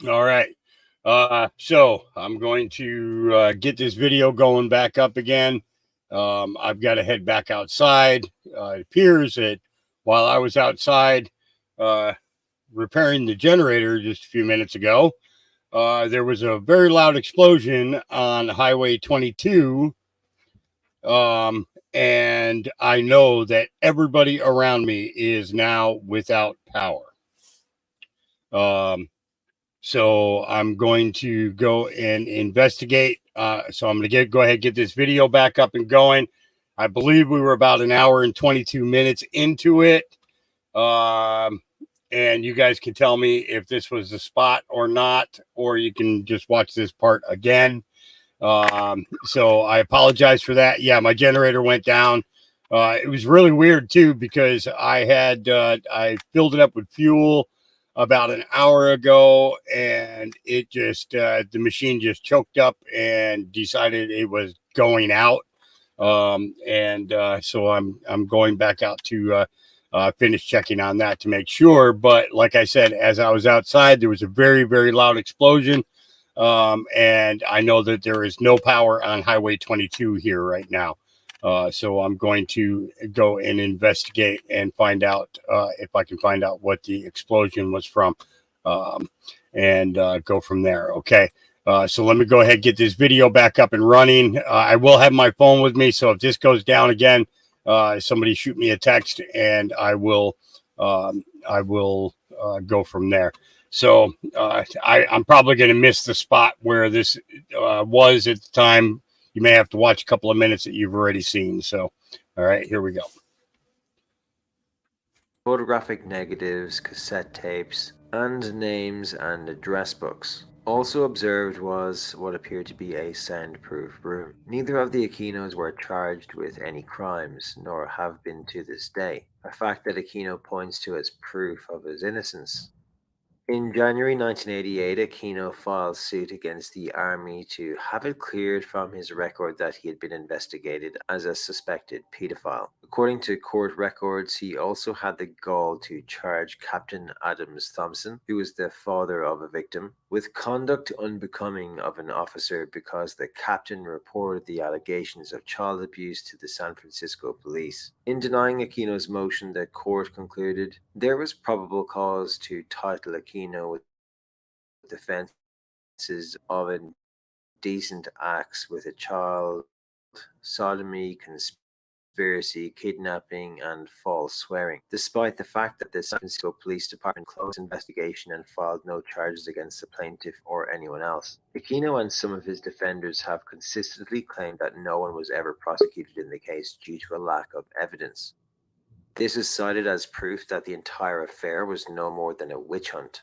All right. So I'm going to get this video going back up again. I've got to head back outside. It appears that while I was outside repairing the generator just a few minutes ago, there was a very loud explosion on Highway 22. And I know that everybody around me is now without power. So I'm going to go and investigate. So I'm going to go ahead and get this video back up and going. I believe we were about an hour and 22 minutes into it. And you guys can tell me if this was the spot or not, or you can just watch this part again. So I apologize for that. Yeah, my generator went down. It was really weird too, because I filled it up with fuel about an hour ago, and it just the machine just choked up and decided it was going out. So I'm going back out to finish checking on that to make sure. But like I said, as I was outside, there was a very, very loud explosion. And I know that there is no power on Highway 22 here right now. So I'm going to go and investigate and find out if I can find out what the explosion was from, and go from there. Okay. So let me go ahead and get this video back up and running. I will have my phone with me, so if this goes down again, somebody shoot me a text, and I will go from there. So I'm probably going to miss the spot where this was at the time. You may have to watch a couple of minutes that you've already seen. So, all right, here we go. Photographic negatives, cassette tapes, and names and address books. Also observed was what appeared to be a soundproof room. Neither of the Aquinos were charged with any crimes, nor have been to this day, a fact that Aquino points to as proof of his innocence. In January 1988, Aquino filed suit against the army to have it cleared from his record that he had been investigated as a suspected pedophile. According to court records, he also had the gall to charge Captain Adams Thompson, who was the father of a victim, with conduct unbecoming of an officer because the captain reported the allegations of child abuse to the San Francisco police. In denying Aquino's motion, the court concluded there was probable cause to title Aquino with offenses of indecent acts with a child, sodomy, conspiracy, kidnapping, and false swearing, despite the fact that the San Francisco Police Department closed investigation and filed no charges against the plaintiff or anyone else. Aquino and some of his defenders have consistently claimed that no one was ever prosecuted in the case due to a lack of evidence. This is cited as proof that the entire affair was no more than a witch hunt.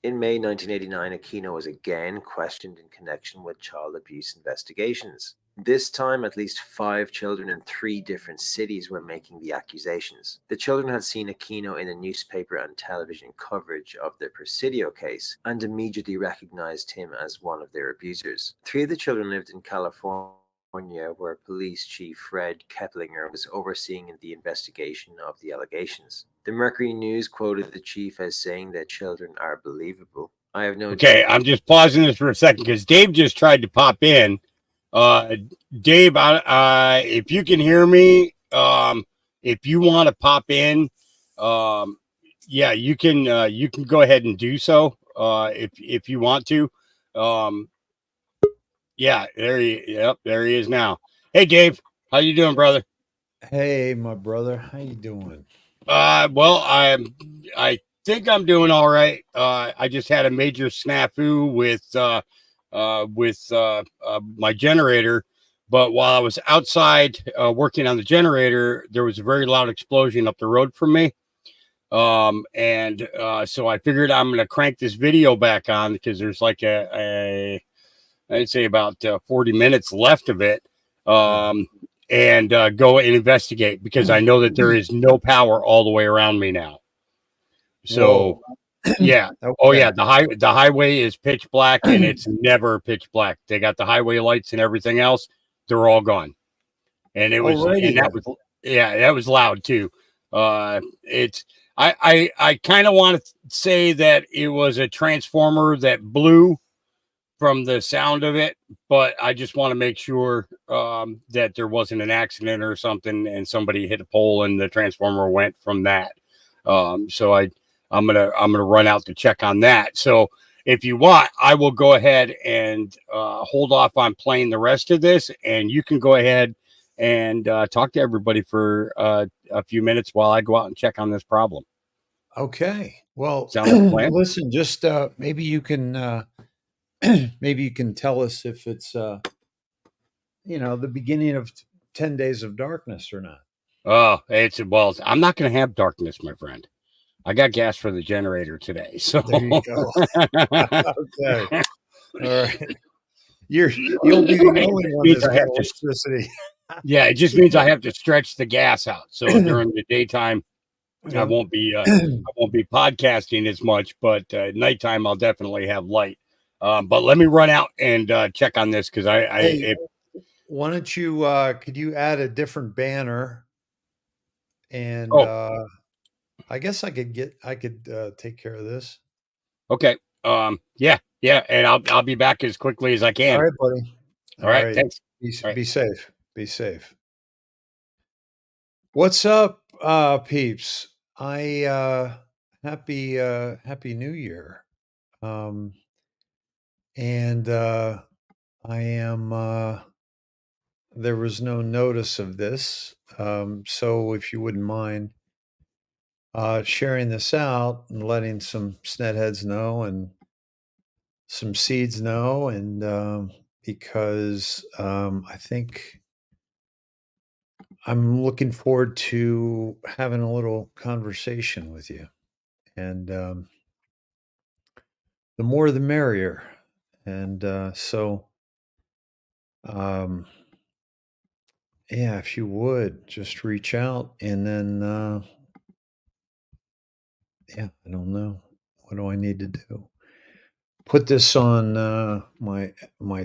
In May 1989, Aquino was again questioned in connection with child abuse investigations. This time, at least 5 children in 3 different cities were making the accusations. The children had seen Aquino in the newspaper and television coverage of the Presidio case and immediately recognized him as one of their abusers. 3 of the children lived in California, where Police Chief Fred Keplinger was overseeing the investigation of the allegations. The Mercury News quoted the chief as saying that children are believable. I have no. Okay, I'm just pausing this for a second because Dave just tried to pop in. Dave, if you can hear me, if you want to pop in, yeah, you can go ahead and do so. If you want to, um, yeah, there he is now. Hey, Dave, how you doing, brother? Hey, my brother, how you doing? Well, I think I'm doing all right. I just had a major snafu with my generator, but while I was outside working on the generator, there was a very loud explosion up the road from me. And so I figured I'm going to crank this video back on because there's like I'd say about 40 minutes left of it. And go and investigate because I know that there is no power all the way around me now. So, yeah. Okay. Oh yeah, the highway is pitch black and it's never pitch black. They got the highway lights and everything else. They're all gone. And it was Alrighty that then. was that was loud too. It's I kind of want to say that it was a transformer that blew from the sound of it, but I just want to make sure that there wasn't an accident or something and somebody hit a pole and the transformer went from that. So I'm gonna run out to check on that. So if you want, I will go ahead and hold off on playing the rest of this, and you can go ahead and talk to everybody for a few minutes while I go out and check on this problem. Okay. Well, Sound like a plan? listen, just maybe you can maybe you can tell us if it's the beginning of 10 days of darkness or not. Oh, I'm not going to have darkness, my friend. I got gas for the generator today, so There you go. Okay. All right. You'll be the only one that's got electricity. Yeah, it just means I have to stretch the gas out. So during the daytime, I won't be podcasting as much, but nighttime I'll definitely have light. But let me run out and check on this because why don't you could you add a different banner and I guess I could take care of this. Okay. Yeah, and I'll be back as quickly as I can. All right, buddy. All right. Thanks. Be safe. Be safe. What's up, peeps? Happy New Year. And I am there was no notice of this. So if you wouldn't mind sharing this out and letting some snedheads know and some seeds know, and because I think I'm looking forward to having a little conversation with you. And the more the merrier. And yeah, if you would just reach out, and then yeah, I don't know. What do I need to do? Put this on my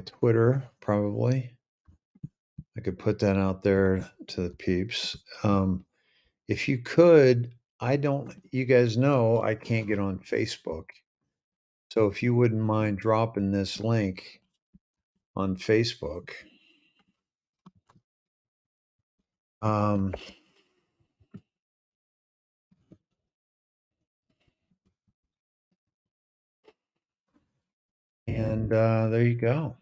Twitter, probably. I could put that out there to the peeps. If you could, you guys know I can't get on Facebook. So if you wouldn't mind dropping this link on Facebook, um, and there you go.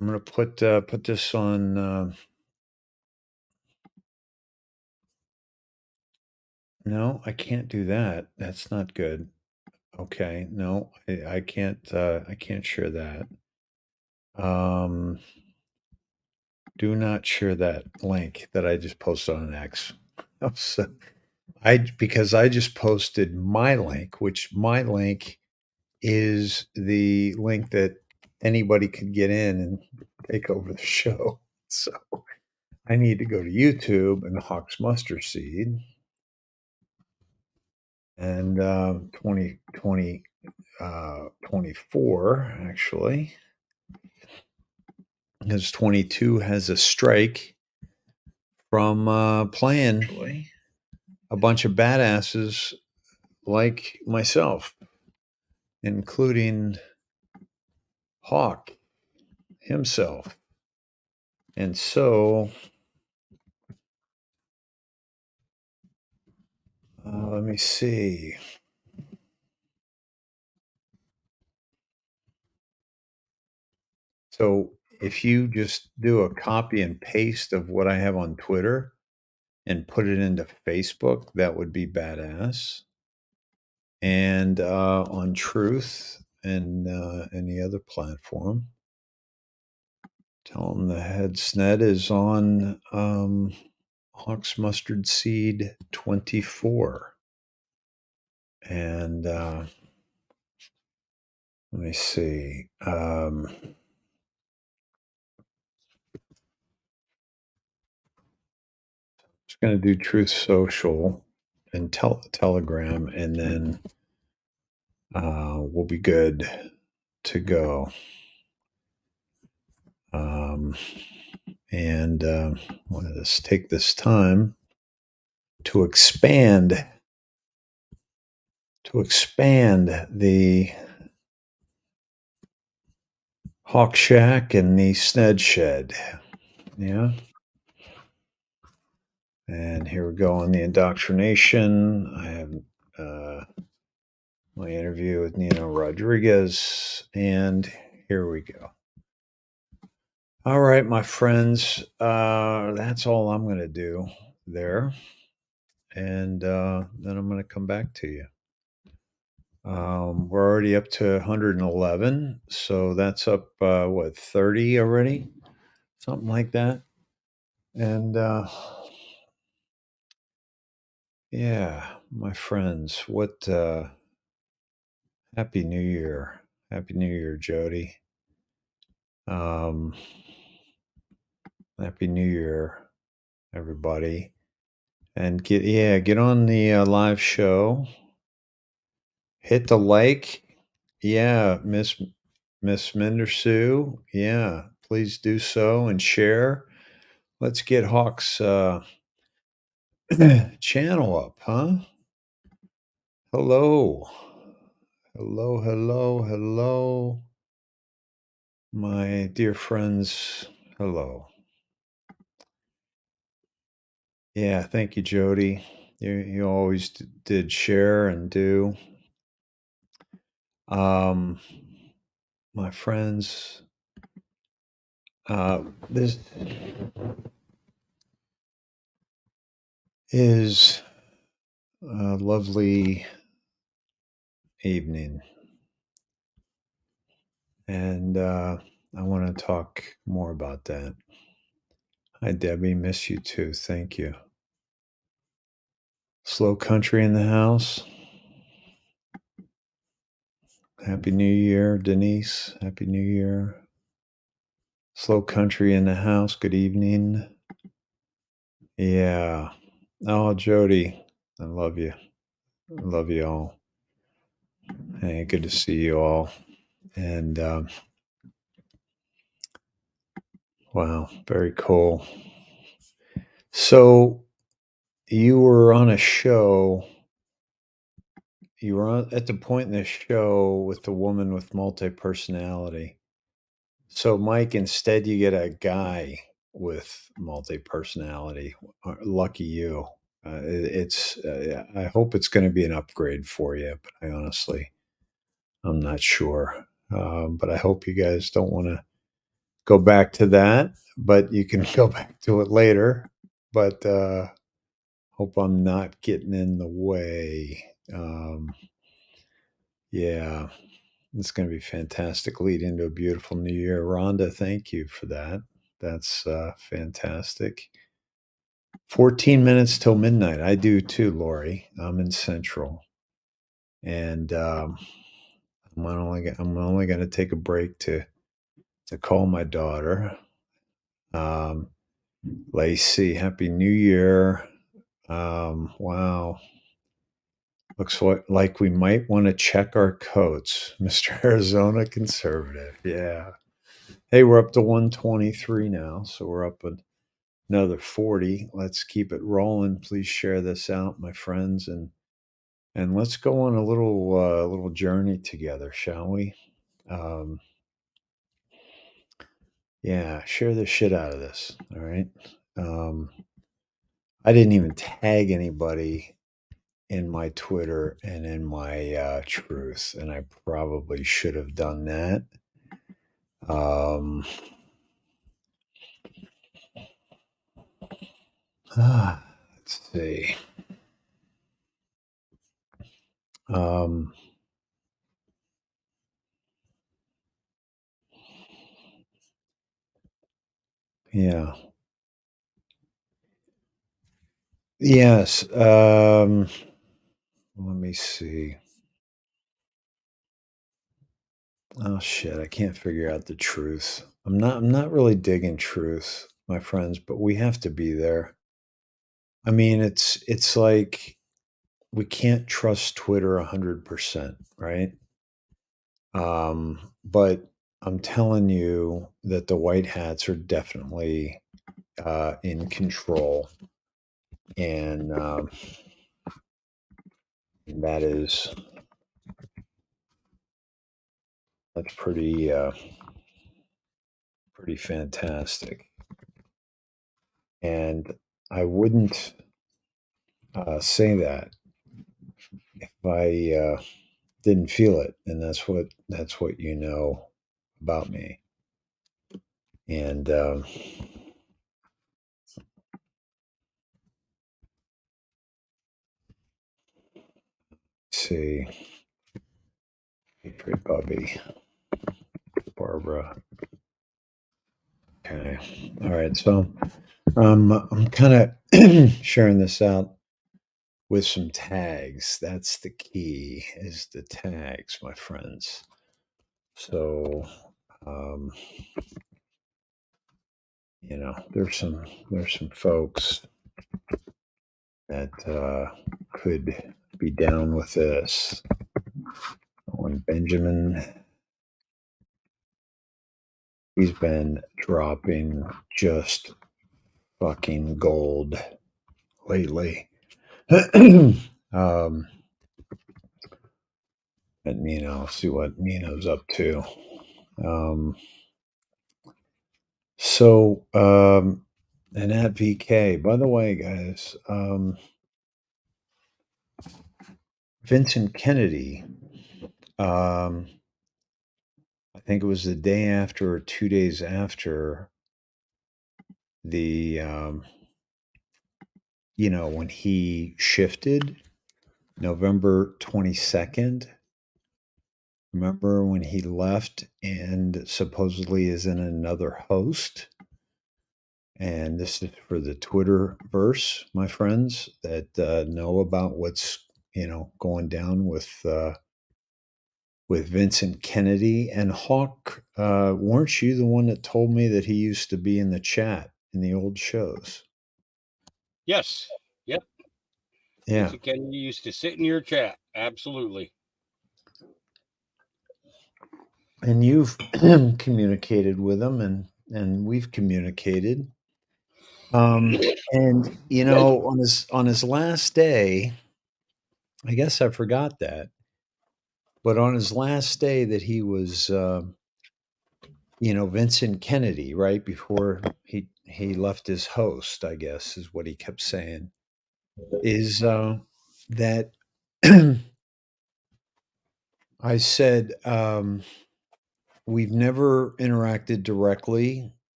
I'm gonna put this on. No, I can't do that. That's not good. Okay, no, I can't. I can't share that. Um, do not share that link that I just posted on X. So because I just posted my link, which my link is the link that anybody could get in and take over the show. So I need to go to YouTube and Hawks Mustard Seed and 2020 24 actually, because 22 has a strike from playing a bunch of badasses like myself, including Hawk himself. And so, let me see. So, if you just do a copy and paste of what I have on Twitter and put it into Facebook, that would be badass. And on Truth and any other platform, tell them the head sned is on Hawks Mustard Seed 24. And let me see. Just going to do Truth Social and Telegram, and then we'll be good to go. And let's take this time to expand the Hawk Shack and the Sned Shed. Yeah. And here we go on the indoctrination. I have my interview with Nino Rodriguez, and here we go. All right, my friends, that's all I'm going to do there. And then I'm going to come back to you. We're already up to 111, so that's up, 30 already? Something like that. And yeah, my friends, Happy New Year. Happy New Year, Jody. Happy New Year, everybody. And get on the live show. Hit the like. Yeah, Miss Mendersu. Yeah, please do so and share. Let's get Hawk's channel up, huh? Hello. Hello, hello, hello. My dear friends, hello. Yeah, thank you, Jody. You always did share and do. My friends, this is a lovely evening, and I want to talk more about that. Hi, Debbie. Miss you too. Thank you. Slow Country in the house. Happy New Year, Denise. Happy New Year. Slow Country in the house. Good evening. Yeah. Oh, Jody, I love you. I love you all. Hey, good to see you all. And wow, very cool. So you were on a show. You were at the point in the show with the woman with multi-personality. So, Mike, instead you get a guy with multi-personality. Lucky you. I hope it's going to be an upgrade for you, but I'm not sure. But I hope you guys don't want to go back to that, but you can go back to it later. But hope I'm not getting in the way. Yeah, it's going to be fantastic. Lead into a beautiful new year. Rhonda, thank you for that. That's fantastic. 14 minutes till midnight. I do too, Lori. I'm in Central. And I'm only going to take a break to call my daughter. Lacey, Happy New Year. Wow. Looks like we might want to check our coats, Mr. Arizona Conservative. Yeah. Hey, we're up to 123 now, so we're up another 40. Let's keep it rolling. Please share this out, my friends, and let's go on a little journey together, shall we? Yeah, share the shit out of this. All right. I didn't even tag anybody in my Twitter and in my Truth, and I probably should have done that. Let's see. Yeah. Yes. Let me see. Oh shit, I can't figure out the Truth. I'm not really digging Truth, my friends, but we have to be there. I mean, it's like we can't trust Twitter 100%, right? But I'm telling you that the white hats are definitely in control, and that's pretty fantastic. And I wouldn't say that if I didn't feel it, and that's what you know about me. And see, Patriot Bubby, Barbara. Okay, all right. So I'm kind of sharing this out with some tags. That's the key, is the tags, my friends. So there's some folks that could be down with this. When Benjamin, he's been dropping just fucking gold lately. And Nino, see what Nino's up to. And at VK, by the way, guys, Vincent Kennedy, I think it was the day after or 2 days after the, when he shifted, November 22nd. Remember when he left and supposedly is in another host? And this is for the Twitterverse, my friends, that know about what's going down with with Vincent Kennedy and Hawk. Weren't you the one that told me that he used to be in the chat in the old shows? Yes. Yep. Yeah. Vincent Kennedy used to sit in your chat. Absolutely. And you've communicated with him, and we've communicated. And you know, on his last day, I guess I forgot that, but on his last day that he was, you know, Vincent Kennedy, right before he left his host, I guess is what he kept saying, is that I said, we've never interacted directly,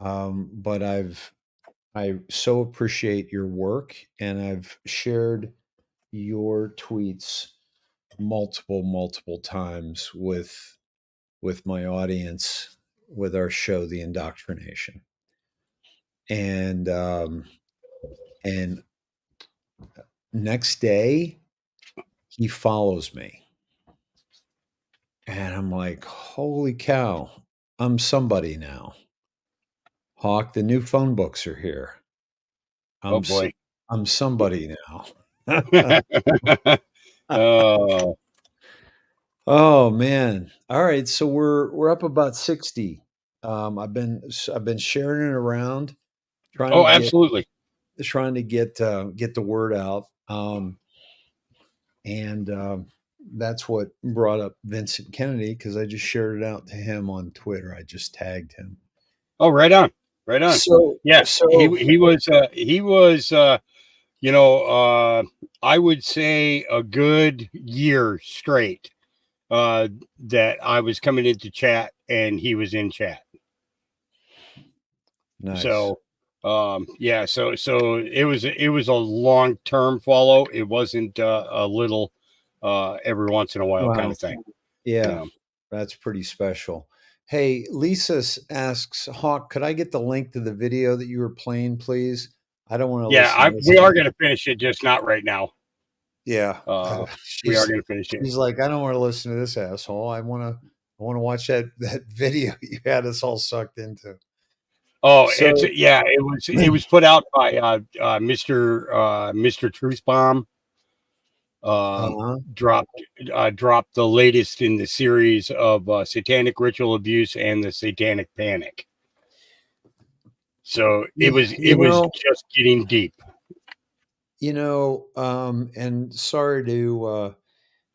but I so appreciate your work, and I've shared your tweets multiple times with my audience with our show, The Indoctrination. And next day he follows me, and I'm like, holy cow, I'm somebody now. Hawk, the new phone books are here. Oh boy. I'm somebody now. Oh. Oh man. All right, so we're up about 60. I've been sharing it around, trying to Oh, get absolutely. get the word out. And that's what brought up Vincent Kennedy, because I just shared it out to him on Twitter. I just tagged him. Oh, right on. Right on. So Yes, he was you know, I would say a good year straight that I was coming into chat and he was in chat. nice. So yeah, so it was a long-term follow. It wasn't a little every once in a while kind Wow. of thing. Yeah, that's pretty special. Hey, Lisa asks, Hawk, could I get the link to the video that you were playing, please? I don't want to Yeah, listen to this we are again. going to finish it, just not right now. Yeah. We are going to finish it. She's like, I don't want to listen to this asshole. I want to watch that video you had us all sucked into. Oh, So, it was put out by Mr. Truth Bomb. Dropped the latest in the series of satanic ritual abuse and the satanic panic. So it was just getting deep. You know, and sorry to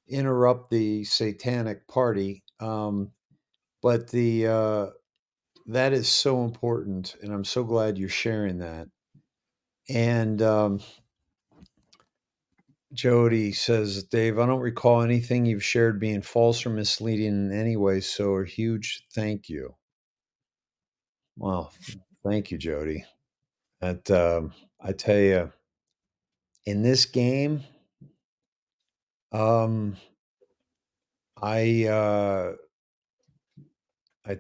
interrupt the satanic party, but the that is so important, and I'm so glad you're sharing that. And Jody says, Dave, I don't recall anything you've shared being false or misleading in any way, so a huge thank you. Well, thank you, Jody. That I tell you, in this game, um, I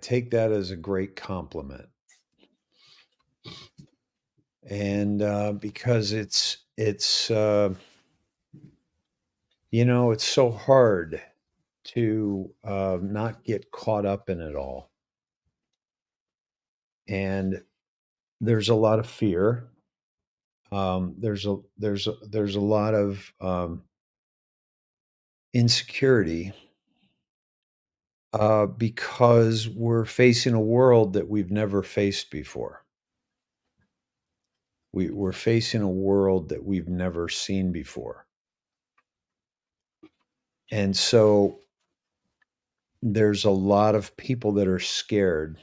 take that as a great compliment, and because it's you know, it's so hard to not get caught up in it all, and there's a lot of fear. There's a lot of insecurity because we're facing a world that we've never faced before. We're facing a world that we've never seen before. And so there's a lot of people that are scared.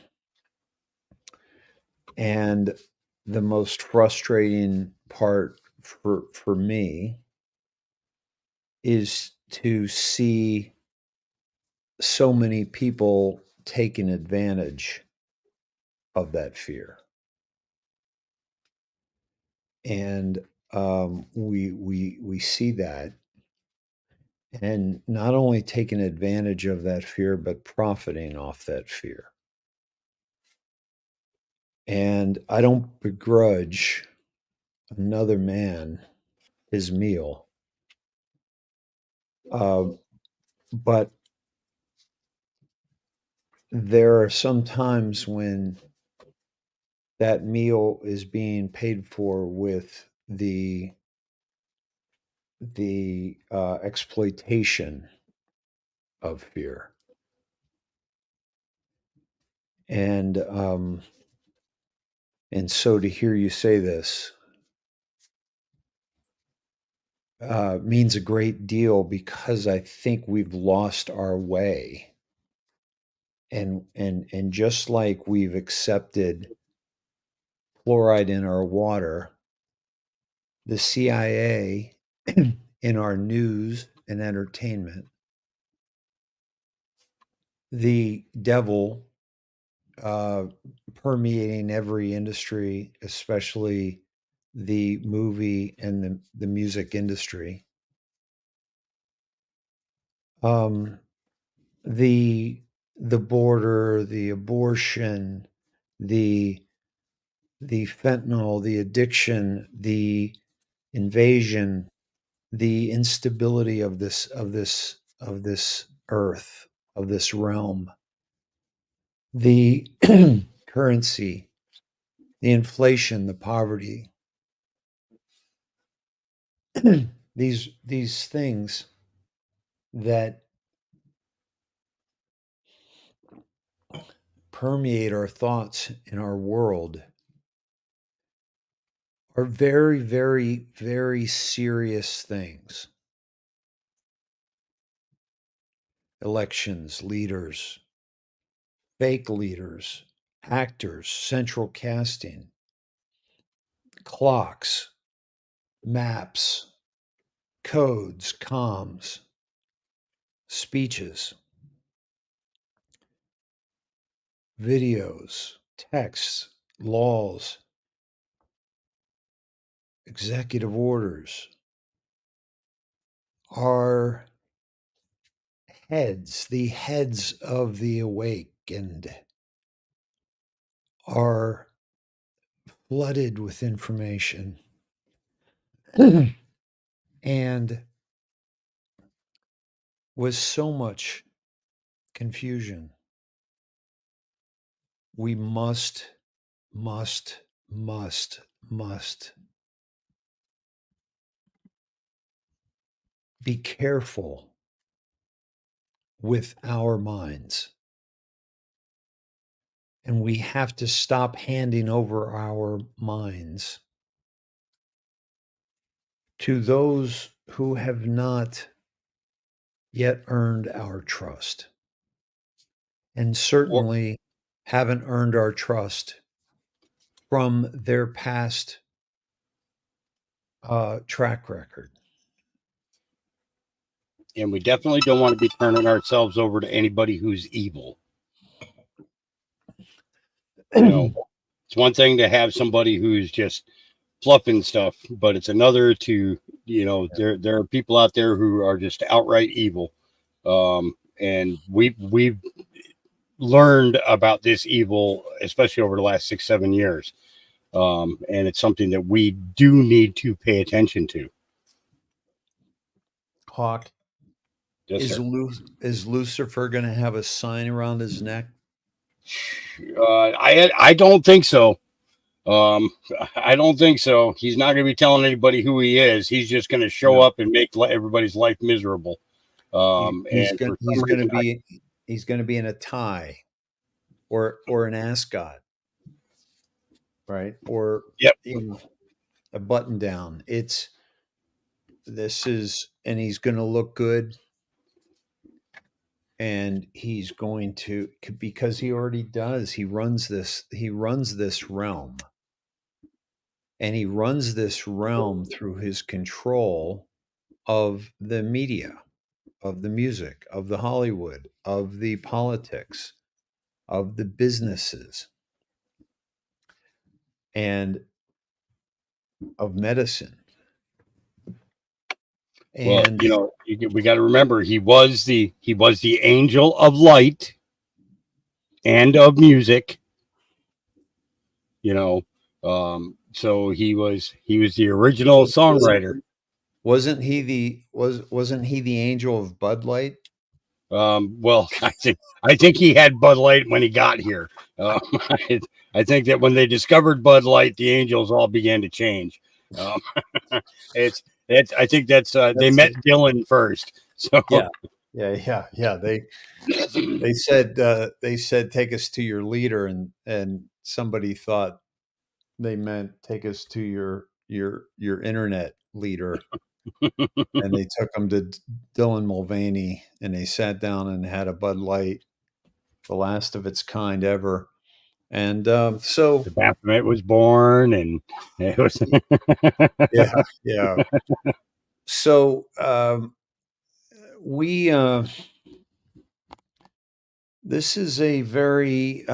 And the most frustrating part for me is to see so many people taking advantage of that fear. And we see that, and not only taking advantage of that fear, but profiting off that fear. And I don't begrudge another man his meal, uh, but there are some times when that meal is being paid for with the exploitation of fear. And so to hear you say this means a great deal, because I think we've lost our way. And just like we've accepted fluoride in our water, the CIA in our news and entertainment, the devil permeating every industry, especially the movie and the music industry. The border, the abortion, the fentanyl, the addiction, the invasion, the instability of this earth, of this realm, the currency, the inflation, the poverty, these things that permeate our thoughts in our world are very, very, very serious things. Elections, leaders, fake leaders, actors, central casting, clocks, maps, codes, comms, speeches, videos, texts, laws, executive orders, our heads, the heads of the awakened, are flooded with information and with so much confusion. We must be careful with our minds. And we have to stop handing over our minds to those who have not yet earned our trust, and certainly haven't earned our trust from their past track record. And we definitely don't want to be turning ourselves over to anybody who's evil. You know, it's one thing to have somebody who's just fluffing stuff, but it's another to, you know, there are people out there who are just outright evil. And we've learned about this evil, especially over the last 6-7 years. And it's something that we do need to pay attention to. Hawk, Yes, is Lucifer going to have a sign around his neck? I don't think so. I don't think so. He's not going to be telling anybody who he is. He's just going to show up and make everybody's life miserable. He's going to be in a tie or an ascot, right? Or in a button down. And he's going to look good. And he's going to, because he already does, he runs this realm. And he runs this realm through his control of the media, of the music, of the Hollywood, of the politics, of the businesses, and of medicine. And well, you know, we got to remember he was the angel of light and of music. You know, so he was the original songwriter. Wasn't he the angel of Bud Light? Well, I think he had Bud Light when he got here. I, I think that when they discovered Bud Light, the Angels all began to change. Um, it's I think they That's met Dylan first. So yeah, yeah. They said take us to your leader, and somebody thought they meant take us to your internet leader, and they took him to Dylan Mulvaney, and they sat down and had a Bud Light, the last of its kind ever. And so the Baphomet was born, and it was yeah, yeah. So we this is a very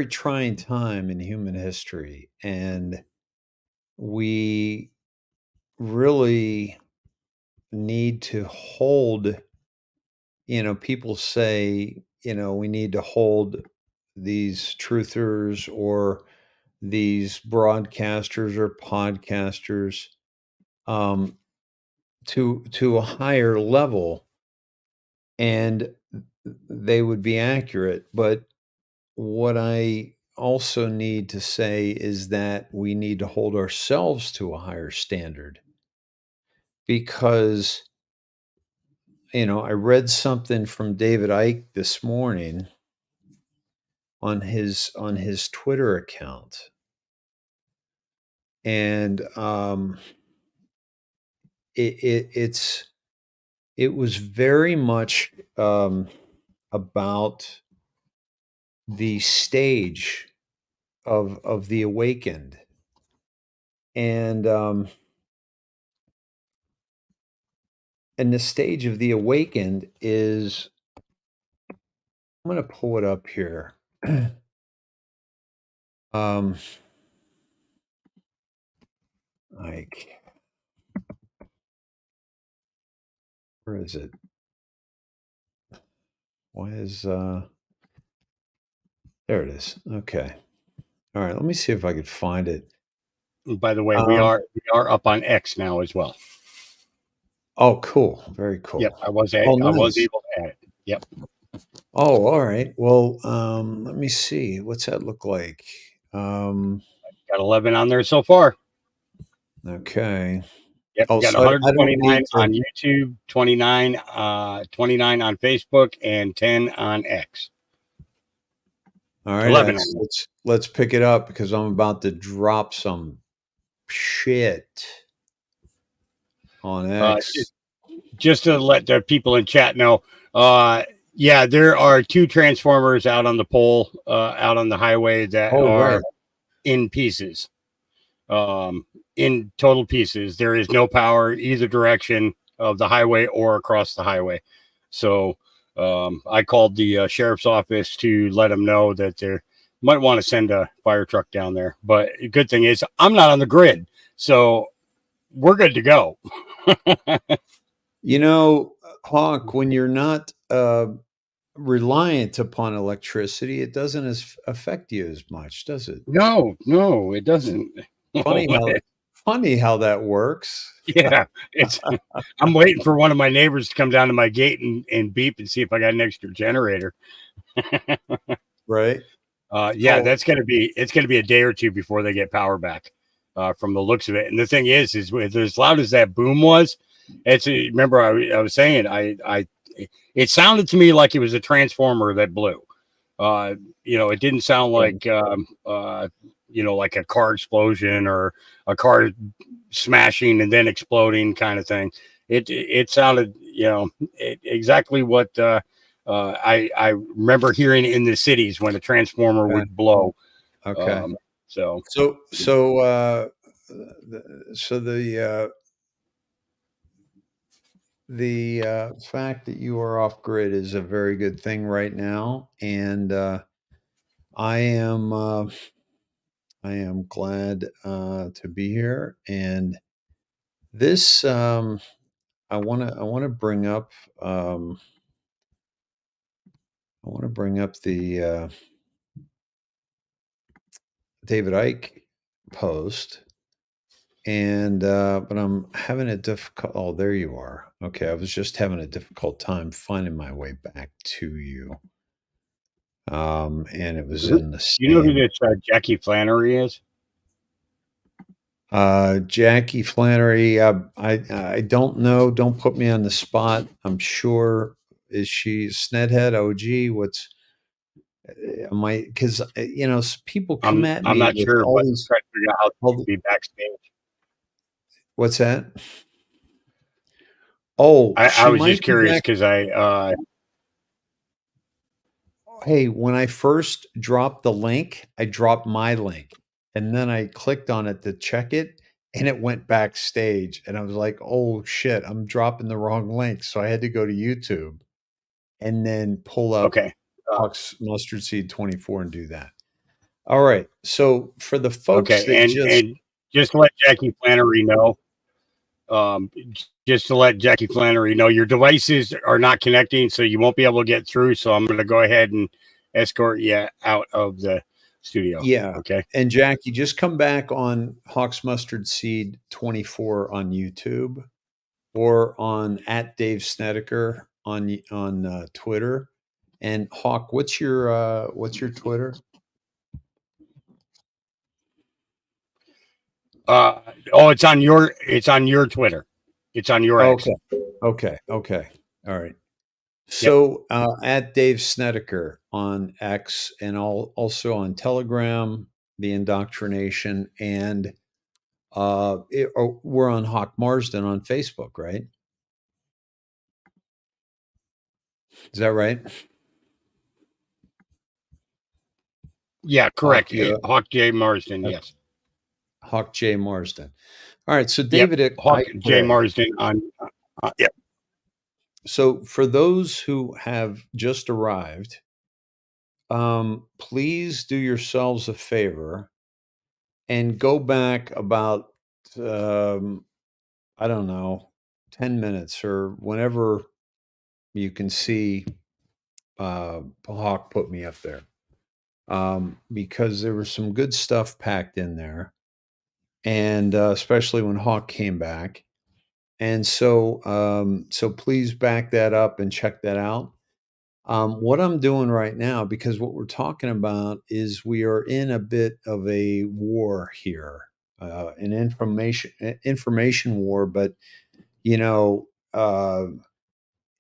trying time in human history, and we really need to hold, people say, we need to hold these truthers or these broadcasters or podcasters um, to a higher level, and they would be accurate. But what I also need to say is that we need to hold ourselves to a higher standard, because I read something from David Icke this morning on his Twitter account, and it's it was very much about the stage of the awakened, and and the stage of the awakened is, I'm going to pull it up here. um, like, where is it? Why is there it is? Okay. All right. Let me see if I could find it. by the way, Um, we are up on X now as well. oh, cool. Very Yep, cool. I Oh, was nice. able to add it. Yep, Oh, all right. Well, let me see. What's that look like? got 11 on there so far. Okay. Yep, Oh, got so I don't 129 need to. on YouTube, 29 on Facebook, and 10 on X. All right, 11 X. on Let's pick it up, because I'm about to drop some shit on X. just to let the people in chat know, yeah, there are 2 transformers out on the pole, out on the highway that Oh, are right. in pieces, in total pieces. There is no power either direction of the highway or across the highway. So I called the sheriff's office to let them know that they might want to send a fire truck down there. But the good thing is I'm not on the grid, so we're good to go. Hawk, when you're not reliant upon electricity, it doesn't affect you as much, does it? No, it doesn't. Funny how funny how that works. Yeah, it's. I'm waiting for one of my neighbors to come down to my gate and beep and see if I got an extra generator. Right? Yeah, Oh, it's gonna be a day or two before they get power back, from the looks of it. And the thing is with as loud as that boom was, remember I was saying it sounded to me like it was a transformer that blew. It didn't sound like like a car explosion or a car smashing and then exploding kind of thing. It sounded exactly what I remember hearing in the cities when a transformer okay. would blow. Okay. So So the fact that you are off grid is a very good thing right now, and I am I am glad to be here. And this I want to bring up um, the David Icke post, and but I'm having a difficult. Oh, there you are. Okay, I was just having a difficult time finding my way back to you. And it was in the You know who same. this Jackie Flannery is? Jackie Flannery. I don't know. Don't put me on the spot. I'm sure. Is she Snedhead? OG? What's am I? Because people come at I'm me not with sure, all but I'm these. trying to figure out how All to the, be backstage. what's that? Oh, I she was just might be curious back. because Hey, when I first dropped the link, I dropped my link and then I clicked on it to check it and it went backstage. And I was like, oh shit, I'm dropping the wrong link. So I had to go to YouTube and then pull up okay. Uh, Hawks Mustard Seed 24 and do that. All right. So for the folks okay, that just, and just to let Jackie Flannery know, just to let Jackie Flannery know, your devices are not connecting, so you won't be able to get through. So I'm going to go ahead and escort you out of the studio. yeah. Okay. And Jackie, just come back on Hawks Mustard Seed 24 on YouTube or on at Dave Snedeker on Twitter. And Hawk, what's your Twitter? It's on your Twitter. It's on your X. Okay. All right. Yep. So at Dave Snedeker on X and also on Telegram, the Indoctrination, and we're on Hawk Marsden on Facebook, right? Is that right? Yeah, Hawk, correct. Hawk J. Marsden. Yes. Hawk J Marsden. All right. So Yep. David Hawk J. Eichberg. Marsden on. Yep. So for those who have just arrived, please do yourselves a favor and go back about um, I don't know, 10 minutes or whenever you can see Hawk put me up there. Because there was some good stuff packed in there, and especially when Hawk came back. And so please back that up and check that out. What I'm doing right now, because what we're talking about is we are in a bit of a war here, an information war. But you know,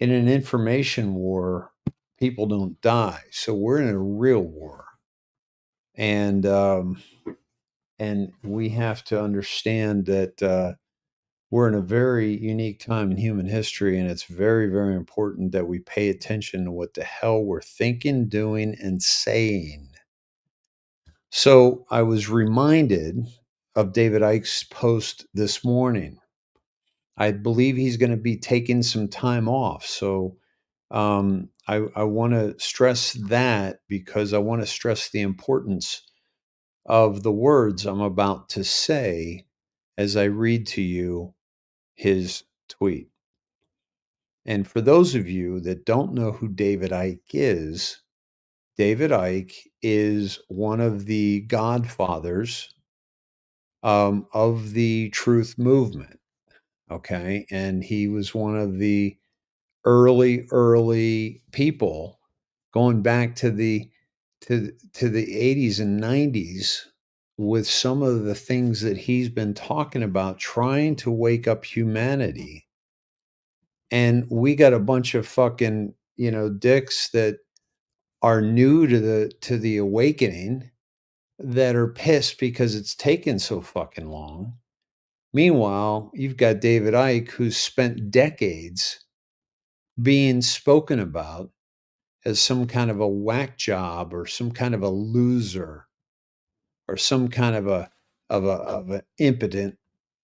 in an information war, people don't die. So we're in a real war, and we have to understand that we're in a very unique time in human history, and it's very, very important that we pay attention to what the hell we're thinking, doing, and saying. So I was reminded of David Icke's post this morning. I believe he's going to be taking some time off. So I want to stress that because I want to stress the importance of the words I'm about to say as I read to you his tweet. And for those of you that don't know who David Icke is, David Icke is one of the godfathers of the truth movement. Okay. And he was one of the early people going back to the 80s and 90s with some of the things that he's been talking about, trying to wake up humanity. And we got a bunch of fucking, dicks that are new to the awakening that are pissed because it's taken so fucking long. Meanwhile, you've got David Icke, who's spent decades being spoken about as some kind of a whack job or some kind of a loser or some kind of an impotent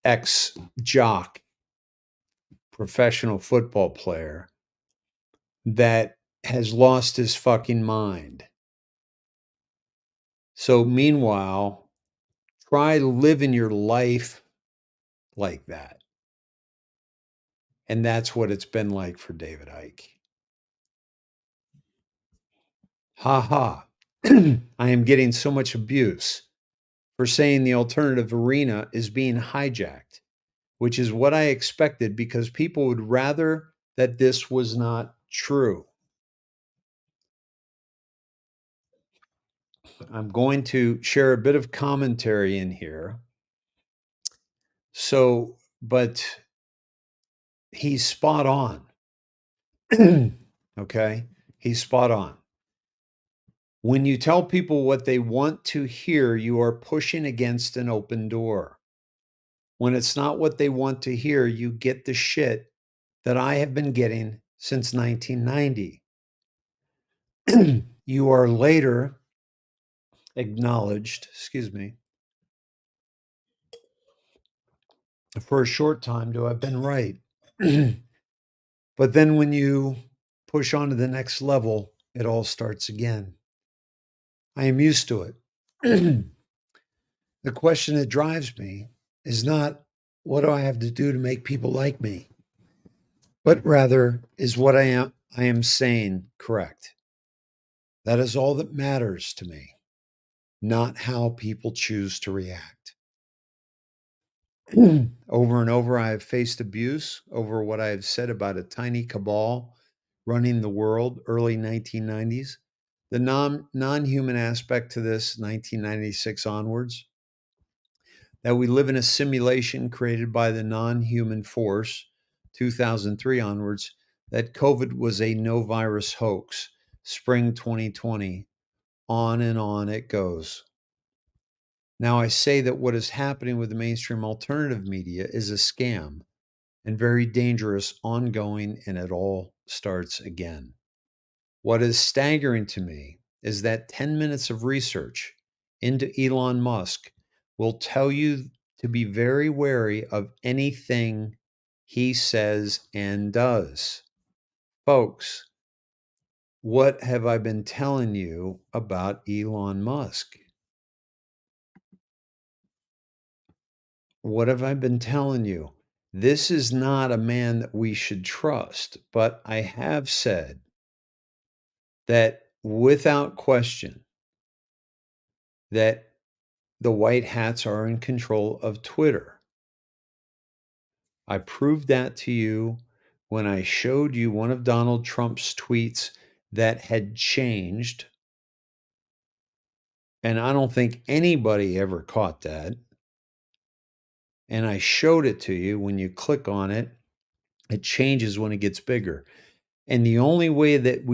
ex jock professional football player that has lost his fucking mind. So meanwhile, try living your life like that. And that's what it's been like for David Icke. Ha ha. I am getting so much abuse for saying the alternative arena is being hijacked, which is what I expected because people would rather that this was not true. I'm going to share a bit of commentary in here. So, but he's spot on. Okay? He's spot on. When you tell people what they want to hear, you are pushing against an open door. When it's not what they want to hear, you get the shit that I have been getting since 1990. You are later acknowledged, excuse me, for a short time to have been right. But then when you push on to the next level, it all starts again. I am used to it. The question that drives me is not what do I have to do to make people like me, but rather is what I am saying correct. That is all that matters to me, not how people choose to react. Over and over, I have faced abuse over what I have said about a tiny cabal running the world, early 1990s. The non-human aspect to this, 1996 onwards, that we live in a simulation created by the non-human force, 2003 onwards, that COVID was a no virus hoax, spring 2020, on and on it goes. Now, I say that what is happening with the mainstream alternative media is a scam and very dangerous, ongoing, and it all starts again. What is staggering to me is that 10 minutes of research into Elon Musk will tell you to be very wary of anything he says and does. Folks, what have I been telling you about Elon Musk? What have I been telling you? This is not a man that we should trust, but I have said that without question that the white hats are in control of Twitter. I proved that to you when I showed you one of Donald Trump's tweets that had changed. And I don't think anybody ever caught that. And I showed it to you. When you click on it, it changes when it gets bigger. And the only way that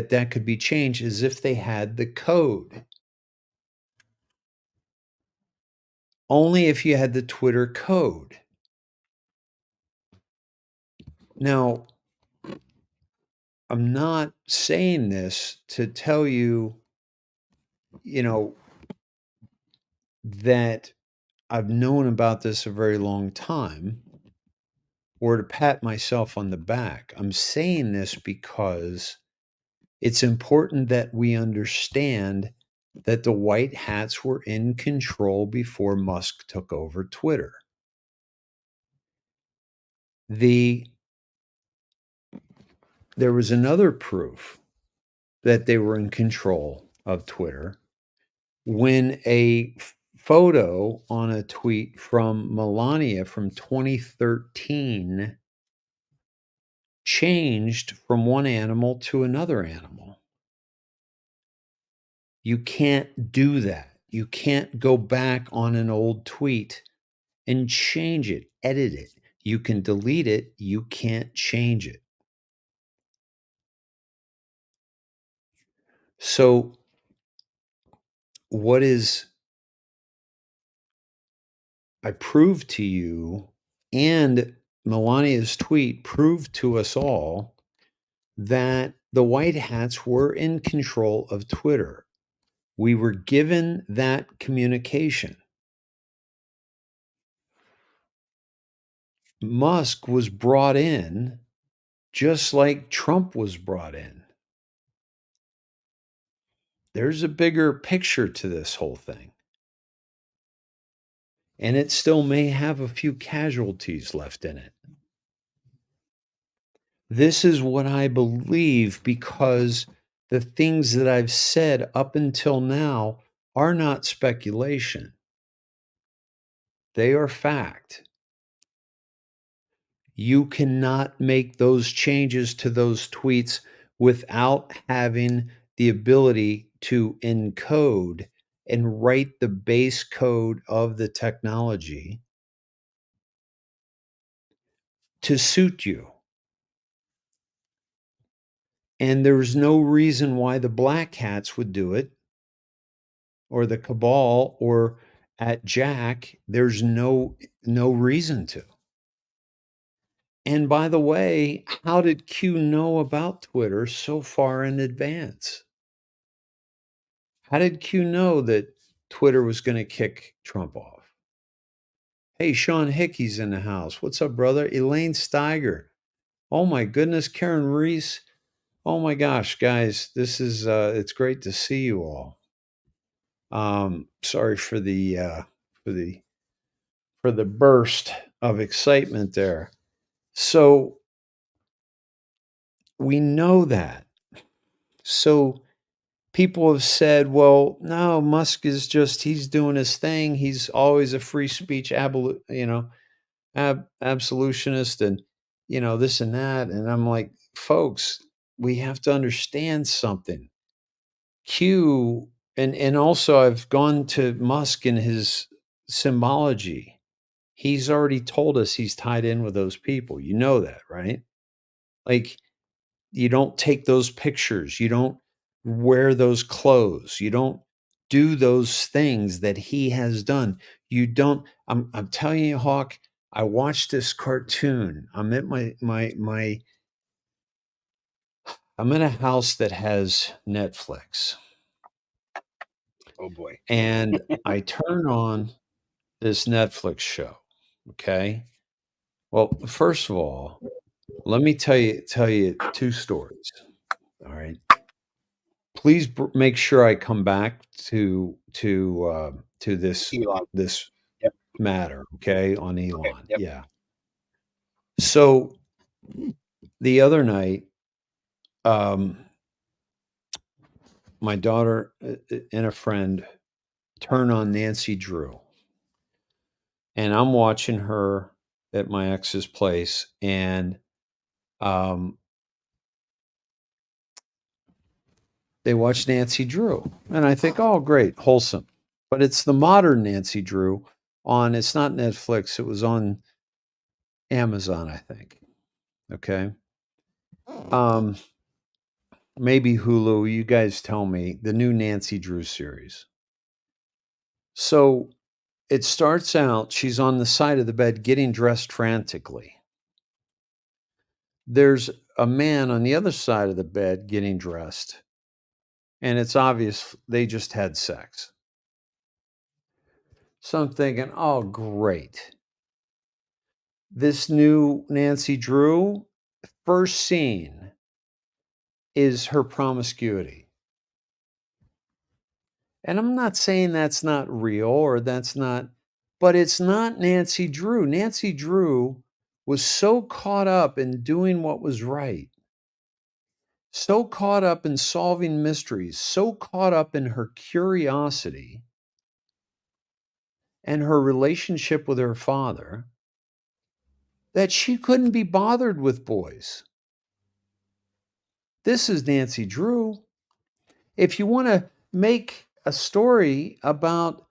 that could be changed is if they had the code. Only if you had the Twitter code. Now, I'm not saying this to tell you, that I've known about this a very long time or to pat myself on the back. I'm saying this because it's important that we understand that the white hats were in control before Musk took over Twitter. There was another proof that they were in control of Twitter when a photo on a tweet from Melania from 2013 changed from one animal to another animal. You can't do that. You can't go back on an old tweet and change it, edit it. You can delete it. You can't change it. So, what is I proved to you, and Melania's tweet proved to us all that the white hats were in control of Twitter. We were given that communication. Musk was brought in just like Trump was brought in. There's a bigger picture to this whole thing. And it still may have a few casualties left in it. This is what I believe because the things that I've said up until now are not speculation. They are fact. You cannot make those changes to those tweets without having the ability to encode and write the base code of the technology to suit you. And there's no reason why the black hats would do it, or the cabal, or at Jack. There's no reason to. And by the way, how did Q know about Twitter so far in advance? How did Q know that Twitter was going to kick Trump off? Hey, Sean Hickey's in the house. What's up, brother? Elaine Steiger. Oh my goodness, Karen Reese. Oh my gosh, guys, this is it's great to see you all. Sorry for the burst of excitement there. So we know that. So people have said, well, no, Musk is just, he's doing his thing. He's always a free speech absolutionist, and this and that. And I'm like, folks, we have to understand something. Q, and also I've gone to Musk and his symbology. He's already told us he's tied in with those people. You know that, right? Like, you don't take those pictures. You don't wear those clothes. You don't do those things that he has done. You don't. I'm telling you, Hawk. I watched this cartoon. I'm at I'm in a house that has Netflix. Oh boy. And I turn on this Netflix show. Okay. Well, first of all, let me tell you two stories. All right. Please make sure I come back to this Elon. this Yep. matter. Okay, on Elon. Okay, yep. Yeah. So the other night, my daughter and a friend turn on Nancy Drew, and I'm watching her at my ex's place, and they watch Nancy Drew, and I think, oh, great, wholesome. But it's the modern Nancy Drew on. It's not Netflix. It was on Amazon, I think. Okay. Maybe Hulu. You guys tell me. The new Nancy Drew series. So it starts out, she's on the side of the bed getting dressed frantically. There's a man on the other side of the bed getting dressed, and it's obvious they just had sex. So I'm thinking, oh, great. This new Nancy Drew, first scene is her promiscuity. And I'm not saying that's not real or that's not, but it's not Nancy Drew. Nancy Drew was so caught up in doing what was right, so caught up in solving mysteries, so caught up in her curiosity and her relationship with her father, that she couldn't be bothered with boys. This is Nancy Drew. If you want to make a story about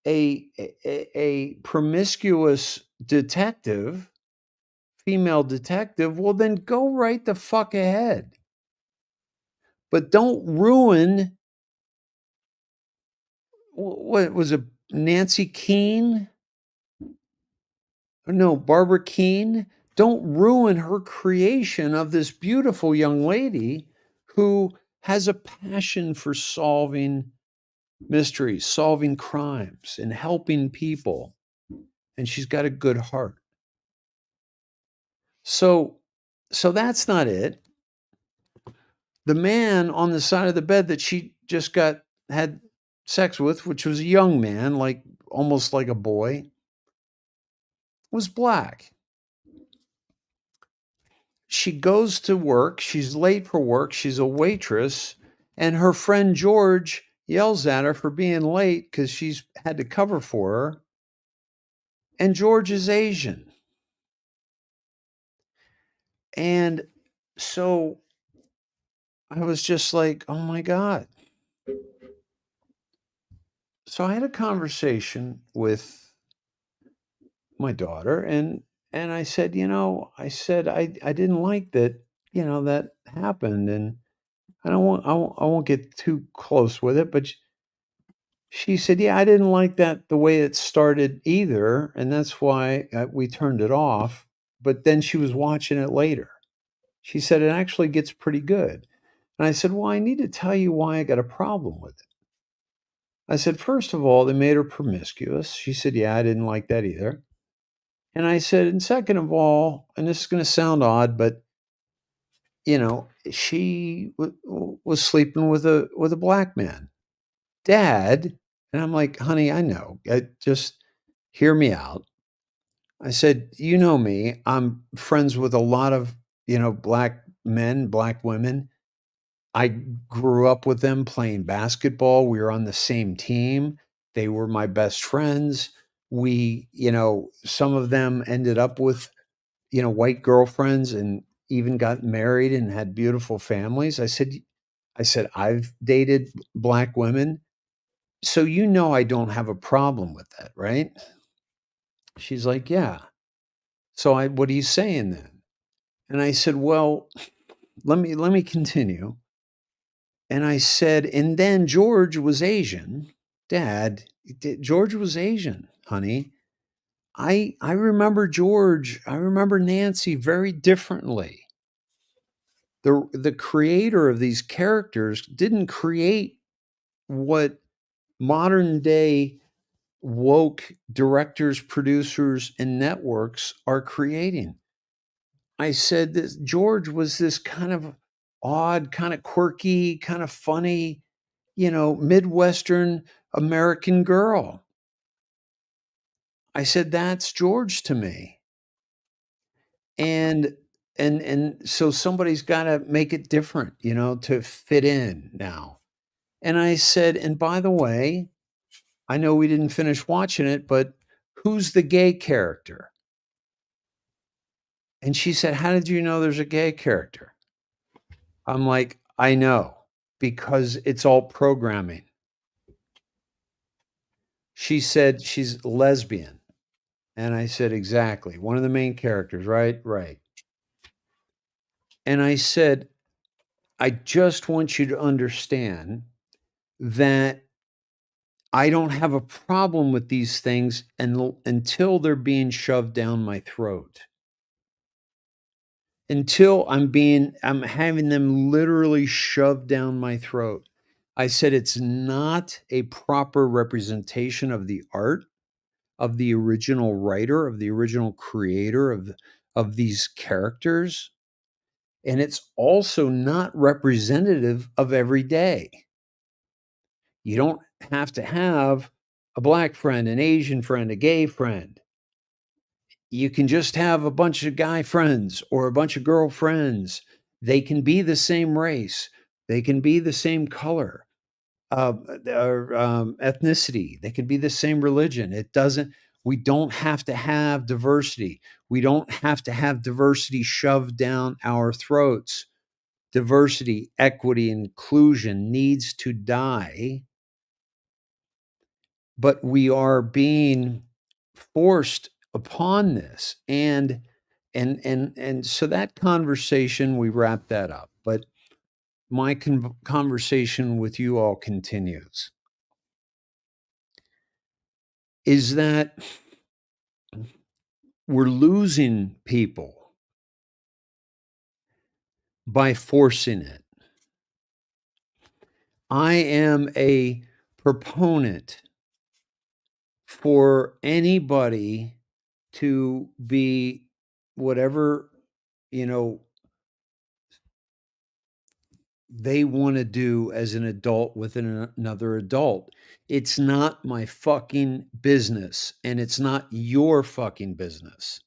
a promiscuous detective, female detective, well, then go right the fuck ahead. But don't ruin, what was it, Nancy Keene? No, Barbara Keene. Don't ruin her creation of this beautiful young lady who has a passion for solving mysteries, solving crimes, and helping people. And she's got a good heart. So that's not it. The man on the side of the bed that she just had sex with, which was a young man, like almost like a boy, was black. She goes to work. She's late for work. She's a waitress. And her friend George yells at her for being late because she's had to cover for her. and George is Asian. And so I was just like, oh my God. So I had a conversation with my daughter, and I said, I didn't like that, that happened, and I won't get too close with it, but she said, yeah, I didn't like that the way it started either, and that's why we turned it off. But then she was watching it later. She said it actually gets pretty good. And I said, well, I need to tell you why I got a problem with it. I said, first of all, they made her promiscuous. She said, yeah, I didn't like that either. And I said, and second of all, and this is going to sound odd, but she was sleeping with a black man, Dad. And I'm like, honey, I know. Just hear me out. I said, you know me. I'm friends with a lot of black men, black women. I grew up with them playing basketball. We were on the same team. They were my best friends. Some of them ended up with, white girlfriends and even got married and had beautiful families. I said, I've dated black women. So I don't have a problem with that, right? She's like, yeah. So what are you saying then? And I said, well, let me continue. And I said, and then George was Asian. Dad, George was Asian, honey. I remember George, I remember Nancy very differently. The creator of these characters didn't create what modern day woke directors, producers, and networks are creating. I said that George was this kind of odd, kind of quirky, kind of funny, Midwestern American girl. I said, that's George to me. And so somebody's got to make it different, to fit in now. And I said, and by the way, I know we didn't finish watching it, but who's the gay character? And she said, how did you know there's a gay character? I'm like, I know, because it's all programming. She said she's lesbian. And I said, exactly. One of the main characters, right? Right. And I said, I just want you to understand that I don't have a problem with these things until they're being shoved down my throat. Until I'm having them literally shoved down my throat. I said it's not a proper representation of the art of the original writer, of the original creator of these characters. And it's also not representative of every day. You don't have to have a black friend, an Asian friend, a gay friend. You can just have a bunch of guy friends or a bunch of girl friends. They can be the same race. They can be the same color or ethnicity. They can be the same religion. We don't have to have diversity. We don't have to have diversity shoved down our throats. Diversity, equity, inclusion needs to die, but we are being forced upon this. And so that conversation, we wrap that up. But my conversation with you all continues. Is that we're losing people by forcing it. I am a proponent for anybody to be whatever, they want to do as an adult with another adult. It's not my fucking business, and it's not your fucking business.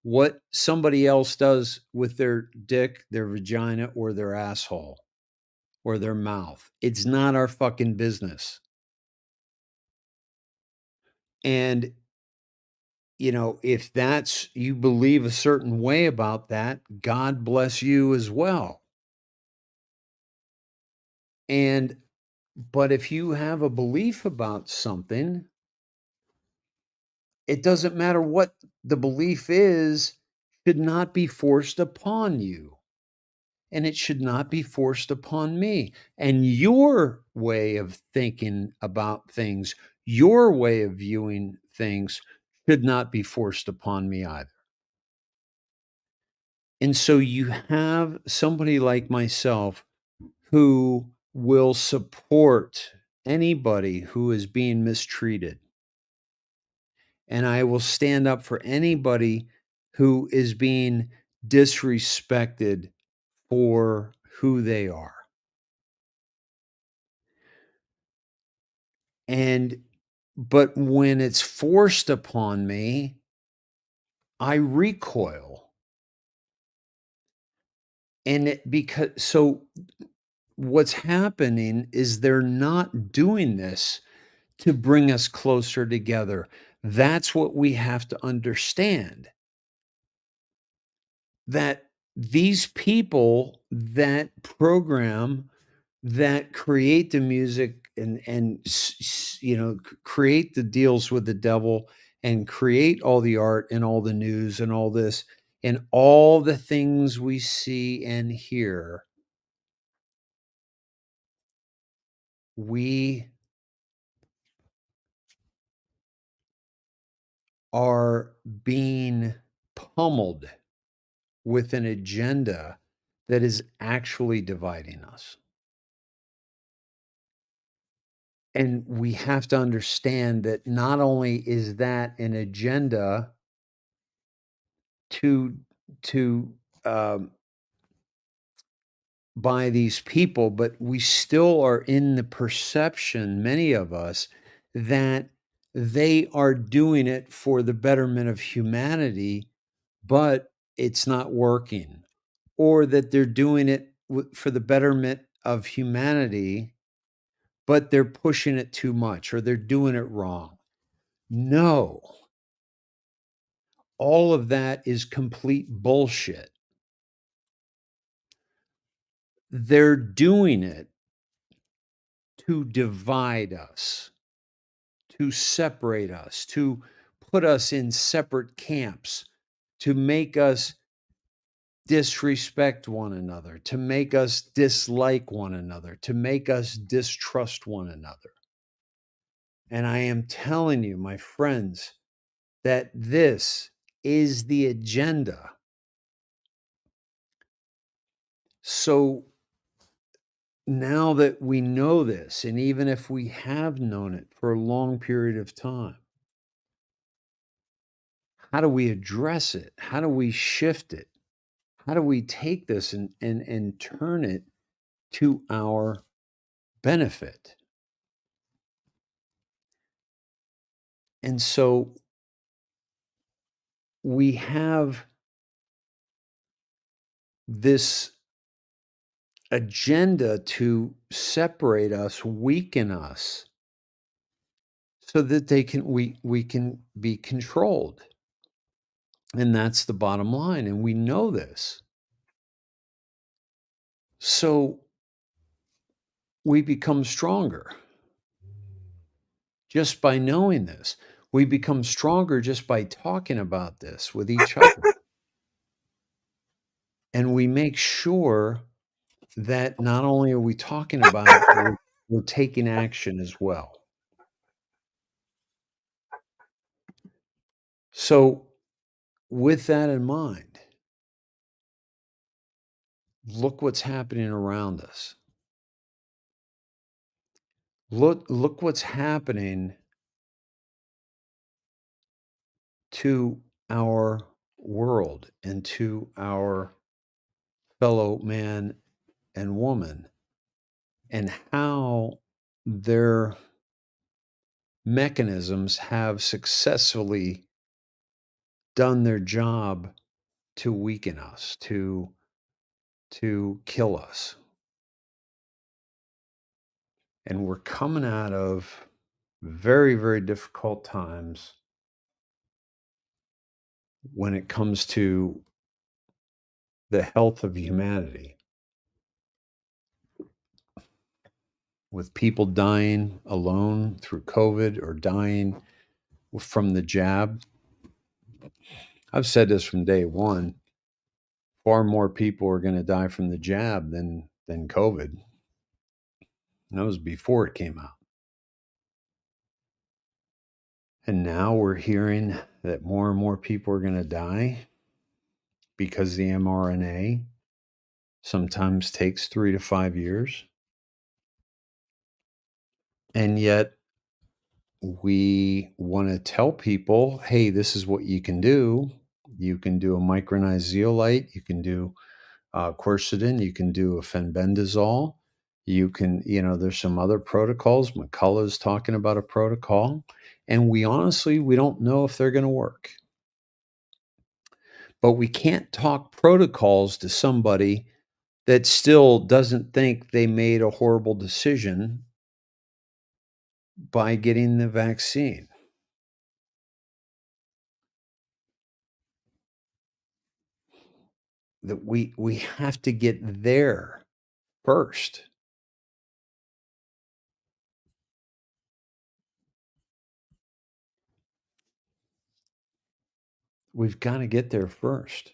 What somebody else does with their dick, their vagina, or their asshole, or their mouth, it's not our fucking business. And if that's you believe a certain way about that, God bless you as well. And but if you have a belief about something, it doesn't matter what the belief is, should not be forced upon you. And it should not be forced upon me. And your way of thinking about things, your way of viewing things should not be forced upon me either. And so you have somebody like myself who will support anybody who is being mistreated. And I will stand up for anybody who is being disrespected for who they are. And but when it's forced upon me, I recoil. And what's happening is they're not doing this to bring us closer together. That's what we have to understand, that these people that program, that create the music and create the deals with the devil and create all the art and all the news and all this and all the things we see and hear, we are being pummeled with an agenda that is actually dividing us. And we have to understand that not only is that an agenda to to by these people, but we still are in the perception, many of us, that they are doing it for the betterment of humanity, but it's not working, or that they're doing it for the betterment of humanity, but they're pushing it too much, or they're doing it wrong. No, all of that is complete bullshit. They're doing it to divide us, to separate us, to put us in separate camps, to make us disrespect one another, to make us dislike one another, to make us distrust one another. And I am telling you, my friends, that this is the agenda. So now that we know this, and even if we have known it for a long period of time, how do we address it? How do we shift it? How do we take this and turn it to our benefit? And so we have this agenda to separate us, weaken us, so that we can be controlled. And that's the bottom line. And we know this. So we become stronger just by knowing this. We become stronger just by talking about this with each other. And we make sure that not only are we talking about it, but we're taking action as well. So, with that in mind, look what's happening around us. Look what's happening to our world and to our fellow man and woman, and how their mechanisms have successfully done their job to weaken us, to kill us. And we're coming out of very, very difficult times. when it comes to the health of humanity, with people dying alone through COVID or dying from the jab. I've said this from day one. Far more people are going to die from the jab than COVID. And that was before it came out. And now we're hearing that more and more people are going to die because the mRNA sometimes takes 3 to 5 years. And yet we want to tell people, hey, this is what you can do. You can do a micronized zeolite. You can do quercetin. You can do a fenbendazole. You can, there's some other protocols. McCullough's talking about a protocol. And we don't know if they're going to work. But we can't talk protocols to somebody that still doesn't think they made a horrible decision by getting the vaccine. That we have to get there first. We've got to get there first.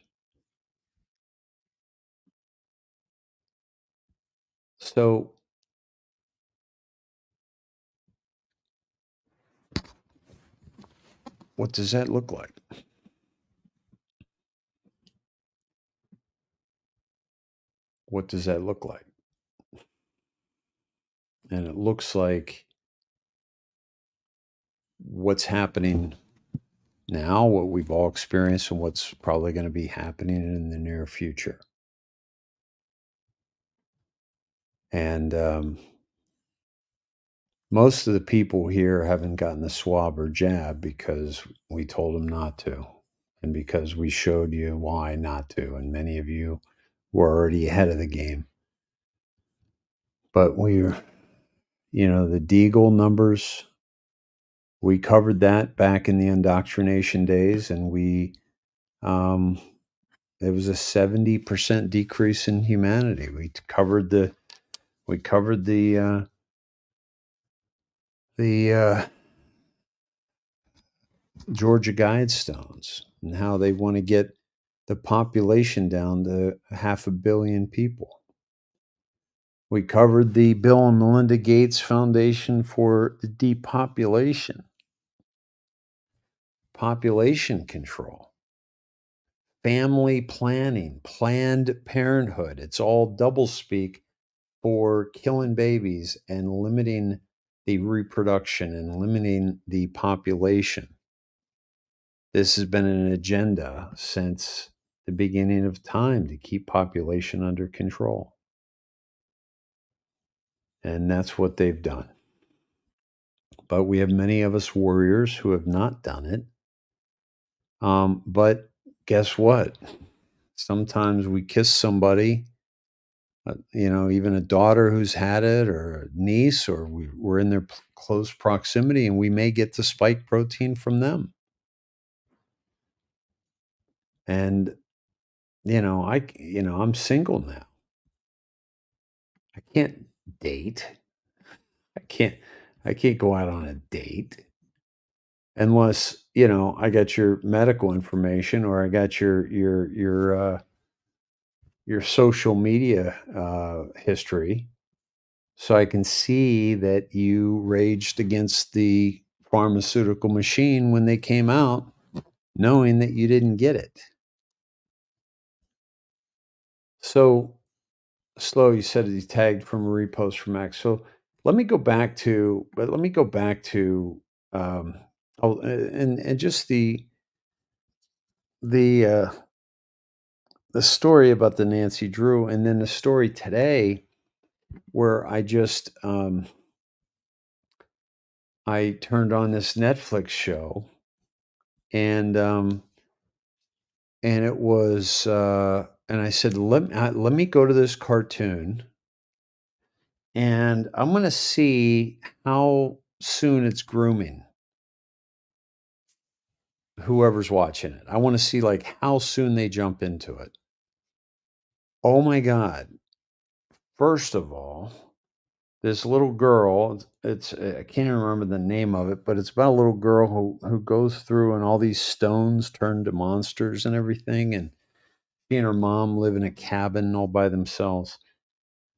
So what does that look like? What does that look like? And it looks like what's happening now, what we've all experienced, and what's probably going to be happening in the near future. And most of the people here haven't gotten the swab or jab because we told them not to, and because we showed you why not to. And many of you were already ahead of the game. But the Deagle numbers, we covered that back in the indoctrination days, and there was a 70% decrease in humanity. We covered the Georgia Guidestones and how they want to get the population down to 500 million people. We covered the Bill and Melinda Gates Foundation for the depopulation, population control, family planning, Planned Parenthood. It's all doublespeak for killing babies and limiting the reproduction and limiting the population. This has been an agenda since the beginning of time to keep population under control. And that's what they've done. But we have many of us warriors who have not done it. But guess what? Sometimes we kiss somebody, even a daughter who's had it, or a niece, or we're in their close proximity, and we may get the spike protein from them. And, I'm single now. I can't date. I can't go out on a date unless, I got your medical information, or I got your social media history, so I can see that you raged against the pharmaceutical machine when they came out, knowing that you didn't get it. So, Slow, you said he tagged from a repost from Max. So let me go back to, and just the story about the Nancy Drew, and then the story today where I just I turned on this Netflix show, and it was and I said, let me go to this cartoon, and I'm going to see how soon it's grooming. whoever's watching it. I want to see like how soon they jump into it. Oh my God. First of all, this little girl, it's I can't even remember the name of it, but it's about a little girl who goes through and all these stones turn to monsters and everything, and she and her mom live in a cabin all by themselves.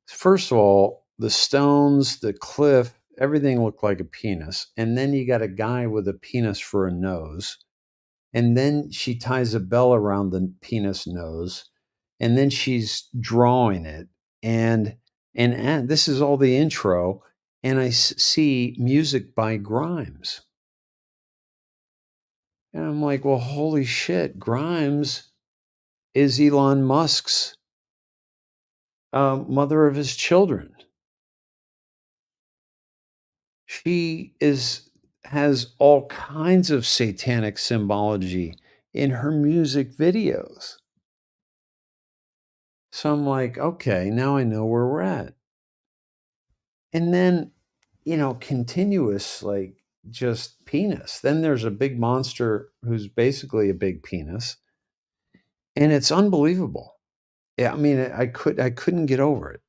First of all, the stones, the cliff, everything looked like a penis. And then you got a guy with a penis for a nose. And then she ties a bell around the penis nose. And then she's drawing it. And this is all the intro. And I see music by Grimes. And I'm like, well, holy shit, Grimes is Elon Musk's mother of his children. She has all kinds of satanic symbology in her music videos. So I'm like, okay, now I know where we're at. And then, continuous, like just penis. Then there's a big monster who's basically a big penis. And it's unbelievable. Yeah, I mean, I couldn't get over it.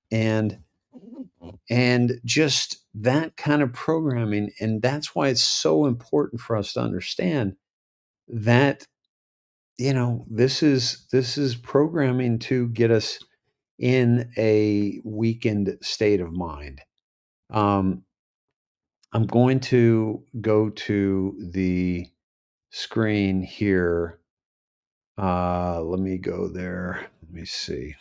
And just that kind of programming, and that's why it's so important for us to understand that this is programming to get us in a weakened state of mind. um I'm going to go to the screen here. Let me go there. Let me see.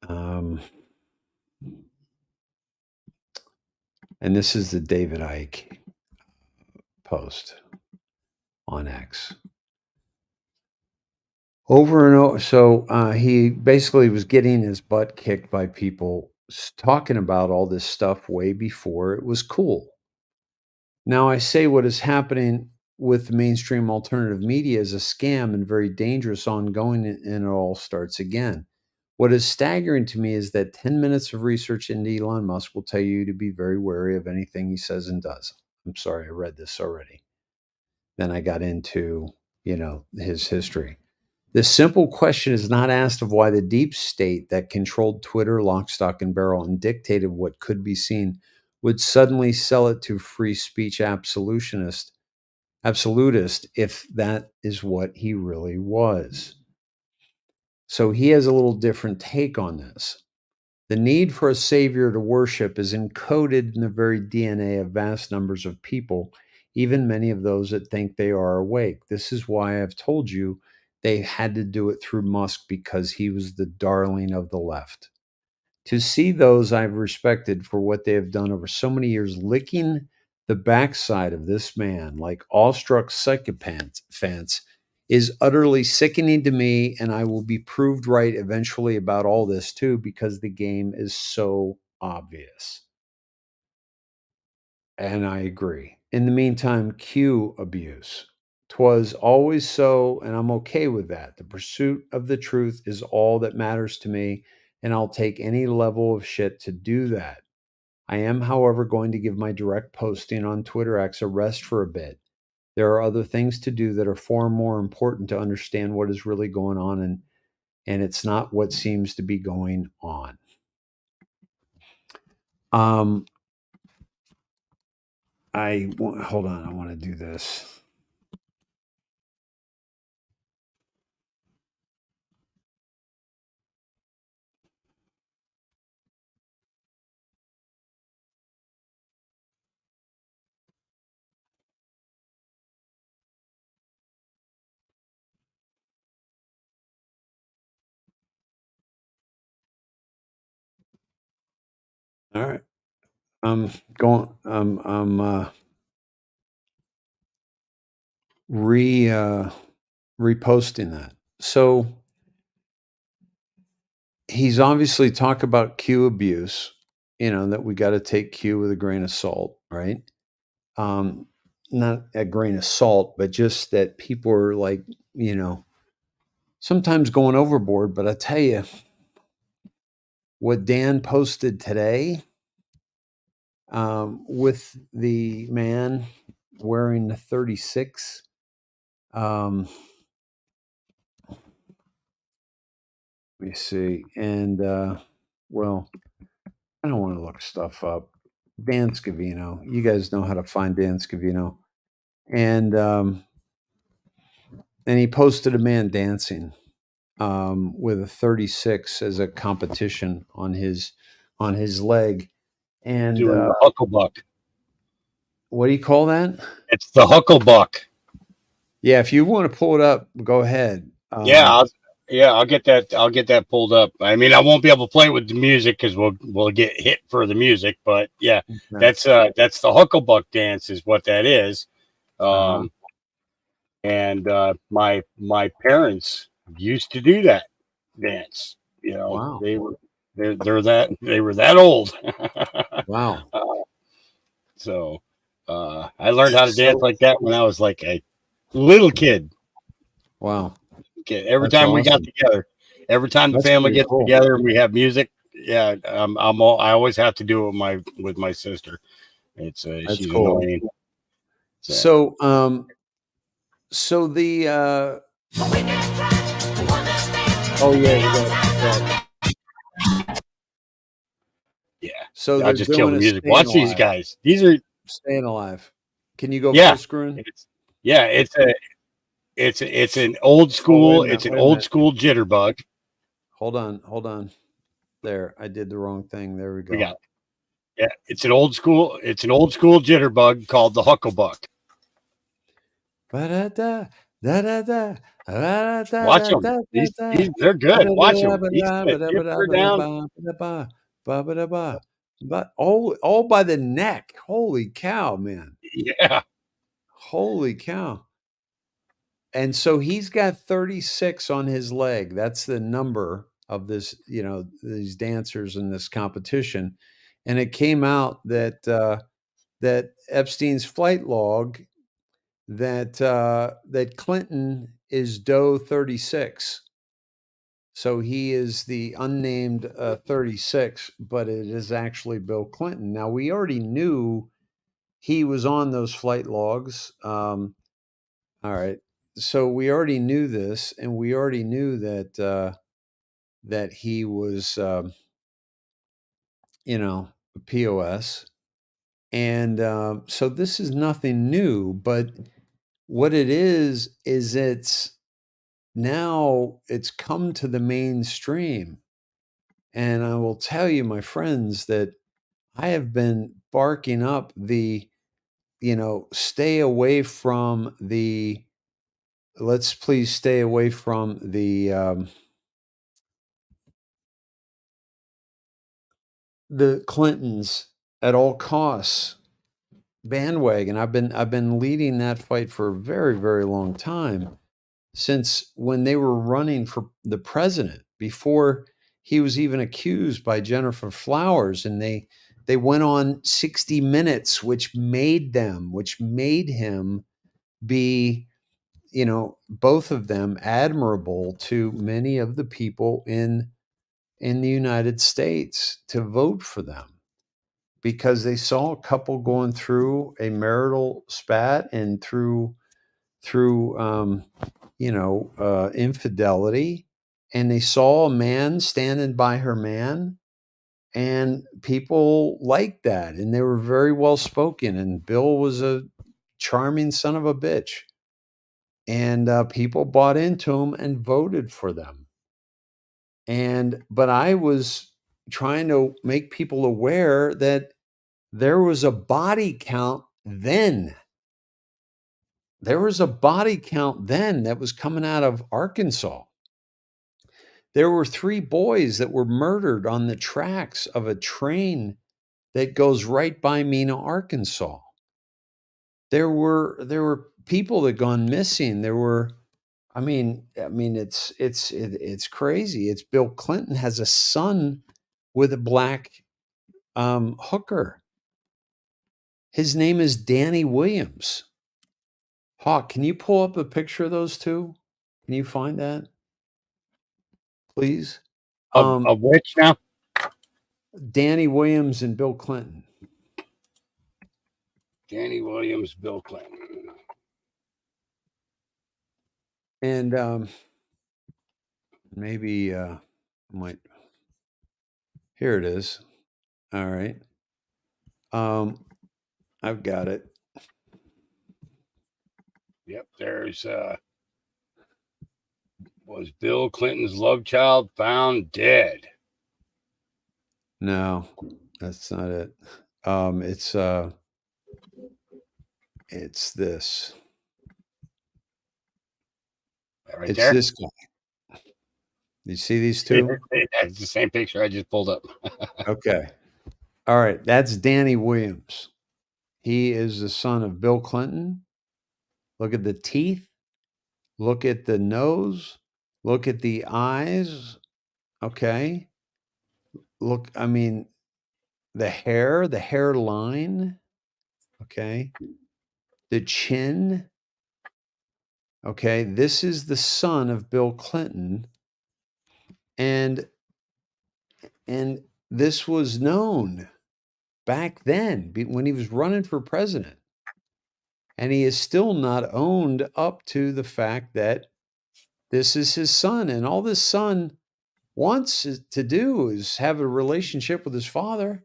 um and this is the David Icke post on X. Over and over. So he basically was getting his butt kicked by people talking about all this stuff way before it was cool. Now, I say what is happening with the mainstream alternative media is a scam and very dangerous ongoing, and it all starts again. What is staggering to me is that 10 minutes of research into Elon Musk will tell you to be very wary of anything he says and does. I'm sorry, I read this already. Then I got into, his history. The simple question is not asked of why the deep state that controlled Twitter, lock, stock, and barrel, and dictated what could be seen would suddenly sell it to free speech absolutist if that is what he really was. So he has a little different take on this. The need for a savior to worship is encoded in the very DNA of vast numbers of people, even many of those that think they are awake. This is why I've told you they had to do it through Musk, because he was the darling of the left. To see those I've respected for what they have done over so many years licking the backside of this man like awestruck psychopaths is utterly sickening to me, and I will be proved right eventually about all this too, because the game is so obvious. And I agree. In the meantime, Q abuse. 'Twas always so, and I'm okay with that. The pursuit of the truth is all that matters to me, and I'll take any level of shit to do that. I am, however, going to give my direct posting on Twitter X a rest for a bit. There are other things to do that are far more important to understand what is really going on, and it's not what seems to be going on. Hold on, I want to do this. All right. I'm going. I'm reposting that. So he's obviously talked about Q abuse. That we got to take Q with a grain of salt, right? Not a grain of salt, but just that people are like, sometimes going overboard. But I tell you, what Dan posted today, with the man wearing the 36. Let me see. And, well, I don't want to look stuff up. Dan Scavino. You guys know how to find Dan Scavino. And he posted a man dancing with a 36 as a competition on his leg. And Doing the hucklebuck. what do you call that? It's the hucklebuck. Yeah, if you want to pull it up, go ahead. I'll get that. I'll get that pulled up. I mean, I won't be able to play with the music because we'll get hit for the music. But yeah, that's the hucklebuck dance is what that is. And my parents used to do that dance. You know, Wow. they were that old. Wow. So I learned how to dance like that when I was like a little kid. Wow. Okay, every That's time we got awesome. together, every time the That's family pretty gets cool. together and we have music, yeah, I always have to do it with my sister. It's That's she's cool. annoying. So the oh yeah, yeah. So I they're just kill the doing a music. Staying Watch these Alive. guys. These are Staying Alive. Can you go yeah. full screen? It's an old school. minute, It's an wait a old minute. school jitterbug. Hold on. There, I did the wrong thing. There we go. We got it's an old school. It's an old school jitterbug called the hucklebuck. Ba-da-da, da-da-da, da-da-da, Watch them. da-da-da. They're good. Watch them. He's good. Hip her down. But all by the neck. Holy cow, man. Yeah. Holy cow. And so he's got 36 on his leg. That's the number of this, these dancers in this competition. And it came out that that Epstein's flight log that Clinton is Doe 36. So he is the unnamed 36, but it is actually Bill Clinton. Now we already knew he was on those flight logs. All right, so we already knew this, and we already knew that he was, POS, and so this is nothing new. But what it is it's now it's come to the mainstream, and I will tell you, my friends, that I have been barking up the, stay away from the. Let's please stay away from the Clintons at all costs bandwagon. I've been leading that fight for a very, very long time, since when they were running for the president, before he was even accused by Jennifer Flowers, and they went on 60 Minutes, which made him be, both of them admirable to many of the people in the United States to vote for them, because they saw a couple going through a marital spat and through infidelity, and they saw a man standing by her man, and people liked that, and they were very well spoken, and Bill was a charming son of a bitch, and people bought into him and voted for them. But I was trying to make people aware that there was a body count then. There was a body count then that was coming out of Arkansas. There were 3 boys that were murdered on the tracks of a train that goes right by Mena, Arkansas. There were people that gone missing. There were, I mean, it's crazy. It's Bill Clinton has a son with a black hooker. His name is Danny Williams. Hawk, can you pull up a picture of those two? Can you find that, please? Of which now? Danny Williams and Bill Clinton. Danny Williams, Bill Clinton. And maybe might. Here it is. All right. I've got it. Yep, there's was Bill Clinton's love child found dead. No, that's not it. It's this. Right It's there. this guy. You see these two? That's the same picture I just pulled up. Okay. All right. That's Danny Williams. He is the son of Bill Clinton. Look at the teeth. Look at the nose. Look at the eyes. Okay. Look, I mean, the hairline. Okay. The chin. Okay. This is the son of Bill Clinton. And this was known back then when he was running for president. And he is still not owned up to the fact that this is his son. And all this son wants to do is have a relationship with his father.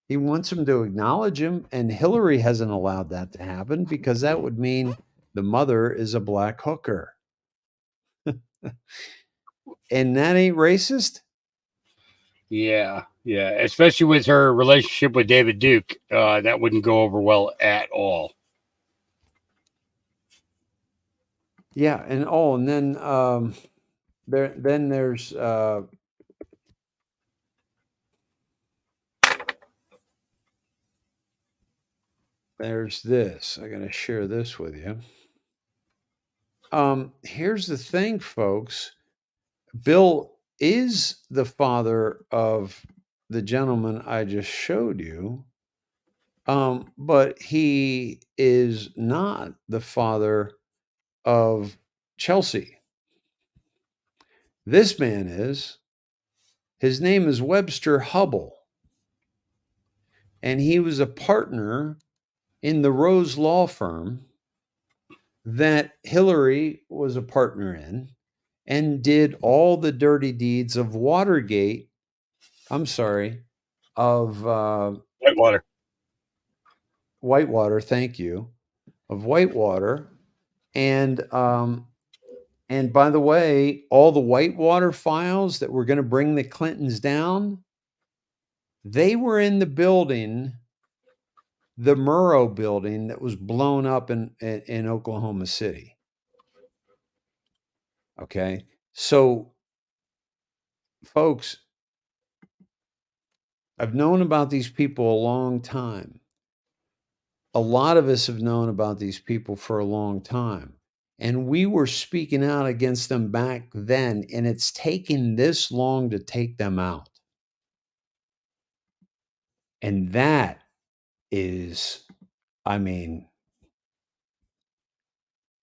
He wants him to acknowledge him. And Hillary hasn't allowed that to happen because that would mean the mother is a black hooker. And that ain't racist? Yeah, especially with her relationship with David Duke, that wouldn't go over well at all. Yeah, and then there's this. I gotta share this with you. Here's the thing, folks. Bill is the father of the gentleman I just showed you, but he is not the father of Chelsea. This man is. His name is Webster Hubble. And he was a partner in the Rose Law Firm that Hillary was a partner in and did all the dirty deeds of Watergate. I'm sorry, of Whitewater. Whitewater. Thank you, of Whitewater, and by the way, all the Whitewater files that were going to bring the Clintons down, they were in the building, the Murrow building that was blown up in Oklahoma City. Okay, so folks, I've known about these people a long time. A lot of us have known about these people for a long time. And we were speaking out against them back then, and it's taken this long to take them out. And that is, I mean,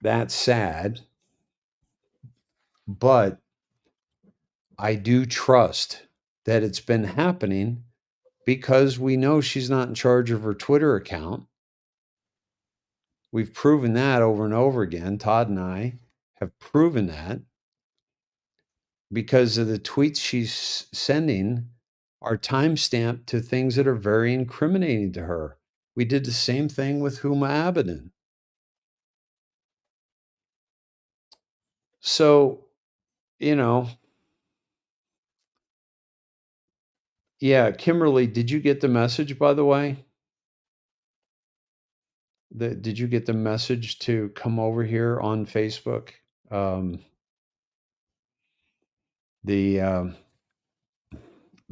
that's sad. But I do trust that it's been happening because we know she's not in charge of her Twitter account. We've proven that over and over again. Todd and I have proven that because of the tweets she's sending are timestamped to things that are very incriminating to her. We did the same thing with Huma Abedin. So, yeah, Kimberly, did you get the message, by the way? Did you get the message to come over here on Facebook?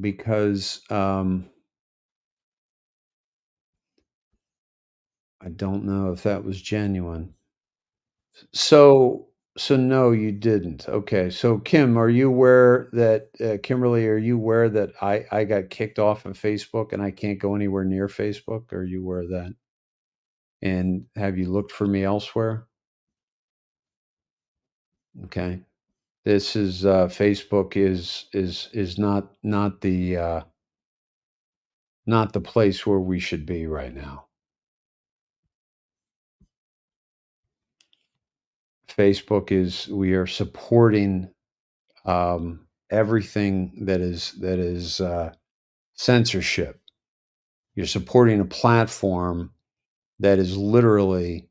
Because I don't know if that was genuine. So no, you didn't. Okay. So Kim, are you aware that Kimberly, are you aware that I got kicked off of Facebook and I can't go anywhere near Facebook? Are you aware of that? And have you looked for me elsewhere? Okay. This is Facebook is not the not the place where we should be right now. Facebook we are supporting everything that is censorship. You're supporting a platform that is literally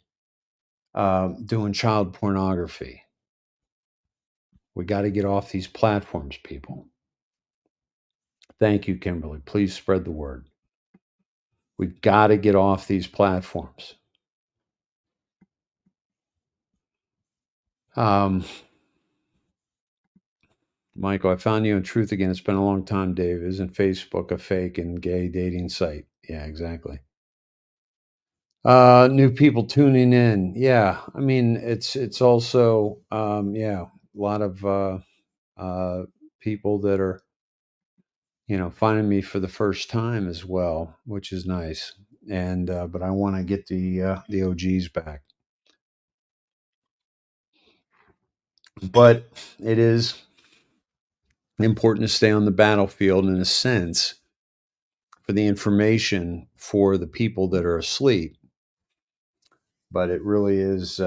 doing child pornography. We got to get off these platforms, people. Thank you, Kimberly. Please spread the word. We've got to get off these platforms. Michael, I found you on Truth Again. It's been a long time, Dave. Isn't Facebook a fake and gay dating site? Yeah, exactly. New people tuning in. Yeah, I mean, it's also yeah, a lot of people that are finding me for the first time as well, which is nice. And but I want to get the OGs back. But it is important to stay on the battlefield in a sense for the information for the people that are asleep. But it really is,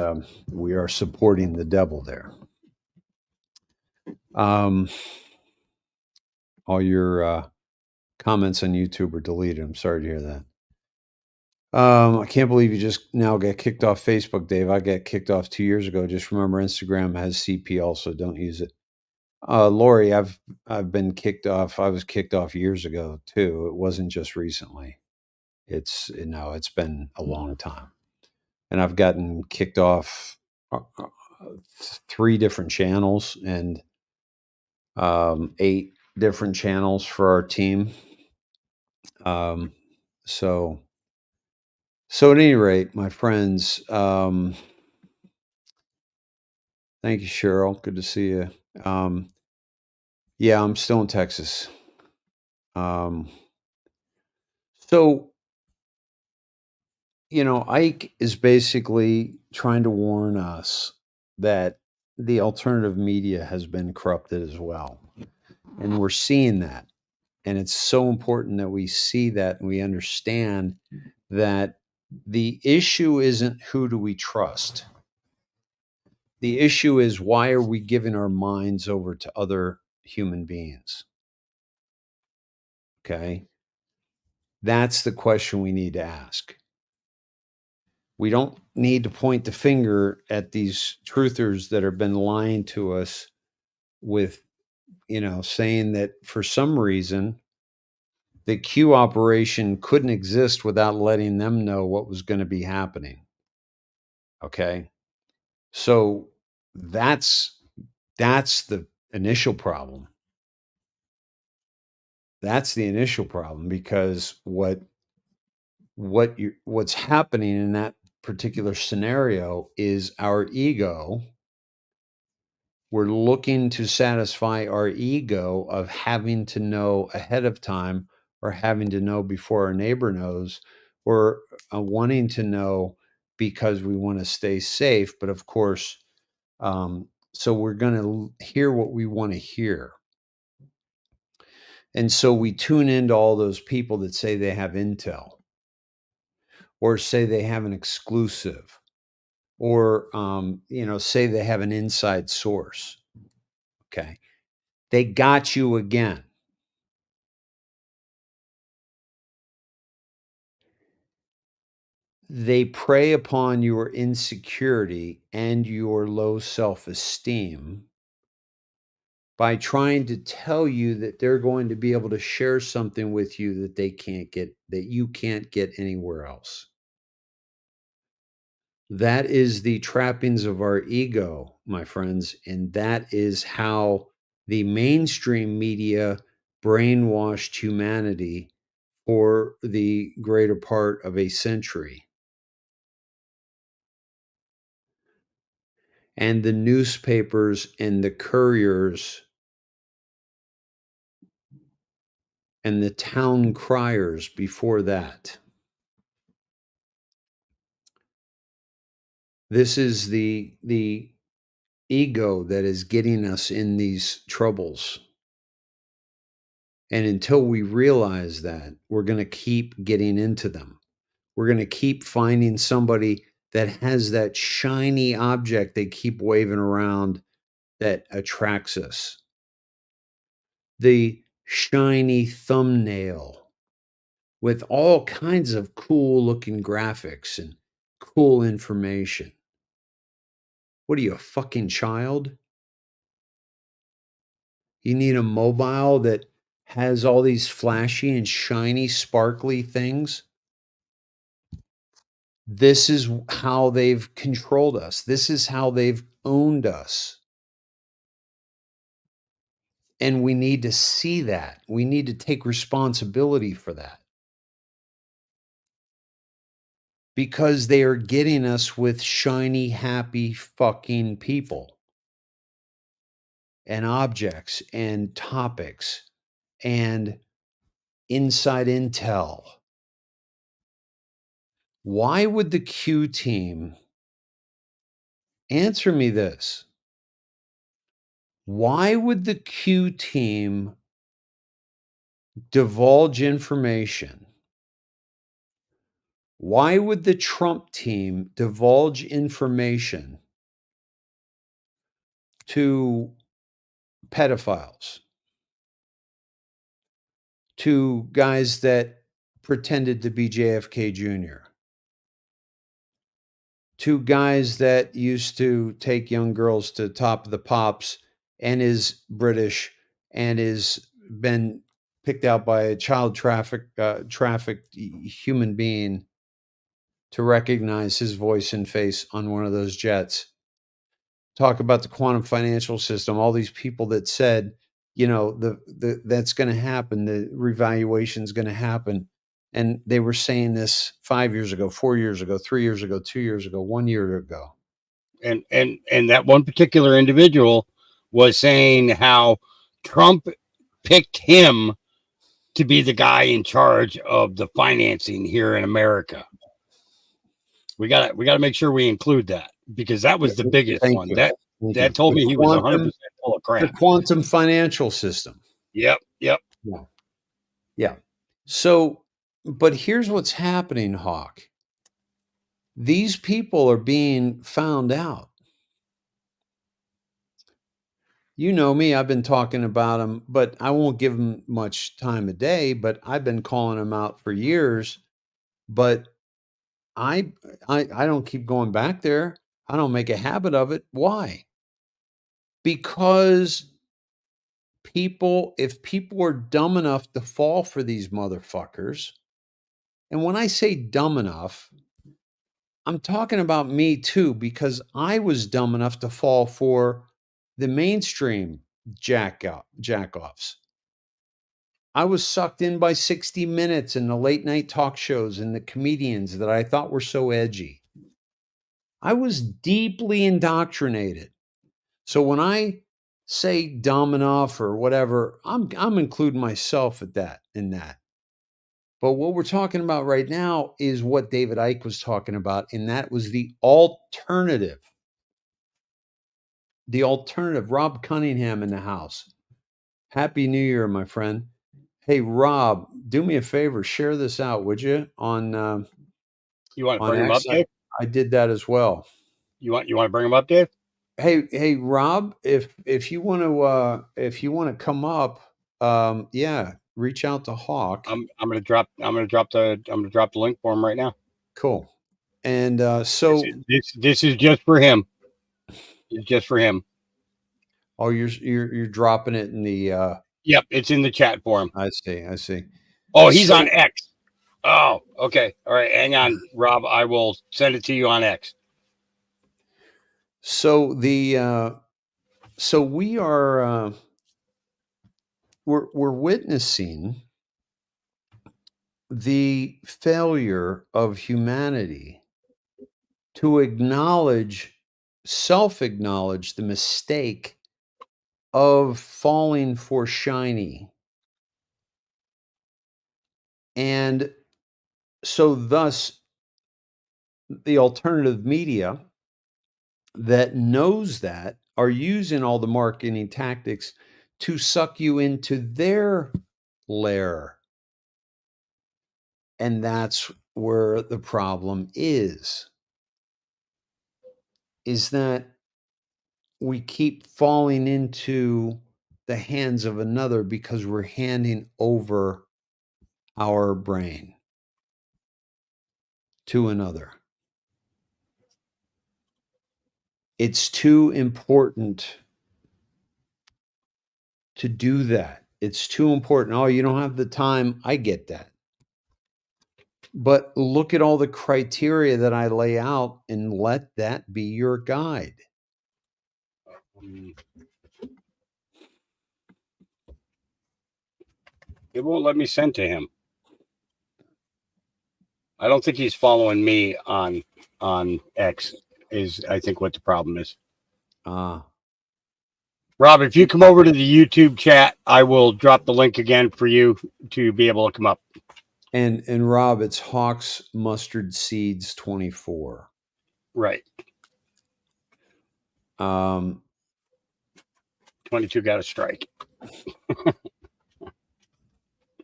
we are supporting the devil there. All your comments on YouTube are deleted. I'm sorry to hear that. I can't believe you just now get kicked off Facebook, Dave. I got kicked off 2 years ago. Just remember, Instagram has CP also. Don't use it. Lori, I've been kicked off. I was kicked off years ago too. It wasn't just recently. It's been a long time, and I've gotten kicked off 3 different channels and 8 different channels for our team. So at any rate, my friends, thank you, Cheryl. Good to see you. Yeah, I'm still in Texas. So, Ike is basically trying to warn us that the alternative media has been corrupted as well. And we're seeing that. And it's so important that we see that and we understand that the issue isn't who do we trust. The issue is why are we giving our minds over to other human beings? Okay. That's the question we need to ask. We don't need to point the finger at these truthers that have been lying to us with, saying that for some reason the Q operation couldn't exist without letting them know what was going to be happening. Okay. So that's the initial problem. That's the initial problem because what's happening in that particular scenario is our ego. We're looking to satisfy our ego of having to know ahead of time or having to know before our neighbor knows or wanting to know because we want to stay safe. But of course, so we're going to hear what we want to hear. And so we tune into all those people that say they have intel or say they have an exclusive or, say they have an inside source. Okay. They got you again. They prey upon your insecurity and your low self-esteem by trying to tell you that they're going to be able to share something with you that you can't get anywhere else. That is the trappings of our ego, my friends, and that is how the mainstream media brainwashed humanity for the greater part of a century. And the newspapers and the couriers and the town criers before that. This is the ego that is getting us in these troubles. And until we realize that, we're going to keep getting into them. We're going to keep finding somebody that has that shiny object they keep waving around that attracts us. The shiny thumbnail with all kinds of cool looking graphics and cool information. What are you, a fucking child? You need a mobile that has all these flashy and shiny, sparkly things. This is how they've controlled us. This is how they've owned us. And we need to see that. We need to take responsibility for that. Because they are getting us with shiny, happy fucking people and objects and topics and inside intel. Why would the Q team answer me this? Why would the Q team divulge information? Why would the Trump team divulge information to pedophiles, to guys that pretended to be JFK Jr., to guys that used to take young girls to Top of the Pops and is British and is been picked out by a child trafficked human being to recognize his voice and face on one of those jets. Talk about the quantum financial system, all these people that said, you know, that's going to happen, the revaluation is going to happen. And they were saying this 5 years ago, 4 years ago, 3 years ago, 2 years ago, 1 year ago. And that one particular individual was saying how Trump picked him to be the guy in charge of the financing here in America. We got to make sure we include that, because that was the biggest one. You. That told me he was 100% full of crap. The quantum financial system. Yep. Yeah. So, but here's what's happening, Hawk. These people are being found out. You know me, I've been talking about them, but I won't give them much time of day, but I've been calling them out for years. But I don't keep going back there. I don't make a habit of it. Why? Because if people are dumb enough to fall for these motherfuckers, and when I say dumb enough, I'm talking about me too, because I was dumb enough to fall for the mainstream jack-offs. I was sucked in by 60 Minutes and the late night talk shows and the comedians that I thought were so edgy. I was deeply indoctrinated. So when I say dumb enough or whatever, I'm including myself in that. But what we're talking about right now is what David Icke was talking about, and that was the alternative. The alternative. Rob Cunningham in the house. Happy New Year, my friend. Hey, Rob, do me a favor. Share this out, would you? On you want to bring him up, Dave? I did that as well. You want to bring him up, Dave? Hey, Rob, if you want to come up, yeah, reach out to Hawk. I'm gonna drop the link for him right now. Cool. And so this is just for him. It's just for him. Oh, you're dropping it in the Yep, it's in the chat for him. I see. Oh, he's on X. Oh, okay. All right, hang on, Rob. I will send it to you on X. So we are we're witnessing the failure of humanity to self-acknowledge the mistake of falling for shiny. And so thus the alternative media that knows that are using all the marketing tactics to suck you into their lair. And that's where the problem is that we keep falling into the hands of another because we're handing over our brain to another. It's too important to do that. It's too important. Oh, you don't have the time. I get that. But look at all the criteria that I lay out and let that be your guide. It won't let me send to him. I don't think he's following me on X. Is I think what the problem is. Rob, if you come over to the YouTube chat, I will drop the link again for you to be able to come up. And Rob, it's Hawks Mustard Seeds 24. Right. 22 got a strike.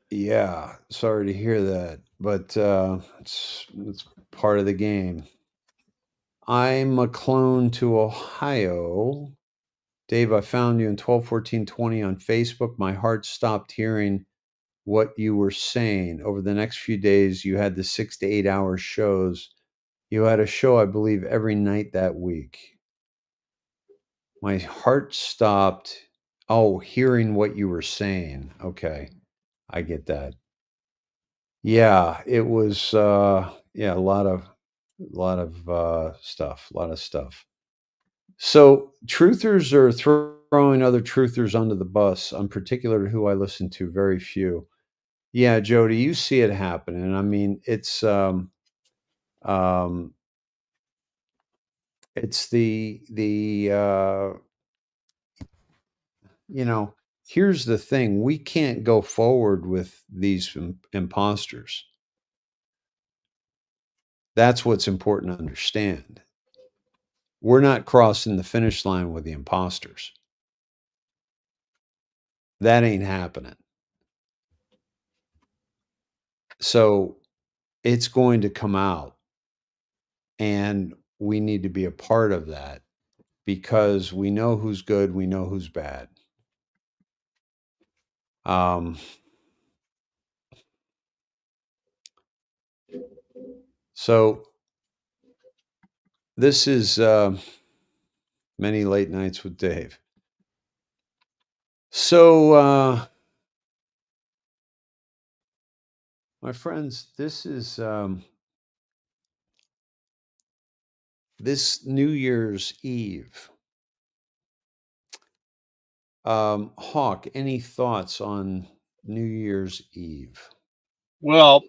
Yeah, sorry to hear that, but it's part of the game. I'm a clone to Ohio. Dave, I found you in 121420 on Facebook. My heart stopped hearing what you were saying. Over the next few days, you had the 6 to 8 hour shows. You had a show, I believe, every night that week. My heart stopped. Oh, hearing what you were saying. Okay, I get that. Yeah, it was a lot of stuff. So truthers are throwing other truthers under the bus. I'm particular to who I listen to, very few. Yeah, Jody, you see it happening. I mean, it's here's the thing. We can't go forward with these imposters. That's what's important to understand. We're not crossing the finish line with the imposters. That ain't happening. So it's going to come out, and we need to be a part of that because we know who's good, we know who's bad. So this is Many Late Nights with Dave. So my friends, this is this New Year's Eve. Hawk, any thoughts on New Year's Eve? Well,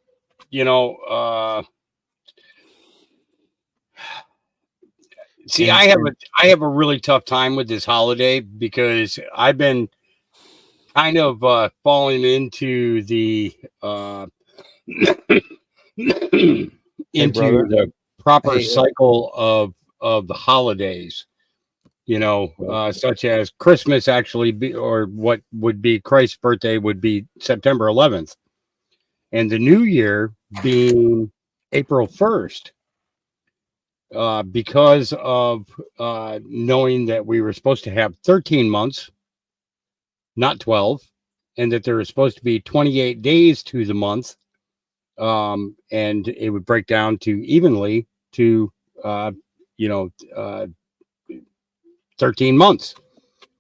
see, I have a really tough time with this holiday because I've been kind of falling into the the proper cycle of the holidays, such as Christmas actually or what would be Christ's birthday would be September 11th, and the New Year being April 1st. Because of knowing that we were supposed to have 13 months, not 12, and that there was supposed to be 28 days to the month, and it would break down to evenly to 13 months,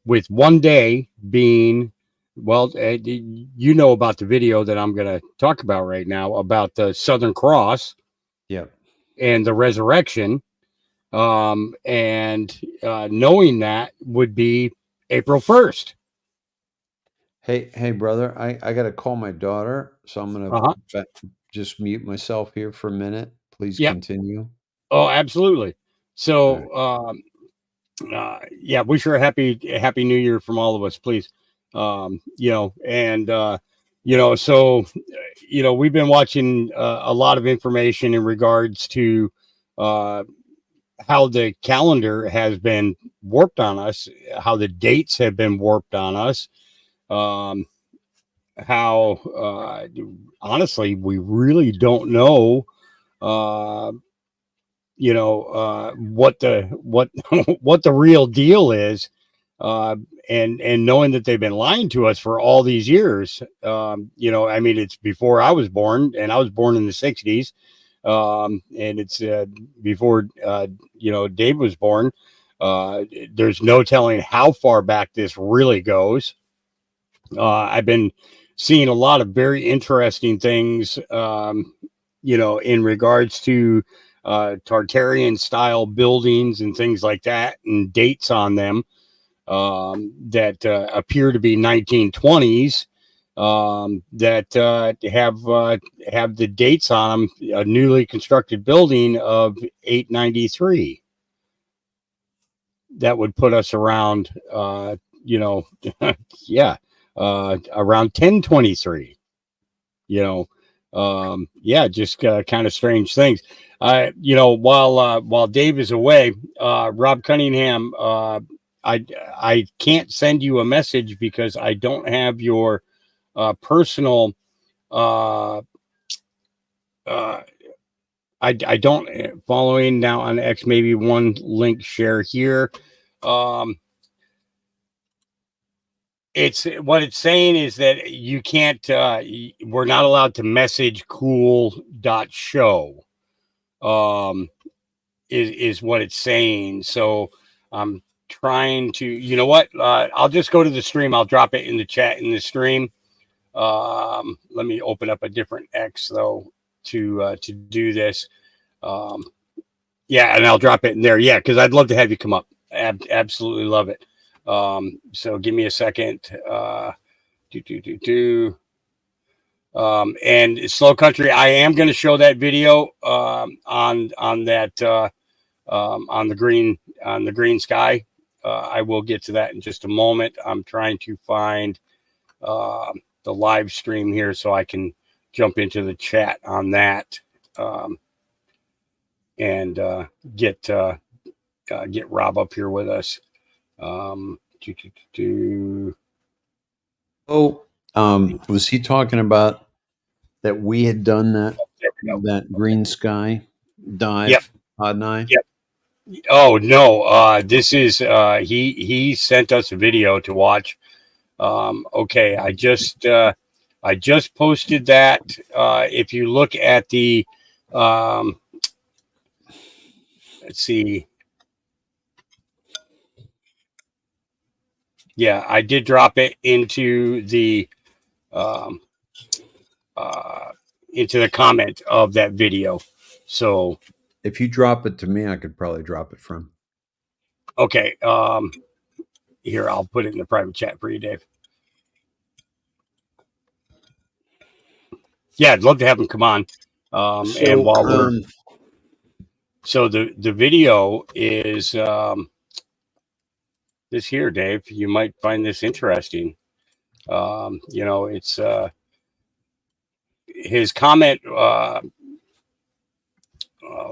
with one day being, well, about the video that I'm going to talk about right now about the Southern Cross. Yep. And the resurrection, and knowing that would be April 1st. Hey, brother, I got to call my daughter, so I'm going to just mute myself here for a minute. Please continue. Oh, absolutely. So, wish her a happy New Year from all of us, please. So we've been watching a lot of information in regards to how the calendar has been warped on us, how the dates have been warped on us. how honestly we really don't know what what the real deal is, and knowing that they've been lying to us for all these years. I mean, it's before I was born, and I was born in the 60s, and it's before Dave was born. There's no telling how far back this really goes. I've been seeing a lot of very interesting things, in regards to Tartarian style buildings and things like that, and dates on them that appear to be 1920s, that have the dates on them. A newly constructed building of 893. That would put us around, yeah, around 1023. Just kind of strange things. While Dave is away, Rob Cunningham, I can't send you a message because I don't have your personal. I don't, following now on X, maybe one link share here. It's what it's saying is that you can't, we're not allowed to message cool.show, is what it's saying. So I'm trying to, you know what? I'll just go to the stream. I'll drop it in the chat in the stream. Let me open up a different X though to do this. And I'll drop it in there. Yeah, because I'd love to have you come up. Absolutely love it. So give me a second. And Slow Country, I am going to show that video on that on the green sky. I will get to that in just a moment. I'm trying to find the live stream here so I can jump into the chat on that, and get Rob up here with us. Was he talking about that we had done that green sky dive? Yep. Odd Nine? Yep. Oh no, this is he sent us a video to watch. Okay, I just posted that. If you look at the let's see. Yeah, I did drop it into the comment of that video. So if you drop it to me, I could probably drop it from. Okay. Here, I'll put it in the private chat for you, Dave. Yeah, I'd love to have him come on. And while we're so the video is this here, Dave. You might find this interesting. It's his comment.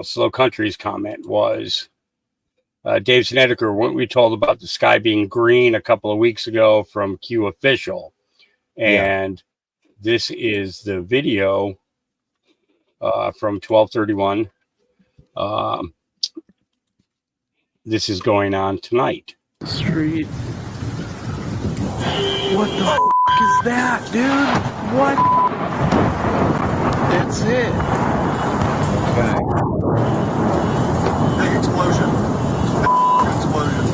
Slow Country's comment was, Dave Snedeker, weren't we told about the sky being green a couple of weeks ago from Q Official? And this is the video from 12/31. This is going on tonight. Street. What the is that, dude? What? That's it. Okay. Big explosion. Explosion.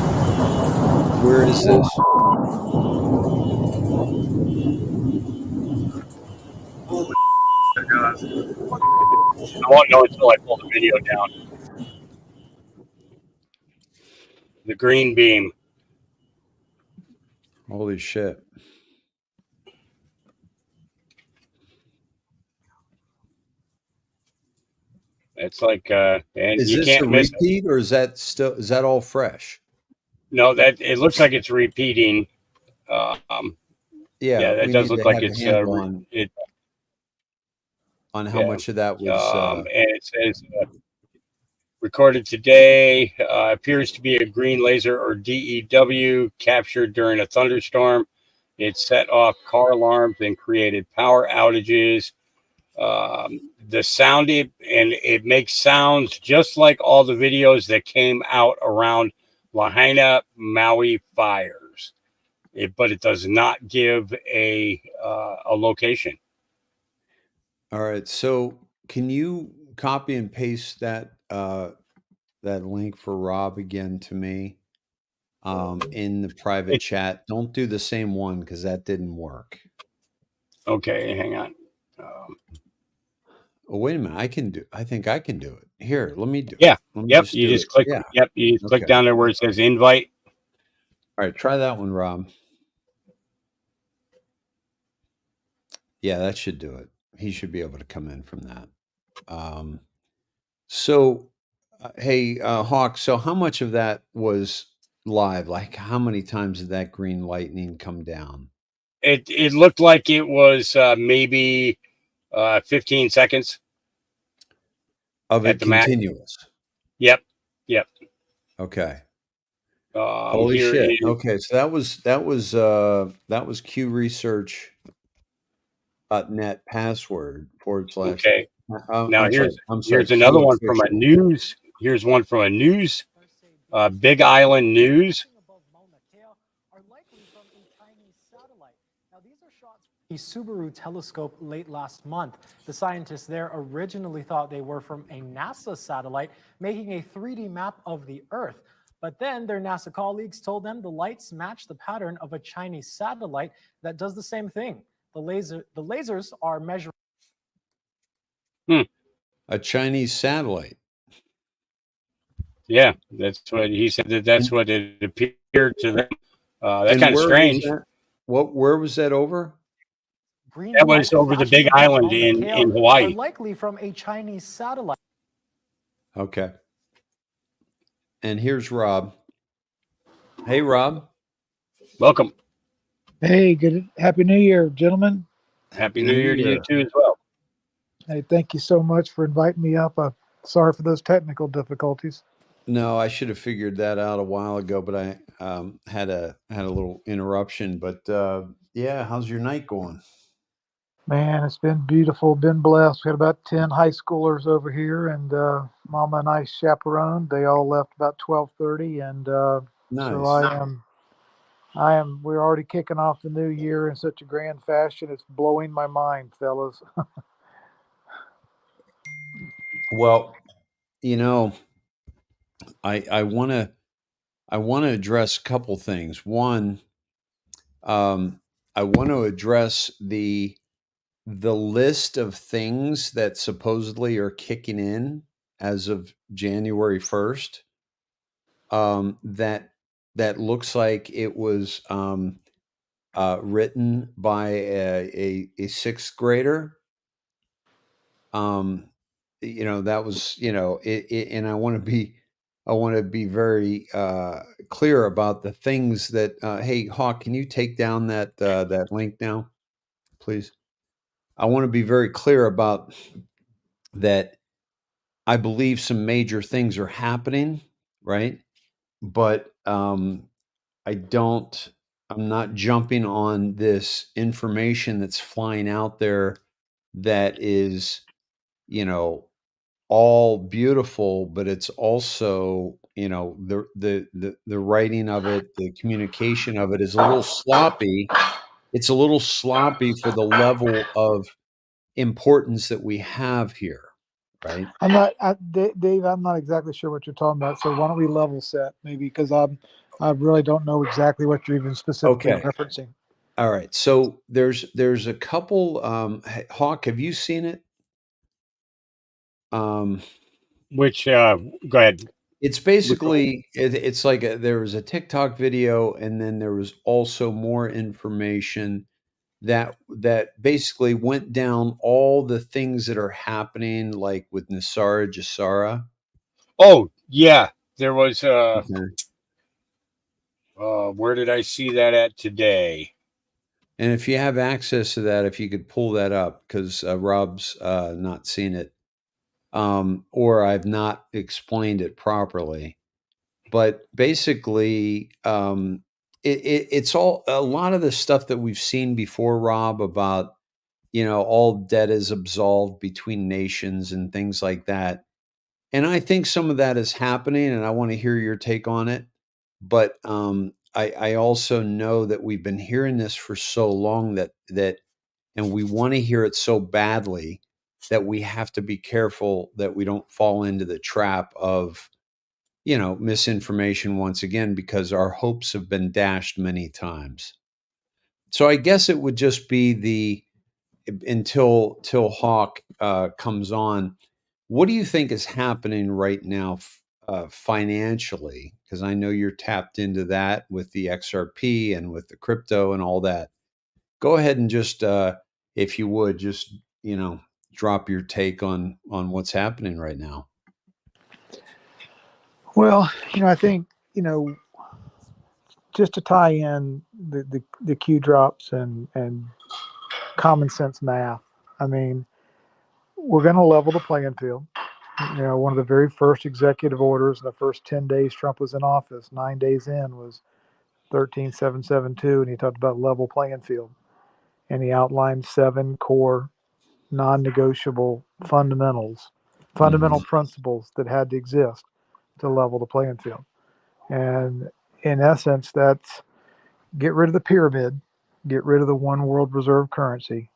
Where is this? Holy guys. I won't know until I pull the video down. The green beam. Holy shit. It's like and is you this can't a miss repeat, or is that all fresh? No, that it looks like it's repeating. That does look like it's on how much of that was and it says recorded today, appears to be a green laser or DEW captured during a thunderstorm. It set off car alarms and created power outages. The sound it makes sounds just like all the videos that came out around Lahaina Maui fires. But it does not give a location. All right. So can you copy and paste that that link for Rob again to me in the private It, chat? Don't do the same one because that didn't work. okay, hang on. Oh, wait a minute. I think I can do it. Here, let me do Yeah. it. Let me Yep. just You do just it. click. Yeah. Yep. You just click Okay. down there where it says invite. All right. Try that one, Rob. Yeah, that should do it. He should be able to come in from that. So, hey, Hawk, so how much of that was live? Like, how many times did that green lightning come down? It looked like it was maybe 15 seconds Of at it the max. continuous. Yep. Yep. Okay. Holy Here shit. is Okay, so that was Q Research .net password / okay. Now I'm sorry. I'm sorry. here's another Q one from a official. news. Here's one from a news. Big Island News. A Subaru telescope late last month. The scientists there originally thought they were from a NASA satellite making a 3D map of the Earth. But then their NASA colleagues told them the lights match the pattern of a Chinese satellite that does the same thing. The lasers are measuring. A Chinese satellite. Yeah, that's what he said. That's And, what it appeared to them. That's and kind of where was strange. that? Where was that over? Green That lights was over the flashing Big above Island Mauna Kea in are Hawaii. likely from a Chinese satellite. Okay. And here's Rob. Hey, Rob. Welcome. Hey, good. Happy New Year, gentlemen. Happy New Year to you too as well. Hey, thank you so much for inviting me up. Sorry for those technical difficulties. No, I should have figured that out a while ago, but I had a little interruption. But yeah, how's your night going? Man, it's been beautiful. Been blessed. We had about 10 high schoolers over here, and Mama and I chaperoned. They all left about 12:30, and Nice. so I am. We're already kicking off the new year in such a grand fashion. It's blowing my mind, fellas. Well, you know, I want to address a couple things. One, I want to address the list of things that supposedly are kicking in as of January 1st. That looks like it was written by a sixth grader. That was, and I want to be very clear about the things that. Hey, Hawk, can you take down that link now, please? I want to be very clear about that. I believe some major things are happening, right? But I don't. I'm not jumping on this information that's flying out there that is, all beautiful, but it's also, the writing of it, the communication of it is a little sloppy. It's a little sloppy for the level of importance that we have here, right? I'm not, Dave. I'm not exactly sure what you're talking about. So why don't we level set, maybe, because I really don't know exactly what you're even specifically Okay. referencing. All right. So there's a couple. Hawk, have you seen it? Which go ahead. It's basically it's like there was a TikTok video, and then there was also more information that basically went down all the things that are happening, like with Nasara Jasara. Oh yeah, there was. Okay. Where did I see that at today? And if you have access to that, if you could pull that up, because Rob's not seen it, or I've not explained it properly. But basically, it's all a lot of the stuff that we've seen before, Rob, about, all debt is absolved between nations and things like that. And I think some of that is happening, and I want to hear your take on it. But I also know that we've been hearing this for so long and we want to hear it so badly that we have to be careful that we don't fall into the trap of, misinformation once again, because our hopes have been dashed many times. So I guess it would just be until Hawk comes on. What do you think is happening right now financially? Because I know you're tapped into that with the XRP and with the crypto and all that. Go ahead and just, if you would, just drop your take on what's happening right now. Well, I think, just to tie in the Q drops and common sense math, I mean, we're going to level the playing field. One of the very first executive orders in the first 10 days Trump was in office, 9 days in, was 13772, and he talked about level playing field. And he outlined 7 core non-negotiable fundamental principles that had to exist to level the playing field. And in essence, that's get rid of the pyramid, get rid of the one world reserve currency.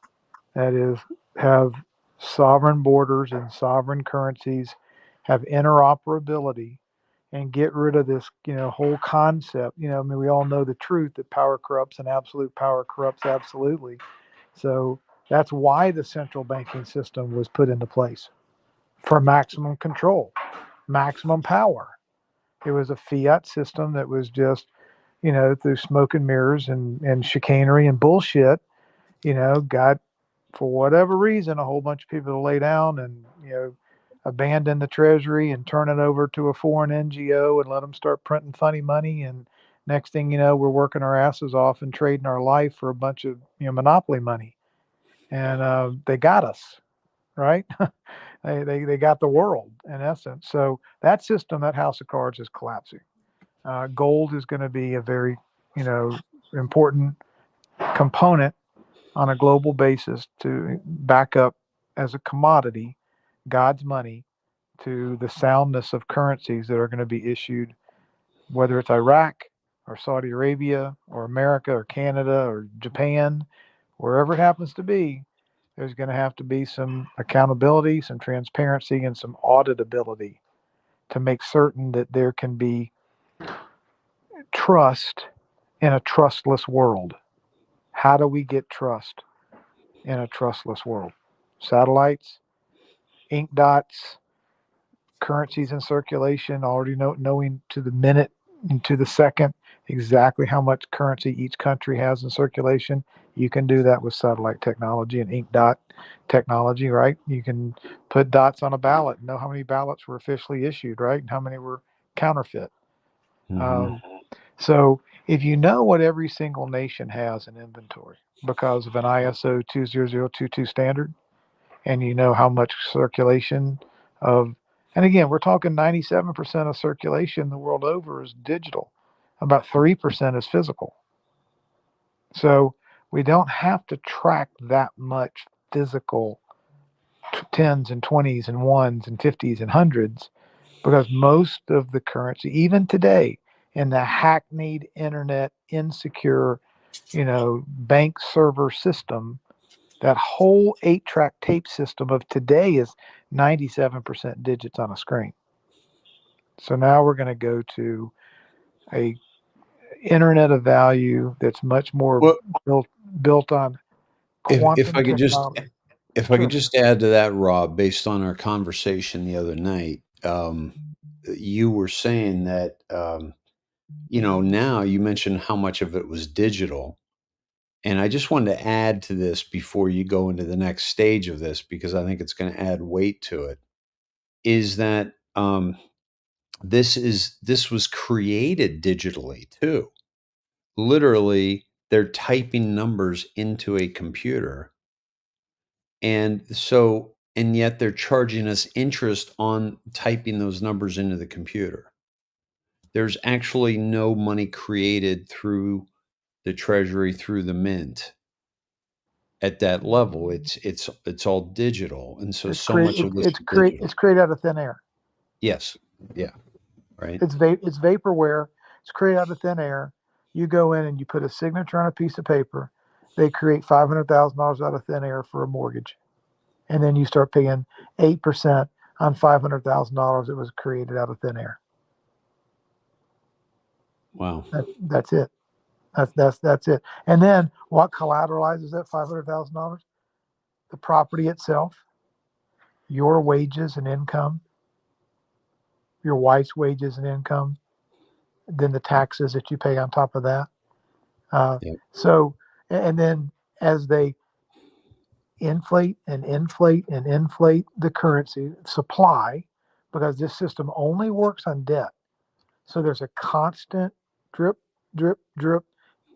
That is, have sovereign borders and sovereign currencies have interoperability, and get rid of this, whole concept. I mean, we all know the truth that power corrupts and absolute power corrupts absolutely. So that's why the central banking system was put into place, for maximum control, maximum power. It was a fiat system that was just, through smoke and mirrors and chicanery and bullshit, got, for whatever reason, a whole bunch of people to lay down and, abandon the treasury and turn it over to a foreign NGO and let them start printing funny money. And next thing you know, we're working our asses off and trading our life for a bunch of, monopoly money. And they got us, right? they got the world in essence. So that system, that house of cards, is collapsing. Gold is going to be a very, important component on a global basis to back up as a commodity God's money to the soundness of currencies that are going to be issued, whether it's Iraq or Saudi Arabia or America or Canada or Japan, wherever it happens to be. There's going to have to be some accountability, some transparency, and some auditability to make certain that there can be trust in a trustless world. How do we get trust in a trustless world? Satellites, ink dots, currencies in circulation, already knowing to the minute and to the second exactly how much currency each country has in circulation. You can do that with satellite technology and ink dot technology, right? You can put dots on a ballot and know how many ballots were officially issued, right? And how many were counterfeit. So if you know what every single nation has in inventory because of an ISO 20022 standard, and you know how much circulation of, and again, we're talking 97% of circulation the world over is digital, about 3% is physical. So we don't have to track that much physical tens and 20s and ones and 50s and hundreds, because most of the currency, even today, in the hackneyed internet, insecure, bank server system, that whole 8-track tape system of today is 97% digits on a screen. So now we're going to go to a internet of value that's much more built on quantum if I could just technology. if I could just add to that, Rob, based on our conversation the other night, you were saying that now you mentioned how much of it was digital. And I just wanted to add to this before you go into the next stage of this, because I think it's going to add weight to it, is that this was created digitally too. Literally, they're typing numbers into a computer. And yet they're charging us interest on typing those numbers into the computer. there's actually no money created through the Treasury, through the mint at that level. It's all digital, and so much of this is digital. It's created out of thin air. Yes, yeah, right. It's vaporware. It's created out of thin air. You go in and you put a signature on a piece of paper. They create $500,000 out of thin air for a mortgage, and then you start paying 8% on $500,000 that was created out of thin air. Wow. That's it. That's it. And then what collateralizes that $500,000? The property itself, your wages and income, your wife's wages and income, then the taxes that you pay on top of that. Yep. So, and then as they inflate and inflate and inflate the currency supply, because this system only works on debt. So there's a constant drip, drip, drip,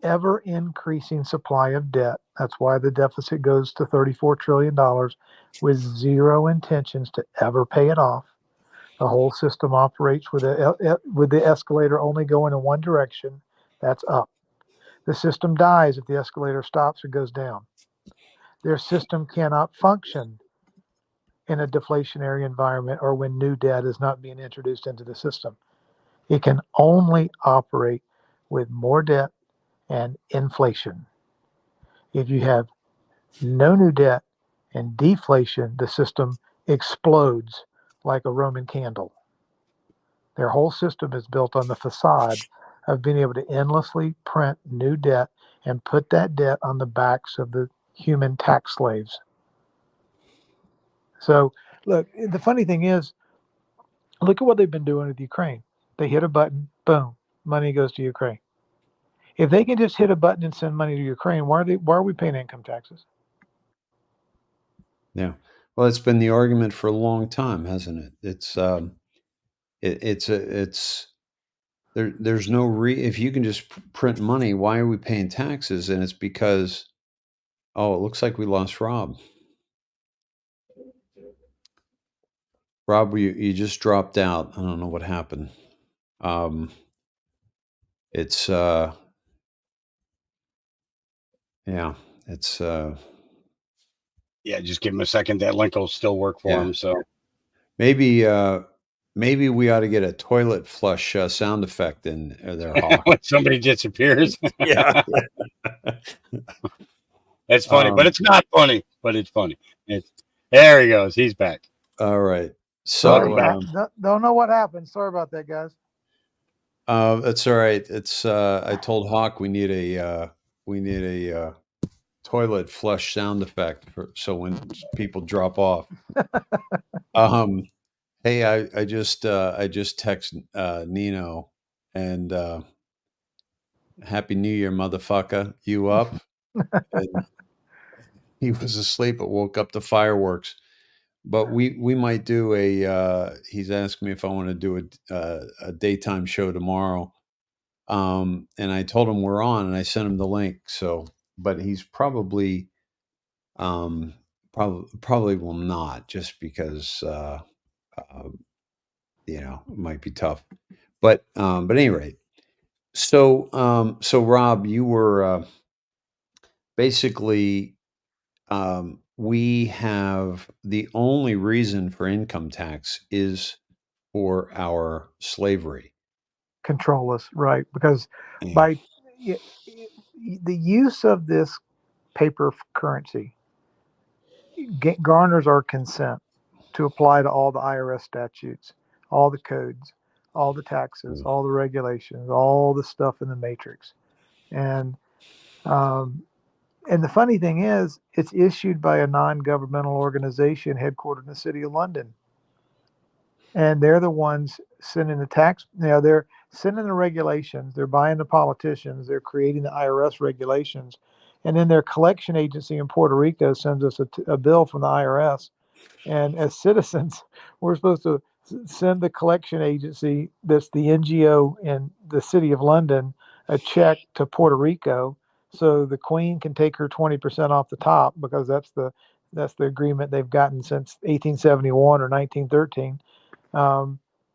ever increasing supply of debt. That's why the deficit goes to $34 trillion with zero intentions to ever pay it off. The whole system operates with the escalator only going in one direction. That's up. The system dies if the escalator stops or goes down. Their system cannot function in a deflationary environment or when new debt is not being introduced into the system. It can only operate with more debt and inflation. If you have no new debt and deflation, the system explodes like a Roman candle. Their whole system is built on the facade of being able to endlessly print new debt and put that debt on the backs of the human tax slaves. So, look, the funny thing is, look at what they've been doing with Ukraine. They hit a button, boom, money goes to Ukraine. If they can just hit a button and send money to Ukraine, why are we paying income taxes? Yeah. Well, it's been the argument for a long time, hasn't it? There's no if you can just print money, why are we paying taxes? And it's because, oh, it looks like we lost Rob. Rob, you just dropped out. I don't know what happened. It's yeah, it's Yeah, just give him a second. That link will still work for him. So maybe we ought to get a toilet flush sound effect in there. Hawk. when somebody disappears. Yeah. That's funny, but it's not funny. But it's funny. There he goes. He's back. All right. So don't know what happened. Sorry about that, guys. That's all right. It's I told Hawk we need a toilet flush sound effect so when people drop off. Hey, I just text Nino and Happy New Year, motherfucker. You up? And he was asleep but woke up to fireworks. But we might do he's asked me if I want to do a daytime show tomorrow. And I told him we're on and I sent him the link. So, but he's probably will not, just because it might be tough. But at any rate, so Rob, you were basically we have the only reason for income tax is for our slavery. Control us, right? Because by the use of this paper currency garners our consent to apply to all the IRS statutes, all the codes, all the taxes, all the regulations, all the stuff in the matrix. And the funny thing is, it's issued by a non-governmental organization headquartered in the city of London. And they're the ones sending the tax. They're sending the regulations. They're buying the politicians. They're creating the IRS regulations. And then their collection agency in Puerto Rico sends us a bill from the IRS. And as citizens, we're supposed to send the collection agency, that's the NGO in the city of London, a check to Puerto Rico so the Queen can take her 20% off the top, because that's the agreement they've gotten since 1871 or 1913.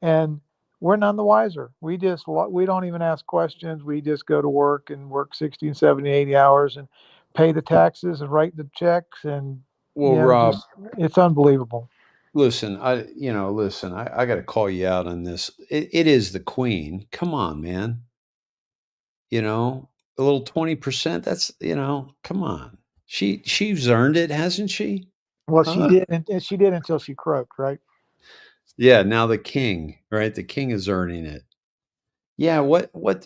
And we're none the wiser. We we don't even ask questions. We just go to work and work 60 and 70, 80 hours and pay the taxes and write the checks. And, Well, Rob, it's unbelievable. listen, I got to call you out on this. It is the queen. Come on, man. You know, a little 20%. That's, come on. She's earned it, hasn't she? Well, she Huh? did. And she did until she croaked, right? Yeah. Now the king, right? The king is earning it. Yeah.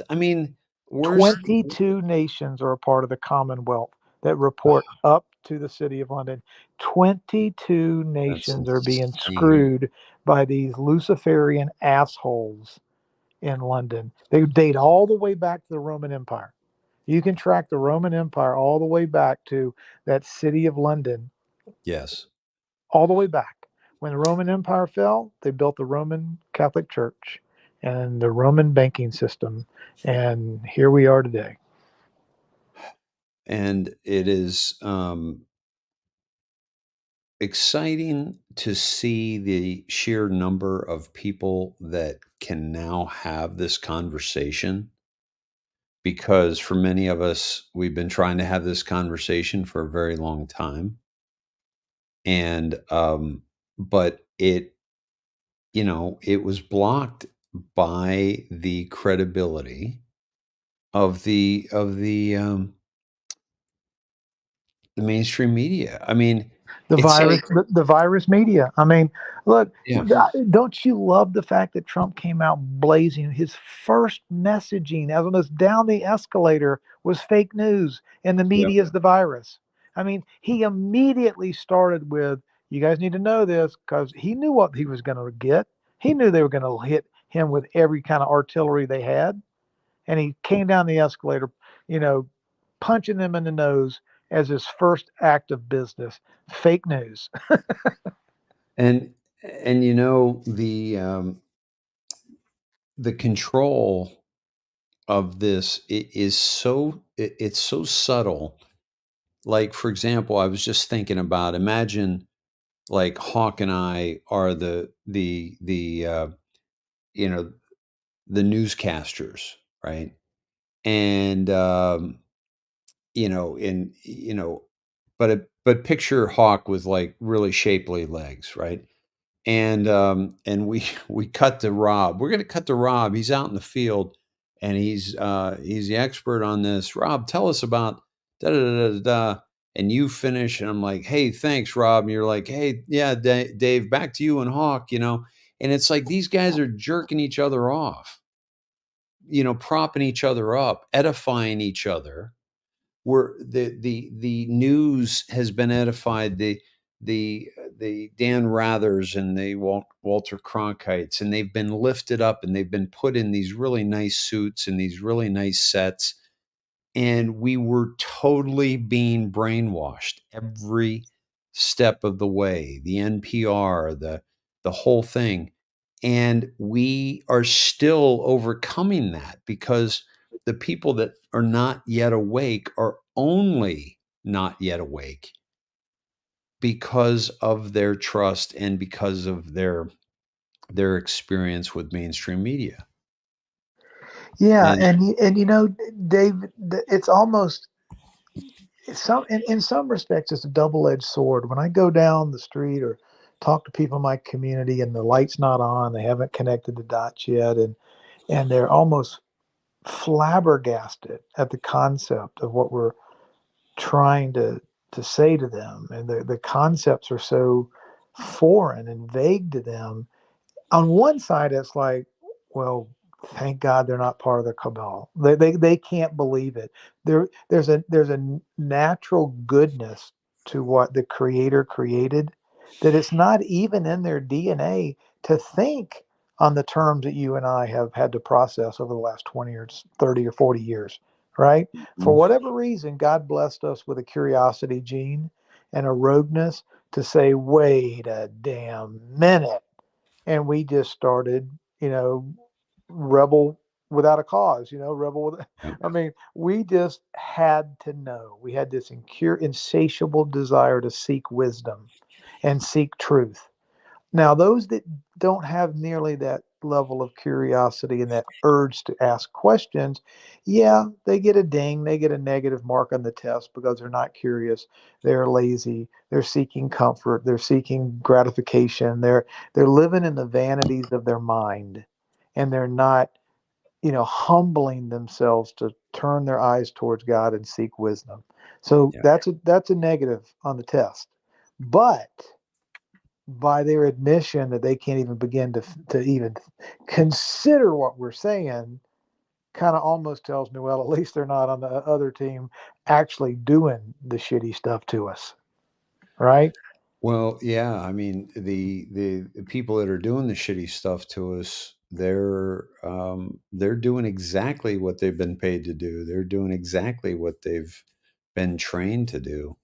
I mean, where's 22 nations are a part of the Commonwealth that report up to the City of London. 22 nations are being insane. screwed by these Luciferian assholes in London. They date all the way back to the Roman Empire. You can track the Roman Empire all the way back to that City of London, Yes. all the way back. When the Roman Empire fell, they built the Roman Catholic Church and the Roman banking system. And here we are today. And it is exciting to see the sheer number of people that can now have this conversation, because for many of us, we've been trying to have this conversation for a very long time. And but it was blocked by the credibility of the mainstream media. I mean, The it's virus, like, the virus media. I mean, look, yeah, don't you love the fact that Trump came out blazing? His first messaging as it was down the escalator was fake news, and the yeah, media is the virus. I mean, he immediately started with, "You guys need to know this," because he knew what he was going to get. He knew they were going to hit him with every kind of artillery they had, and he came down the escalator, you know, punching them in the nose as his first act of business. Fake news. and the control of this is it's so subtle. Like, for example, I was just thinking about, imagine like Hawk and I are you know the newscasters, right? And in but picture Hawk with like really shapely legs, right? And we cut to Rob. We're going to cut to Rob. He's out in the field, and he's the expert on this. Rob, tell us about da da da da da. And you finish, and I'm like, hey, thanks, Rob. And you're like, hey, yeah, Dave, back to you and Hawk. And it's like these guys are jerking each other off, propping each other up, edifying each other. Where the news has been edified, the Dan Rathers and the Walter Cronkites, and they've been lifted up, and they've been put in these really nice suits and these really nice sets, and we were totally being brainwashed every step of the way. The NPR, the whole thing. And we are still overcoming that, because the people that are not yet awake are only not yet awake because of their trust and because of their experience with mainstream media. Yeah, And and Dave, it's almost in some respects it's a double-edged sword. When I go down the street or talk to people in my community and the light's not on, they haven't connected the dots yet, and they're almost flabbergasted at the concept of what we're trying to say to them, and the concepts are so foreign and vague to them. On one side, it's like, well, thank God they're not part of the cabal. They can't believe it. There's a natural goodness to what the Creator created, that it's not even in their DNA to think on the terms that you and I have had to process over the last 20 or 30 or 40 years, right? For whatever reason, God blessed us with a curiosity gene and a rogueness to say, wait a damn minute. And we just started, rebel without a cause, rebel with, I mean, we just had to know. We had this insatiable desire to seek wisdom and seek truth. Now, those that don't have nearly that level of curiosity and that urge to ask questions, yeah, they get a ding, they get a negative mark on the test because they're not curious, they're lazy, they're seeking comfort, they're seeking gratification, they're living in the vanities of their mind, and they're not, humbling themselves to turn their eyes towards God and seek wisdom. So Yeah. that's a negative on the test. But by their admission that they can't even begin to even consider what we're saying, kind of almost tells me, well, at least they're not on the other team actually doing the shitty stuff to us, right? Well, yeah, I mean, the people that are doing the shitty stuff to us, they're doing exactly what they've been paid to do. They're doing exactly what they've been trained to do,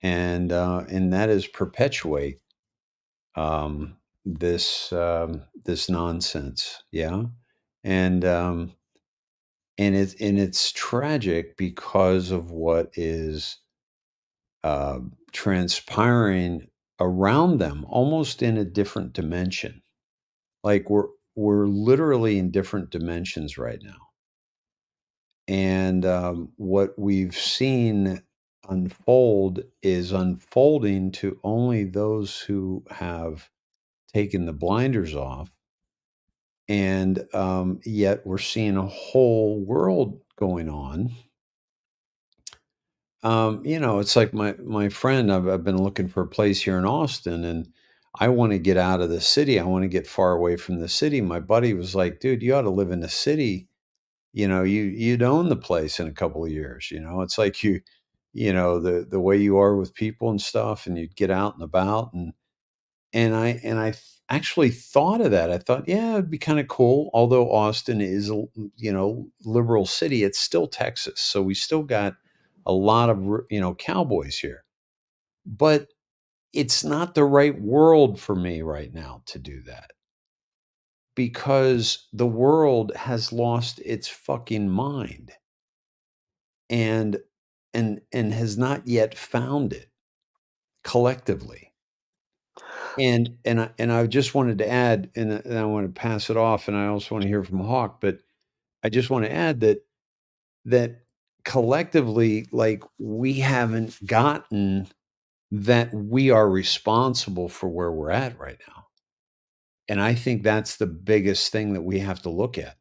and that is perpetuate this nonsense. Yeah, and it's tragic because of what is transpiring around them, almost in a different dimension. Like we're literally in different dimensions right now, and what we've seen unfold is unfolding to only those who have taken the blinders off, and yet we're seeing a whole world going on. It's like my friend. I've been looking for a place here in Austin, and I want to get out of the city. I want to get far away from the city. My buddy was like, "Dude, you ought to live in the city. You'd own the place in a couple of years. It's like the way you are with people and stuff, and you'd get out and about." Actually thought of that. I thought, yeah, it'd be kind of cool. Although Austin is a liberal city, it's still Texas, so we still got a lot of cowboys here. But it's not the right world for me right now to do that, because the world has lost its fucking mind and and has not yet found it collectively. And I just wanted to add, and I want to pass it off, and I also want to hear from Hawk, but I just want to add that collectively, like, we haven't gotten that we are responsible for where we're at right now. And I think that's the biggest thing that we have to look at,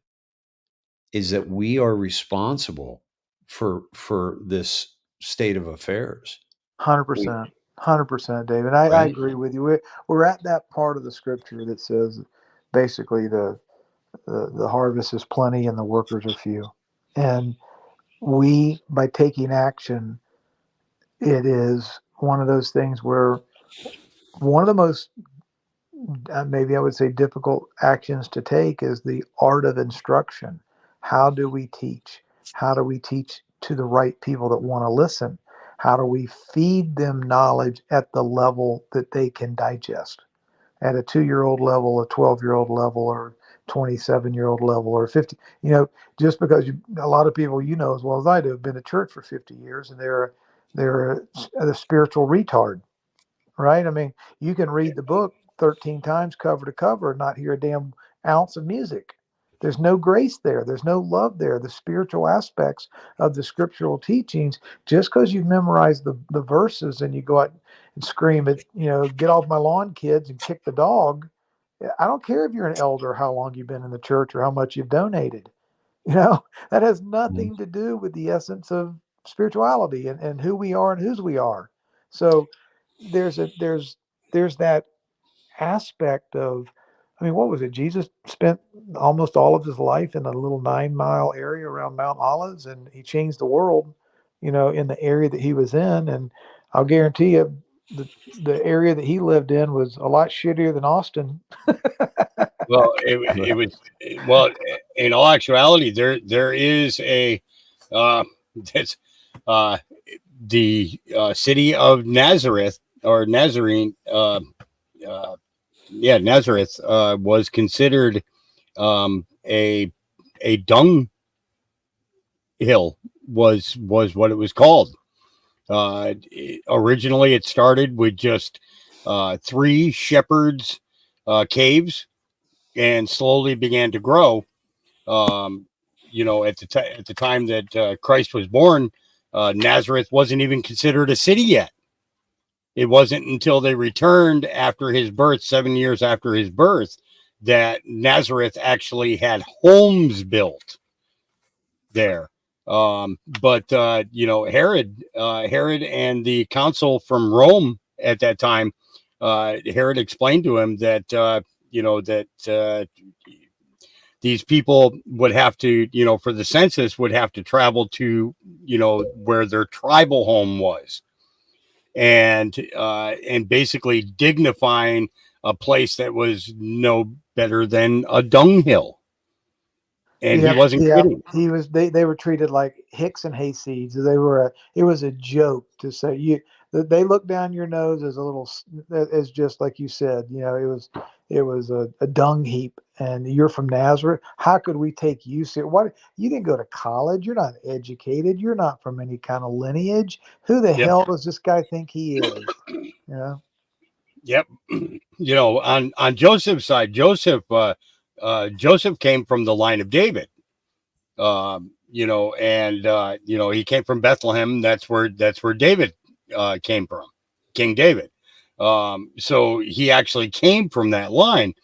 is that we are responsible for this state of affairs. 100%. 100%, David. I Right? agree with you. We're at that part of the scripture that says basically the harvest is plenty and the workers are few. And we, by taking action, it is one of those things where one of the most, maybe I would say, difficult actions to take is the art of instruction. How do we teach? How do we teach to the right people that want to listen? How do we feed them knowledge at the level that they can digest? At a 2-year-old level, a 12-year-old level, or 27-year-old level, or 50. Just because a lot of people, as well as I do, have been at church for 50 years, and they're a spiritual retard, right? I mean, you can read the book 13 times cover to cover and not hear a damn ounce of music. There's no grace there. There's no love there. The spiritual aspects of the scriptural teachings, just because you've memorized the verses and you go out and scream at, get off my lawn, kids, and kick the dog. I don't care if you're an elder, how long you've been in the church or how much you've donated. That has nothing to do with the essence of spirituality and who we are and whose we are. So there's that aspect of, I mean, what was it? Jesus spent almost all of his life in a little 9-mile area around Mount Olives, and he changed the world, in the area that he was in. And I'll guarantee you, the area that he lived in was a lot shittier than Austin. Well, it was, well, in all actuality, there is a that's the city of Nazareth, or Nazarene. Nazareth was considered a dung hill, was what it was called. Originally, it started with just 3 shepherds' caves, and slowly began to grow. You know, at the time that Christ was born, Nazareth wasn't even considered a city yet. It wasn't until they returned after his birth, 7 years after his birth, that Nazareth actually had homes built there. But you know, Herod and the council from Rome at that time, Herod explained to him that you know that these people would have to, you know, for the census, would have to travel to, you know, where their tribal home was, and basically dignifying a place that was no better than a dunghill. And he wasn't kidding. He was. They were treated like hicks and hayseeds. They were. It was a joke to say you. They looked down your nose as a little, as just like you said. You know, it was a dung heap. And you're from Nazareth. How could we take you serious? What, you didn't go to college? You're not educated. You're not from any kind of lineage. Who the Yep. hell does this guy think he is? You know. Yep. You know, on Joseph's side, Joseph came from the line of David. You know, and you know, he came from Bethlehem. That's where David came from, King David. So he actually came from that line.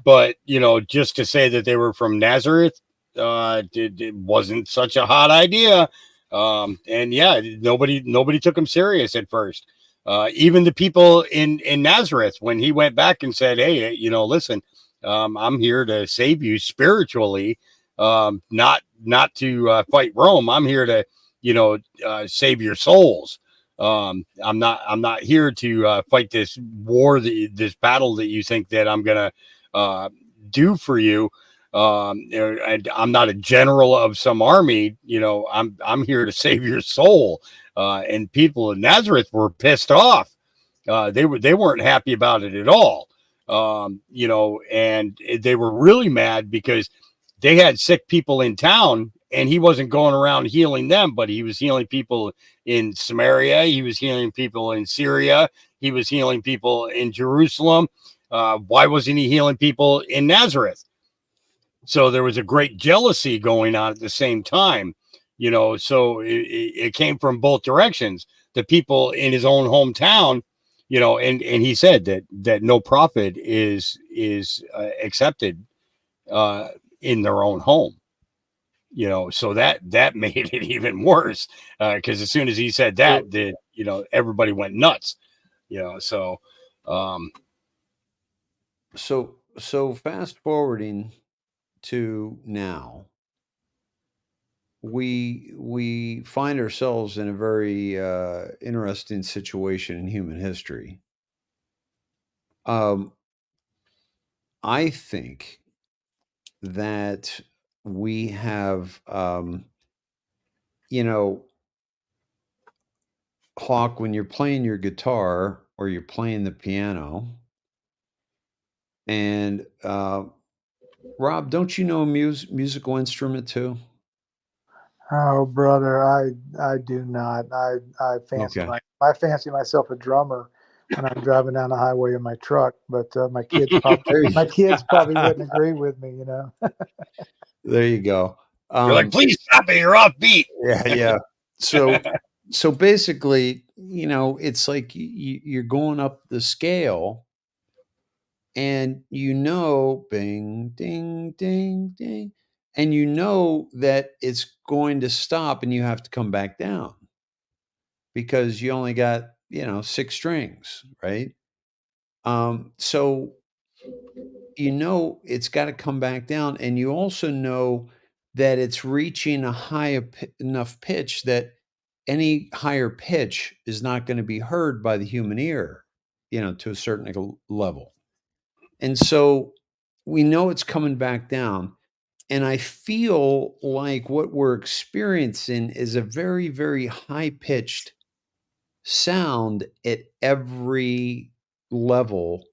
But you know, just to say that they were from Nazareth, it wasn't such a hot idea. And yeah, nobody took him serious at first. Even the people in Nazareth, when he went back and said, "Hey, you know, listen, I'm here to save you spiritually, not to fight Rome. I'm here to, you know, save your souls. I'm not here to fight this war, this battle that you think that I'm gonna do for you. And I'm not a general of some army. You know, I'm here to save your soul." And people in Nazareth were pissed off. They weren't happy about it at all. You know, and they were really mad because they had sick people in town, and he wasn't going around healing them, but he was healing people in Samaria. He was healing people in Syria. He was healing people in Jerusalem. Why wasn't he healing people in Nazareth? So there was a great jealousy going on at the same time, you know, so it came from both directions. The people in his own hometown, you know, and he said that no prophet is accepted in their own home, you know, so that made it even worse, because as soon as he said that, you know, everybody went nuts, you know. So so fast forwarding to now, we find ourselves in a very interesting situation in human history. I think that we have, you know, Hawk, when you're playing your guitar or you're playing the piano, and Rob, don't you know a musical instrument too? Oh, brother, I do not. I fancy Okay. I fancy myself a drummer when I'm driving down the highway in my truck, but my kids probably wouldn't agree with me, you know. There you go. you're like, please stop it, you're off beat. Yeah. So basically, you know, it's like you're going up the scale, and you know, bing, ding, ding, ding, and you know that it's going to stop, and you have to come back down because you only got, you know, 6 strings, right? So you know it's got to come back down, and you also know that it's reaching a enough pitch that any higher pitch is not going to be heard by the human ear, you know, to a certain level. And so we know it's coming back down. And I feel like what we're experiencing is a very, very high pitched sound at every level: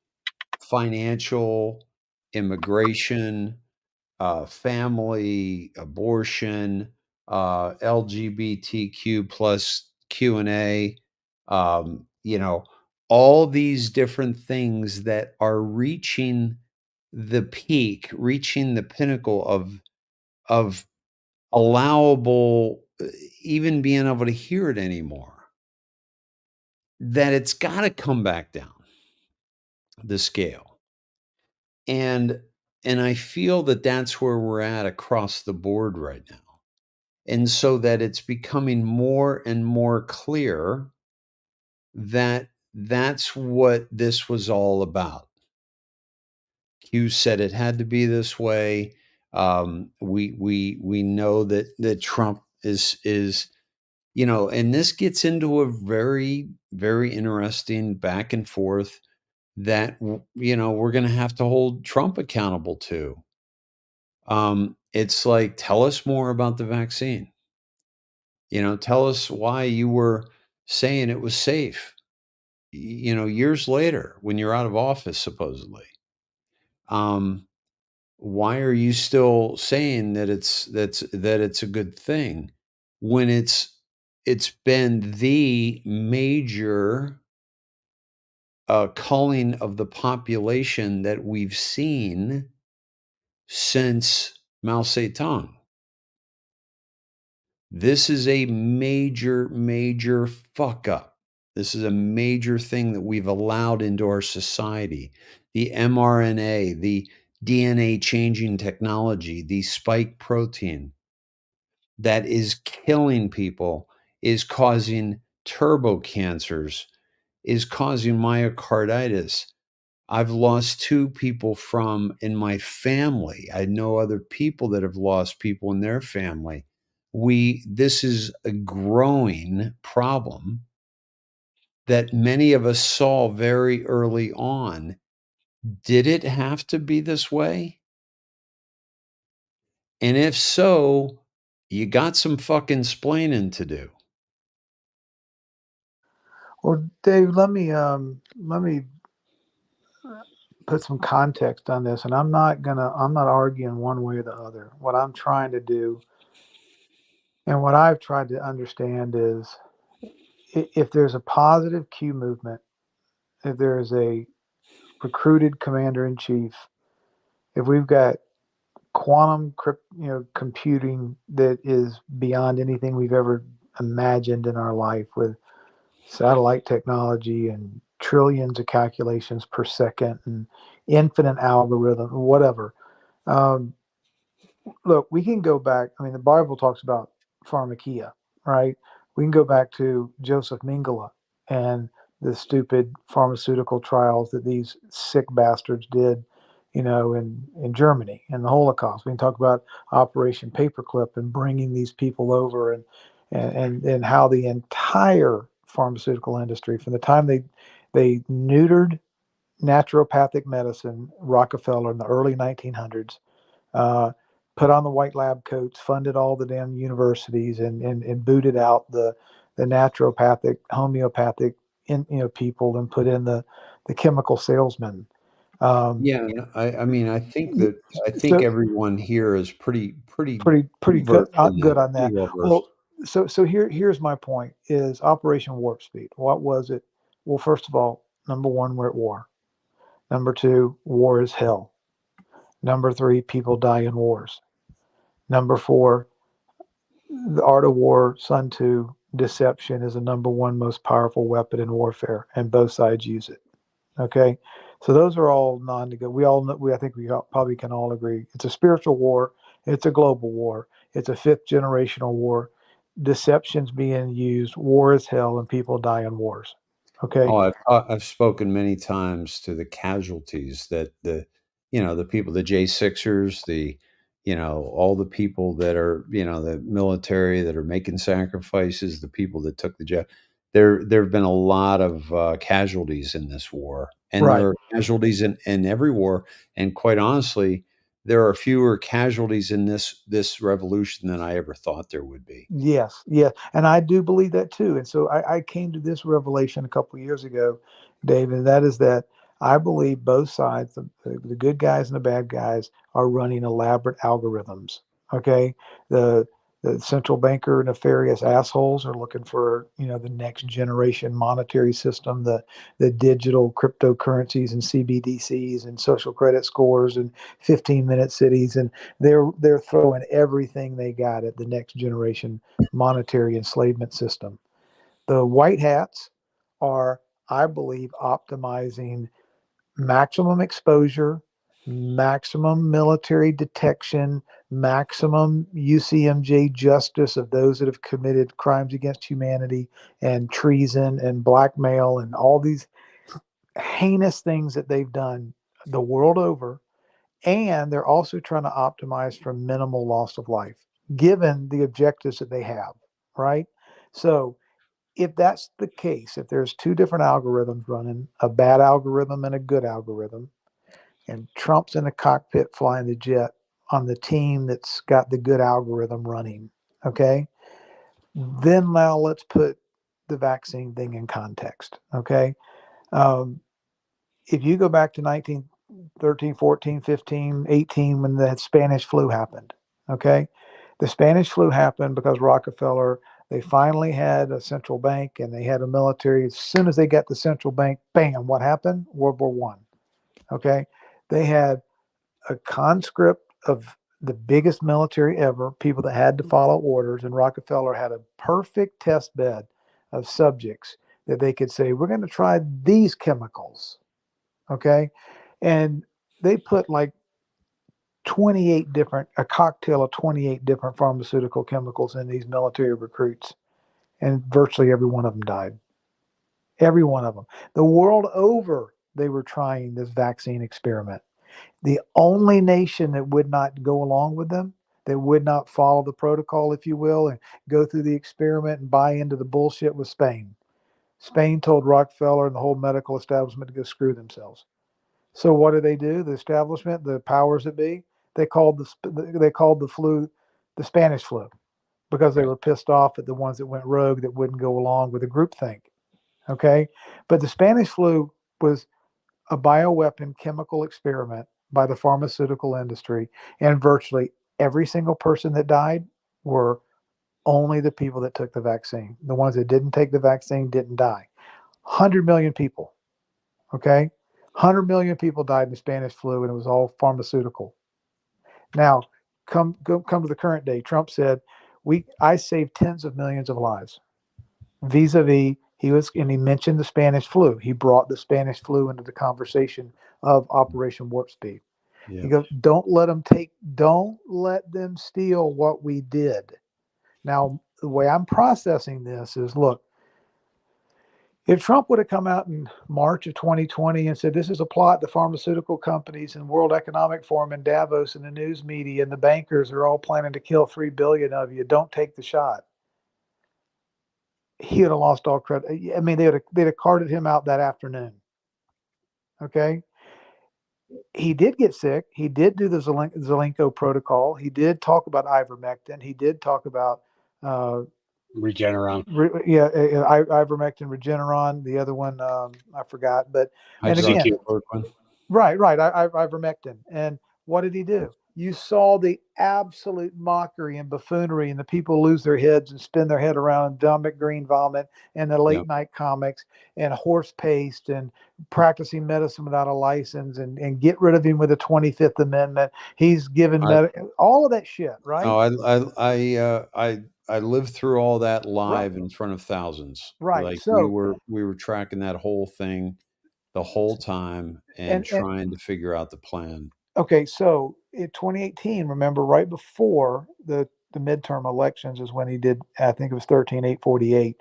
financial, immigration, family, abortion, LGBTQ plus Q&A, you know, all these different things that are reaching the peak, reaching the pinnacle of allowable, even being able to hear it anymore, that it's got to come back down the scale. And I feel that that's where we're at across the board right now. And so that it's becoming more and more clear that that's what this was all about. Q said it had to be this way. We know that Trump is and this gets into a very, very interesting back and forth that we're going to have to hold Trump accountable to. It's like, tell us more about the vaccine. Tell us why you were saying it was safe, years later when you're out of office, supposedly. Why are you still saying that it's a good thing when it's been the major culling of the population that we've seen since Mao Zedong? This is a major, major fuck up. This is a major thing that we've allowed into our society. The mRNA, the DNA changing technology, the spike protein that is killing people, is causing turbo cancers, is causing myocarditis. I've lost 2 people in my family. I know other people that have lost people in their family. This is a growing problem that many of us saw very early on. Did it have to be this way? And if so, you got some fucking splaining to do. Well, Dave, let me put some context on this, and I'm not arguing one way or the other. What I'm trying to do, and what I've tried to understand, is if there's a positive Q movement, if there's a recruited commander in chief, if we've got quantum computing that is beyond anything we've ever imagined in our life, with satellite technology and trillions of calculations per second and infinite algorithm, whatever. Look, we can go back. I mean, the Bible talks about pharmakia, right? We can go back to Joseph Mengele and the stupid pharmaceutical trials that these sick bastards did, in Germany and the Holocaust. We can talk about Operation Paperclip and bringing these people over, and how the entire pharmaceutical industry, from the time they neutered naturopathic medicine, Rockefeller in the early 1900s, put on the white lab coats, funded all the damn universities, and booted out the naturopathic, homeopathic people, and put in the chemical salesmen. Yeah, I mean, I think So everyone here is pretty pretty good good on that. Well, so here's my point: is Operation Warp Speed. What was it? Well, first of all, number 1, we're at war. Number 2, war is hell. Number 3, people die in wars. Number 4, the art of war, Sun Tzu, deception is the number 1 most powerful weapon in warfare, and both sides use it. Okay, so those are all non-negotiable. We all know. I think we probably can all agree. It's a spiritual war. It's a global war. It's a 5th generational war. Deception's being used. War is hell, and people die in wars. Okay. Oh, I've spoken many times to the casualties that the people, the J6ers, all the people that are, the military that are making sacrifices, the people that took the jet. There have been a lot of casualties in this war, and Right. there are casualties in every war. And quite honestly, there are fewer casualties in this revolution than I ever thought there would be. Yes, and I do believe that too. And so I came to this revelation a couple of years ago, David, and that is that I believe both sides, the good guys and the bad guys, are running elaborate algorithms. Okay, the The central banker nefarious assholes are looking for, the next generation monetary system, the digital cryptocurrencies and CBDCs and social credit scores and 15-minute cities, and they're throwing everything they got at the next generation monetary enslavement system. The white hats are, I believe, optimizing maximum exposure, maximum military detection, maximum UCMJ justice of those that have committed crimes against humanity and treason and blackmail and all these heinous things that they've done the world over. And they're also trying to optimize for minimal loss of life, given the objectives that they have, right? So if that's the case, if there's two different algorithms running, a bad algorithm and a good algorithm, and Trump's in the cockpit flying the jet on the team that's got the good algorithm running, okay? Then now let's put the vaccine thing in context, okay? If you go back to 1913, 14, 15, 18, when the Spanish flu happened, okay? The Spanish flu happened because Rockefeller, they finally had a central bank and they had a military. As soon as they got the central bank, bam, what happened? World War One. Okay. They had a conscript of the biggest military ever, people that had to follow orders, and Rockefeller had a perfect test bed of subjects that they could say, we're going to try these chemicals. Okay. And they put like a cocktail of 28 different pharmaceutical chemicals in these military recruits, and virtually every one of them died. Every one of them. The world over, they were trying this vaccine experiment. The only nation that would not go along with them, that would not follow the protocol, if you will, and go through the experiment and buy into the bullshit, was Spain. Spain told Rockefeller and the whole medical establishment to go screw themselves. So what did they do? The establishment, the powers that be, they called the flu the Spanish flu, because they were pissed off at the ones that went rogue, that wouldn't go along with the groupthink. Okay, but the Spanish flu was a bioweapon chemical experiment by the pharmaceutical industry, and virtually every single person that died were only the people that took the vaccine. The ones that didn't take the vaccine didn't die. 100 million people. Okay, 100 million people died in the Spanish flu, and it was all pharmaceutical. Now, come to the current day. Trump said, I saved tens of millions of lives. Vis-a-vis, and he mentioned the Spanish flu. He brought the Spanish flu into the conversation of Operation Warp Speed. Yeah. He goes, don't let them steal what we did. Now, the way I'm processing this is, look, if Trump would have come out in March of 2020 and said, this is a plot, the pharmaceutical companies and World Economic Forum and Davos and the news media and the bankers are all planning to kill 3 billion of you, don't take the shot, he would have lost all credit. I mean, they'd have carted him out that afternoon. Okay. He did get sick. He did do the Zelenko protocol. He did talk about ivermectin. He did talk about Regeneron. Ivermectin, Regeneron. The other one, I forgot. But and again, right, ivermectin. And what did he do? You saw the absolute mockery and buffoonery, and the people lose their heads and spin their head around and vomit green vomit, and the late night comics and horse paste and practicing medicine without a license and get rid of him with the 25th Amendment. He's given all of that shit, right? Oh, I lived through all that live in front of thousands. Right. Like so we were tracking that whole thing the whole time and trying to figure out the plan. Okay, so in 2018, remember, right before the midterm elections is when he did, I think it was 13-848,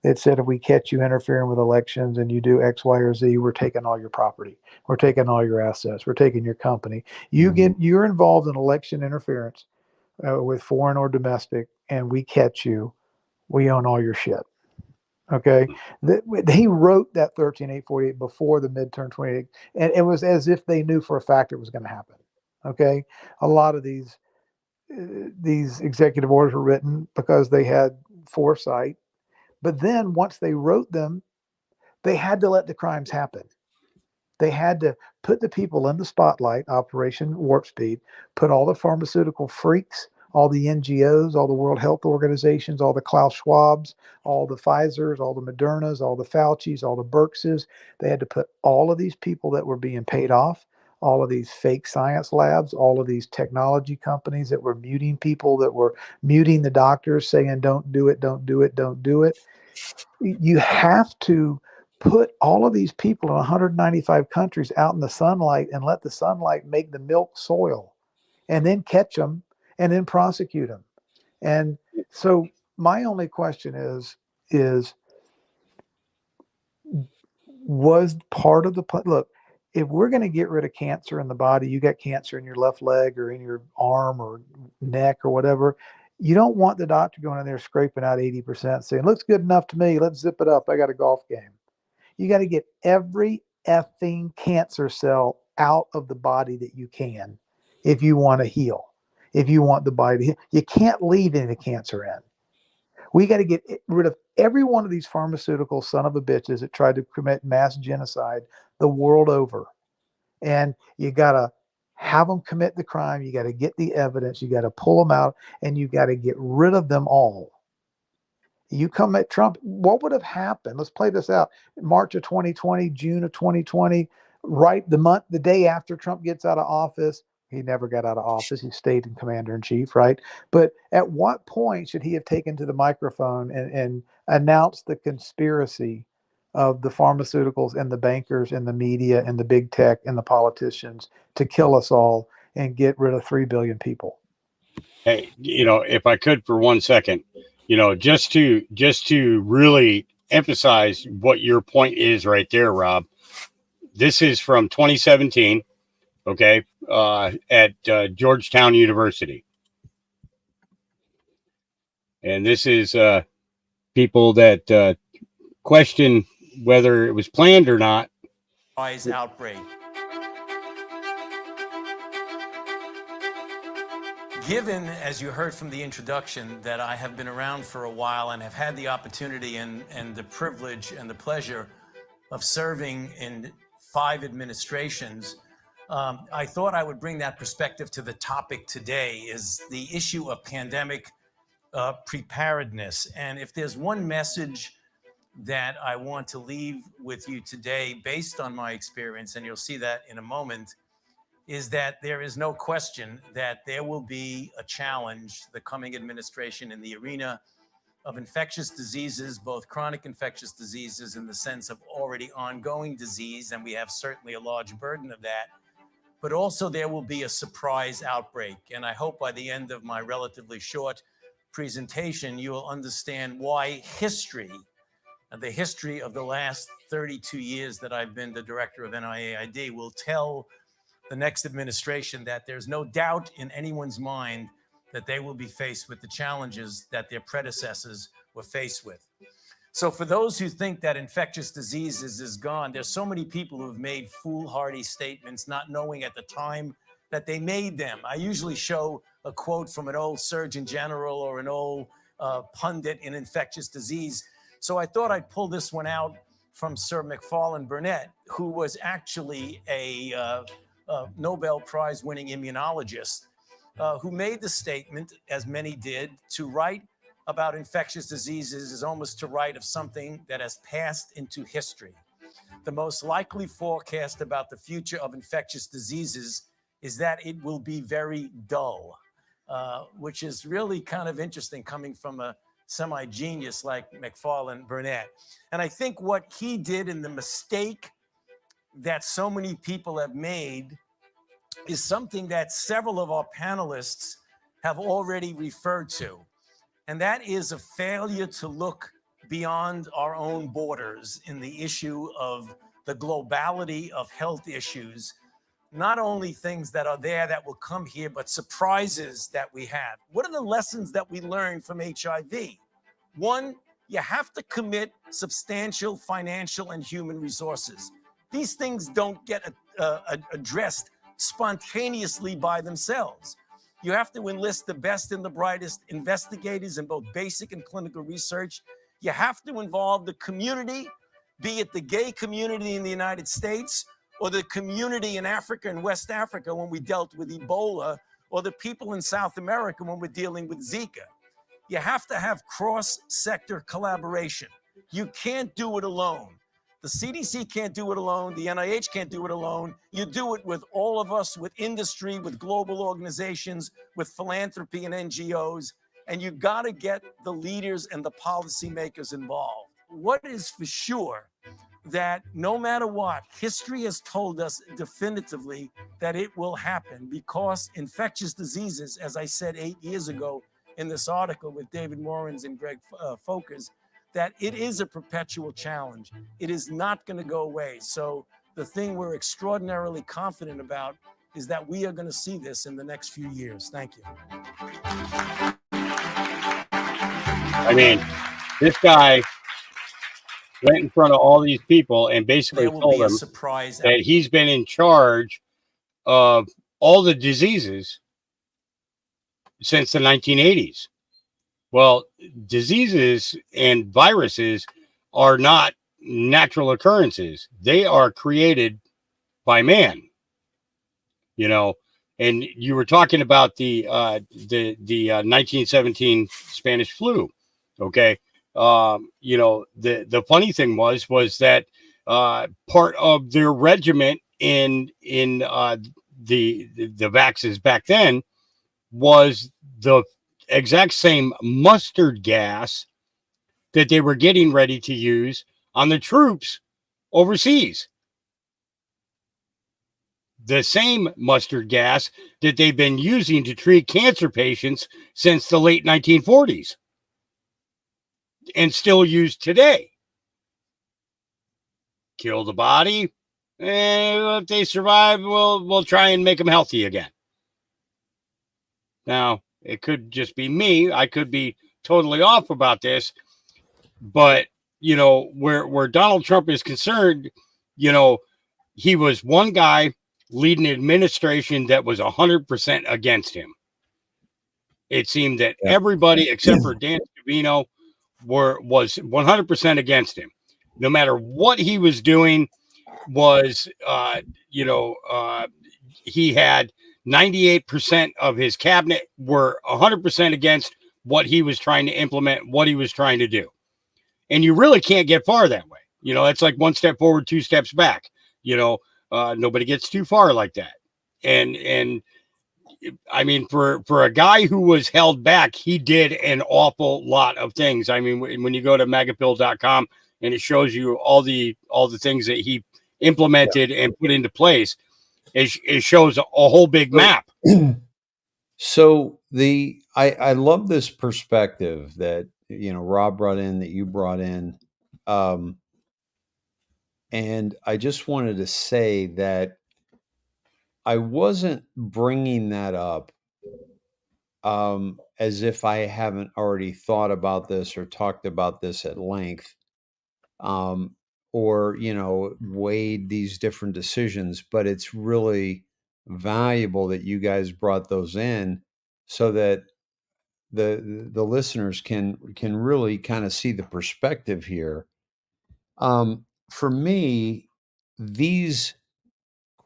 that said, if we catch you interfering with elections and you do X, Y, or Z, we're taking all your property. We're taking all your assets. We're taking your company. You're involved in election interference with foreign or domestic, and we catch you, we own all your shit. Okay, he wrote that 13-848 before the midterm 28, and it was as if they knew for a fact it was going to happen. Okay, a lot of these executive orders were written because they had foresight, but then once they wrote them, they had to let the crimes happen. They had to put the people in the spotlight, Operation Warp Speed, put all the pharmaceutical freaks, all the NGOs, all the World Health Organizations, all the Klaus Schwabs, all the Pfizers, all the Modernas, all the Faucis, all the Birxes. They had to put all of these people that were being paid off, all of these fake science labs, all of these technology companies that were muting people, that were muting the doctors, saying, don't do it, don't do it, don't do it. You have to put all of these people in 195 countries out in the sunlight and let the sunlight make the milk soil, and then catch them and then prosecute them. And so my only question is was part of the look, if we're going to get rid of cancer in the body, you got cancer in your left leg or in your arm or neck or whatever, you don't want the doctor going in there scraping out 80%, saying, looks good enough to me, let's zip it up, I got a golf game. You got to get every effing cancer cell out of the body that you can if you want to heal, if you want the body to heal. You can't leave any cancer in. We got to get rid of every one of these pharmaceutical son of a bitches that tried to commit mass genocide the world over. And you got to have them commit the crime. You got to get the evidence. You got to pull them out, and you got to get rid of them all. You come at Trump, what would have happened? Let's play this out. March of 2020, June of 2020, right the day after Trump gets out of office. He never got out of office. He stayed in commander in chief, right? But at what point should he have taken to the microphone and announced the conspiracy of the pharmaceuticals and the bankers and the media and the big tech and the politicians to kill us all and get rid of 3 billion people? Hey, if I could for 1 second, just to really emphasize what your point is right there, Rob. This is from 2017, okay, at Georgetown University. And this is people that question whether it was planned or not. Outbreak. Given, as you heard from the introduction, that I have been around for a while and have had the opportunity and the privilege and the pleasure of serving in 5 administrations, I thought I would bring that perspective to the topic today, is the issue of pandemic preparedness. And if there's one message that I want to leave with you today, based on my experience, and you'll see that in a moment, is that there is no question that there will be a challenge, the coming administration, in the arena of infectious diseases, both chronic infectious diseases in the sense of already ongoing disease, and we have certainly a large burden of that, but also there will be a surprise outbreak. And I hope by the end of my relatively short presentation, you will understand why history, the history of the last 32 years that I've been the director of NIAID, will tell the next administration that there's no doubt in anyone's mind that they will be faced with the challenges that their predecessors were faced with. So for those who think that infectious diseases is gone, there's so many people who have made foolhardy statements, not knowing at the time that they made them. I usually show a quote from an old Surgeon General or an old pundit in infectious disease. So I thought I'd pull this one out from Sir Macfarlane Burnet, who was actually a Nobel Prize winning immunologist, who made the statement, as many did, to write about infectious diseases is almost to write of something that has passed into history. The most likely forecast about the future of infectious diseases is that it will be very dull, which is really kind of interesting coming from a semi-genius like Macfarlane Burnet. And I think what he did, and the mistake that so many people have made, is something that several of our panelists have already referred to. And that is a failure to look beyond our own borders in the issue of the globality of health issues, not only things that are there that will come here, but surprises that we have. What are the lessons that we learned from HIV? One, you have to commit substantial financial and human resources. These things don't get addressed spontaneously by themselves. You have to enlist the best and the brightest investigators in both basic and clinical research. You have to involve the community, be it the gay community in the United States or the community in Africa and West Africa when we dealt with Ebola, or the people in South America when we're dealing with Zika. You have to have cross-sector collaboration. You can't do it alone. The CDC can't do it alone. The NIH can't do it alone. You do it with all of us, with industry, with global organizations, with philanthropy and NGOs. And you got to get the leaders and the policymakers involved. What is for sure that no matter what, history has told us definitively that it will happen, because infectious diseases, as I said 8 years ago in this article with David Morins and Greg Folkers, that it is a perpetual challenge. It is not going to go away. So the thing we're extraordinarily confident about is that we are going to see this in the next few years. Thank you. I mean, this guy went in front of all these people and basically There will told be a them surprise. that he's been in charge of all the diseases since the 1980s. Well, diseases and viruses are not natural occurrences. They are created by man. You know, and you were talking about the 1917 Spanish flu. Okay. You know, the funny thing was that part of their regiment in the vaxes back then was the exact same mustard gas that they were getting ready to use on the troops overseas. The same mustard gas that they've been using to treat cancer patients since the late 1940s and still used today. Kill the body, and if they survive, we'll try and make them healthy again. Now, it could just be me. I could be totally off about this, but you know, where Donald Trump is concerned, you know, he was one guy leading an administration that was 100% against him. It seemed that everybody except for Dan Scavino was 100% against him. No matter what he was doing, was he had 98% of his cabinet were 100% against what he was trying to implement, what he was trying to do. And you really can't get far that way. You know, it's like one step forward, two steps back. You know, nobody gets too far like that. And I mean, for a guy who was held back, he did an awful lot of things. I mean, when you go to magapill.com and it shows you all the things that he implemented and put into place, it shows a whole big map. So I love this perspective that, you know, Rob brought in, that you brought in. And I just wanted to say that I wasn't bringing that up as if I haven't already thought about this or talked about this at length, or, you know, weighed these different decisions. But it's really valuable that you guys brought those in so that the listeners can really kind of see the perspective here. For me, these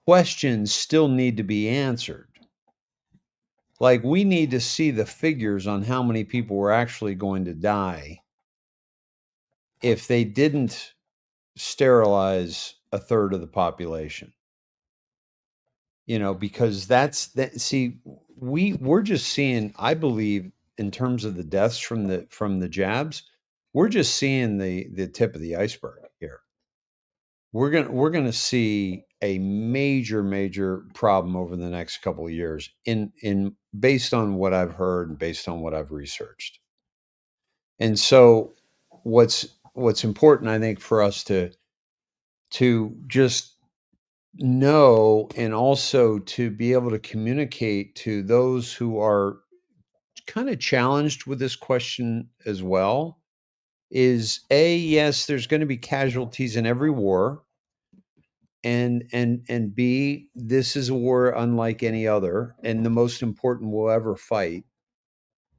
questions still need to be answered. Like, we need to see the figures on how many people were actually going to die if they didn't sterilize a third of the population. You know, because see, we're just seeing, I believe, in terms of the deaths from the jabs, we're just seeing the tip of the iceberg here. We're gonna see a major problem over the next couple of years in based on what I've heard and based on what I've researched. And so what's important, I think, for us to just know, and also to be able to communicate to those who are kind of challenged with this question as well, is yes, there's going to be casualties in every war. And B, this is a war unlike any other, and the most important we'll ever fight.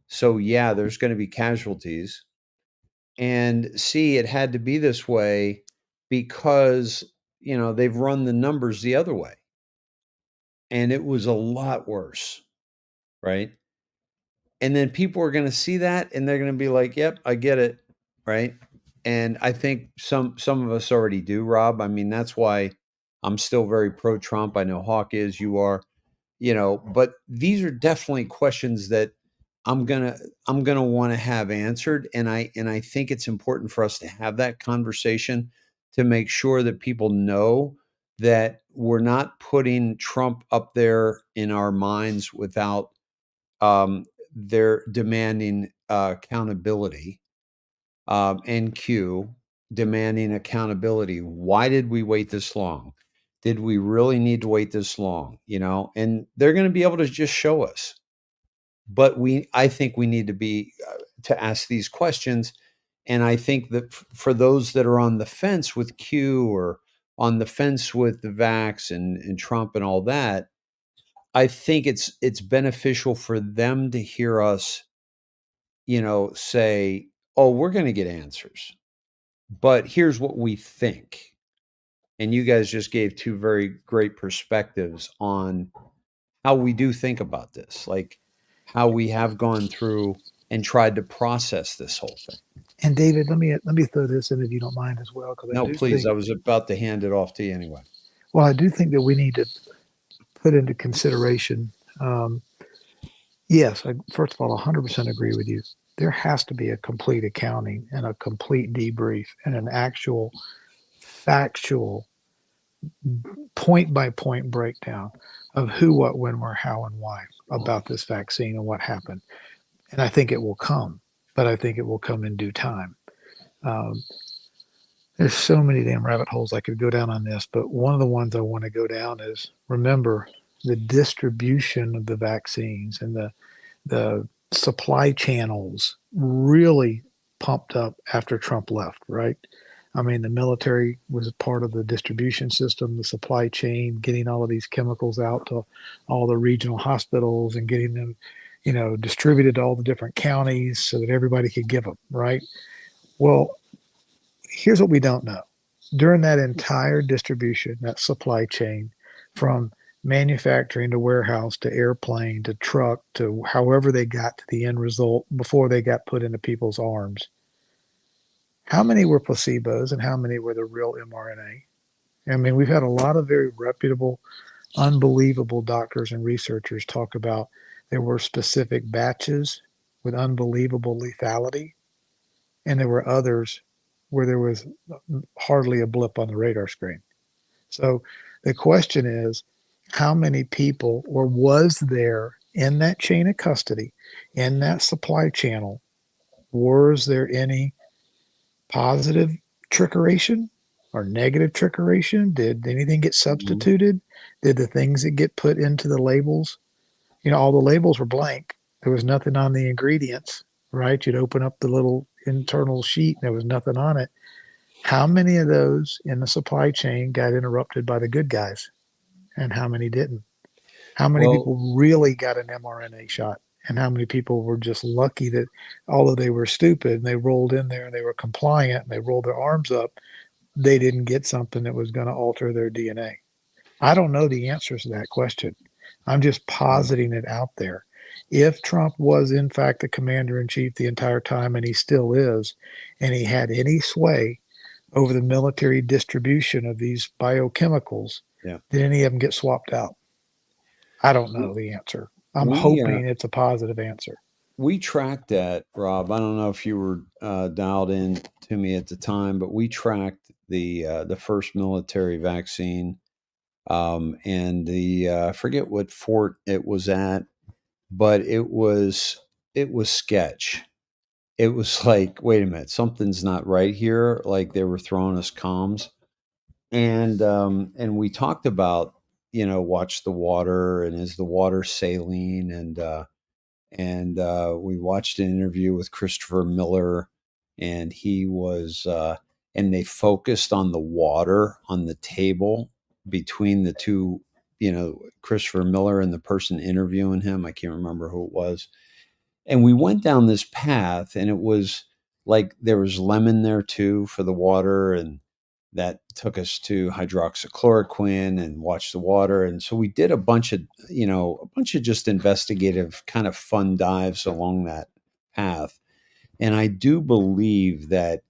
So yeah, there's going to be casualties. And C, it had to be this way because, you know, they've run the numbers the other way. And it was a lot worse. right? And then people are going to see that and they're going to be like, "Yep, I get it." Right? And I think some of us already do, Rob. I mean, that's why I'm still very pro Trump. I know Hawk is, you are, but these are definitely questions that I'm going to want to have answered, and I think it's important for us to have that conversation to make sure that people know that we're not putting Trump up there in our minds without they're demanding accountability, and Q demanding accountability. Why did we wait this long? Did we really need to wait this long? And they're going to be able to just show us. But I think we need to be to ask these questions. And I think that for those that are on the fence with Q or on the fence with the vax and Trump and all that, I think it's beneficial for them to hear us, say, "Oh, we're going to get answers, but here's what we think." And you guys just gave two very great perspectives on how we do think about this, like how we have gone through and tried to process this whole thing. And David, let me throw this in if you don't mind as well, because No, please. I was about to hand it off to you anyway. Well, I do think that we need to put into consideration. Yes, first of all, 100% agree with you. There has to be a complete accounting and a complete debrief and an actual factual point by point breakdown of who, what, when, where, how, and why about this vaccine and what happened. And I think it will come, but I think it will come in due time. There's so many damn rabbit holes I could go down on this, but one of the ones I want to go down is, remember, the distribution of the vaccines and the supply channels really pumped up after Trump left, right? I mean, the military was part of the distribution system, the supply chain, getting all of these chemicals out to all the regional hospitals and getting them, distributed to all the different counties so that everybody could give them, right? Well, here's what we don't know. During that entire distribution, that supply chain, from manufacturing to warehouse to airplane to truck to however they got to the end result before they got put into people's arms, how many were placebos and how many were the real mRNA? I mean, we've had a lot of very reputable, unbelievable doctors and researchers talk about there were specific batches with unbelievable lethality, and there were others where there was hardly a blip on the radar screen. So the question is, how many people, or was there in that chain of custody, in that supply channel, was there any positive trickeration or negative trickeration? Did anything get substituted? Did the things that get put into the labels, all the labels were blank. There was nothing on the ingredients, right? You'd open up the little internal sheet and there was nothing on it. How many of those in the supply chain got interrupted by the good guys and how many didn't? How many people really got an mRNA shot? And how many people were just lucky that, although they were stupid and they rolled in there and they were compliant and they rolled their arms up, they didn't get something that was going to alter their DNA? I don't know the answers to that question. I'm just positing it out there. If Trump was in fact the commander in chief the entire time, and he still is, and he had any sway over the military distribution of these biochemicals, did any of them get swapped out? I don't know the answer. I'm hoping it's a positive answer. We tracked that, Rob. I don't know if you were dialed in to me at the time, but we tracked the first military vaccine, and I forget what fort it was at, but it was sketch. It was like, wait a minute, something's not right here. Like they were throwing us comms, and we talked about, watch the water, and is the water saline, and we watched an interview with Christopher Miller, and he was, and they focused on the water on the table between the two, Christopher Miller and the person interviewing him. I can't remember who it was. And we went down this path, and it was like there was lemon there too for the water, and that took us to hydroxychloroquine and watch the water. And so we did a bunch of just investigative kind of fun dives along that path. And I do believe that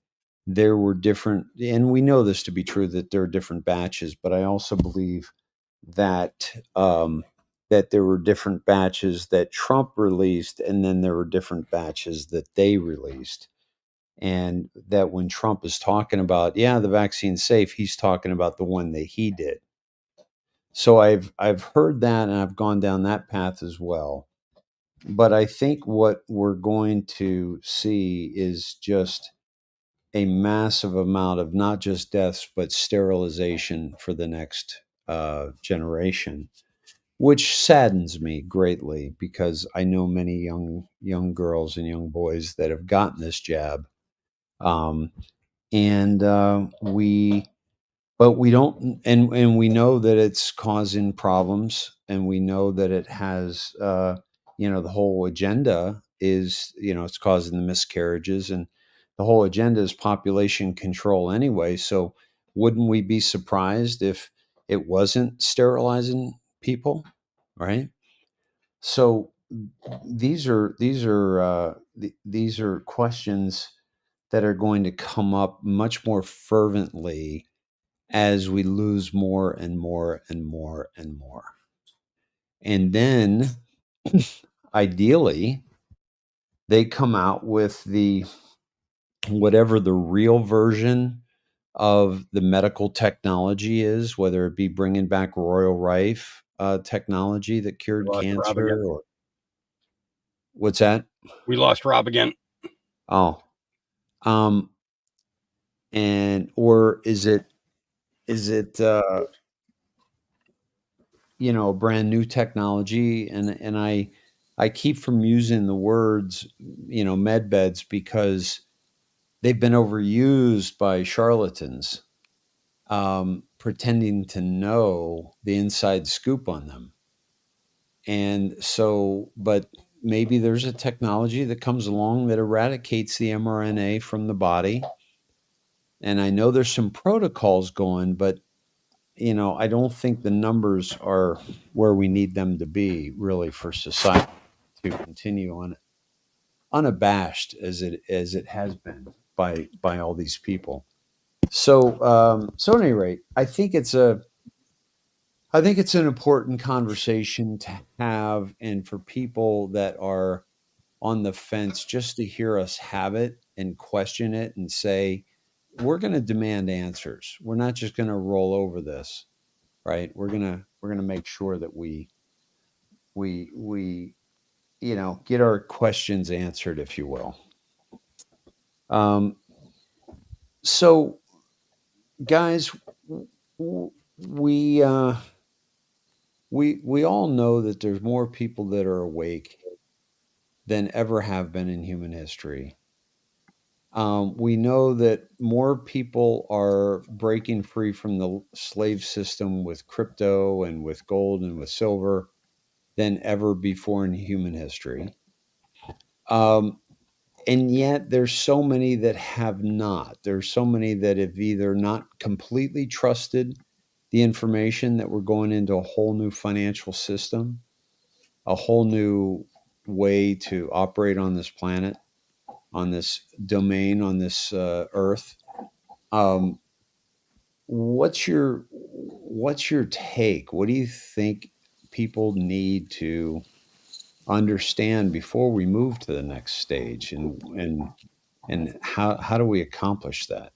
there were different, and we know this to be true, that there are different batches, but I also believe that that there were different batches that Trump released, and then there were different batches that they released. And that when Trump is talking about, yeah, the vaccine's safe, he's talking about the one that he did. So I've heard that, and I've gone down that path as well. But I think what we're going to see is just a massive amount of not just deaths, but sterilization for the next generation, which saddens me greatly because I know many young girls and young boys that have gotten this jab. We don't, and we know that it's causing problems, and we know that it has, the whole agenda is, it's causing the miscarriages, and the whole agenda is population control anyway. So wouldn't we be surprised if it wasn't sterilizing people, right? So these are questions that are going to come up much more fervently as we lose more and more and more and more. And then ideally they come out with whatever the real version of the medical technology is, whether it be bringing back Royal Rife technology that cured cancer, or what's that? We lost Rob again. Oh, and or is it a brand new technology? And I keep from using the words med beds because they've been overused by charlatans pretending to know the inside scoop on them. And so, but maybe there's a technology that comes along that eradicates the mRNA from the body. And I know there's some protocols going, but I don't think the numbers are where we need them to be really for society to continue on unabashed as it has been by all these people. So at any rate, I think it's an important conversation to have, and for people that are on the fence, just to hear us have it and question it and say, we're going to demand answers. We're not just going to roll over this, right? We're going to make sure that we get our questions answered, if you will. So guys, we all know that there's more people that are awake than ever have been in human history. We know that more people are breaking free from the slave system with crypto and with gold and with silver than ever before in human history. And yet there's so many that have not. There's so many that have either not completely trusted the information that we're going into a whole new financial system, a whole new way to operate on this planet, on this domain, on this earth. What's your take? What do you think people need to understand before we move to the next stage, and how do we accomplish that?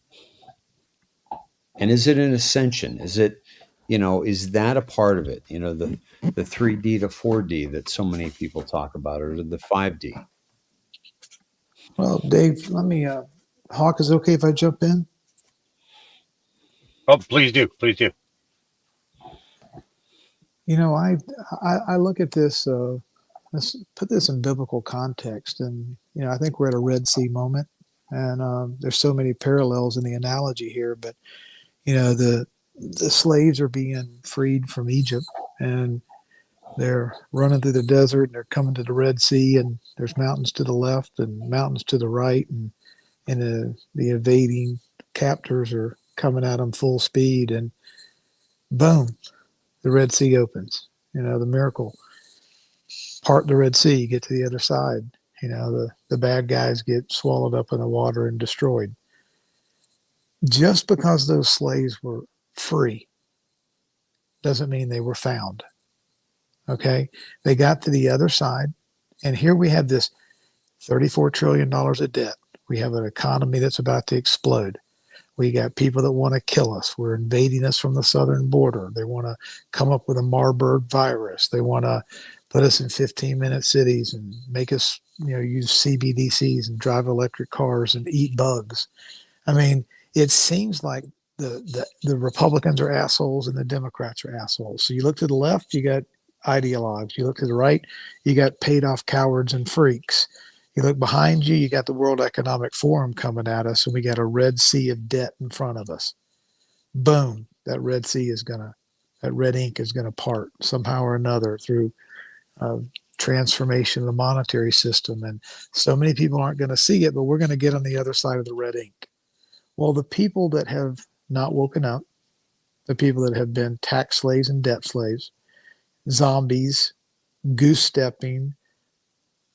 And is it an ascension? Is it, is that a part of it? The 3D to 4D that so many people talk about, or the 5D? Well, Dave, let me, Hawk, is it okay if I jump in? Oh, please do. Please do. I look at this, let's put this in biblical context. And, I think we're at a Red Sea moment, and there's so many parallels in the analogy here, but, the slaves are being freed from Egypt, and they're running through the desert, and they're coming to the Red Sea, and there's mountains to the left and mountains to the right, and the invading captors are coming at them full speed, and boom, the Red Sea opens. You know, the miracle. Part the Red Sea, get to the other side. You know, the bad guys get swallowed up in the water and destroyed. Just because those slaves were free doesn't mean they were found. Okay? They got to the other side, and here we have this $34 trillion of debt. We have an economy that's about to explode. We got people that want to kill us. We're invading us from the southern border. They want to come up with a Marburg virus. They want to put us in 15-minute cities and make us, you know, use CBDCs and drive electric cars and eat bugs. I mean, it seems like the Republicans are assholes and the Democrats are assholes. So you look to the left, you got ideologues. You look to the right, you got paid off cowards and freaks. You look behind you, you got the World Economic Forum coming at us, and we got a red sea of debt in front of us. Boom, that red ink is gonna part somehow or another through transformation of the monetary system. And so many people aren't going to see it, but we're going to get on the other side of the red ink. Well, the people that have not woken up, the people that have been tax slaves and debt slaves, zombies, goose stepping,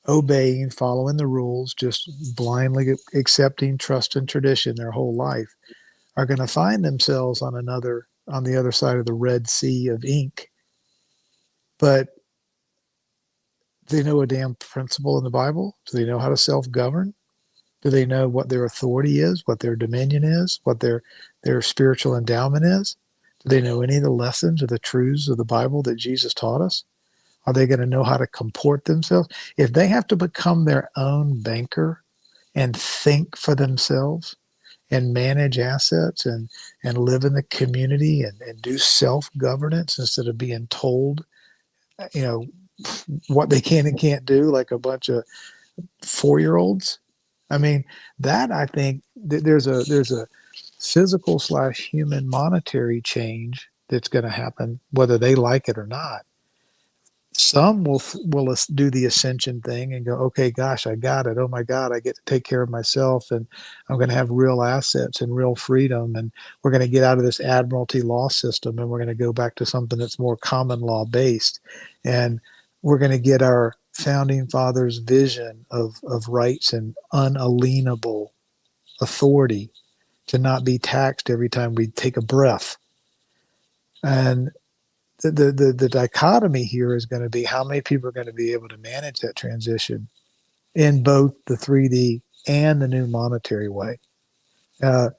obeying, following the rules, just blindly accepting trust and tradition their whole life, are going to find themselves on the other side of the red sea of ink. But do they know a damn principle in the Bible? Do they know how to self-govern? Do they know what their authority is, what their dominion is, what their spiritual endowment is? Do they know any of the lessons or the truths of the Bible that Jesus taught us? Are they going to know how to comport themselves? If they have to become their own banker and think for themselves and manage assets and live in the community and do self-governance instead of being told, you know, what they can and can't do like a bunch of 4-year-olds. I mean, that I think there's a physical / human monetary change that's going to happen, whether they like it or not. Some will do the ascension thing and go, okay, gosh, I got it. Oh my God, I get to take care of myself, and I'm going to have real assets and real freedom, and we're going to get out of this admiralty law system, and we're going to go back to something that's more common law based, and we're going to get our founding fathers' vision of rights and unalienable authority to not be taxed every time we take a breath. And the dichotomy here is going to be how many people are going to be able to manage that transition in both the 3D and the new monetary way. The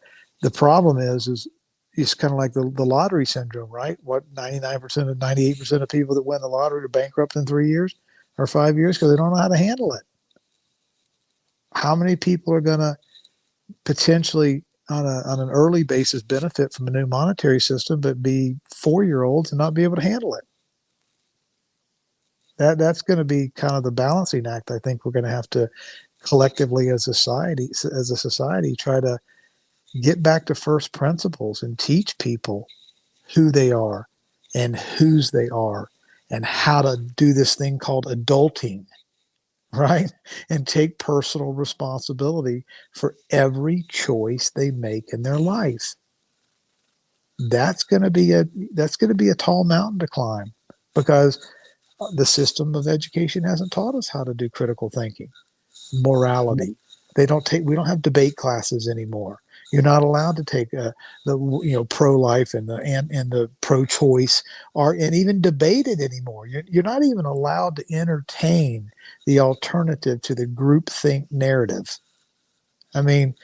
problem is it's kind of like the lottery syndrome, right? What 99% of 98% of people that win the lottery are bankrupt in 3 years or 5 years because they don't know how to handle it. How many people are going to potentially on an early basis benefit from a new monetary system, but be 4-year-olds and not be able to handle it? That's going to be kind of the balancing act. I think we're going to have to collectively as a society try to get back to first principles and teach people who they are and whose they are and how to do this thing called adulting, right? And take personal responsibility for every choice they make in their life. That's going to be a tall mountain to climb, because the system of education hasn't taught us how to do critical thinking, morality. We don't have debate classes anymore. You're not allowed to take the pro-life and the pro-choice and even debate it anymore. You're not even allowed to entertain the alternative to the groupthink narrative. I mean,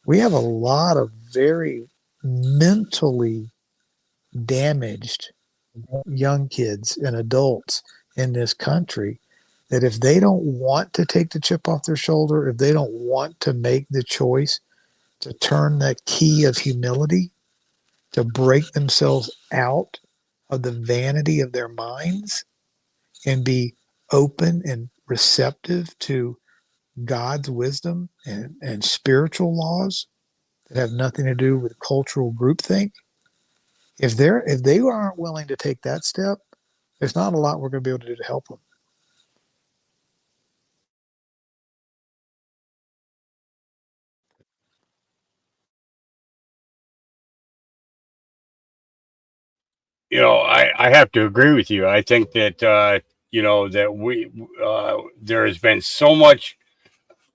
we have a lot of very mentally damaged young kids and adults in this country that if they don't want to take the chip off their shoulder, if they don't want to make the choice to turn that key of humility, to break themselves out of the vanity of their minds and be open and receptive to God's wisdom and spiritual laws that have nothing to do with cultural groupthink, if they aren't willing to take that step, there's not a lot we're going to be able to do to help them. I have to agree with you. I think that, there has been so much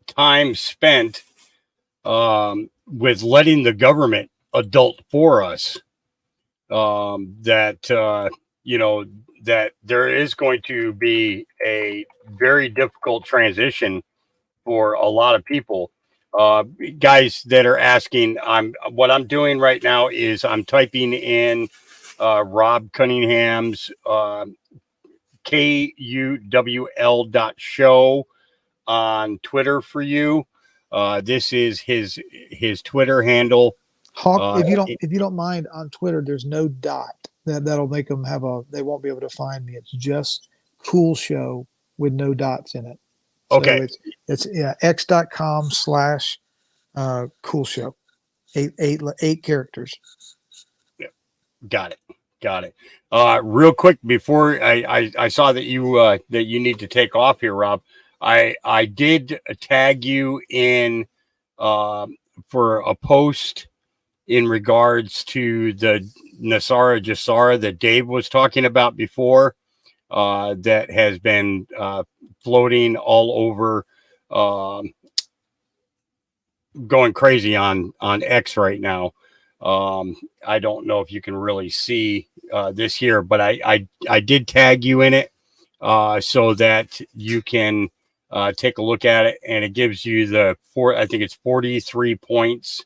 time spent with letting the government adult for us, that there is going to be a very difficult transition for a lot of people. Guys that are asking, what I'm doing right now is I'm typing in Rob Cunningham's KUWL.show on Twitter for you. This is his Twitter handle. Hawk, if you don't mind, on Twitter, there's no dot. That'll make them they won't be able to find me. It's just Cool Show with no dots in it. So Okay. it's x.com/ Cool Show. Eight characters. Got it. Real quick before I saw that you need to take off here, Rob. I did tag you in for a post in regards to the Nasara Jasara that Dave was talking about before, that has been floating all over, going crazy on X right now. I don't know if you can really see this here, but I did tag you in it so that you can take a look at it, and it gives you I think it's 43 points,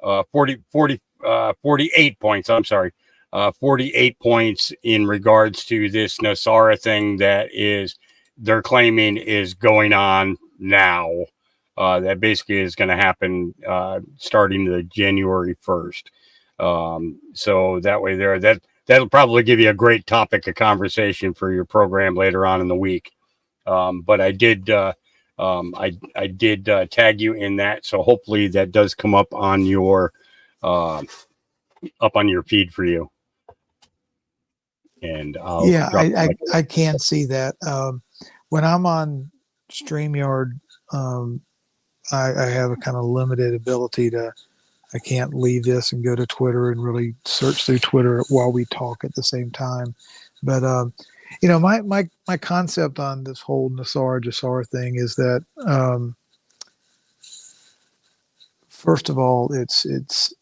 48 points. I'm sorry. 48 points in regards to this Nasara thing that they're claiming is going on now. That basically is going to happen starting the January 1st. So that way that'll probably give you a great topic of conversation for your program later on in the week. But I did tag you in that, so hopefully that does come up on your feed for you. And I can see that. When I'm on StreamYard, I have a kind of limited ability I can't leave this and go to Twitter and really search through Twitter while we talk at the same time. But my concept on this whole Nasara Jasara thing is that first of all, it's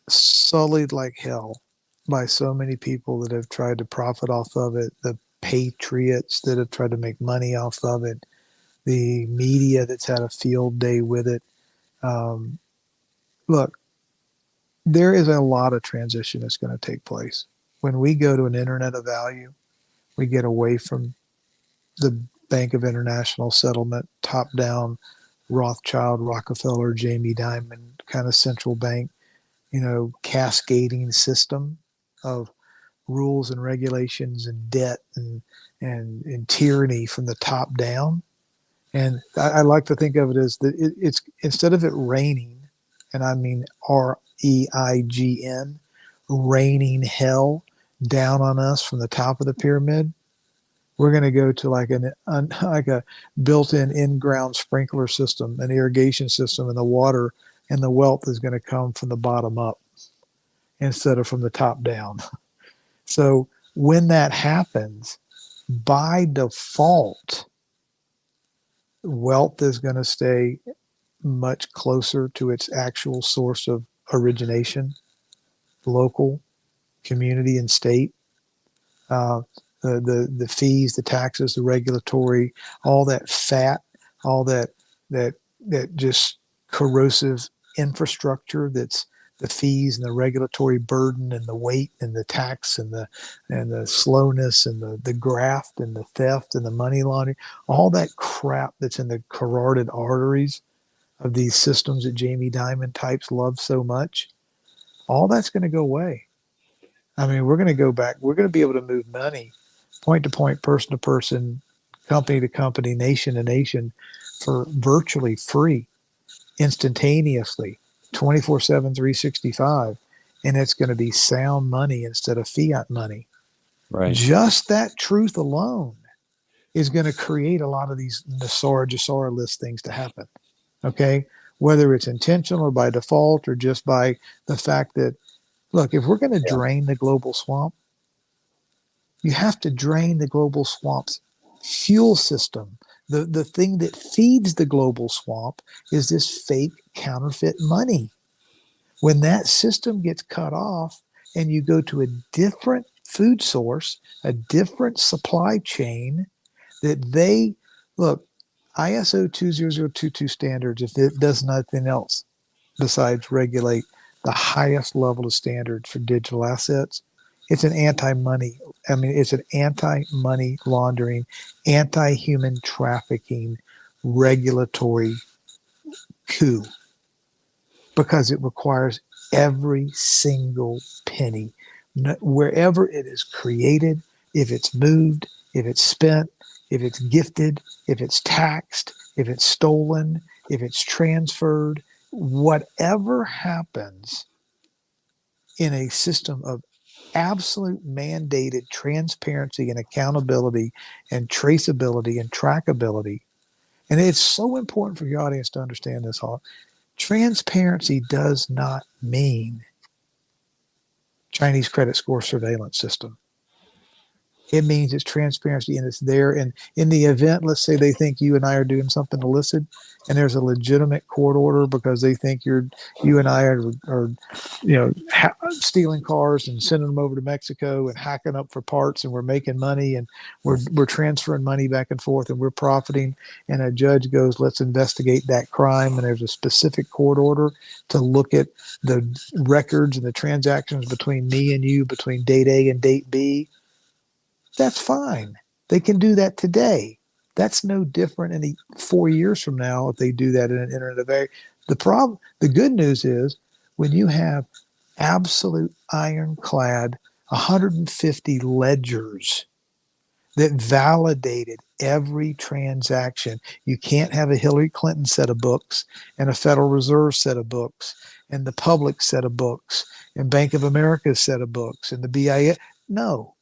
sullied like hell by so many people that have tried to profit off of it, the patriots that have tried to make money off of it, the media that's had a field day with it. Look, there is a lot of transition that's going to take place. When we go to an internet of value, we get away from the Bank of International Settlement, top-down, Rothschild, Rockefeller, Jamie Dimon kind of central bank, cascading system of rules and regulations and debt and tyranny from the top down. And I like to think of it as that it's instead of it raining, and I mean REIGN, raining hell down on us from the top of the pyramid, we're going to go to like a built-in in-ground sprinkler system, an irrigation system, and the water and the wealth is going to come from the bottom up instead of from the top down. So when that happens, by default, wealth is going to stay much closer to its actual source of origination, local, community, and state. The fees, the taxes, the regulatory, all that fat, all that just corrosive infrastructure that's the fees and the regulatory burden and the weight and the tax and the slowness and the graft and the theft and the money laundering, all that crap that's in the carotid arteries of these systems that Jamie Dimon types love so much, all that's going to go away. I mean, we're going to go back. We're going to be able to move money point to point, person to person, company to company, nation to nation for virtually free, instantaneously, 24/7, 365. And it's going to be sound money instead of fiat money. Right. Just that truth alone is going to create a lot of these Nasara Jasara list things to happen. Okay. Whether it's intentional or by default or just by the fact that, look, if we're going to drain the global swamp, You have to drain the global swamp's fuel system. The thing that feeds the global swamp is this fake counterfeit money. When that system gets cut off and you go to a different food source, a different supply chain, that they look, ISO 20022 standards, if it does nothing else besides regulate the highest level of standards for digital assets, it's an anti-money. I mean, it's an anti-money laundering, anti-human trafficking regulatory coup, because it requires every single penny, wherever it is created, if it's moved, if it's spent, if it's gifted, if it's taxed, if it's stolen, if it's transferred, whatever happens in a system of absolute mandated transparency and accountability and traceability and trackability. And it's so important for your audience to understand this, Hawk. Transparency does not mean Chinese credit score surveillance system. It means it's transparency and it's there. And in the event, let's say they think you and I are doing something illicit and there's a legitimate court order because they think you and I are stealing cars and sending them over to Mexico and hacking up for parts, and we're making money and we're transferring money back and forth and we're profiting. And a judge goes, let's investigate that crime. And there's a specific court order to look at the records and the transactions between me and you, between date A and date B. That's fine. They can do that today. That's no different in 4 years from now if they do that in an Internet of Air. The good news is when you have absolute ironclad 150 ledgers that validated every transaction. You can't have a Hillary Clinton set of books and a Federal Reserve set of books and the public set of books and Bank of America set of books and the BIA. No.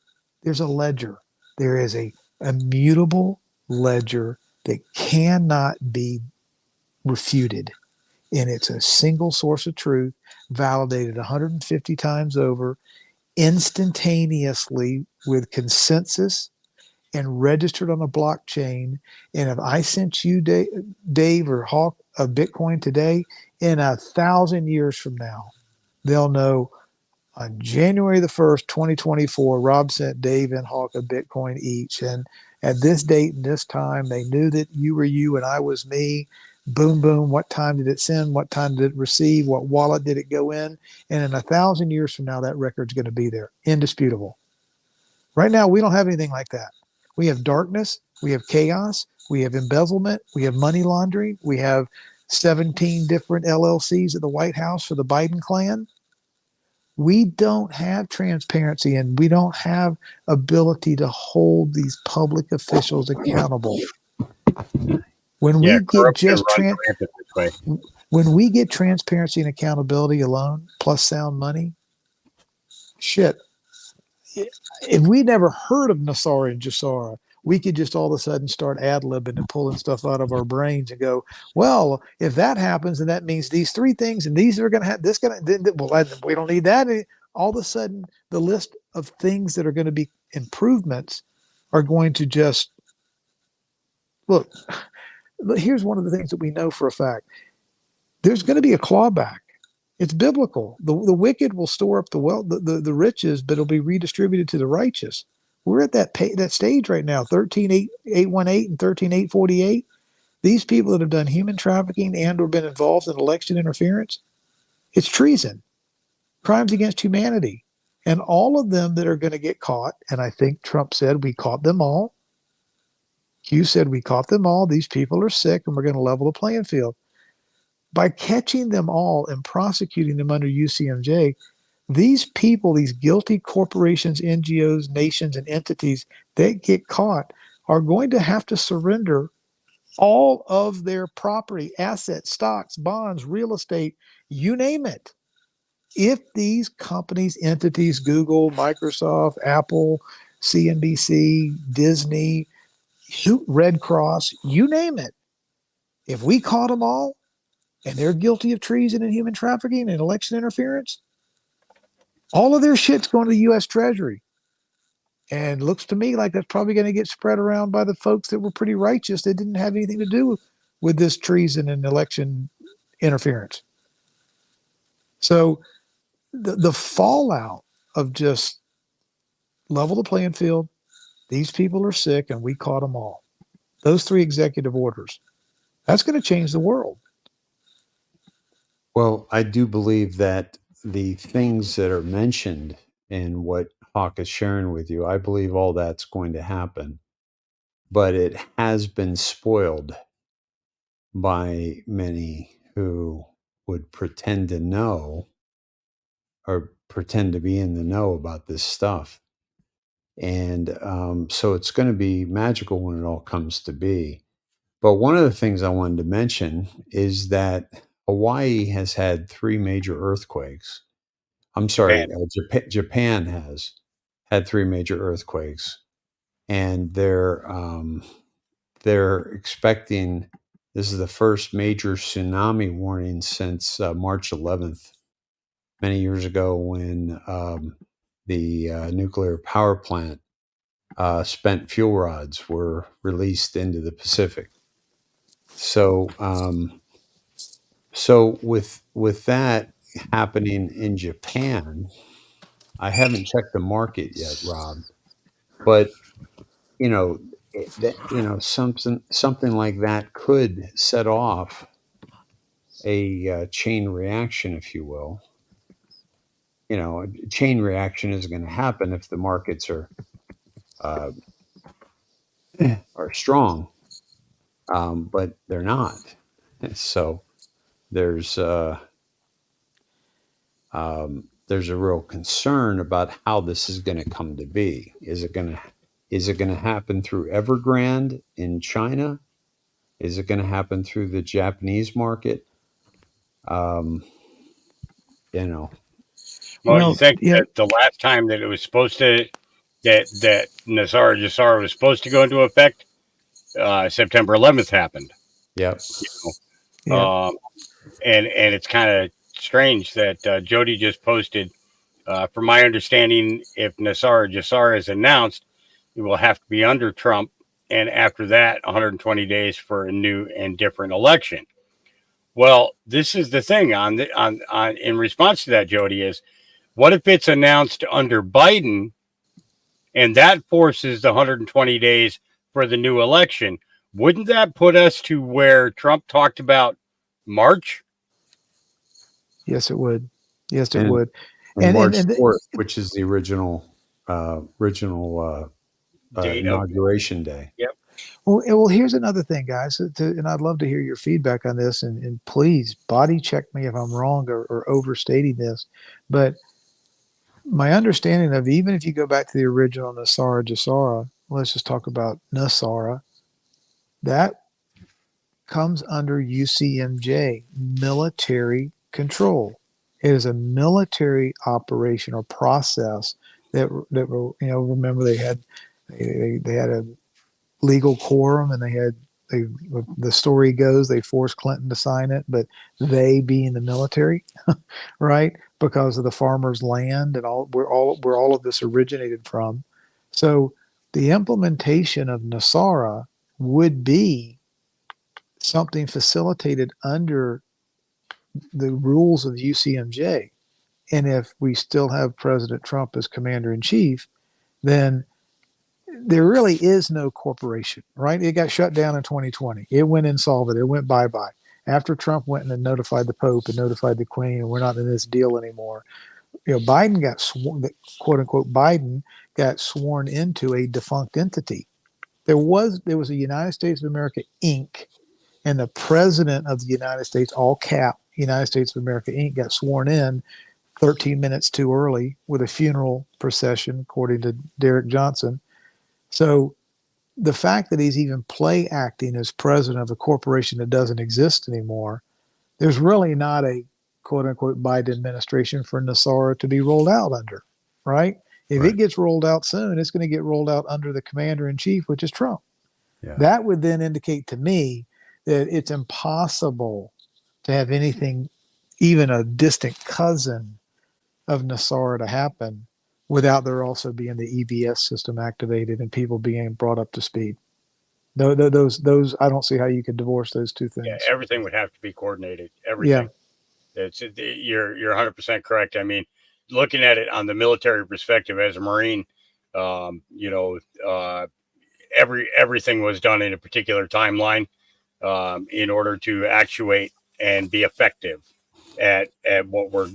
There's a ledger. There is a immutable ledger that cannot be refuted. And it's a single source of truth, validated 150 times over, instantaneously with consensus and registered on a blockchain. And if I sent you, Dave or Hawk, a Bitcoin today, in 1,000 years from now, they'll know on January the 1st, 2024, Rob sent Dave and Hawk a Bitcoin each. And at this date and this time, they knew that you were you and I was me. Boom, boom. What time did it send? What time did it receive? What wallet did it go in? And in 1,000 years from now, that record's going to be there. Indisputable. Right now, we don't have anything like that. We have darkness. We have chaos. We have embezzlement. We have money laundering. We have 17 different LLCs at the White House for the Biden clan. We don't have transparency and we don't have ability to hold these public officials accountable. When we get just when we get transparency and accountability alone, plus sound money, shit. If we never heard of Nassar and Jassara, we could just all of a sudden start ad-libbing and pulling stuff out of our brains and go, well, if that happens, then that means these three things, and these are going to have this going to, well, we don't need that. All of a sudden, the list of things that are going to be improvements are going to just, look, here's one of the things that we know for a fact. There's going to be a clawback. It's biblical. The wicked will store up the wealth, the riches, but it'll be redistributed to the righteous. We're at that stage right now, 13.818 and 13.848. These people that have done human trafficking and or been involved in election interference, it's treason, crimes against humanity. And all of them that are going to get caught, and I think Trump said we caught them all. Q said we caught them all. These people are sick and we're going to level the playing field. By catching them all and prosecuting them under UCMJ, these people, these guilty corporations, NGOs, nations, and entities that get caught are going to have to surrender all of their property, assets, stocks, bonds, real estate, you name it. If these companies, entities, Google, Microsoft, Apple, CNBC, Disney, Red Cross, you name it, if we caught them all and they're guilty of treason and human trafficking and election interference, all of their shit's going to the U.S. Treasury. And it looks to me like that's probably going to get spread around by the folks that were pretty righteous that didn't have anything to do with this treason and election interference. So the fallout of just level the playing field, these people are sick and we caught them all. Those 3 executive orders, that's going to change the world. Well, I do believe that the things that are mentioned in what Hawk is sharing with you, I believe all that's going to happen. But it has been spoiled by many who would pretend to know or pretend to be in the know about this stuff. And so it's going to be magical when it all comes to be. But one of the things I wanted to mention is that Hawaii has had 3 major earthquakes. I'm sorry, Japan has had 3 major earthquakes, and they're expecting, this is the first major tsunami warning since March 11th, many years ago, when the nuclear power plant spent fuel rods were released into the Pacific. So, so with that happening in Japan, I haven't checked the market yet, Rob, but you know, something like that could set off a chain reaction, if you will. You know, a chain reaction is going to happen if the markets are strong, but they're not. So there's a real concern about how this is going to come to be. Is it going to happen through Evergrande in China? Is it going to happen through the Japanese market? You know. Well, you think that the last time that it was supposed to, that NESARA GESARA was supposed to go into effect, September 11th happened. Yep. And it's kind of strange that Jody just posted. From my understanding, if NESARA GESARA is announced, it will have to be under Trump, and after that, 120 days for a new and different election. Well, this is the thing on in response to that, Jody, is what if it's announced under Biden, and that forces the 120 days for the new election? Wouldn't that put us to where Trump talked about March? Yes, it would. Yes, it would. And March 4th, which is the original inauguration day. Yep. Well, here's another thing, guys, and I'd love to hear your feedback on this, and please body check me if I'm wrong or overstating this, but my understanding of, even if you go back to the original NESARA GESARA, let's just talk about NESARA, that comes under UCMJ, military control. It is a military operation or process that remember they had a legal quorum, and the story goes they forced Clinton to sign it, but they being the military, right? Because of the farmers' land and where all of this originated from. So the implementation of NESARA would be something facilitated under the rules of UCMJ. And if we still have President Trump as commander in chief, then there really is no corporation, right? It got shut down in 2020. It went insolvent. It went bye-bye. After Trump went and notified the Pope and notified the Queen, and we're not in this deal anymore. Biden got sworn, quote unquote, Biden got sworn into a defunct entity. There was a United States of America, Inc., and the president of the United States, all cap, United States of America, Inc., got sworn in 13 minutes too early with a funeral procession, according to Derek Johnson. So the fact that he's even play acting as president of a corporation that doesn't exist anymore, there's really not a quote unquote Biden administration for NESARA to be rolled out under, right? If it gets rolled out soon, it's going to get rolled out under the commander in chief, which is Trump. Yeah. That would then indicate to me that it's impossible to have anything, even a distant cousin of NESARA, to happen without there also being the EBS system activated and people being brought up to speed. Those I don't see how you could divorce those two things. Yeah, everything would have to be coordinated. Everything. You're 100% correct. I mean, looking at it on the military perspective as a Marine, everything was done in a particular timeline in order to actuate and be effective at what we're,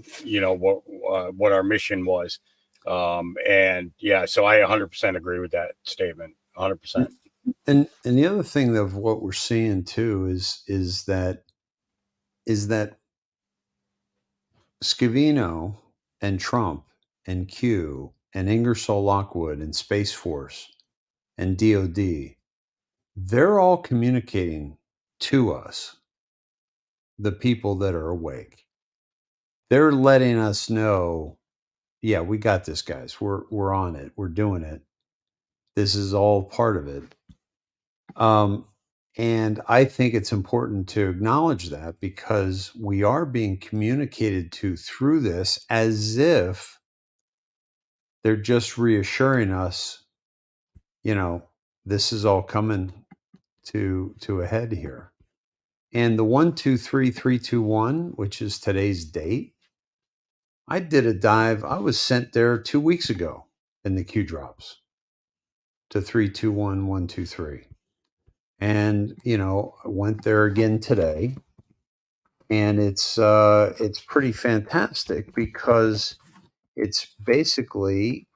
what our mission was. And yeah, so I 100% agree with that statement. 100%. And the other thing of what we're seeing too is that Scavino and Trump and Q and Ingersoll Lockwood and Space Force and DOD, they're all communicating to us, the people that are awake. They're letting us know, yeah, we got this, guys. We're on it. We're doing it. This is all part of it. And I think it's important to acknowledge that because we are being communicated to through this as if they're just reassuring us, this is all coming to a head here. And the 123321, which is today's date, I did a dive. I was sent there 2 weeks ago in the Q drops to 321123. And, I went there again today, and it's pretty fantastic because it's basically,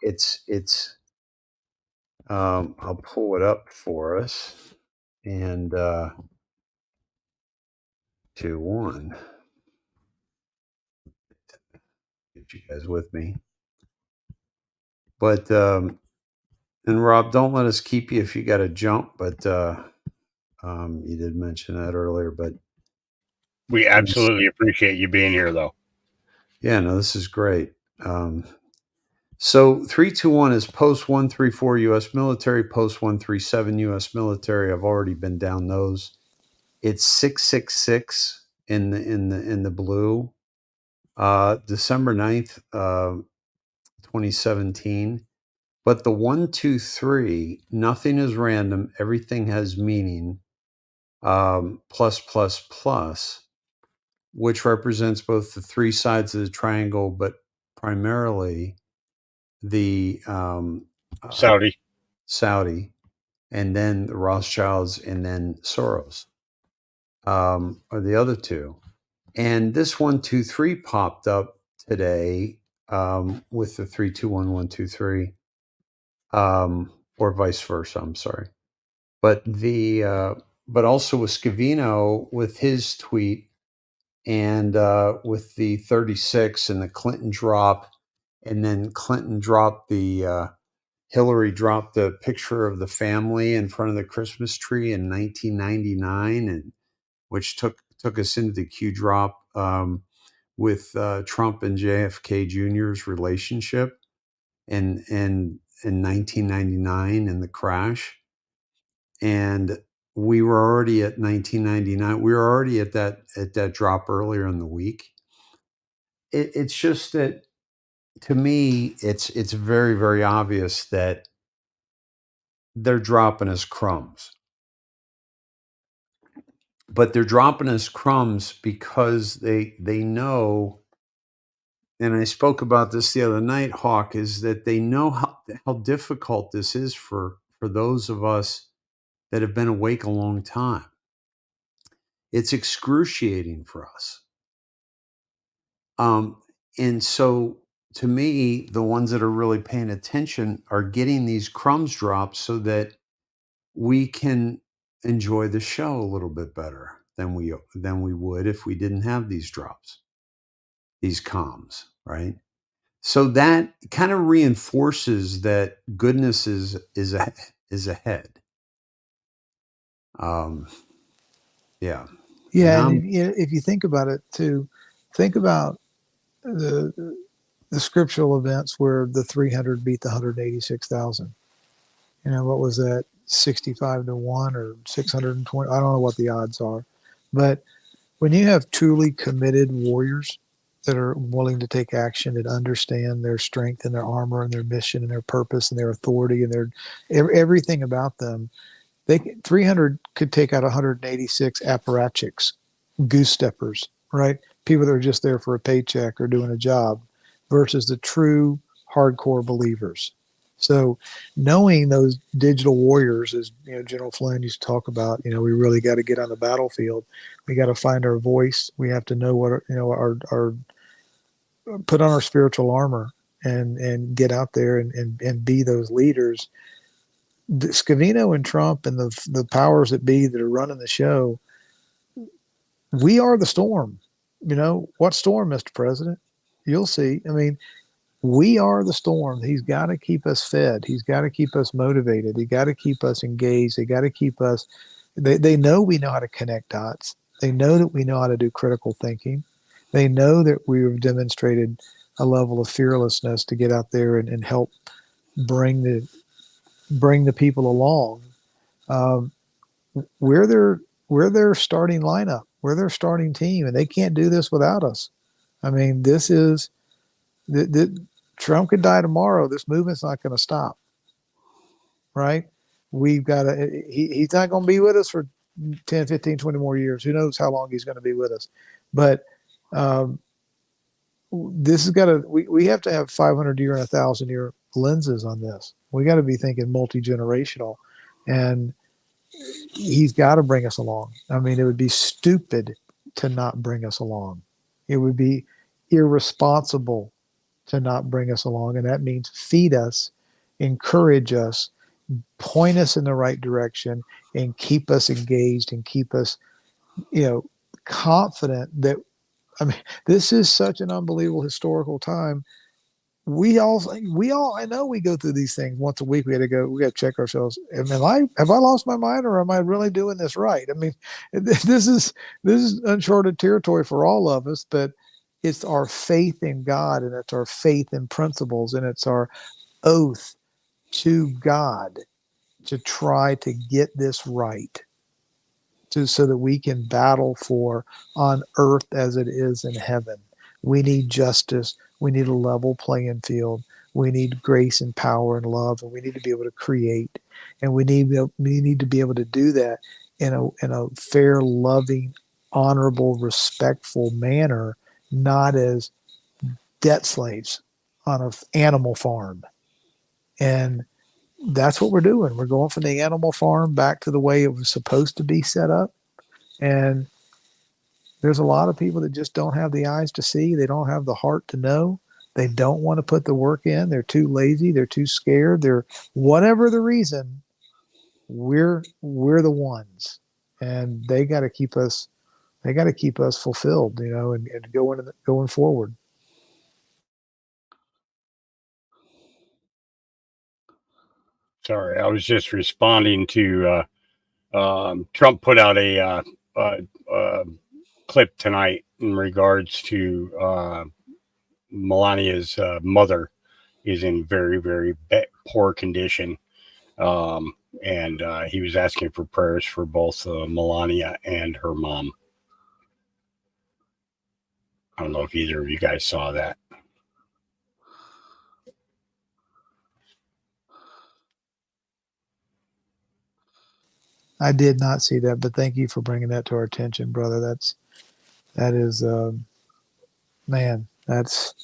I'll pull it up for us and, 2-1, get you guys with me. But, and Rob, don't let us keep you if you got to jump, but, you did mention that earlier, but We absolutely appreciate you being here, though. yeah, no, this is great. So 321 is post 134 U.S. military, post 137 U.S. military. I've already been down those. It's 666 in the blue. December 9th, 2017. But the 123, nothing is random. Everything has meaning. Plus, which represents both the three sads of the triangle, but primarily the Saudi, and then the Rothschilds, and then Soros are the other two. And this 123 popped up today with the 321123, or vice versa. I'm sorry, but but also with Scavino with his tweet, and with the 36 and the Clinton drop, and then Clinton dropped Hillary dropped the picture of the family in front of the Christmas tree in 1999, and which took us into the Q drop with Trump and JFK Jr.'s relationship in 1999 and the crash. And we were already at 1999. We were already at that drop earlier in the week. It's just that, to me, it's very, very obvious that they're dropping us crumbs. But they're dropping us crumbs because they know, and I spoke about this the other night, Hawk, is that they know how difficult this is for those of us that have been awake a long time. It's excruciating for us. And so, to me, the ones that are really paying attention are getting these crumbs dropped so that we can enjoy the show a little bit better than we would if we didn't have these drops, these comms, right? So that kind of reinforces that goodness is ahead. Yeah. Yeah, and if you think about it too, think about the scriptural events where the 300 beat the 186,000. What was that? 65-1 or 620? I don't know what the odds are, but when you have truly committed warriors that are willing to take action, that understand their strength and their armor and their mission and their purpose and their authority and their everything about them. 300 could take out 186 apparatchiks, goose steppers, right? People that are just there for a paycheck or doing a job, versus the true hardcore believers. So knowing those digital warriors, as General Flynn used to talk about, we really got to get on the battlefield. We got to find our voice. We have to know what our put on our spiritual armor and get out there and be those leaders. Scavino and Trump and the powers that be that are running the show, we are the storm. What storm, Mr. President? You'll see. I mean, we are the storm. He's got to keep us fed. He's got to keep us motivated. He got to keep us engaged. They got to keep us. They know we know how to connect dots. They know that we know how to do critical thinking. They know that we have demonstrated a level of fearlessness to get out there and help bring the people along. We're their starting lineup. We're their starting team, and they can't do this without us. I mean, this is Trump could die tomorrow. This movement's not going to stop, right? We've got to. He's not going to be with us for 10, 15, 20 more years. Who knows how long he's going to be with us? But this has got to. We have to have 500-year and 1,000-year lenses on this. We got to be thinking multi-generational, and he's got to bring us along. I mean, it would be stupid to not bring us along. It would be irresponsible to not bring us along. And that means feed us, encourage us, point us in the right direction, and keep us engaged and keep us, confident that, this is such an unbelievable historical time. We all, I know we go through these things once a week. We got to check ourselves. Have I lost my mind, or am I really doing this right? I mean, this is uncharted territory for all of us, but it's our faith in God, and it's our faith in principles, and it's our oath to God to try to get this right, so that we can battle for on earth as it is in heaven. We need justice. We need a level playing field. We need grace and power and love, and we need to be able to create. And we need to be able to do that in a fair, loving, honorable, respectful manner, not as debt slaves on an animal farm. And that's what we're doing. We're going from the animal farm back to the way it was supposed to be set up. And there's a lot of people that just don't have the eyes to see. They don't have the heart to know. They don't want to put the work in. They're too lazy. They're too scared. They're whatever the reason. We're the ones, and they got to keep us. They got to keep us fulfilled, and going forward. Sorry, I was just responding to Trump put out a clip tonight in regards to Melania's mother is in very, very poor condition. And he was asking for prayers for both Melania and her mom. I don't know if either of you guys saw that. I did not see that, but thank you for bringing that to our attention, brother. That is, man, that's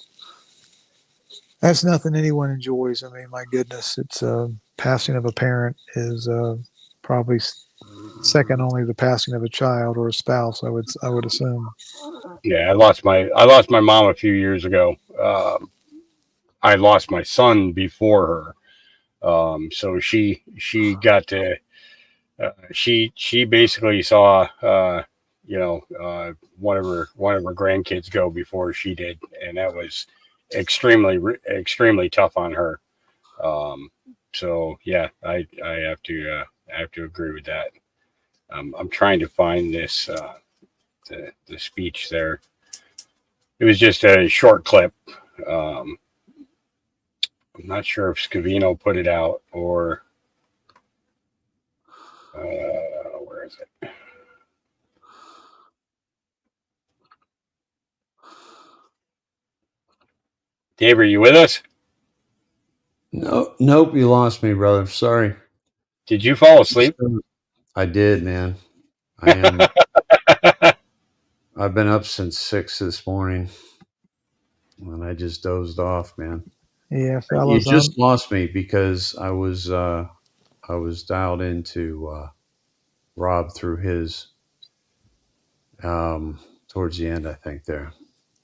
nothing anyone enjoys. I mean, my goodness, it's passing of a parent is probably second only to the passing of a child or a spouse. I would assume. Yeah, I lost my mom a few years ago. I lost my son before her. So she got to. She basically saw one of her grandkids go before she did, and that was extremely tough on her. So yeah, I have to agree with that. I'm trying to find this the speech there. It was just a short clip. I'm not sure if Scavino put it out or. Where is it? Dave, are you with us? No, nope, you lost me, brother. Sorry. Did you fall asleep? I did, man. I am. I've been up since 6 this morning, and I just dozed off, man. Yeah, You fellas. just lost me because I was dialed into Rob through his towards the end, I think there.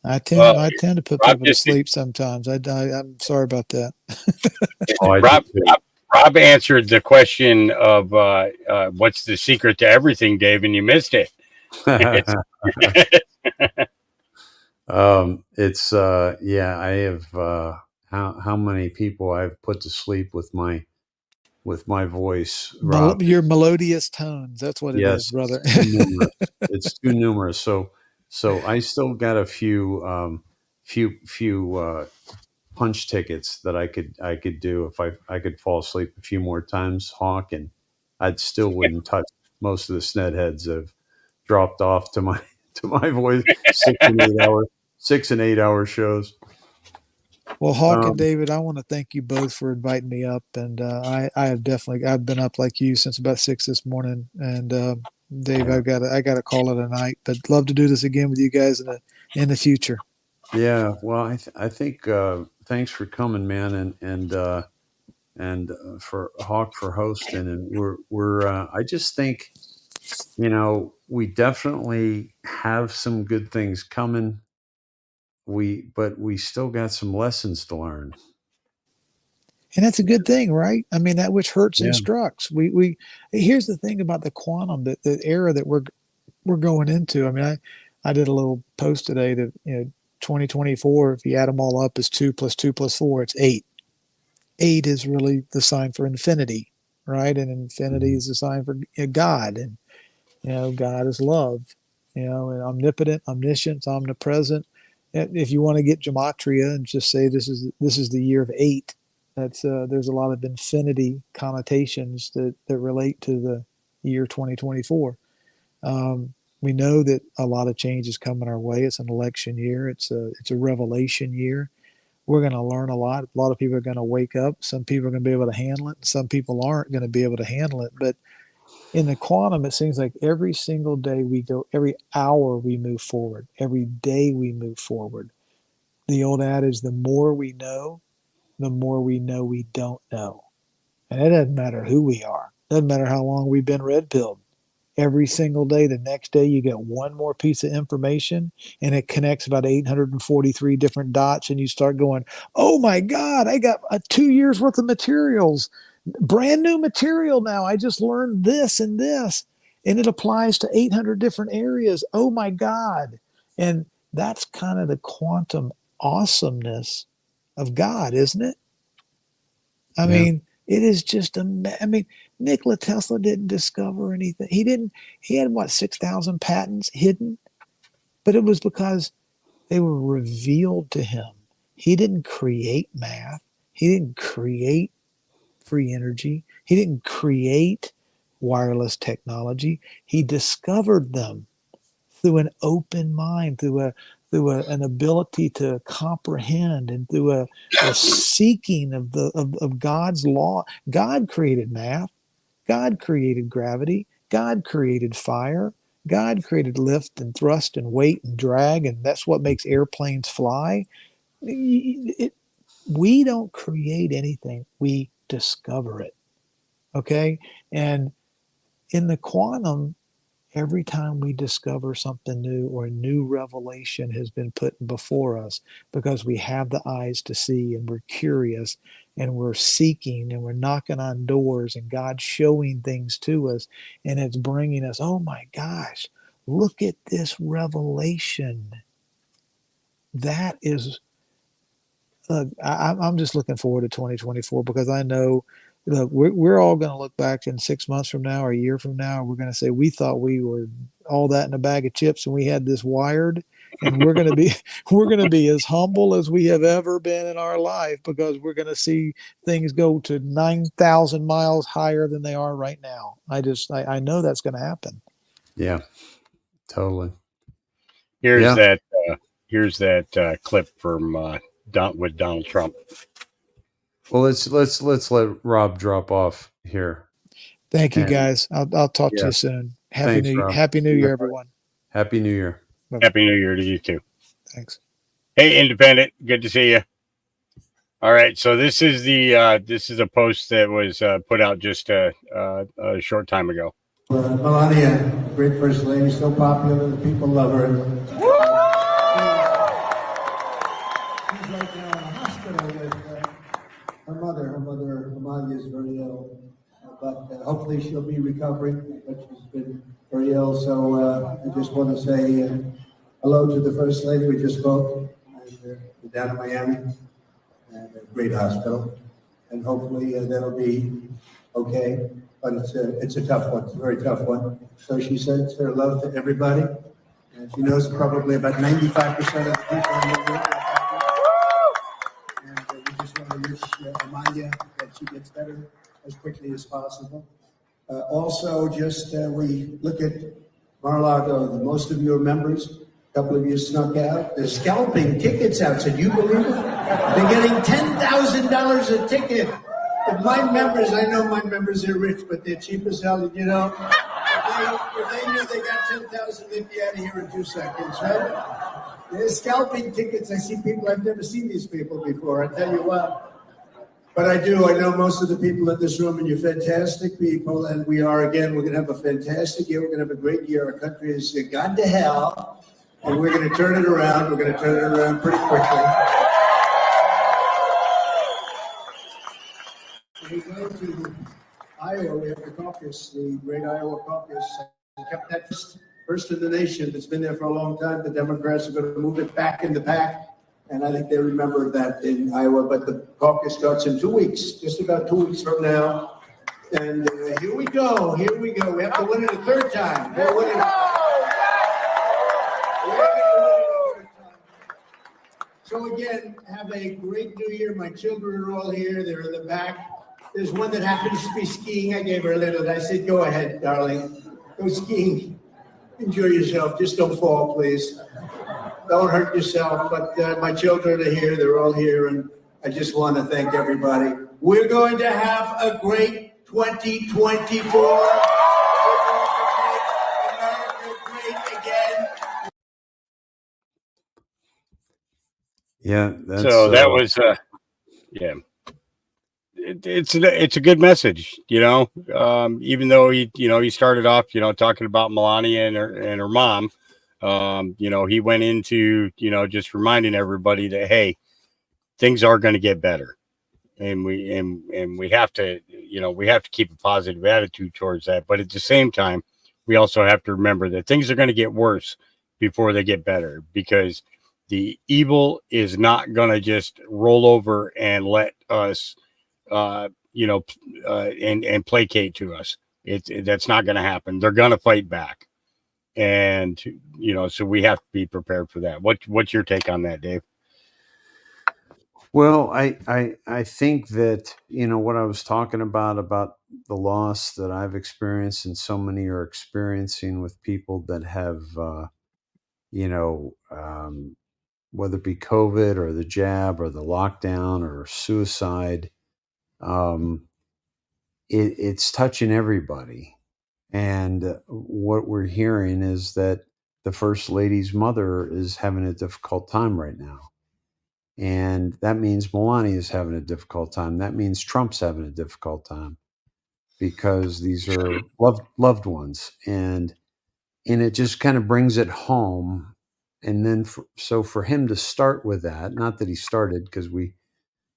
I tend Well, I tend to put Rob people to just- sleep sometimes. I'm sorry about that. Oh, I Rob, did too. Rob answered the question of what's the secret to everything, Dave, and you missed it. It's yeah, I have how many people I've put to sleep with my voice, Rob. Your melodious tones. That's what it is, Yes, brother. it's too numerous. It's too numerous. So I still got a few punch tickets that I could do if I could fall asleep a few more times, Hawk, and I'd still wouldn't touch most of the sned heads have dropped off to my voice 6 and 8 hour shows. Well, Hawk and David, I want to thank you both for inviting me up, and I have definitely I've been up like you since about 6 this morning, and Dave, I got to call it a night, but love to do this again with you guys in the future. Yeah, well, I think thanks for coming, man, and for Hawk for hosting, and we're I just think, we definitely have some good things coming. But we still got some lessons to learn. And that's a good thing, right? I mean, that which hurts Yeah. instructs. We here's the thing about the quantum, the era that we're going into. I mean, I did a little post today that 2024, if you add them all up, is 2 + 2 + 4, it's 8. 8 is really the sign for infinity, right? And infinity is the sign for God, and God is love, and omnipotent, omniscient, omnipresent. If you want to get gematria and just say this is the year of 8, that's there's a lot of infinity connotations that relate to the year 2024. We know that a lot of change is coming our way. It's an election year. It's a revelation year. We're going to learn a lot. A lot of people are going to wake up. Some people are going to be able to handle it. Some people aren't going to be able to handle it. But in the quantum, it seems like every single day we go, every hour we move forward, every day we move forward. The old adage, the more we know we don't know. And it doesn't matter who we are. It doesn't matter how long we've been red pilled. Every single day, the next day, you get one more piece of information and it connects about 843 different dots. And you start going, oh my God, I got 2 years worth of materials, brand new material now. I just learned this and this, and it applies to 800 different areas. Oh my God. And that's kind of the quantum awesomeness of God, isn't it? I mean, it is just Nikola Tesla didn't discover anything. He had what, 6,000 patents hidden, but it was because they were revealed to him. He didn't create math. He didn't create free energy. He didn't create wireless technology. He discovered them through an open mind, through an ability to comprehend, and through a seeking of God's law. God created math. God created gravity. God created fire. God created lift and thrust and weight and drag, and that's what makes airplanes fly. We don't create anything. We discover it. Okay? And in the quantum, every time we discover something new or a new revelation has been put before us, because we have the eyes to see and we're curious and we're seeking and we're knocking on doors, and God's showing things to us, and it's bringing us, oh my gosh, look at this revelation. That is, I'm just looking forward to 2024, because I know, look, we're all going to look back in 6 months from now or a year from now. We're going to say we thought we were all that in a bag of chips and we had this wired, and we're going to be as humble as we have ever been in our life, because we're going to see things go to 9,000 miles higher than they are right now. I know that's going to happen. Yeah, totally. Here's that clip from with Donald Trump. Well, let's let Rob drop off here. Thank you, And- guys. I'll talk to Yeah. you soon. Thanks, Rob. Happy New Year, everyone. Happy New Year. Happy New Year to you too. Thanks. Hey, Independent, good to see you. All right, so this is a post that was put out just a short time ago. Melania, great first lady, so popular, the people love her. She's right now in a hospital with her mother. Her mother, Melania, is very ill, but hopefully she'll be recovering. But she's been very ill, so I just want to say hello to the first lady we just spoke. And, down in Miami, and a great hospital, and hopefully that'll be okay. But it's a tough one. It's a very tough one. So she sends her love to everybody, and she knows probably about 95% of the people in the world. And we just want to wish Amaya that she gets better as quickly as possible. Also, just we look at Mar-a-Lago. Most of you are members. A couple of you snuck out. They're scalping tickets out. So do you believe it? They're getting $10,000 a ticket. If my members, I know my members are rich, but they're cheap as hell, you know. If they knew they got 10,000, they'd be out of here in 2 seconds, right? They're scalping tickets. I see people, I've never seen these people before, I tell you what. But I do, I know most of the people in this room, and you're fantastic people, and we are, again, we're gonna have a fantastic year, we're gonna have a great year. Our country has gone to hell, and we're gonna turn it around, we're gonna turn it around pretty quickly. We go to Iowa, we have the caucus, the great Iowa caucus. We kept that first in the nation. It's been there for a long time. The Democrats are going to move it back in the pack. And I think they remember that in Iowa. But the caucus starts in 2 weeks, just about 2 weeks from now. And here we go. Here we go. We have to win it a third time. We're winning. So again, have a great new year. My children are all here. They're in the back. There's one that happens to be skiing. I gave her a little. I said, go ahead, darling. Go skiing. Enjoy yourself. Just don't fall, please. Don't hurt yourself. But my children are here. They're all here. And I just want to thank everybody. We're going to have a great 2024. We're going to make America great again. Yeah. That's, So that was, yeah. It's a good message, you know. Even though he started off, talking about Melania and her mom. He went into, just reminding everybody that, hey, things are going to get better, and we have to, we have to keep a positive attitude towards that. But at the same time, we also have to remember that things are going to get worse before they get better, because the evil is not going to just roll over and let us, and placate to us. That's not going to happen. They're going to fight back. And, so we have to be prepared for that. What's your take on that, Dave? Well, I think that, what I was talking about the loss that I've experienced and so many are experiencing with people that have, whether it be COVID or the jab or the lockdown or suicide, it's touching everybody. And what we're hearing is that the First Lady's mother is having a difficult time right now. And that means Melania is having a difficult time. That means Trump's having a difficult time, because these are loved ones. And it just kind of brings it home. And then so for him to start with that, not that he started, because we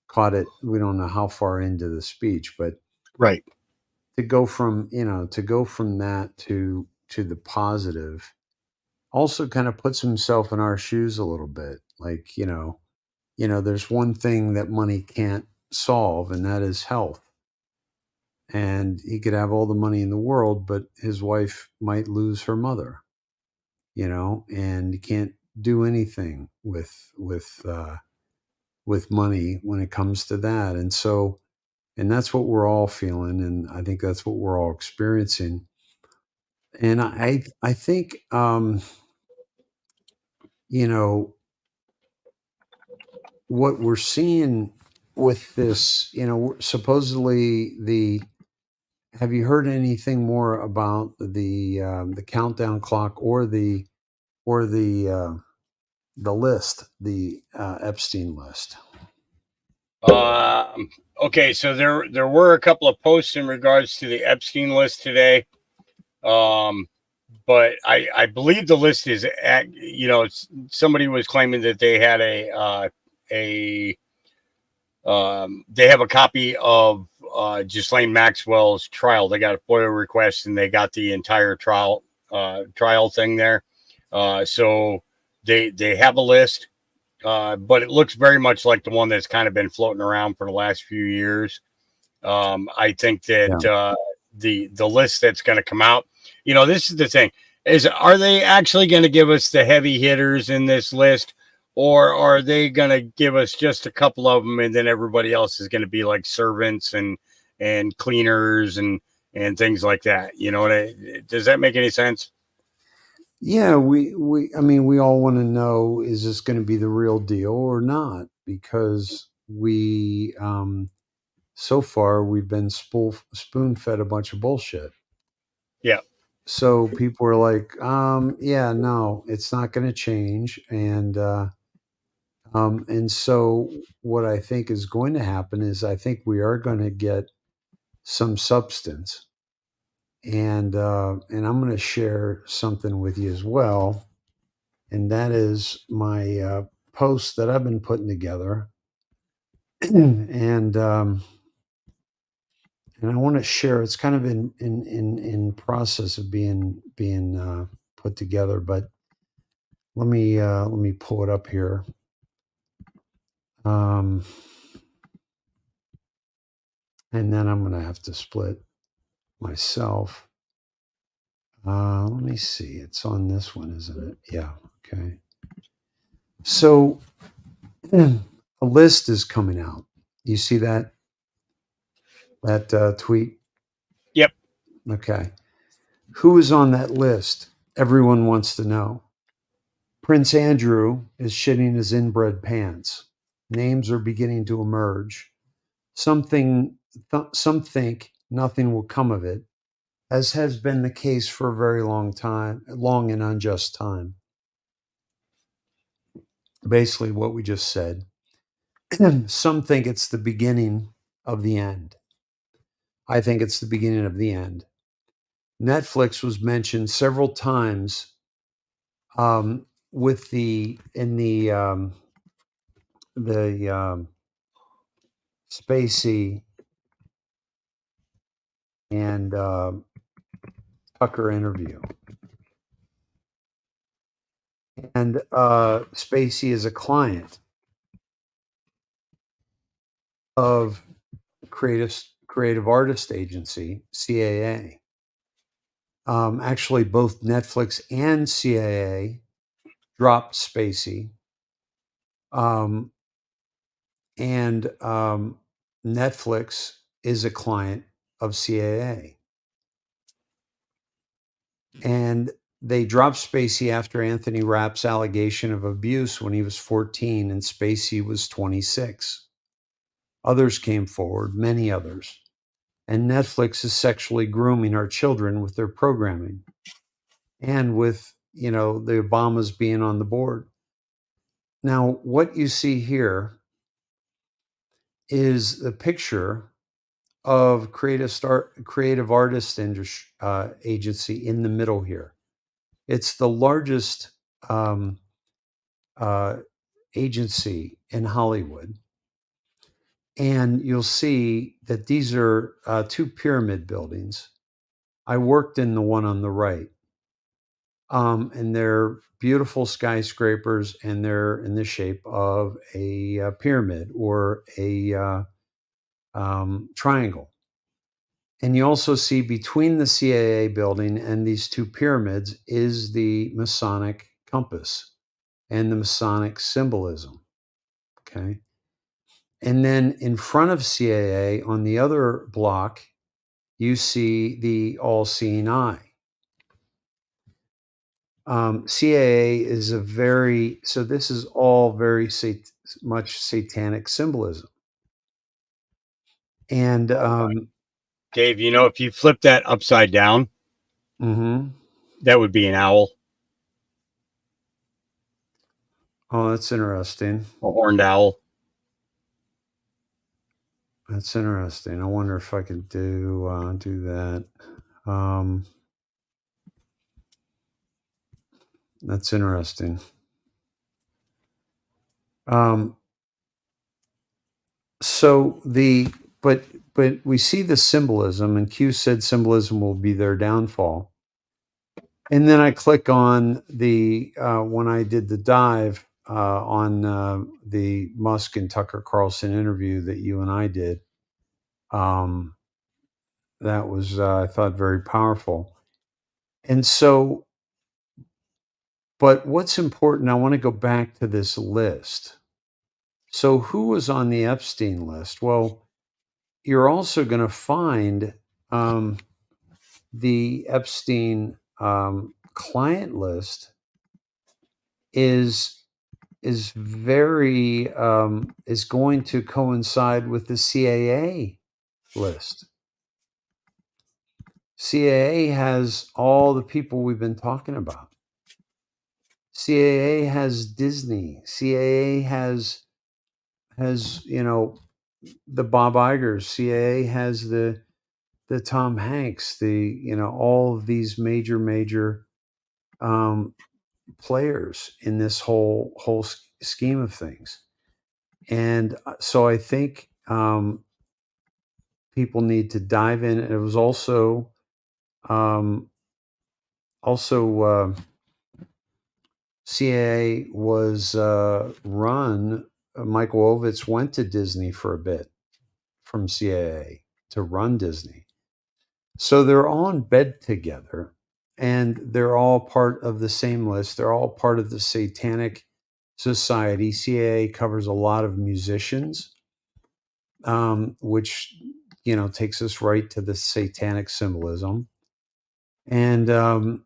caught it, we don't know how far into the speech, but right, to go from that to the positive also kind of puts himself in our shoes a little bit. Like, there's one thing that money can't solve, and that is health. And he could have all the money in the world, but his wife might lose her mother, and you can't do anything with money when it comes to that. And so, and that's what we're all feeling. And I think that's what we're all experiencing. And I think, what we're seeing with this, supposedly have you heard anything more about the countdown clock or the list, the Epstein list? Okay, so there were a couple of posts in regards to the Epstein list today. But I believe the list is somebody was claiming that they had they have a copy of Ghislaine Maxwell's trial. They got a FOIA request and they got the entire trial thing there. So they have a list, but it looks very much like the one that's kind of been floating around for the last few years. I think that the list that's going to come out, this is the thing, are they actually going to give us the heavy hitters in this list, or are they going to give us just a couple of them and then everybody else is going to be like servants and cleaners and things like that? Does that make any sense? Yeah, we all want to know, is this going to be the real deal or not? Because we so far we've been spoon fed a bunch of bullshit. Yeah. So people are like, yeah, no, it's not going to change. And so what I think is going to happen is I think we are going to get some substance. And I'm going to share something with you as well. And that is my post that I've been putting together. And I want to share. It's kind of in process of being put together, but let me pull it up here. And then I'm going to have to split myself. Let me see. It's on this one, isn't it? Yeah. Okay. So a list is coming out. You see that tweet? Yep. Okay. Who is on that list? Everyone wants to know. Prince Andrew is shitting his inbred pants. Names are beginning to emerge. Some think nothing will come of it, as has been the case for a very long and unjust time. Basically what we just said. Some think it's the beginning of the end. I think it's the beginning of the end. Netflix was mentioned several times with the Spacey and Tucker interview. And Spacey is a client of Creative Artist Agency, CAA. Actually, both Netflix and CAA dropped Spacey. And Netflix is a client of CAA. And they dropped Spacey after Anthony Rapp's allegation of abuse when he was 14 and Spacey was 26. Others came forward, many others. And Netflix is sexually grooming our children with their programming and with, the Obamas being on the board. Now, what you see here is the picture of Creative Artist Agency in the middle here. It's the largest agency in Hollywood. And you'll see that these are two pyramid buildings. I worked in the one on the right. And they're beautiful skyscrapers, and they're in the shape of a pyramid or a triangle. And you also see between the CAA building and these two pyramids is the Masonic compass and the Masonic symbolism. Okay. And then in front of CAA on the other block, you see the all-seeing eye. CAA is a very, so this is all very much satanic symbolism. And Dave, you know, if you flip that upside down, that would be an owl. Oh, that's interesting. A horned owl. That's interesting. I wonder if I could do that. That's interesting. So but we see the symbolism, and Q said symbolism will be their downfall. And then I click on the when I did the dive on the Musk and Tucker Carlson interview that you and I did. That was I thought very powerful. And so, but what's important, I want to go back to this list. So who was on the Epstein list? Well, you're also going to find the Epstein client list is very is going to coincide with the CAA list. CAA has all the people we've been talking about. CAA has Disney. CAA has you know, the Bob Igers. CAA has the Tom Hanks. You know, all of these major players in this whole scheme of things. And so I think people need to dive in. It was also CAA was run. Michael Ovitz went to Disney for a bit from CAA to run Disney. So they're all in bed together, and they're all part of the same list. They're all part of the Satanic Society. CAA covers a lot of musicians, which, you know, takes us right to the satanic symbolism. And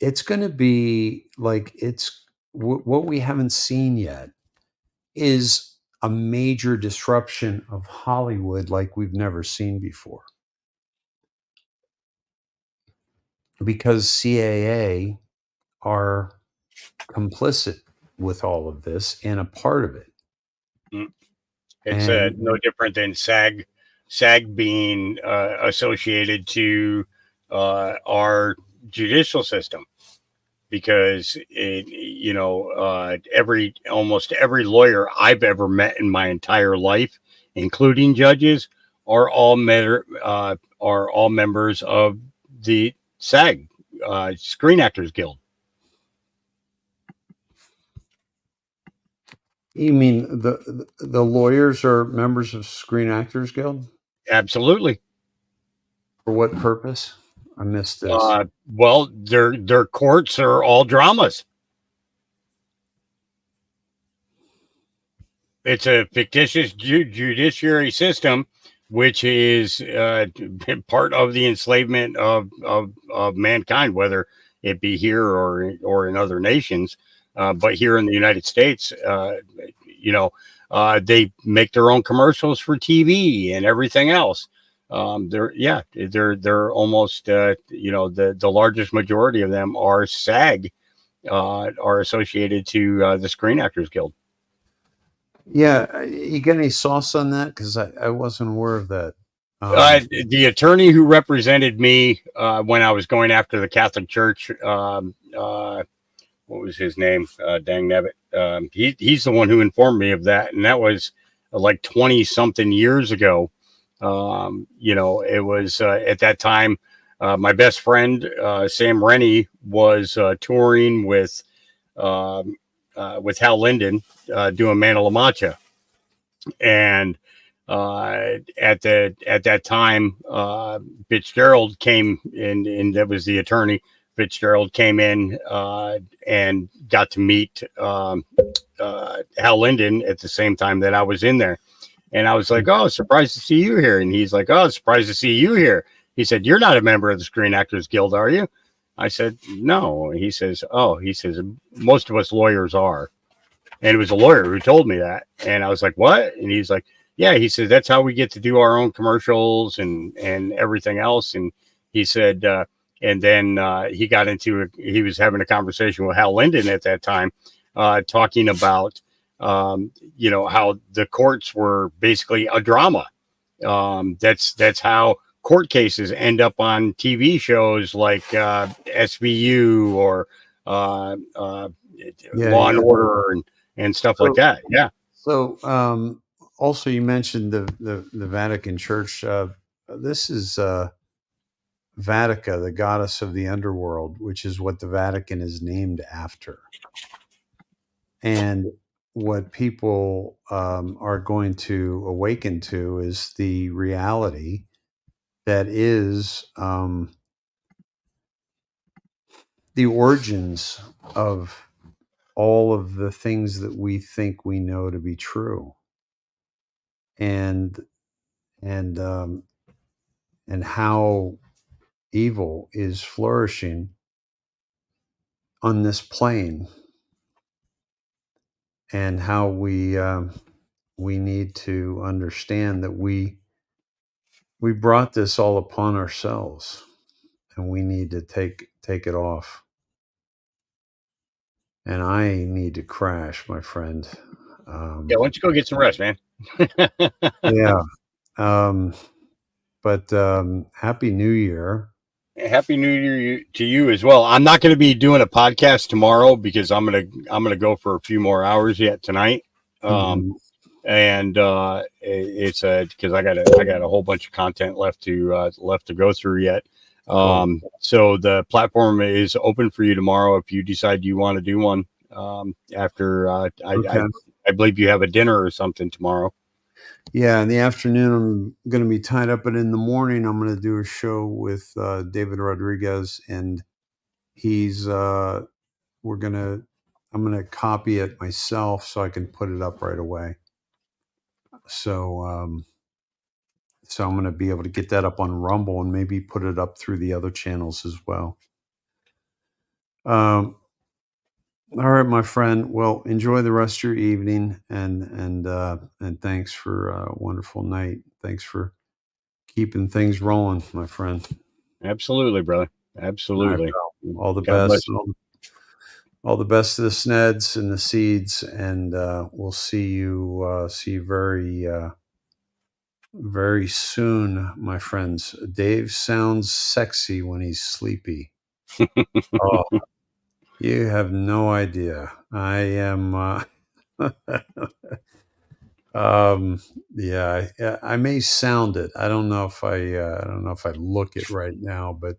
it's going to be like, what we haven't seen yet is a major disruption of Hollywood like we've never seen before. Because CAA are complicit with all of this and a part of it. It's no different than SAG being associated to our judicial system, because you know, almost every lawyer I've ever met in my entire life, including judges, are all members of the SAG, Screen Actors Guild. You mean the lawyers are members of Screen Actors Guild? Absolutely. For what purpose? I missed this. Well, their courts are all dramas. It's a fictitious judiciary system, which is part of the enslavement of mankind, whether it be here or in other nations. But here in the United States, you know, they make their own commercials for TV and everything else. They're almost, you know, the largest majority of them are SAG, are associated to the Screen Actors Guild. Yeah, you got any sauce on that? Because I wasn't aware of that. The attorney who represented me when I was going after the Catholic Church, what was his name? Dang nabbit. He's the one who informed me of that, and that was like 20 something years ago. You know, it was at that time, my best friend Sam Rennie was touring with Hal Linden doing Man of La Mancha, and at that time, Fitzgerald came in, and that was the attorney. Fitzgerald came in and got to meet Hal Linden at the same time that I was in there. And I was like, oh, surprised to see you here. And he's like, oh, surprised to see you here. He said, you're not a member of the Screen Actors Guild, are you? I said, no. He says, oh, he says, most of us lawyers are. And it was a lawyer who told me that. And I was like, what? And he's like, yeah, he said, that's how we get to do our own commercials and everything else. And he said, and then he got into, he was having a conversation with Hal Linden at that time, talking about, you know, how the courts were basically a drama. That's how court cases end up on TV shows like SVU or Law and Order and stuff like that. Yeah. So also you mentioned the Vatican Church. This is Vatica, the goddess of the underworld, which is what the Vatican is named after. And what people are going to awaken to is the reality that is the origins of all of the things that we think we know to be true, and how evil is flourishing on this plane, and how we need to understand that we brought this all upon ourselves, and we need to take it off. And I need to crash, my friend. Yeah, why don't you go get some rest, man? Yeah. But Happy New Year. Happy New Year to you as well. I'm not going to be doing a podcast tomorrow because I'm gonna go for a few more hours yet tonight. And it's because I got a whole bunch of content left to go through yet. So the platform is open for you tomorrow if you decide you want to do one. After I believe you have a dinner or something tomorrow. Yeah, in the afternoon I'm going to be tied up, but in the morning I'm going to do a show with David Rodriguez, and I'm going to copy it myself so I can put it up right away. So I'm going to be able to get that up on Rumble and maybe put it up through the other channels as well. All right, my friend. Well, enjoy the rest of your evening, and thanks for a wonderful night. Thanks for keeping things rolling, my friend. Absolutely, brother. Absolutely. All the God best. bless you. All the best to the Sneds and the Seeds, and we'll see you very very soon, my friends. Dave sounds sexy when he's sleepy. Oh, you have no idea. I am. Yeah, I may sound it. I don't know if I look it right now, but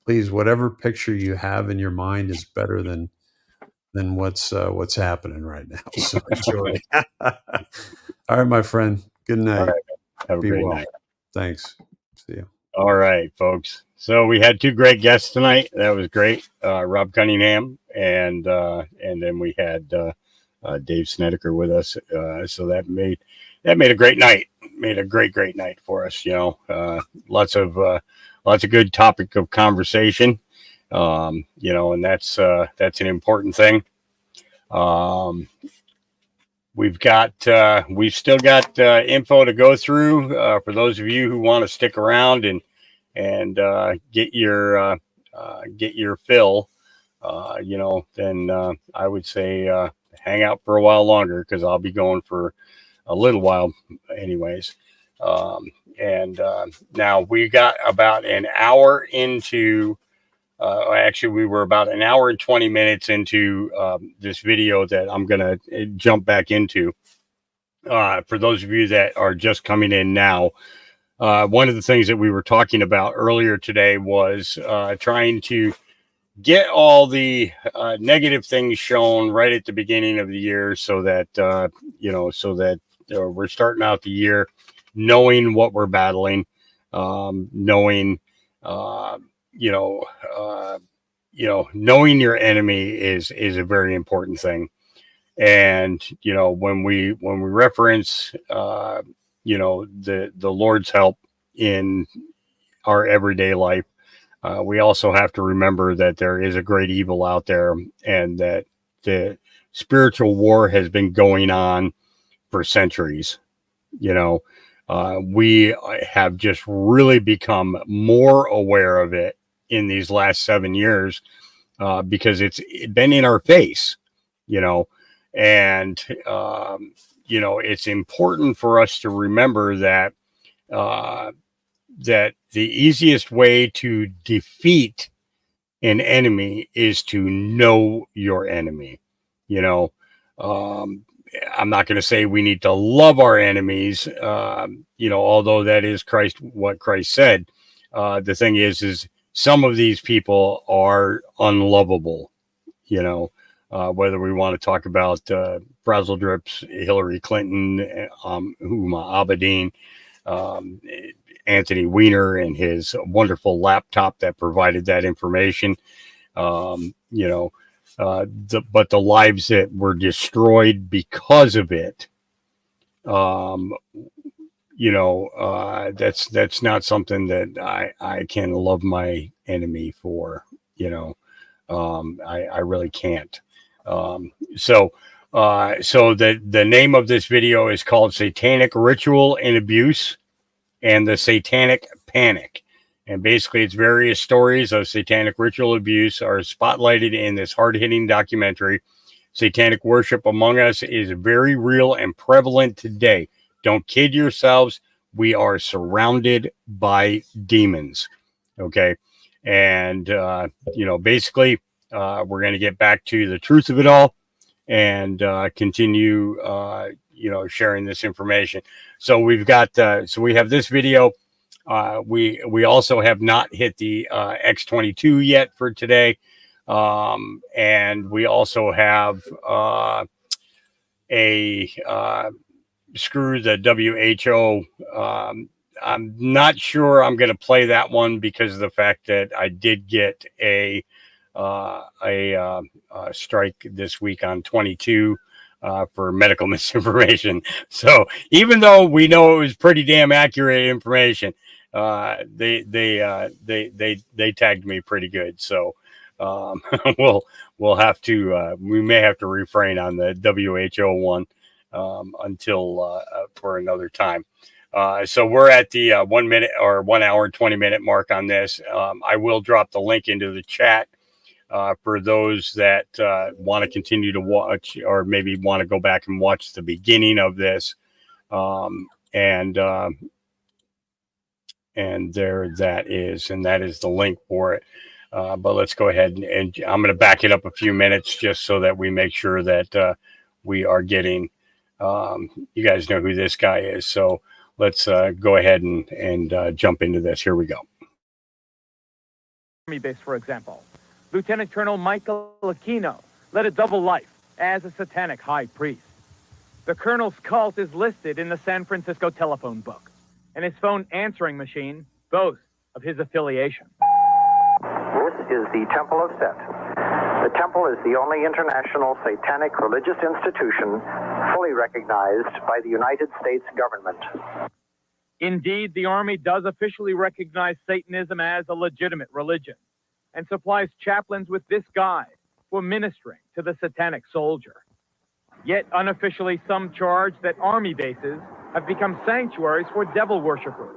please, whatever picture you have in your mind is better than what's happening right now. So enjoy. All right, my friend. Good night. All right. Have a great night. Thanks. See you. All right, folks. So we had two great guests tonight. That was great. Rob Cunningham and then we had Dave Snedeker with us. So that made a great night. Made a great night for us. You know, lots of good topic of conversation. You know, and that's an important thing. We've still got info to go through for those of you who want to stick around and get your fill. You know, then I would say hang out for a while longer because I'll be going for a little while anyways. Now we got about an hour into. Actually, we were about an hour and 20 minutes into this video that I'm going to jump back into. For those of you that are just coming in now, one of the things that we were talking about earlier today was trying to get all the negative things shown right at the beginning of the year so that, we're starting out the year knowing what we're battling, knowing your enemy is a very important thing. And, you know, when we reference, the Lord's help in our everyday life, we also have to remember that there is a great evil out there, and that the spiritual war has been going on for centuries. You know, we have just really become more aware of it in these last 7 years, because it's been in our face, and it's important for us to remember that that the easiest way to defeat an enemy is to know your enemy. I'm not going to say we need to love our enemies, although that is what Christ said. The thing is some of these people are unlovable, whether we want to talk about Brazzle Drips, Hillary Clinton, Huma Abedin, Anthony Weiner and his wonderful laptop that provided that information, but the lives that were destroyed because of it, that's not something that I can love my enemy for. I really can't. So the name of this video is called Satanic Ritual and Abuse and the Satanic Panic. And basically, it's various stories of satanic ritual abuse are spotlighted in this hard-hitting documentary. Satanic worship among us is very real and prevalent today. Don't kid yourselves. We are surrounded by demons. Okay. And, basically, we're going to get back to the truth of it all and continue, sharing this information. So we have this video. We also have not hit the X22 yet for today. And we also have screw the WHO. I'm not sure I'm going to play that one because of the fact that I did get a strike this week on 22 for medical misinformation. So even though we know it was pretty damn accurate information, they tagged me pretty good. So we'll have to we may have to refrain on the WHO one until for another time. So we're at the 1 minute or 1 hour 20-minute mark on this. I will drop the link into the chat for those that want to continue to watch, or maybe want to go back and watch the beginning of this. And there that is, and that is the link for it. But let's go ahead and I'm going to back it up a few minutes just so that we make sure that we are getting, you guys know who this guy is. So let's go ahead and jump into this. Here we go. Army base, for example. Lieutenant Colonel Michael Aquino led a double life as a satanic high priest. The colonel's cult is listed in the San Francisco telephone book, and his phone answering machine boasts of his affiliation. This is the Temple of Set. The temple is the only international satanic religious institution fully recognized by the United States government. Indeed, the Army does officially recognize Satanism as a legitimate religion and supplies chaplains with this guide for ministering to the satanic soldier. Yet unofficially, some charge that Army bases have become sanctuaries for devil worshippers.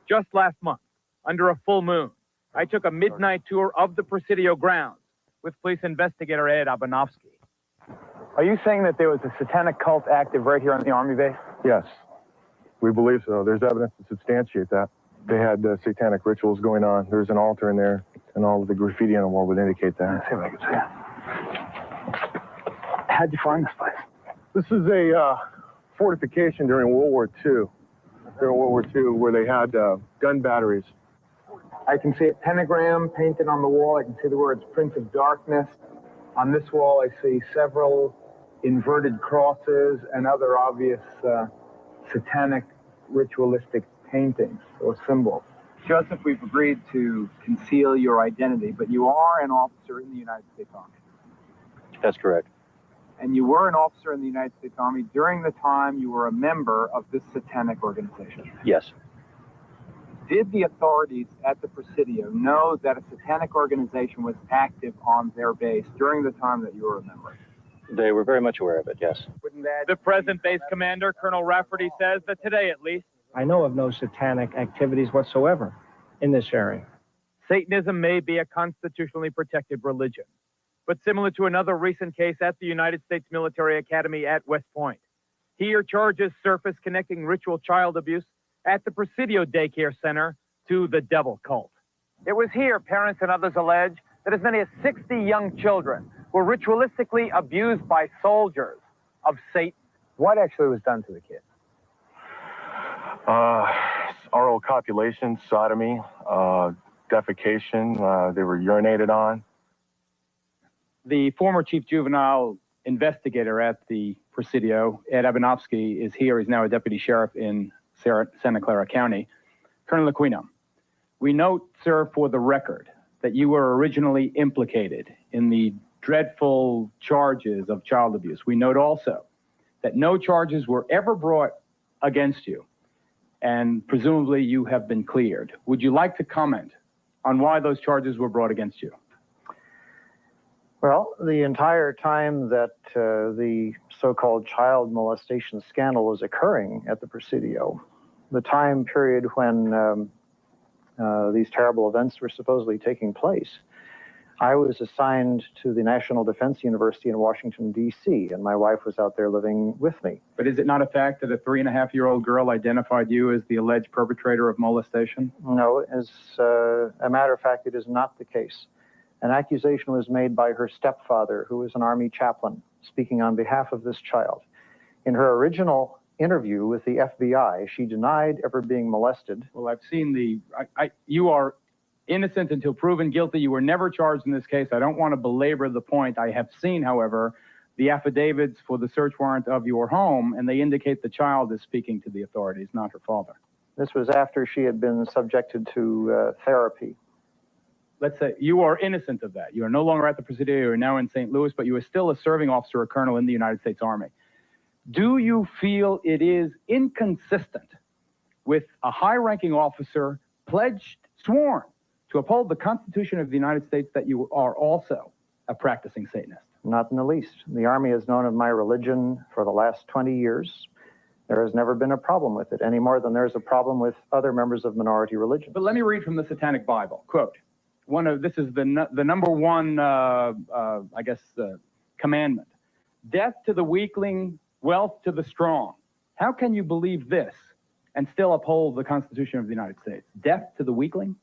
Just last month, under a full moon, I took a midnight tour of the Presidio grounds with police investigator Ed Abanovsky. Are you saying that there was a satanic cult active right here on the Army base? Yes, we believe so. There's evidence to substantiate that. They had satanic rituals going on. There's an altar in there, and all of the graffiti on the wall would indicate that. Let's see if I can see it. How'd you find this place? This is a fortification during World War II. During World War II, where they had gun batteries. I can see a pentagram painted on the wall. I can see the words Prince of Darkness. On this wall, I see several inverted crosses and other obvious satanic ritualistic paintings or symbols. Joseph, we've agreed to conceal your identity, but you are an officer in the United States Army. That's correct. And you were an officer in the United States Army during the time you were a member of this satanic organization. Yes. Did the authorities at the Presidio know that a satanic organization was active on their base during the time that you were a member? They were very much aware of it, yes. The present base commander, Colonel Rafferty, says that today at least, I know of no satanic activities whatsoever in this area. Satanism may be a constitutionally protected religion. But similar to another recent case at the United States Military Academy at West Point, here charges surface connecting ritual child abuse at the Presidio Daycare Center to the devil cult. It was here, parents and others allege, that as many as 60 young children were ritualistically abused by soldiers of Satan. What actually was done to the kids? Oral copulation, sodomy, defecation. They were urinated on. The former chief juvenile investigator at the Presidio, Ed Abanovsky, is here. He's now a deputy sheriff in Santa Clara County. Colonel Aquino, we note, sir, for the record, that you were originally implicated in the dreadful charges of child abuse. We note also that no charges were ever brought against you, and presumably you have been cleared. Would you like to comment on why those charges were brought against you? Well, the entire time that the so-called child molestation scandal was occurring at the Presidio, the time period when these terrible events were supposedly taking place, I was assigned to the National Defense University in Washington, D.C., and my wife was out there living with me. But is it not a fact that a 3.5-year-old girl identified you as the alleged perpetrator of molestation? No, as a matter of fact, it is not the case. An accusation was made by her stepfather, who was an Army chaplain, speaking on behalf of this child. In her original interview with the FBI, she denied ever being molested. Well, I've seen you are innocent until proven guilty. You were never charged in this case. I don't want to belabor the point. I have seen, however, the affidavits for the search warrant of your home, and they indicate the child is speaking to the authorities, not her father. This was after she had been subjected to therapy. Let's say you are innocent of that. You are no longer at the Presidio. You are now in St. Louis, but you are still a serving officer or colonel in the United States Army. Do you feel it is inconsistent with a high-ranking officer sworn to uphold the Constitution of the United States that you are also a practicing Satanist? Not in the least. The Army has known of my religion for the last 20 years. There has never been a problem with it, any more than there's a problem with other members of minority religions. But let me read from the Satanic Bible. Quote, this is the number one, commandment. Death to the weakling, wealth to the strong. How can you believe this and still uphold the Constitution of the United States? Death to the weakling?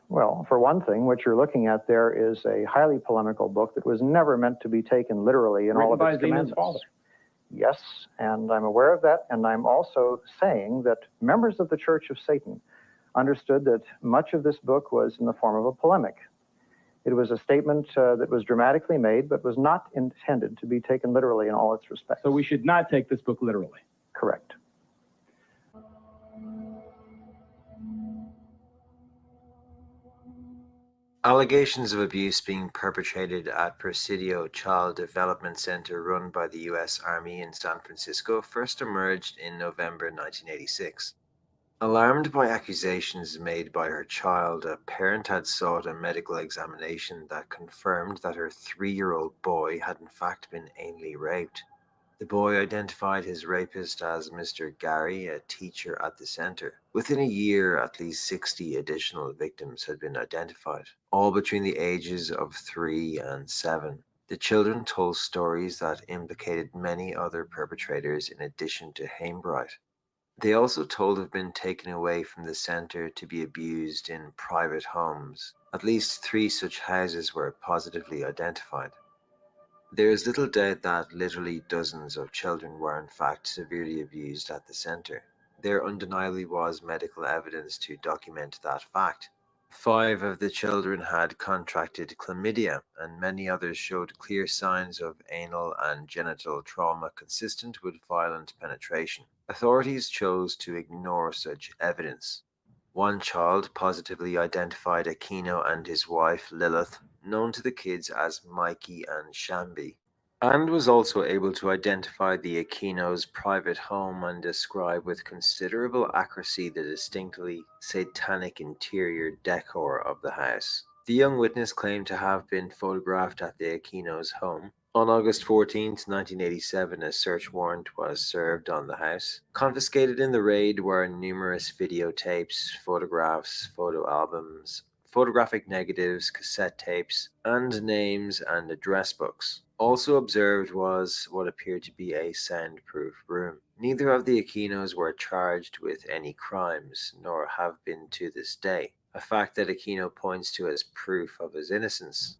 Well, for one thing, what you're looking at there is a highly polemical book that was never meant to be taken literally in all of its commandments. Father. Yes, and I'm aware of that, and I'm also saying that members of the Church of Satan understood that much of this book was in the form of a polemic. It was a statement that was dramatically made, but was not intended to be taken literally in all its respects. So we should not take this book literally? Correct. Allegations of abuse being perpetrated at Presidio Child Development Center run by the U.S. Army in San Francisco first emerged in November 1986. Alarmed by accusations made by her child, a parent had sought a medical examination that confirmed that her 3-year-old boy had in fact been anally raped. The boy identified his rapist as Mr. Gary, a teacher at the center. Within a year, at least 60 additional victims had been identified, all between the ages of 3 and 7. The children told stories that implicated many other perpetrators in addition to Haimbright. They also told have been taken away from the center to be abused in private homes. At least 3 such houses were positively identified. There is little doubt that literally dozens of children were in fact severely abused at the center. There undeniably was medical evidence to document that fact. 5 of the children had contracted chlamydia, and many others showed clear signs of anal and genital trauma consistent with violent penetration. Authorities chose to ignore such evidence. One child positively identified Aquino and his wife Lilith, known to the kids as Mikey and Shambi. and was also able to identify the Aquino's private home and describe with considerable accuracy the distinctly satanic interior decor of the house. The young witness claimed to have been photographed at the Aquino's home. On August 14, 1987, a search warrant was served on the house. Confiscated in the raid were numerous videotapes, photographs, photo albums, photographic negatives, cassette tapes, and names and address books. Also observed was what appeared to be a soundproof room. Neither of the Aquinos were charged with any crimes, nor have been to this day, a fact that Aquino points to as proof of his innocence.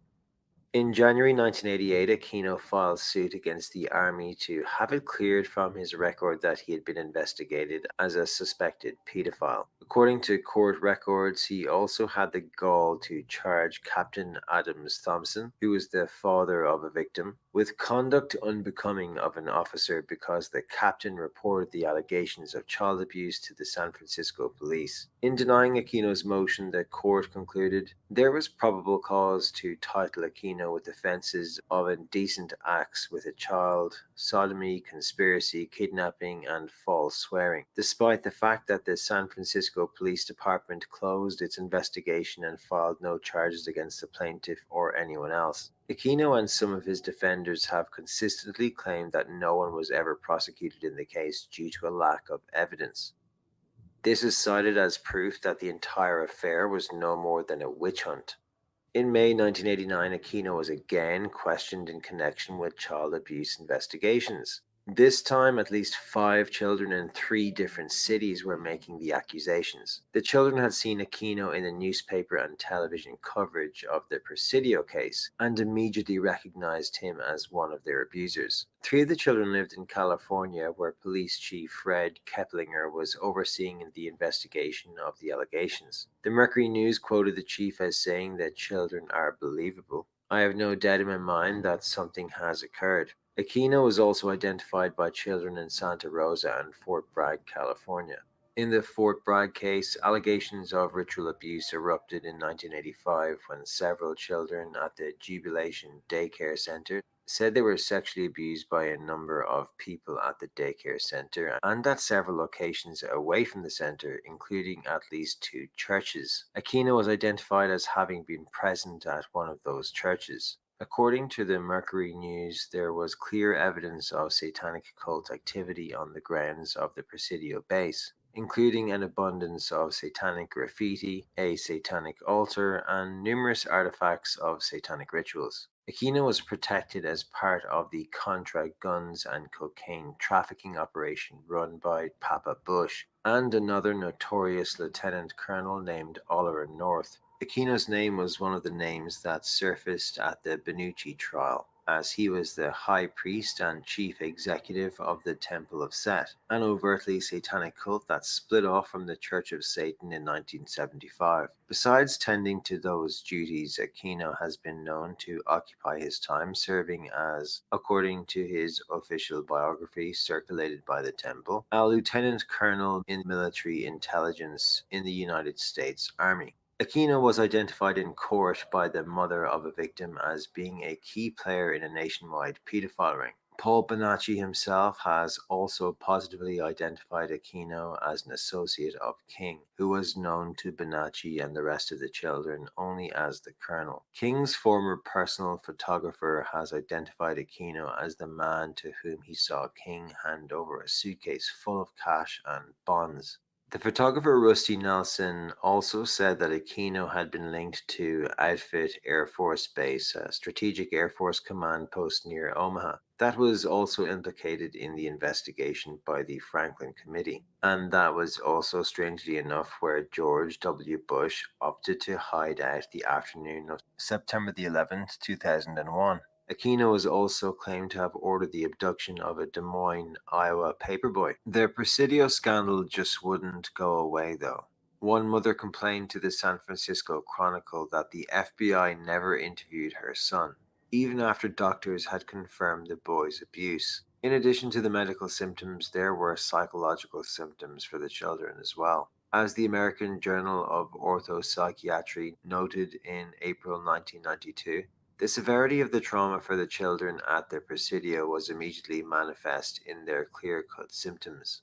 In January 1988, Aquino filed suit against the Army to have it cleared from his record that he had been investigated as a suspected pedophile. According to court records, he also had the gall to charge Captain Adams Thompson, who was the father of a victim, with conduct unbecoming of an officer because the captain reported the allegations of child abuse to the San Francisco police. In denying Aquino's motion, the court concluded there was probable cause to title Aquino with offenses of indecent acts with a child, sodomy, conspiracy, kidnapping, and false swearing, despite the fact that the San Francisco Police Department closed its investigation and filed no charges against the plaintiff or anyone else. Aquino and some of his defenders have consistently claimed that no one was ever prosecuted in the case due to a lack of evidence. This is cited as proof that the entire affair was no more than a witch hunt. In May 1989, Aquino was again questioned in connection with child abuse investigations. This time, at least 5 children in 3 different cities were making the accusations. The children had seen Aquino in the newspaper and television coverage of the Presidio case and immediately recognized him as one of their abusers. 3 of the children lived in California, where Police Chief Fred Keplinger was overseeing the investigation of the allegations. The Mercury News quoted the chief as saying that children are believable. I have no doubt in my mind that something has occurred. Aquino was also identified by children in Santa Rosa and Fort Bragg, California. In the Fort Bragg case, allegations of ritual abuse erupted in 1985 when several children at the Jubilation Daycare Center said they were sexually abused by a number of people at the daycare center and at several locations away from the center, including at least 2 churches. Aquino was identified as having been present at one of those churches. According to the Mercury News, there was clear evidence of satanic occult activity on the grounds of the Presidio base, including an abundance of satanic graffiti, a satanic altar, and numerous artifacts of satanic rituals. Aquino was protected as part of the Contra guns and cocaine trafficking operation run by Papa Bush and another notorious lieutenant colonel named Oliver North. Aquino's name was one of the names that surfaced at the Benucci trial, as he was the high priest and chief executive of the Temple of Set, an overtly satanic cult that split off from the Church of Satan in 1975. Besides tending to those duties, Aquino has been known to occupy his time serving as, according to his official biography circulated by the Temple, a lieutenant colonel in military intelligence in the United States Army. Aquino was identified in court by the mother of a victim as being a key player in a nationwide pedophile ring. Paul Bonacci himself has also positively identified Aquino as an associate of King, who was known to Bonacci and the rest of the children only as the Colonel. King's former personal photographer has identified Aquino as the man to whom he saw King hand over a suitcase full of cash and bonds. The photographer Rusty Nelson also said that Aquino had been linked to Outfit Air Force Base, a strategic Air Force command post near Omaha. That was also implicated in the investigation by the Franklin Committee. And that was also, strangely enough, where George W. Bush opted to hide out the afternoon of September the 11th, 2001. Aquino was also claimed to have ordered the abduction of a Des Moines, Iowa paperboy. The Presidio scandal just wouldn't go away, though. One mother complained to the San Francisco Chronicle that the FBI never interviewed her son, even after doctors had confirmed the boy's abuse. In addition to the medical symptoms, there were psychological symptoms for the children as well. As the American Journal of Orthopsychiatry noted in April 1992, The severity of the trauma for the children at the Presidio was immediately manifest in their clear-cut symptoms.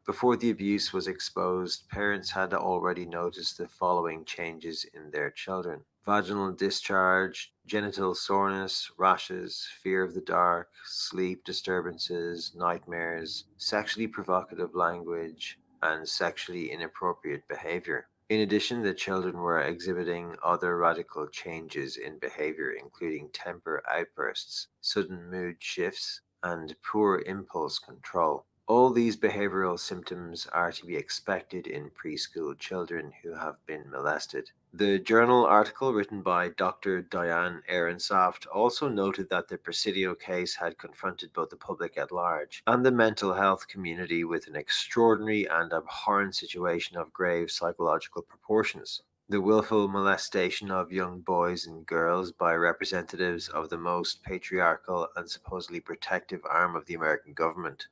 Before the abuse was exposed, parents had already noticed the following changes in their children: vaginal discharge, genital soreness, rashes, fear of the dark, sleep disturbances, nightmares, sexually provocative language, and sexually inappropriate behavior. In addition, the children were exhibiting other radical changes in behavior, including temper outbursts, sudden mood shifts, and poor impulse control. All these behavioral symptoms are to be expected in preschool children who have been molested. The journal article written by Dr. Diane Ehrensaft also noted that the Presidio case had confronted both the public at large and the mental health community with an extraordinary and abhorrent situation of grave psychological proportions. The willful molestation of young boys and girls by representatives of the most patriarchal and supposedly protective arm of the American government,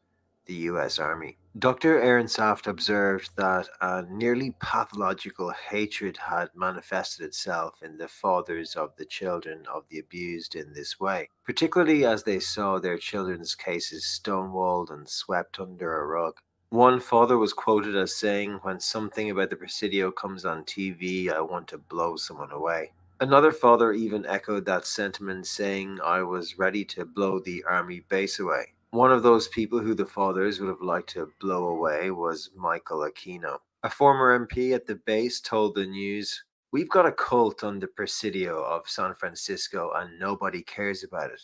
the U.S. Army. Dr. Ehrensaft observed that a nearly pathological hatred had manifested itself in the fathers of the children of the abused in this way, particularly as they saw their children's cases stonewalled and swept under a rug. One father was quoted as saying, "When something about the Presidio comes on TV, I want to blow someone away." Another father even echoed that sentiment, saying, "I was ready to blow the army base away." One of those people who the fathers would have liked to blow away was Michael Aquino. A former MP at the base told the news, "We've got a cult on the Presidio of San Francisco and nobody cares about it.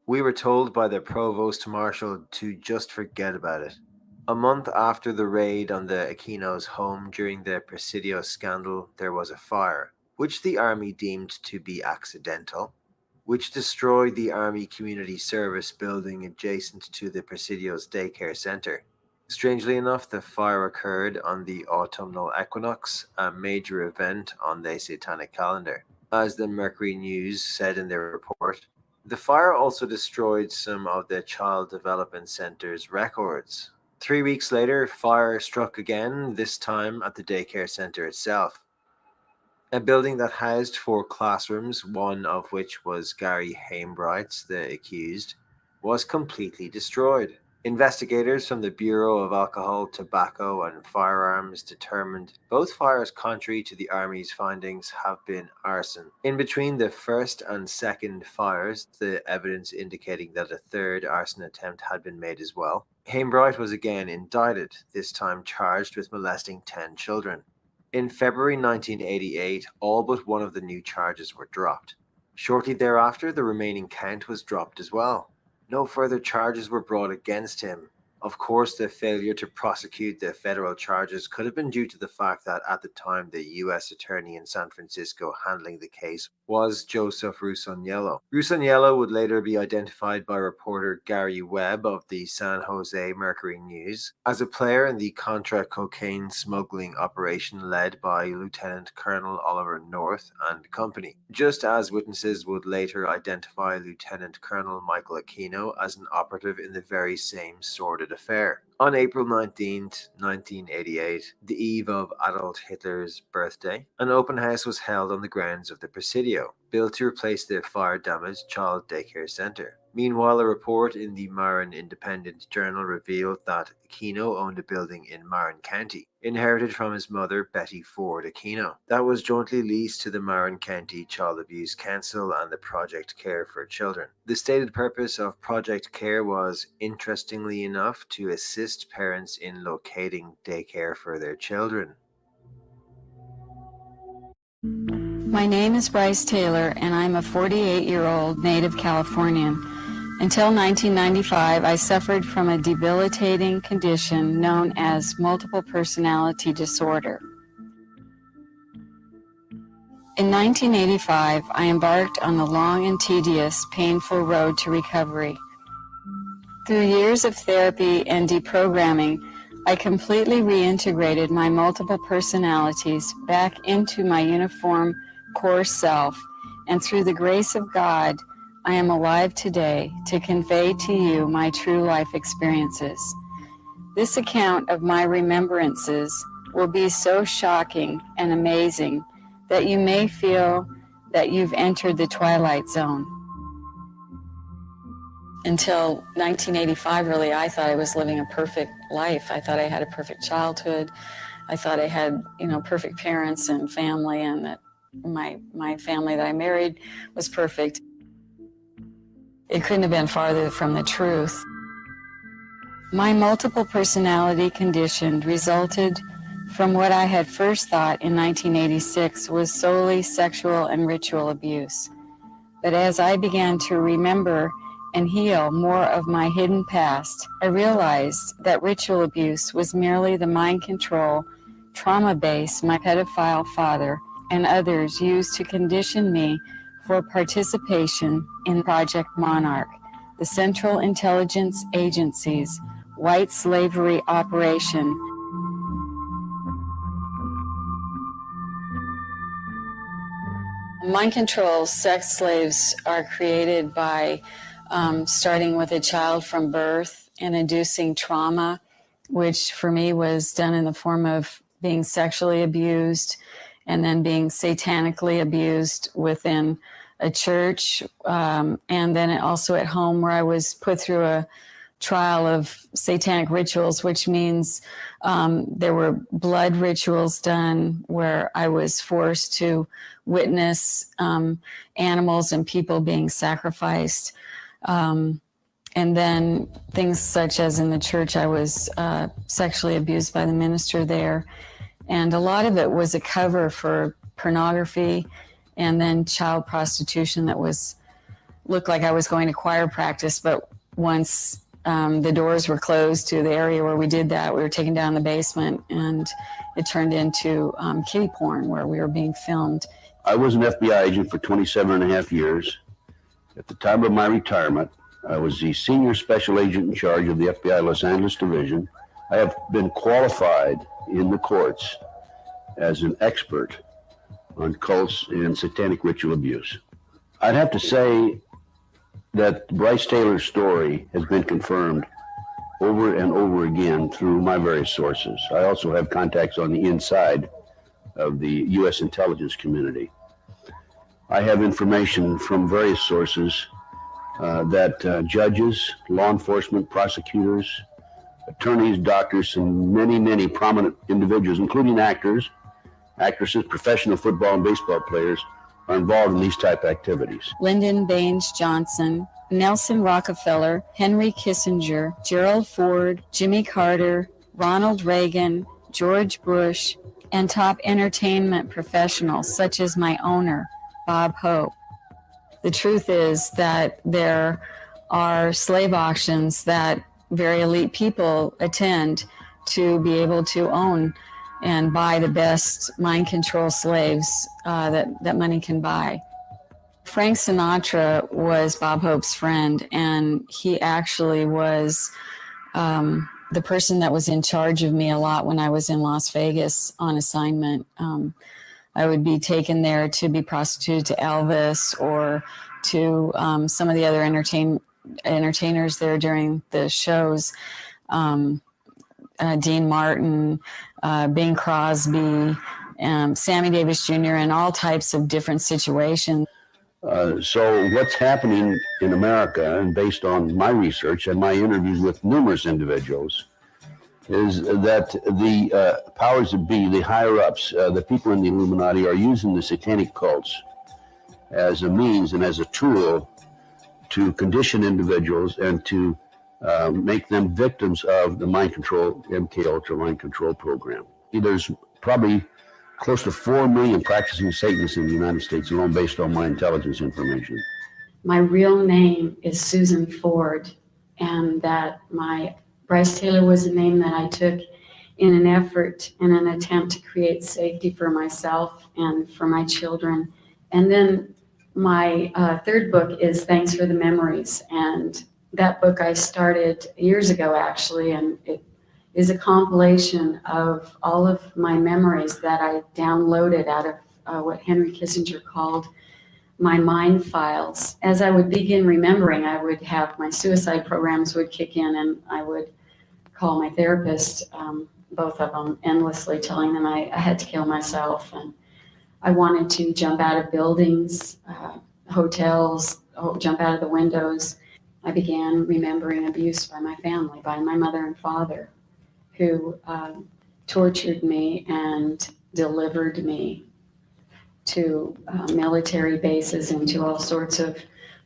We were told by the provost marshal to just forget about it." A month after the raid on the Aquino's home during the Presidio scandal, there was a fire, which the army deemed to be accidental, which destroyed the Army Community Service building adjacent to the Presidio's daycare center. Strangely enough, the fire occurred on the autumnal equinox, a major event on the satanic calendar. As the Mercury News said in their report, the fire also destroyed some of the Child Development Center's records. 3 weeks later, fire struck again, this time at the daycare center itself. A building that housed 4 classrooms, one of which was Gary Hainbright's, the accused, was completely destroyed. Investigators from the Bureau of Alcohol, Tobacco and Firearms determined both fires, contrary to the Army's findings, have been arson. In between the first and second fires, the evidence indicating that a third arson attempt had been made as well. Hainbright was again indicted, this time charged with molesting 10 children. In February 1988, all but one of the new charges were dropped. Shortly thereafter, the remaining count was dropped as well. No further charges were brought against him. Of course, the failure to prosecute the federal charges could have been due to the fact that at the time the U.S. attorney in San Francisco handling the case was Joseph Rusoniello. Rusoniello would later be identified by reporter Gary Webb of the San Jose Mercury News as a player in the Contra cocaine smuggling operation led by Lieutenant Colonel Oliver North and company, just as witnesses would later identify Lieutenant Colonel Michael Aquino as an operative in the very same sordid affair. On April 19, 1988, the eve of Adolf Hitler's birthday, an open house was held on the grounds of the Presidio, built to replace the fire-damaged child daycare center. Meanwhile, a report in the Marin Independent Journal revealed that Aquino owned a building in Marin County, inherited from his mother, Betty Ford Aquino, that was jointly leased to the Marin County Child Abuse Council and the Project Care for Children. The stated purpose of Project Care was, interestingly enough, to assist parents in locating daycare for their children. My name is Bryce Taylor, and I'm a 48-year-old native Californian. Until 1995, I suffered from a debilitating condition known as multiple personality disorder. In 1985, I embarked on the long and tedious, painful road to recovery. Through years of therapy and deprogramming, I completely reintegrated my multiple personalities back into my uniform core self, and through the grace of God, I am alive today to convey to you my true life experiences. This account of my remembrances will be so shocking and amazing that you may feel that you've entered the twilight zone. Until 1985, really, I thought I was living a perfect life. I thought I had a perfect childhood. I thought I had, perfect parents and family, and that my family that I married was perfect. It couldn't have been farther from the truth. My multiple personality condition resulted from what I had first thought in 1986 was solely sexual and ritual abuse. But as I began to remember and heal more of my hidden past, I realized that ritual abuse was merely the mind control, trauma base my pedophile father and others used to condition me for participation in Project Monarch, the Central Intelligence Agency's white slavery operation. Mind control sex slaves are created by starting with a child from birth and inducing trauma, which for me was done in the form of being sexually abused and then being satanically abused within a church, and then also at home where I was put through a trial of satanic rituals, which means there were blood rituals done where I was forced to witness animals and people being sacrificed. And then things such as in the church, I was sexually abused by the minister there. And a lot of it was a cover for pornography and then child prostitution that looked like I was going to choir practice. But once the doors were closed to the area where we did that, we were taken down the basement and it turned into kiddie porn where we were being filmed. I was an FBI agent for 27 and a half years. At the time of my retirement, I was the senior special agent in charge of the FBI Los Angeles Division. I have been qualified in the courts as an expert on cults and satanic ritual abuse. I'd have to say that Bryce Taylor's story has been confirmed over and over again through my various sources. I also have contacts on the inside of the U.S. intelligence community. I have information from various sources that judges, law enforcement, prosecutors, attorneys, doctors, and many, many prominent individuals, including actors, actresses, professional football and baseball players, are involved in these type activities. Lyndon Baines Johnson, Nelson Rockefeller, Henry Kissinger, Gerald Ford, Jimmy Carter, Ronald Reagan, George Bush, and top entertainment professionals such as my owner, Bob Hope. The truth is that there are slave auctions that very elite people attend to be able to own and buy the best mind control slaves that money can buy. Frank Sinatra was Bob Hope's friend, and he actually was the person that was in charge of me a lot when I was in Las Vegas on assignment. I would be taken there to be prostituted to Elvis or to some of the other entertainers there during the shows. Dean Martin, Bing Crosby, Sammy Davis Jr., and all types of different situations. So what's happening in America, and based on my research and my interviews with numerous individuals, is that the powers that be, the higher-ups, the people in the Illuminati are using the satanic cults as a means and as a tool to condition individuals and to make them victims of the mind control, MK Ultra mind control program. There's probably close to 4 million practicing Satanists in the United States alone based on my intelligence information. My real name is Susan Ford, and that my Bryce Taylor was a name that I took in an effort, in an attempt to create safety for myself and for my children. And then my third book is Thanks for the Memories. And that book I started years ago, actually, and it is a compilation of all of my memories that I downloaded out of what Henry Kissinger called my mind files. As I would begin remembering, I would have my suicide programs would kick in, and I would call my therapist, both of them, endlessly telling them I had to kill myself. And I wanted to jump out of buildings, hotels, jump out of the windows. I began remembering abuse by my family, by my mother and father, who tortured me and delivered me to military bases and to all sorts of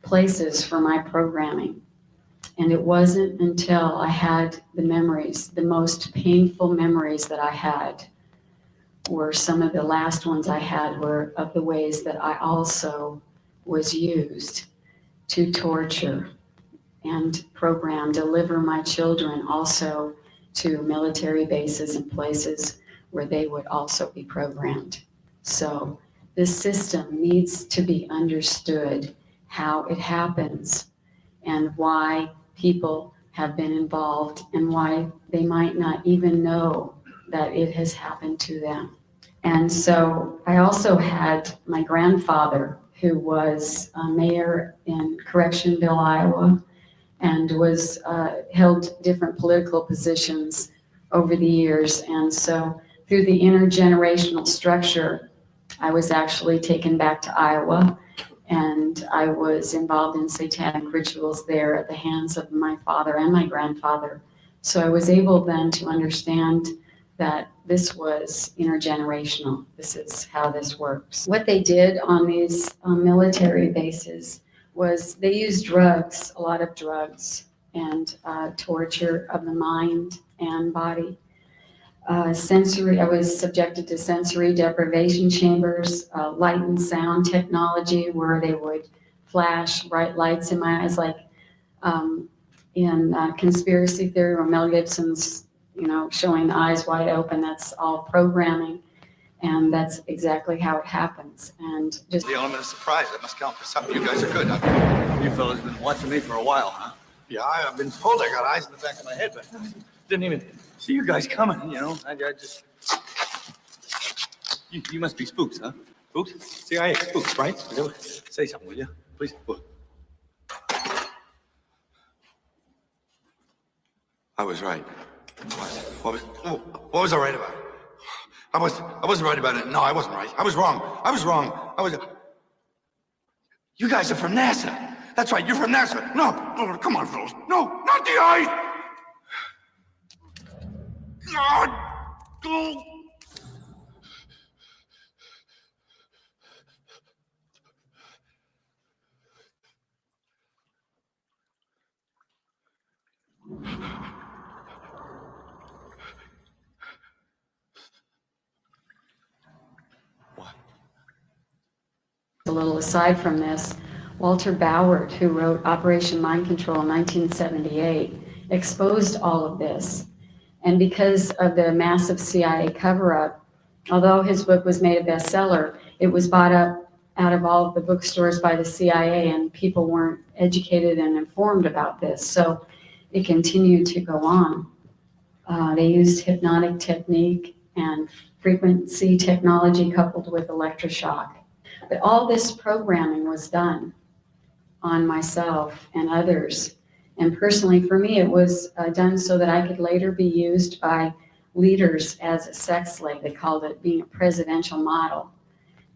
places for my programming. And it wasn't until I had the memories, the most painful memories that I had were some of the last ones I had were of the ways that I also was used to torture and program, deliver my children also to military bases and places where they would also be programmed. So this system needs to be understood, how it happens and why people have been involved and why they might not even know that it has happened to them. And so I also had my grandfather, who was a mayor in Correctionville, Iowa, and was held different political positions over the years. And so through the intergenerational structure, I was actually taken back to Iowa, and I was involved in satanic rituals there at the hands of my father and my grandfather. So I was able then to understand that this was intergenerational. This is how this works. What they did on these military bases was they used drugs, a lot of drugs, and torture of the mind and body. I was subjected to sensory deprivation chambers, light and sound technology where they would flash bright lights in my eyes, like in Conspiracy Theory, where Mel Gibson's, showing the eyes wide open. That's all programming, and that's exactly how it happens. And just the element of surprise, that must count for something. You guys are good. You fellas been watching me for a while, huh? Yeah, I've been told I got eyes in the back of my head, but didn't even see you guys coming, I just... You must be spooks, huh? Spooks? CIA spooks, right? Say something, will you? Please. I was right. What was I right about? I wasn't right about it. No, I wasn't right. I was wrong. You guys are from NASA. That's right, you're from NASA. No, come on, fellas. No, not the eyes! God! Go! a little aside from this, Walter Bauer, who wrote Operation Mind Control in 1978, exposed all of this. And because of the massive CIA cover-up, although his book was made a bestseller, it was bought up out of all of the bookstores by the CIA, and people weren't educated and informed about this. So it continued to go on. They used hypnotic technique and frequency technology coupled with electroshock. But all this programming was done on myself and others. And personally, for me, it was done so that I could later be used by leaders as a sex slave. They called it being a presidential model.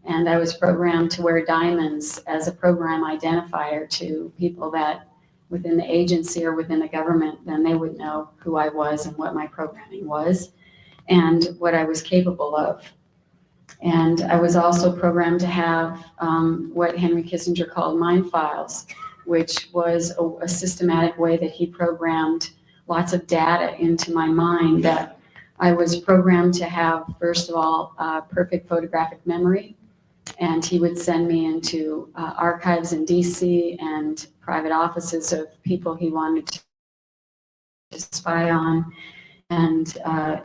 And I was programmed to wear diamonds as a program identifier to people that within the agency or within the government, then they would know who I was and what my programming was and what I was capable of. And I was also programmed to have what Henry Kissinger called mind files, which was a systematic way that he programmed lots of data into my mind that I was programmed to have, first of all, perfect photographic memory. And he would send me into archives in DC and private offices of people he wanted to spy on, and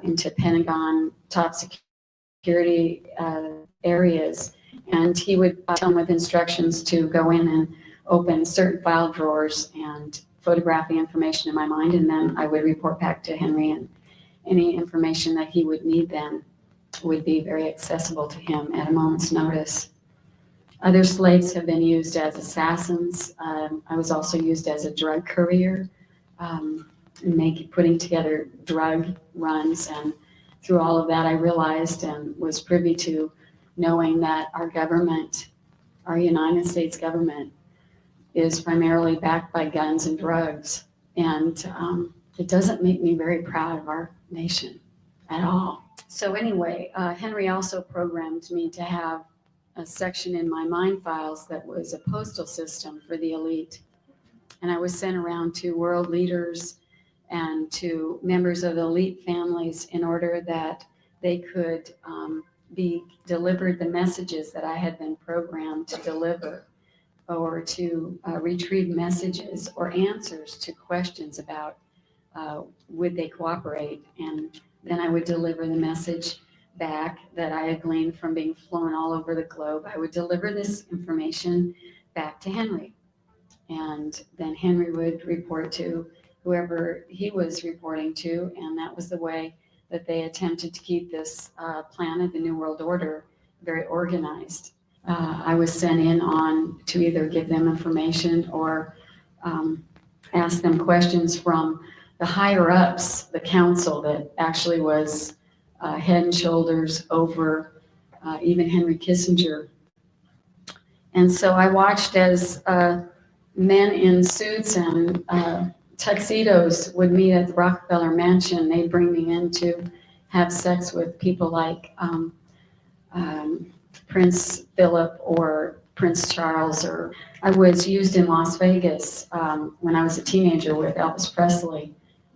into Pentagon top security areas. And he would tell them with instructions to go in and open certain file drawers and photograph the information in my mind, and then I would report back to Henry, and any information that he would need then would be very accessible to him at a moment's notice. Other slaves have been used as assassins. I was also used as a drug courier, putting together drug runs, and through all of that I realized and was privy to knowing that our government, our United States government, is primarily backed by guns and drugs. And it doesn't make me very proud of our nation at all. So anyway, Henry also programmed me to have a section in my mind files that was a postal system for the elite. And I was sent around to world leaders and to members of the elite families in order that they could be delivered the messages that I had been programmed to deliver, or to retrieve messages or answers to questions about would they cooperate. And then I would deliver the message back that I had gleaned from being flown all over the globe. I would deliver this information back to Henry. And then Henry would report to whoever he was reporting to. And that was the way that they attempted to keep this planet, the New World Order, very organized. I was sent in on to either give them information or ask them questions from the higher ups, the council that actually was head and shoulders over even Henry Kissinger. And so I watched as men in suits and tuxedos would meet at the Rockefeller Mansion. They'd bring me in to have sex with people like Prince Philip or Prince Charles. Or I was used in Las Vegas when I was a teenager with Elvis Presley.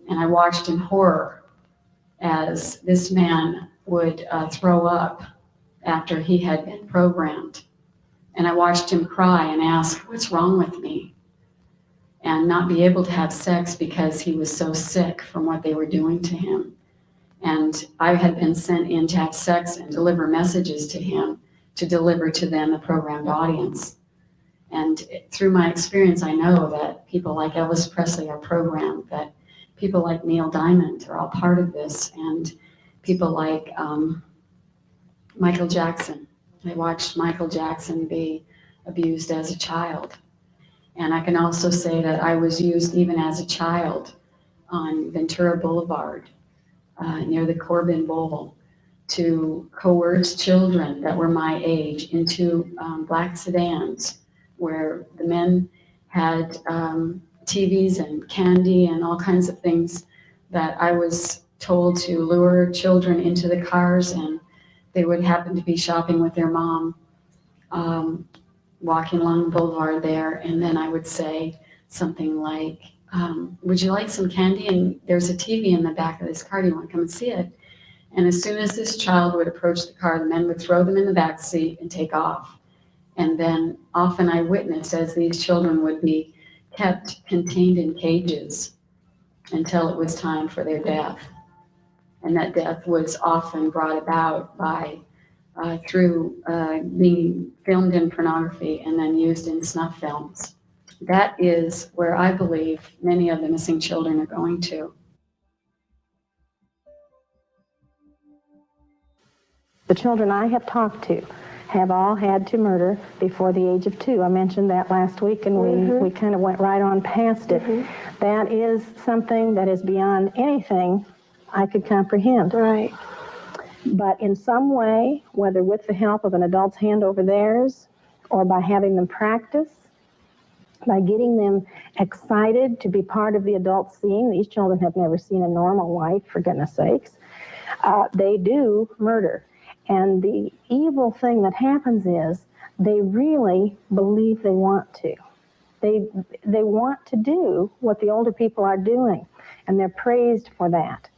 And I watched in horror as this man would throw up after he had been programmed. And I watched him cry and ask, "What's wrong with me?" And not be able to have sex because he was so sick from what they were doing to him. And I had been sent in to have sex and deliver messages to him, to deliver to them, the programmed audience. And through my experience, I know that people like Elvis Presley are programmed, that people like Neil Diamond are all part of this, and people like Michael Jackson. I watched Michael Jackson be abused as a child. And I can also say that I was used even as a child on Ventura Boulevard near the Corbin Bowl to coerce children that were my age into black sedans where the men had TVs and candy and all kinds of things that I was told to lure children into the cars, and they would happen to be shopping with their mom, walking along the boulevard there. And then I would say something like, would you like some candy? And there's a TV in the back of this car. Do you want to come and see it? And as soon as this child would approach the car, the men would throw them in the back seat and take off. And then often I witnessed as these children would be kept contained in cages until it was time for their death. And that death was often brought about by through being filmed in pornography and then used in snuff films. That is where I believe many of the missing children are going to. The children I have talked to have all had to murder before the age of 2. I mentioned that last week, and we kind of went right on past it. That is something that is beyond anything I could comprehend. Right. But in some way, whether with the help of an adult's hand over theirs, or by having them practice, by getting them excited to be part of the adult scene. These children have never seen a normal life, for goodness sakes. They do murder. And the evil thing that happens is they really believe they want to. They want to do what the older people are doing, and they're praised for that.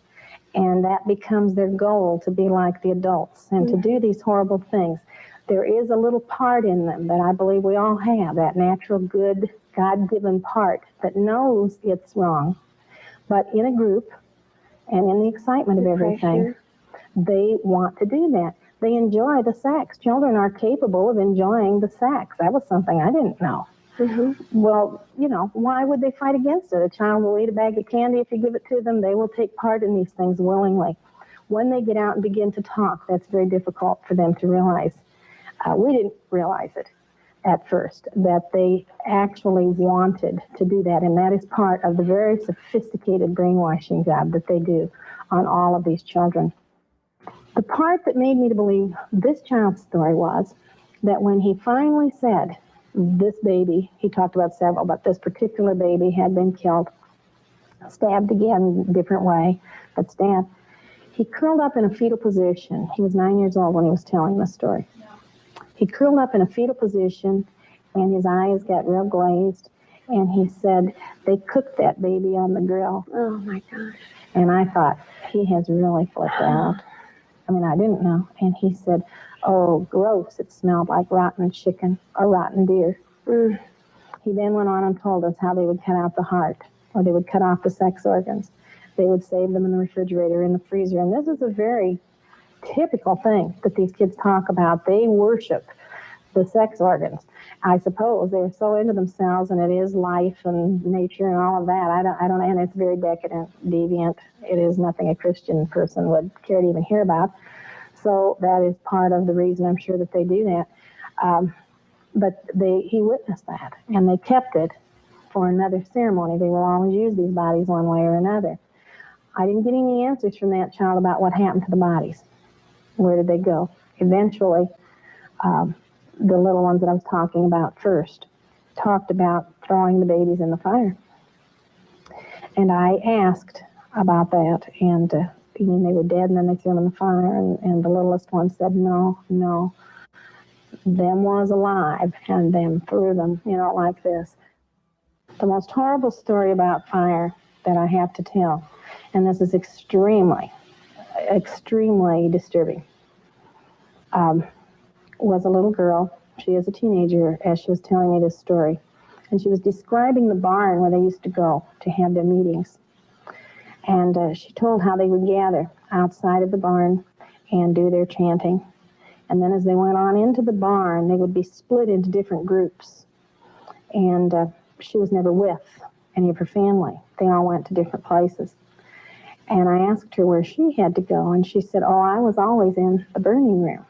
And that becomes their goal, to be like the adults and to do these horrible things. There is a little part in them that I believe we all have, that natural, good, God-given part that knows it's wrong. But in a group and in the excitement of everything, they want to do that. They enjoy the sex. Children are capable of enjoying the sex. That was something I didn't know. Well, you know, why would they fight against it? A child will eat a bag of candy if you give it to them. They will take part in these things willingly. When they get out and begin to talk, that's very difficult for them to realize. We didn't realize it at first, that they actually wanted to do that. And that is part of the very sophisticated brainwashing job that they do on all of these children. The part that made me to believe this child's story was that when he finally said this baby, he talked about several, but this particular baby had been killed, stabbed again, different way, but stabbed. He curled up in a fetal position. He was 9 years old when he was telling the story. He curled up in a fetal position, and his eyes got real glazed, and he said, they cooked that baby on the grill. Oh my gosh. And I thought, he has really flipped out. I mean, I didn't know. And he said, oh, gross, it smelled like rotten chicken or rotten deer. He then went on and told us how they would cut out the heart, or they would cut off the sex organs. They would save them in the refrigerator, in the freezer. And this is a very typical thing that these kids talk about. They worship the sex organs. I suppose they're so into themselves, and it is life and nature and all of that. I don't, and it's very decadent, deviant. It is nothing a Christian person would care to even hear about. So that is part of the reason I'm sure that they do that. But he witnessed that, and they kept it for another ceremony. They will always use these bodies one way or another. I didn't get any answers from that child about what happened to the bodies. Where did they go? Eventually, the little ones that I was talking about first talked about throwing the babies in the fire. And I asked about that, and you mean they were dead and then they threw them in the fire? And the littlest one said, no, them was alive and them threw them, like this. The most horrible story about fire that I have to tell, and this is extremely, extremely disturbing, was a little girl. She is a teenager, as she was telling me this story. And she was describing the barn where they used to go to have their meetings. And she told how they would gather outside of the barn and do their chanting. And then as they went on into the barn, they would be split into different groups. And she was never with any of her family. They all went to different places. And I asked her where she had to go, and she said, I was always in the burning room.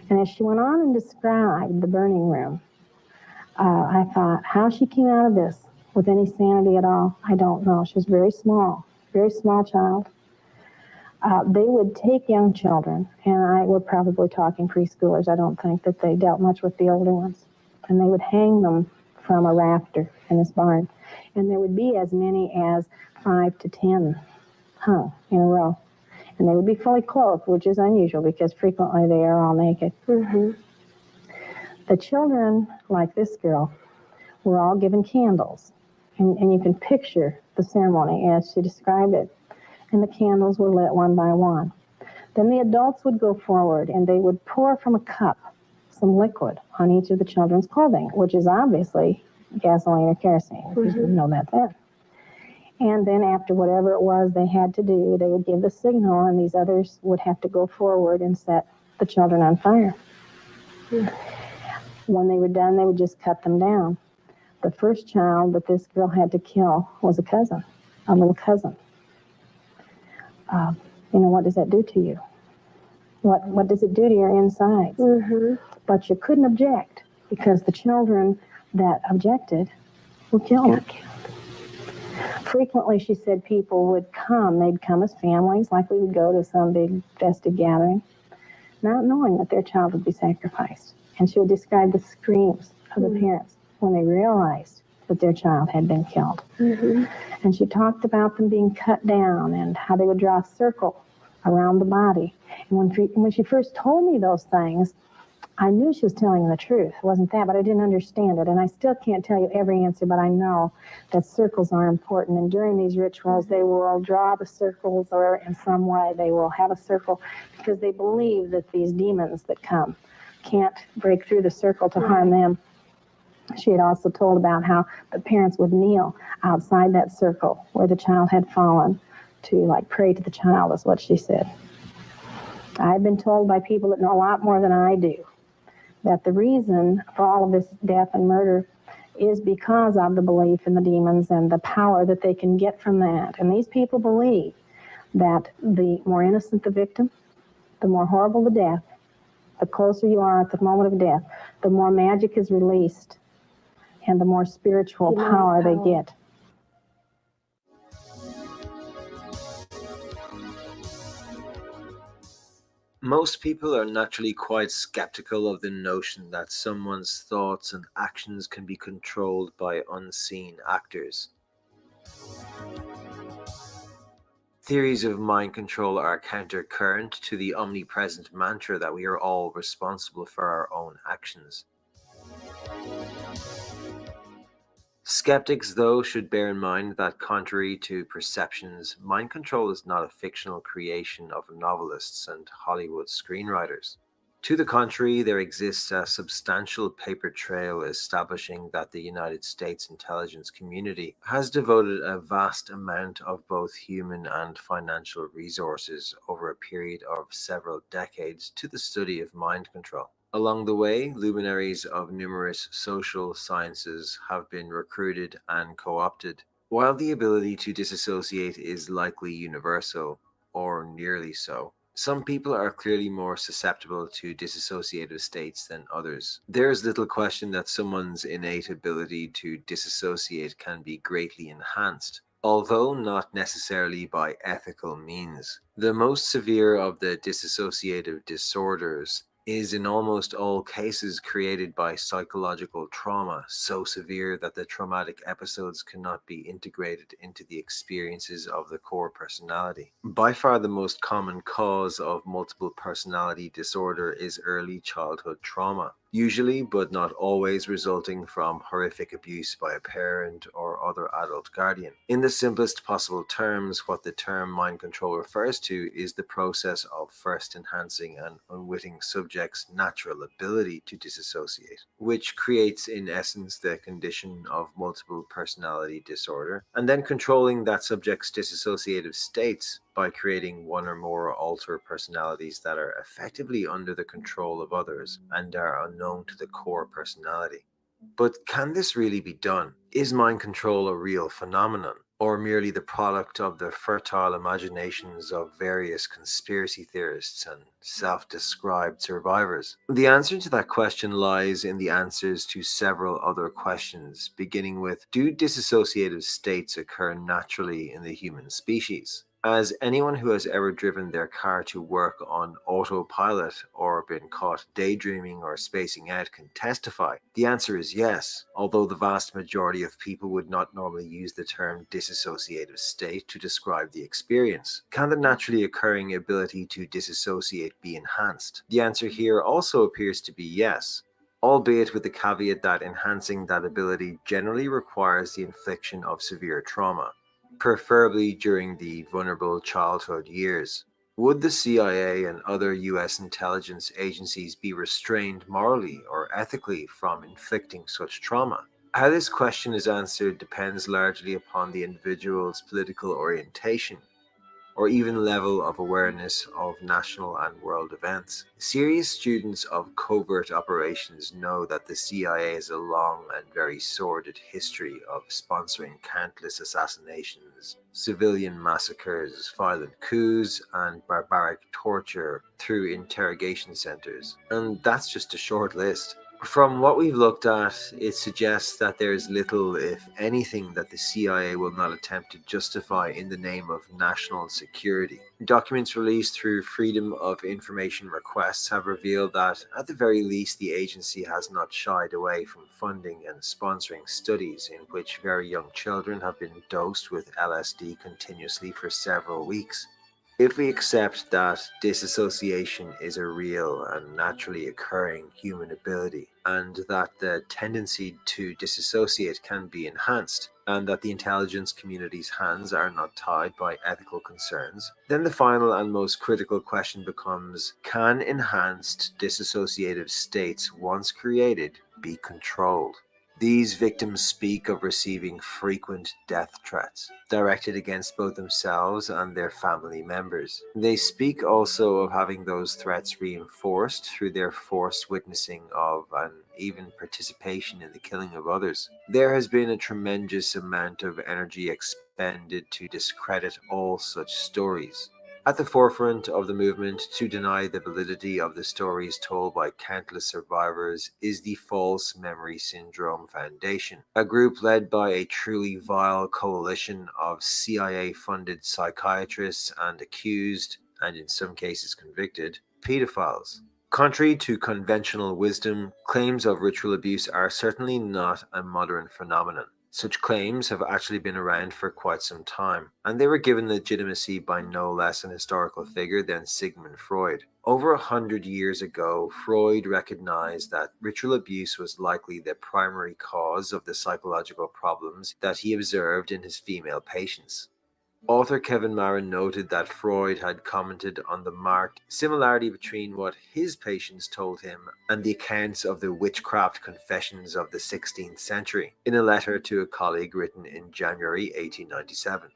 And as she went on and described the burning room, I thought, how she came out of this with any sanity at all, I don't know. She was very small child. They would take young children, and we're probably talking preschoolers. I don't think that they dealt much with the older ones. And they would hang them from a rafter in this barn. And there would be as many as 5 to 10 hung in a row. And they would be fully clothed, which is unusual because frequently they are all naked. The children, like this girl, were all given candles. And you can picture the ceremony as she described it. And the candles were lit one by one. Then the adults would go forward and they would pour from a cup some liquid on each of the children's clothing, which is obviously gasoline or kerosene, because we know that then. And then after whatever it was they had to do, they would give the signal, and these others would have to go forward and set the children on fire. When they were done, they would just cut them down. The first child that this girl had to kill was a little cousin. What does that do to you? What does it do to your insides? But you couldn't object, because the children that objected were killed. Frequently, she said, people would come. They'd come as families, like we would go to some big festive gathering, not knowing that their child would be sacrificed. And she would describe the screams of the parents when they realized that their child had been killed. And she talked about them being cut down and how they would draw a circle around the body. And when she first told me those things, I knew she was telling the truth. It wasn't that, but I didn't understand it. And I still can't tell you every answer, but I know that circles are important. And during these rituals, they will draw the circles, or in some way they will have a circle, because they believe that these demons that come can't break through the circle to harm them. She had also told about how the parents would kneel outside that circle where the child had fallen to pray to the child, is what she said. I've been told by people that know a lot more than I do that the reason for all of this death and murder is because of the belief in the demons and the power that they can get from that. And these people believe that the more innocent the victim, the more horrible the death, the closer you are at the moment of death, the more magic is released and the more spiritual power they get. Most people are naturally quite skeptical of the notion that someone's thoughts and actions can be controlled by unseen actors. Theories of mind control are countercurrent to the omnipresent mantra that we are all responsible for our own actions. Skeptics, though, should bear in mind that contrary to perceptions, mind control is not a fictional creation of novelists and Hollywood screenwriters. To the contrary, there exists a substantial paper trail establishing that the United States intelligence community has devoted a vast amount of both human and financial resources over a period of several decades to the study of mind control. Along the way, luminaries of numerous social sciences have been recruited and co-opted. While the ability to disassociate is likely universal, or nearly so, some people are clearly more susceptible to dissociative states than others. There is little question that someone's innate ability to disassociate can be greatly enhanced, although not necessarily by ethical means. The most severe of the dissociative disorders is in almost all cases created by psychological trauma, so severe that the traumatic episodes cannot be integrated into the experiences of the core personality. By far the most common cause of multiple personality disorder is early childhood trauma, usually but not always resulting from horrific abuse by a parent or other adult guardian. In the simplest possible terms, what the term mind control refers to is the process of first enhancing an unwitting subject's natural ability to disassociate, which creates in essence the condition of multiple personality disorder, and then controlling that subject's dissociative states by creating one or more alter personalities that are effectively under the control of others and are unknown to the core personality. But can this really be done? Is mind control a real phenomenon, or merely the product of the fertile imaginations of various conspiracy theorists and self-described survivors? The answer to that question lies in the answers to several other questions, beginning with, do dissociative states occur naturally in the human species? As anyone who has ever driven their car to work on autopilot or been caught daydreaming or spacing out can testify, the answer is yes, although the vast majority of people would not normally use the term dissociative state to describe the experience. Can the naturally occurring ability to disassociate be enhanced? The answer here also appears to be yes, albeit with the caveat that enhancing that ability generally requires the infliction of severe trauma, preferably during the vulnerable childhood years. Would the CIA and other US intelligence agencies be restrained morally or ethically from inflicting such trauma? How this question is answered depends largely upon the individual's political orientation, or even level of awareness of national and world events. Serious students of covert operations know that the CIA has a long and very sordid history of sponsoring countless assassinations, civilian massacres, violent coups, and barbaric torture through interrogation centers. And that's just a short list. From what we've looked at, it suggests that there is little, if anything, that the CIA will not attempt to justify in the name of national security. Documents released through Freedom of Information requests have revealed that, at the very least, the agency has not shied away from funding and sponsoring studies in which very young children have been dosed with LSD continuously for several weeks. If we accept that disassociation is a real and naturally occurring human ability, and that the tendency to disassociate can be enhanced, and that the intelligence community's hands are not tied by ethical concerns, then the final and most critical question becomes, can enhanced dissociative states, once created, be controlled? These victims speak of receiving frequent death threats directed against both themselves and their family members. They speak also of having those threats reinforced through their forced witnessing of and even participation in the killing of others. There has been a tremendous amount of energy expended to discredit all such stories. At the forefront of the movement to deny the validity of the stories told by countless survivors is the False Memory Syndrome Foundation, a group led by a truly vile coalition of CIA-funded psychiatrists and accused, and in some cases convicted, pedophiles. Contrary to conventional wisdom, claims of ritual abuse are certainly not a modern phenomenon. Such claims have actually been around for quite some time, and they were given legitimacy by no less an historical figure than Sigmund Freud. Over 100 years ago, Freud recognized that ritual abuse was likely the primary cause of the psychological problems that he observed in his female patients. Author Kevin Marin noted that Freud had commented on the marked similarity between what his patients told him and the accounts of the witchcraft confessions of the 16th century in a letter to a colleague written in January 1897.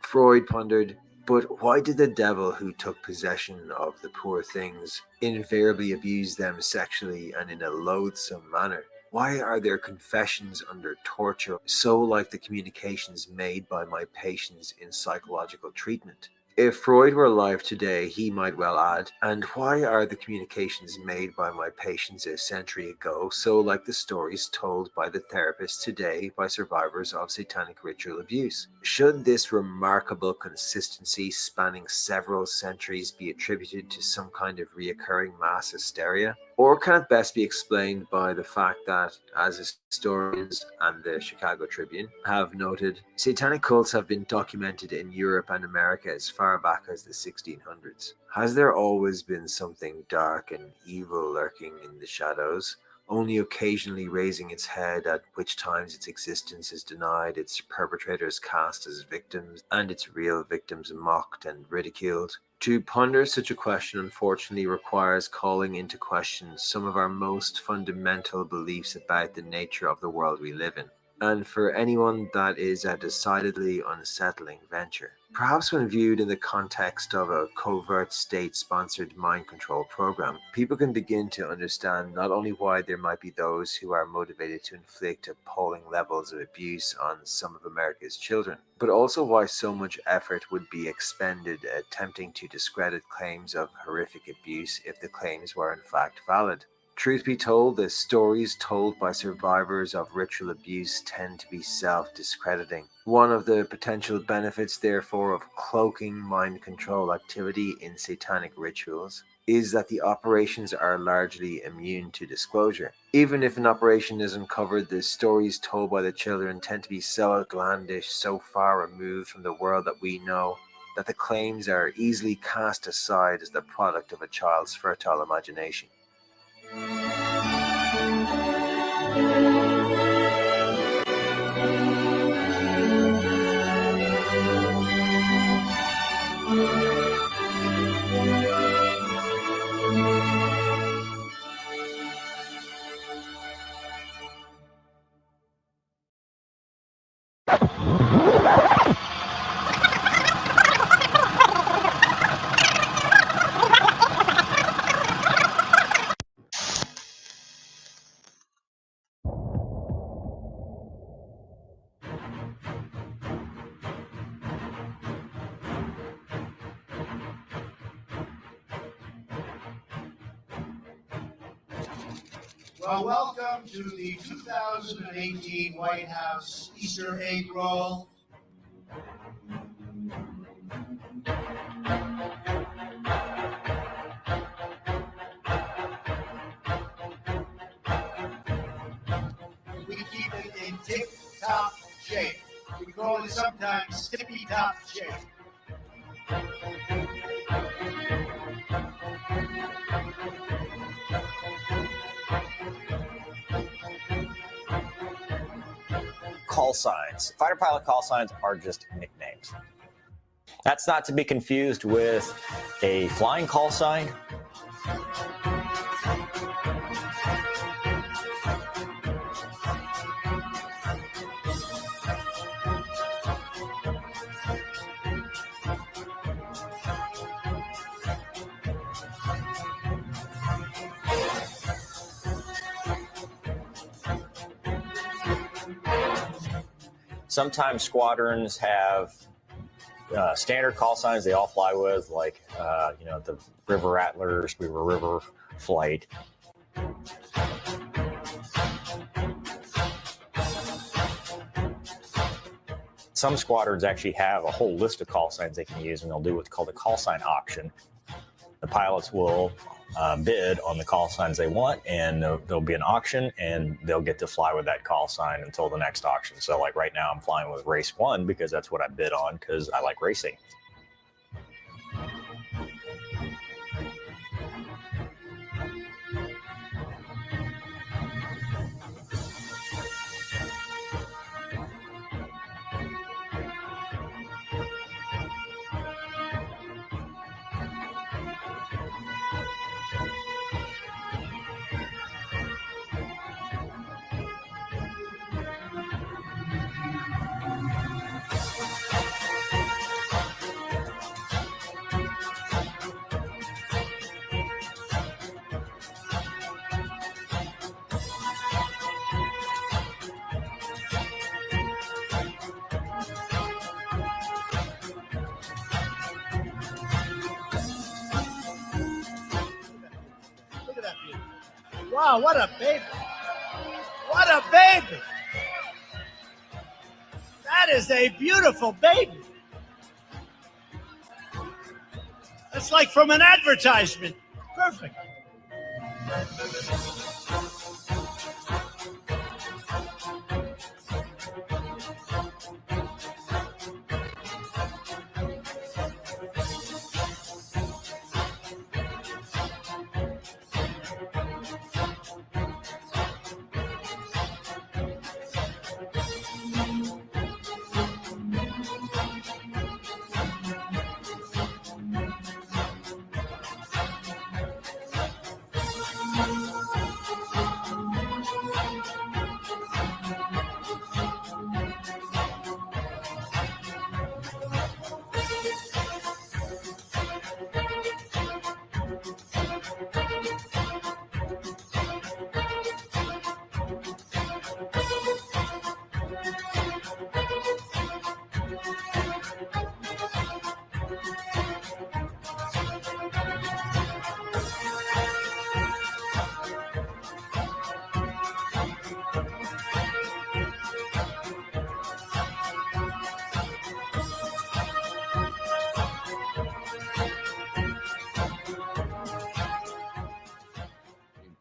Freud pondered, but why did the devil who took possession of the poor things invariably abuse them sexually and in a loathsome manner? Why are their confessions under torture so like the communications made by my patients in psychological treatment? If Freud were alive today, he might well add, and why are the communications made by my patients a century ago so like the stories told by the therapists today by survivors of satanic ritual abuse? Should this remarkable consistency spanning several centuries be attributed to some kind of reoccurring mass hysteria? Or can it best be explained by the fact that, as historians and the Chicago Tribune have noted, satanic cults have been documented in Europe and America as far back as the 1600s? Has there always been something dark and evil lurking in the shadows, only occasionally raising its head, at which times its existence is denied, its perpetrators cast as victims, and its real victims mocked and ridiculed? To ponder such a question unfortunately requires calling into question some of our most fundamental beliefs about the nature of the world we live in. And for anyone, that is a decidedly unsettling venture. Perhaps when viewed in the context of a covert state-sponsored mind control program, people can begin to understand not only why there might be those who are motivated to inflict appalling levels of abuse on some of America's children, but also why so much effort would be expended attempting to discredit claims of horrific abuse if the claims were in fact valid. Truth be told, the stories told by survivors of ritual abuse tend to be self-discrediting. One of the potential benefits, therefore, of cloaking mind control activity in satanic rituals is that the operations are largely immune to disclosure. Even if an operation is uncovered, the stories told by the children tend to be so outlandish, so far removed from the world that we know, that the claims are easily cast aside as the product of a child's fertile imagination. Well, welcome to the 2018 White House Easter egg roll. We keep it in tip-top shape. We call it sometimes tippy-top shape. Call signs. Fighter pilot call signs are just nicknames. That's not to be confused with a flying call sign. Sometimes squadrons have standard call signs they all fly with, like, the River Rattlers, we were River Flight. some squadrons actually have a whole list of call signs they can use, and they'll do what's called a call sign auction. The pilots will bid on the call signs they want, and there'll be an auction, and they'll get to fly with that call sign until the next auction. So like right now I'm flying with race 1 because that's what I bid on because I like racing. Look at that beauty. Wow, what a baby. What a baby. That is a beautiful baby. That's like from an advertisement. Perfect.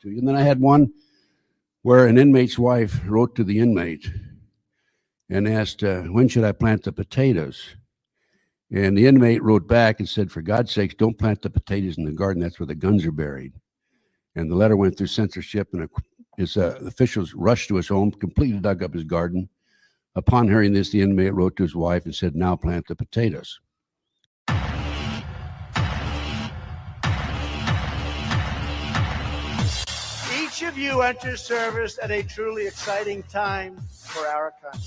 And then I had one where an inmate's wife wrote to the inmate and asked, when should I plant the potatoes? And the inmate wrote back and said, for God's sakes, don't plant the potatoes in the garden. That's where the guns are buried. And the letter went through censorship, and his officials rushed to his home, completely dug up his garden. Upon hearing this, the inmate wrote to his wife and said, now plant the potatoes. Each of you enters service at a truly exciting time for our country.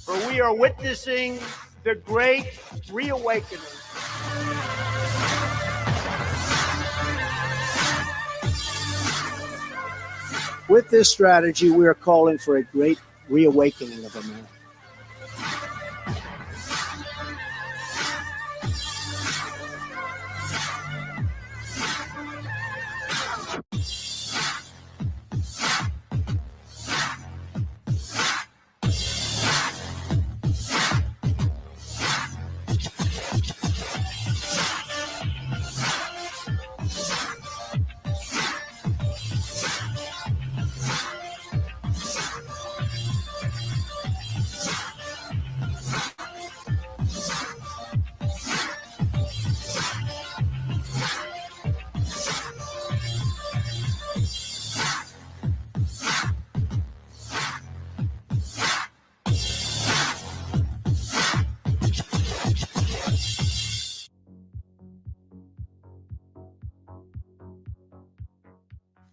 For we are witnessing the great reawakening. With this strategy, we are calling for a great reawakening of America.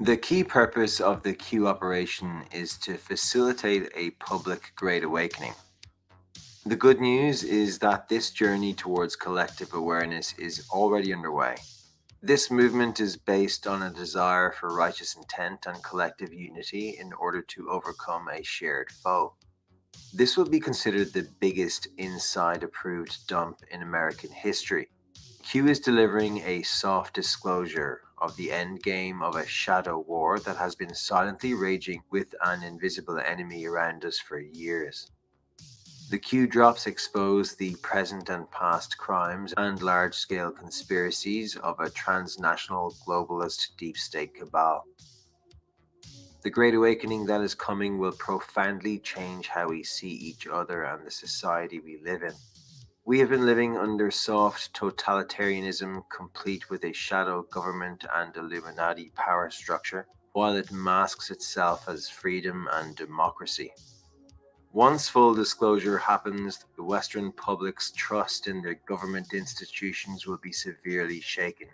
The key purpose of the Q operation is to facilitate a public Great Awakening. The good news is that this journey towards collective awareness is already underway. This movement is based on a desire for righteous intent and collective unity in order to overcome a shared foe. This will be considered the biggest inside approved dump in American history. Q is delivering a soft disclosure of the end game of a shadow war that has been silently raging with an invisible enemy around us for years. The Q drops expose the present and past crimes and large-scale conspiracies of a transnational globalist deep state cabal. The Great Awakening that is coming will profoundly change how we see each other and the society we live in. We have been living under soft totalitarianism, complete with a shadow government and Illuminati power structure, while it masks itself as freedom and democracy. Once full disclosure happens, the Western public's trust in their government institutions will be severely shaken.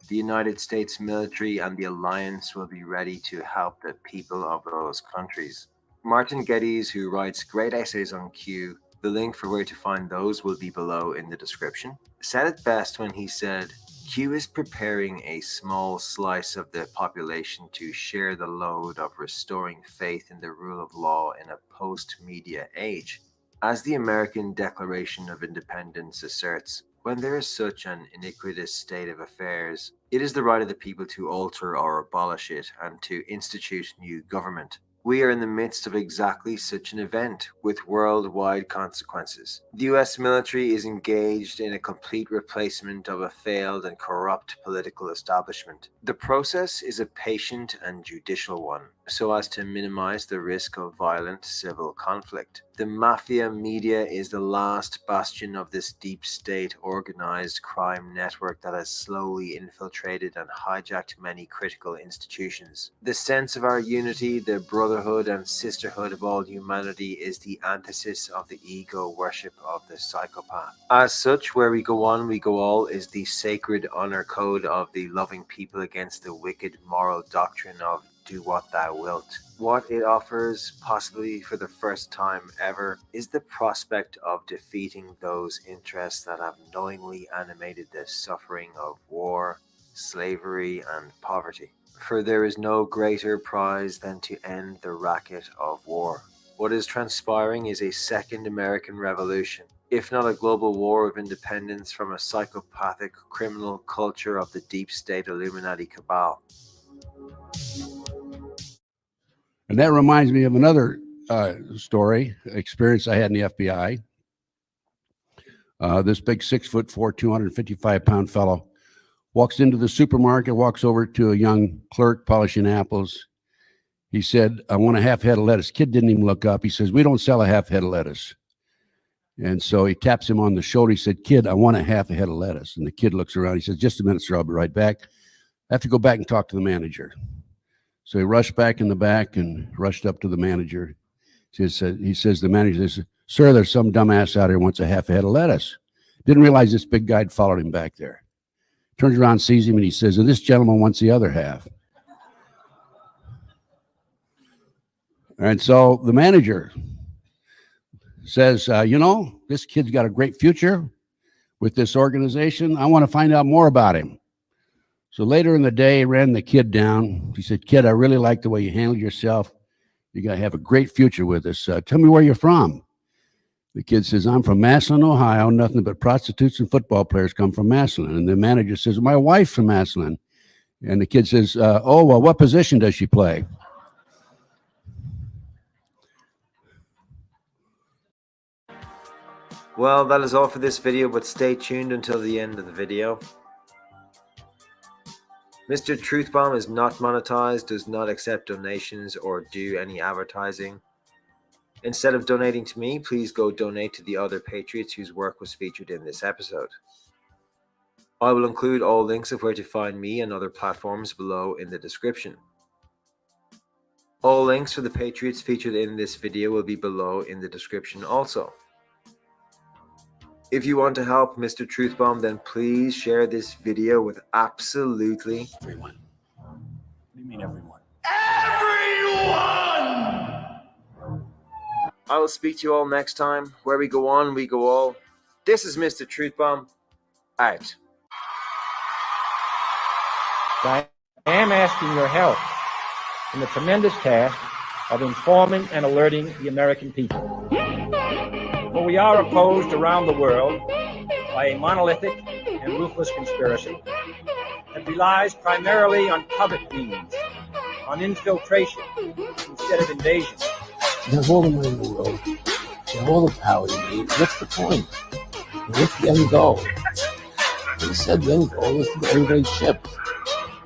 The United States military and the alliance will be ready to help the people of those countries. Martin Geddes, who writes great essays on Q, the link for where to find those will be below in the description, said it best when he said, Q is preparing a small slice of the population to share the load of restoring faith in the rule of law in a post-media age. As the American Declaration of Independence asserts, when there is such an iniquitous state of affairs, it is the right of the people to alter or abolish it and to institute new government. We are in the midst of exactly such an event, with worldwide consequences. The US military is engaged in a complete replacement of a failed and corrupt political establishment. The process is a patient and judicial one, so as to minimize the risk of violent civil conflict. The mafia media is the last bastion of this deep state organized crime network that has slowly infiltrated and hijacked many critical institutions. The sense of our unity, the brotherhood and sisterhood of all humanity, is the antithesis of the ego worship of the psychopath. As such, where we go on, we go all is the sacred honor code of the loving people against the wicked moral doctrine of do what thou wilt. What it offers, possibly for the first time ever, is the prospect of defeating those interests that have knowingly animated the suffering of war, slavery, and poverty. For there is no greater prize than to end the racket of war. What is transpiring is a second American Revolution, if not a global war of independence from a psychopathic criminal culture of the deep state Illuminati cabal. And that reminds me of another story, experience I had in the FBI. This big 6'4", 255-pound fellow walks into the supermarket, walks over to a young clerk polishing apples. He said, I want a half head of lettuce. Kid didn't even look up. He says, we don't sell a half head of lettuce. And so he taps him on the shoulder. He said, kid, I want a half a head of lettuce. And the kid looks around. He says, just a minute, sir, I'll be right back. I have to go back and talk to the manager. So he rushed back in the back and rushed up to the manager. He says, the manager says, sir, there's some dumbass out here who wants a half a head of lettuce. Didn't realize this big guy had followed him back there. Turns around, sees him, and he says, and this gentleman wants the other half. And so the manager says, you know, this kid's got a great future with this organization. I want to find out more about him. So later in the day, he ran the kid down. He said, kid, I really like the way you handled yourself. You're going to have a great future with us. Tell me where you're from. The kid says, I'm from Massillon, Ohio. Nothing but prostitutes and football players come from Massillon. And the manager says, my wife's from Massillon. And the kid says, oh, well, what position does she play? Well, that is all for this video, but stay tuned until the end of the video. Mr. Truthbomb is not monetized, does not accept donations or do any advertising. Instead of donating to me, please go donate to the other patriots whose work was featured in this episode. I will include all links of where to find me and other platforms below in the description. All links for the patriots featured in this video will be below in the description also. If you want to help Mr. Truthbomb, then please share this video with absolutely everyone. What do you mean everyone? I will speak to you all next time. Where we go on, we go all. This is Mr. Truthbomb. Out. I am asking your help in the tremendous task of informing and alerting the American people. For we are opposed around the world by a monolithic and ruthless conspiracy that relies primarily on covert means, on infiltration instead of invasion. There's all the way in the world You have all the power you need. What's the point? What's the end goal? He said the end goal is to get everybody chipped,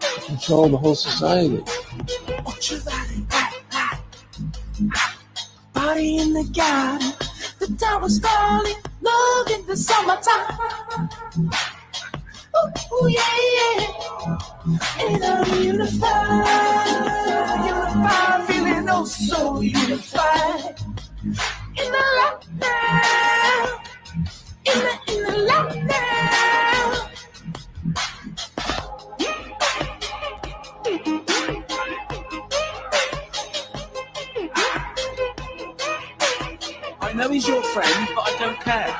to control the whole society. Party in the garden, the tower's falling, love in the summertime. Ooh, yeah, yeah. And I'm unified, feeling oh so unified. In the lockdown, in the lockdown. I know he's your friend, but I don't care.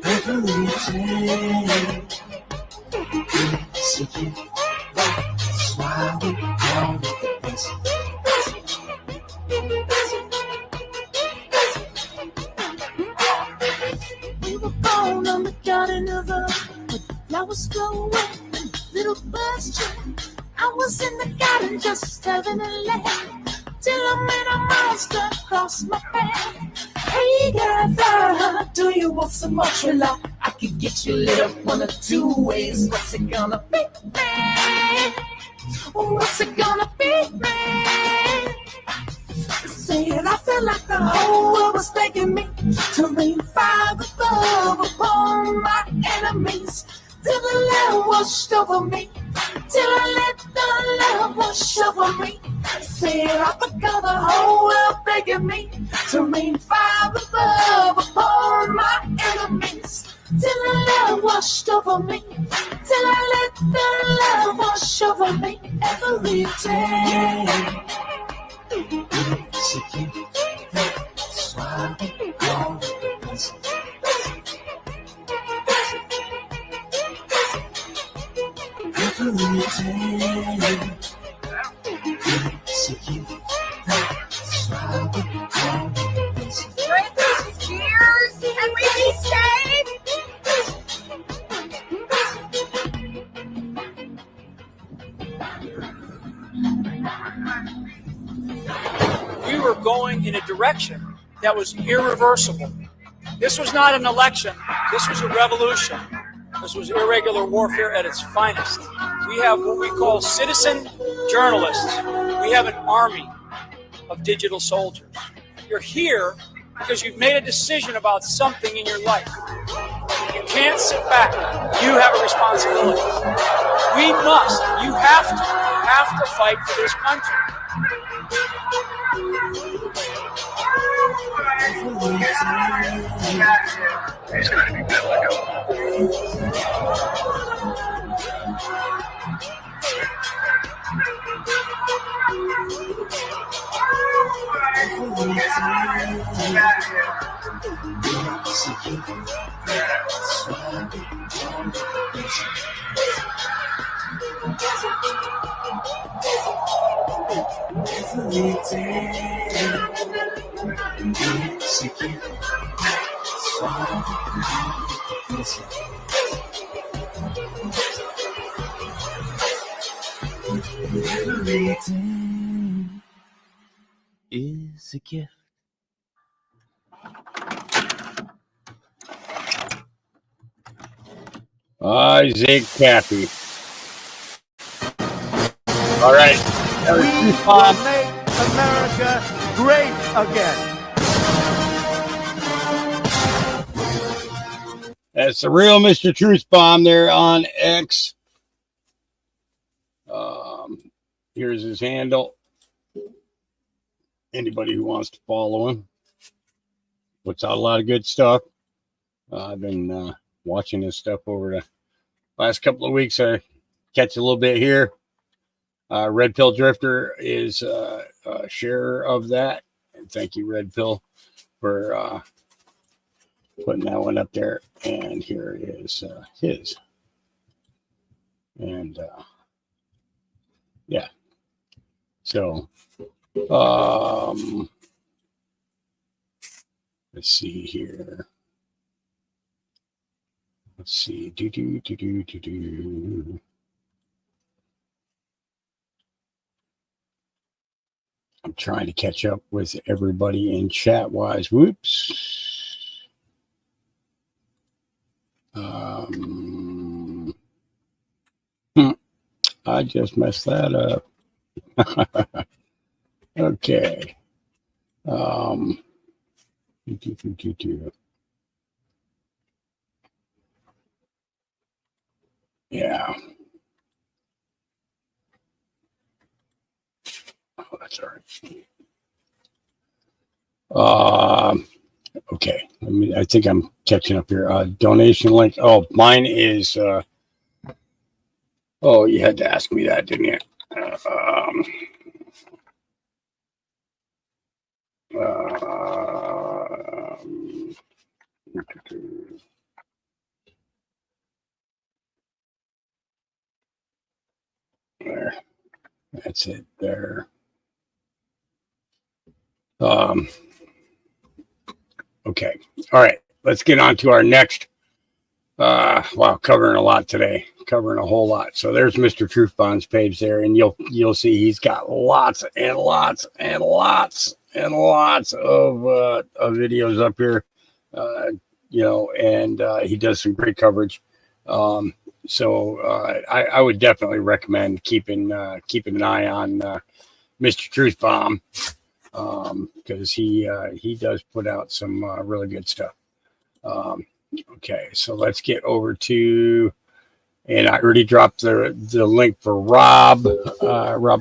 Every day, it's a gift. That's why we call it the best. We were born on the garden of Eden, with flowers flowing, little birds chirping. I was in the garden just having a laugh, till I met a monster across my path. Hey girl, do you want some more love? I could get you lit up one of two ways. What's it gonna be, man? What's it gonna be, man? Saying I felt like the whole world was begging me to rain fire above upon my enemies. Till the love washed over me, till I let the love wash over me. Saying I forgot the whole world begging me to rain fire above upon my enemies. Till the love washed over me, till I let the love wash over me every day. It's a gift, that's why we call it the best. Every day, it's a gift, that's why we call it the best. Cheers, and we be saved. We were going in a direction that was irreversible. This was not an election. This was a revolution. This was irregular warfare at its finest. We have what we call citizen journalists. We have an army of digital soldiers. You're here because you've made a decision about something in your life. You can't sit back. You have a responsibility. We must. You have to fight for this country. It's going to be biblical. Everything is a gift. Isaac Cappy. All right. We will make America great again. That's the real Mr. Truth Bomb there on X. Here's his handle. Anybody who wants to follow him. Puts out a lot of good stuff. I've been watching his stuff over the last couple of weeks. I catch a little bit here. Red Pill Drifter is a sharer of that. And thank you, Red Pill, for putting that one up there. And here is his. And yeah. So, let's see here. Let's see. I'm trying to catch up with everybody in chat wise. Whoops. I just messed that up. Okay. Yeah. Oh, that's all right. Okay. I think I'm catching up here. Donation link. Oh, mine is. Oh, you had to ask me that, didn't you? There. That's it there. Okay. All right. Let's get on to our next. Wow, covering a lot today. Covering a whole lot. So there's Mr. Truth Bond's page there, and you'll see he's got lots and lots and lots and lots of videos up here. And he does some great coverage. So I would definitely recommend keeping an eye on Mr. Truth Bomb, because he does put out some really good stuff. Okay, so let's get over to, and I already dropped the link for Rob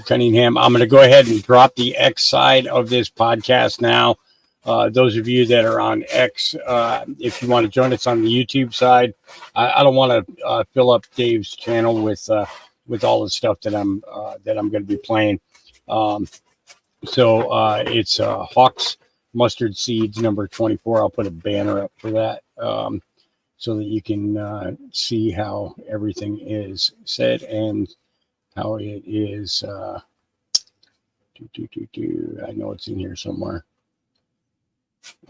Cunningham. I'm going to go ahead and drop the X side of this podcast now. Those of you that are on X, if you want to join us on the YouTube side, I don't want to fill up Dave's channel with all the stuff that I'm going to be playing. So it's Hawks Mustard Seeds number 24. I'll put a banner up for that, so that you can see how everything is said and how it is. I know it's in here somewhere.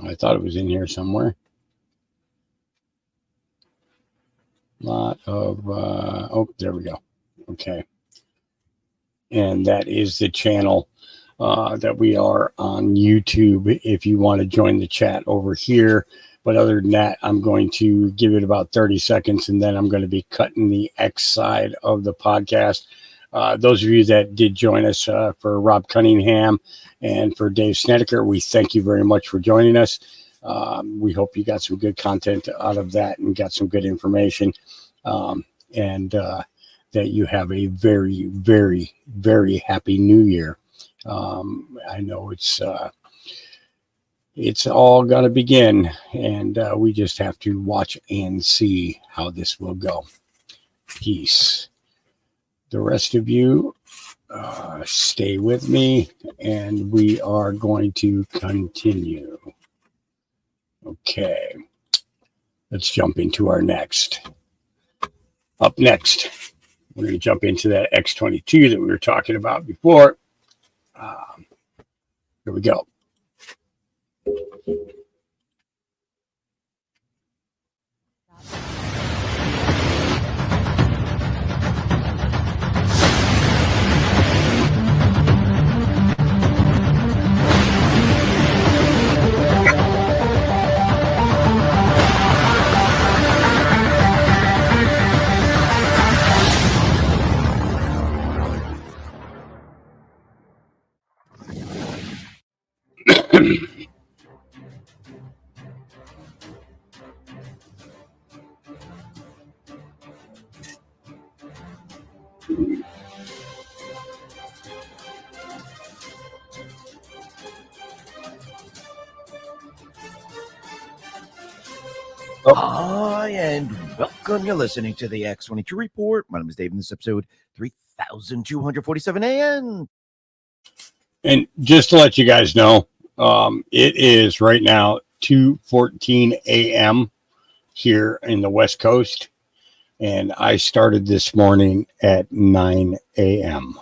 I thought it was in here somewhere. Lot of oh, there we go. Okay, and that is the channel that we are on YouTube if you want to join the chat over here. But other than that, I'm going to give it about 30 seconds, and then I'm going to be cutting the X side of the podcast. Those of you that did join us for Rob Cunningham and for Dave Snedeker, we thank you very much for joining us. We hope you got some good content out of that and got some good information, and that you have a very, very, very happy New Year. I know it's all going to begin, and we just have to watch and see how this will go. Peace. The rest of you, stay with me, and we are going to continue. Okay, let's jump into our next. Up next, we're going to jump into that X22 that we were talking about before. Here we go. Hi, and welcome. You're listening to the X22 Report. My name is Dave, and this is episode 3247 AM. And just to let you guys know, it is right now 2:14 a.m. here in the West Coast, and I started this morning at 9 a.m.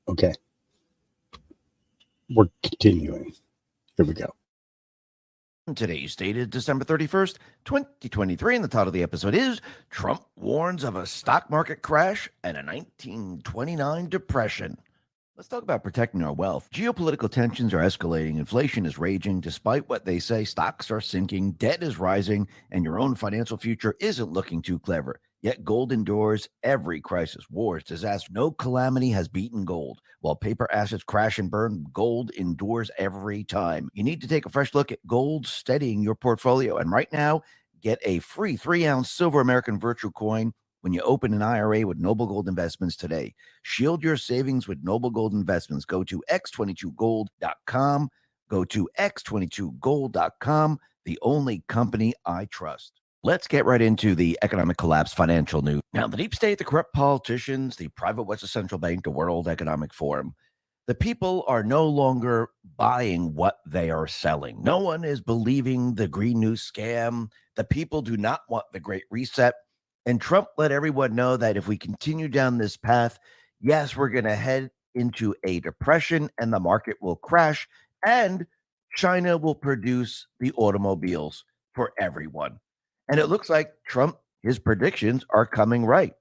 Okay. We're continuing. Here we go. Today's date is December 31st, 2023, and the title of the episode is Trump Warns of a Stock Market Crash and a 1929 Depression. Let's talk about protecting our wealth. Geopolitical tensions are escalating, inflation is raging. Despite what they say, stocks are sinking, debt is rising, and your own financial future isn't looking too clever. Yet gold endures every crisis, wars, disaster. No calamity has beaten gold. While paper assets crash and burn, gold endures every time. You need to take a fresh look at gold steadying your portfolio. And right now, get a free 3-ounce silver American Virtual Coin when you open an IRA with Noble Gold Investments today. Shield your savings with Noble Gold Investments. Go to x22gold.com. Go to x22gold.com, the only company I trust. Let's get right into the economic collapse financial news. Now, the deep state, the corrupt politicians, the private Western Central Bank, the World Economic Forum, the people are no longer buying what they are selling. No one is believing the Green New scam. The people do not want the Great Reset. And Trump let everyone know that if we continue down this path, yes, we're going to head into a depression and the market will crash and China will produce the automobiles for everyone. And it looks like Trump, his predictions are coming right.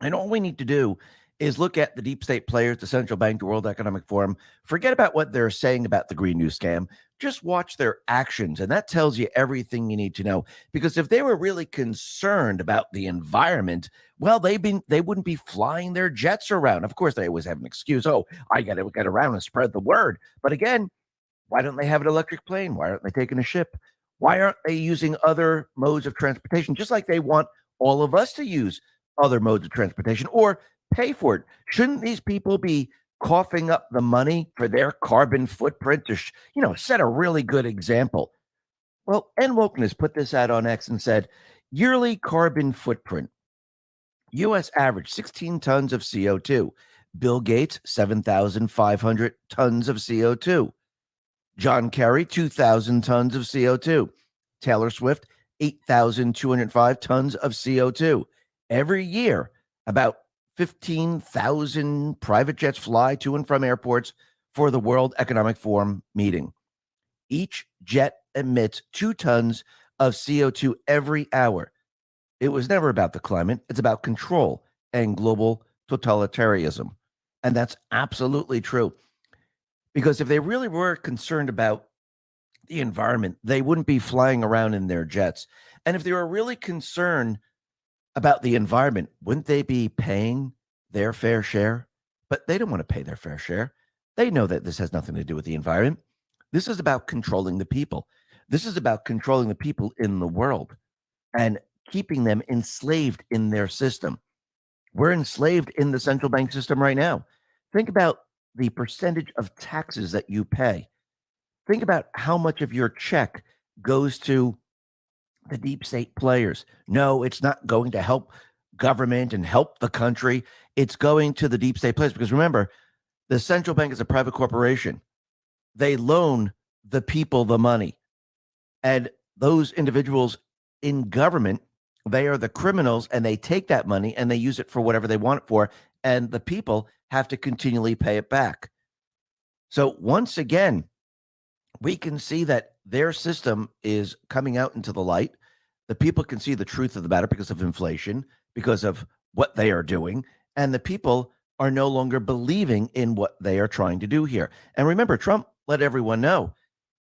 And all we need to do is look at the deep state players, the central bank, the World Economic Forum. Forget about what they're saying about the Green New scam. Just watch their actions. And that tells you everything you need to know. Because if they were really concerned about the environment, well, they wouldn't be flying their jets around. Of course, they always have an excuse. Oh, I got to get around and spread the word. But again, why don't they have an electric plane? Why aren't they taking a ship? Why aren't they using other modes of transportation? Just like they want all of us to use other modes of transportation or pay for it. Shouldn't these people be coughing up the money for their carbon footprint to, set a really good example? Well, N Wokeness put this out on X and said, yearly carbon footprint. U.S. average 16 tons of CO2. Bill Gates, 7,500 tons of CO2. John Kerry, 2,000 tons of CO2. Taylor Swift, 8,205 tons of CO2. Every year, about 15,000 private jets fly to and from airports for the World Economic Forum meeting. Each jet emits 2 tons of CO2 every hour. It was never about the climate. It's about control and global totalitarianism. And that's absolutely true. Because if they really were concerned about the environment, they wouldn't be flying around in their jets. And if they were really concerned about the environment, wouldn't they be paying their fair share? But they don't want to pay their fair share. They know that this has nothing to do with the environment. This is about controlling the people. This is about controlling the people in the world and keeping them enslaved in their system. We're enslaved in the central bank system right now. Think about the percentage of taxes that you pay. Think about how much of your check goes to the deep state players. No, it's not going to help government and help the country. It's going to the deep state players because remember, the central bank is a private corporation. They loan the people the money. And those individuals in government, they are the criminals and they take that money and they use it for whatever they want it for. And the people have to continually pay it back. So once again, we can see that their system is coming out into the light. The people can see the truth of the matter because of inflation, because of what they are doing. And the people are no longer believing in what they are trying to do here. And remember, Trump let everyone know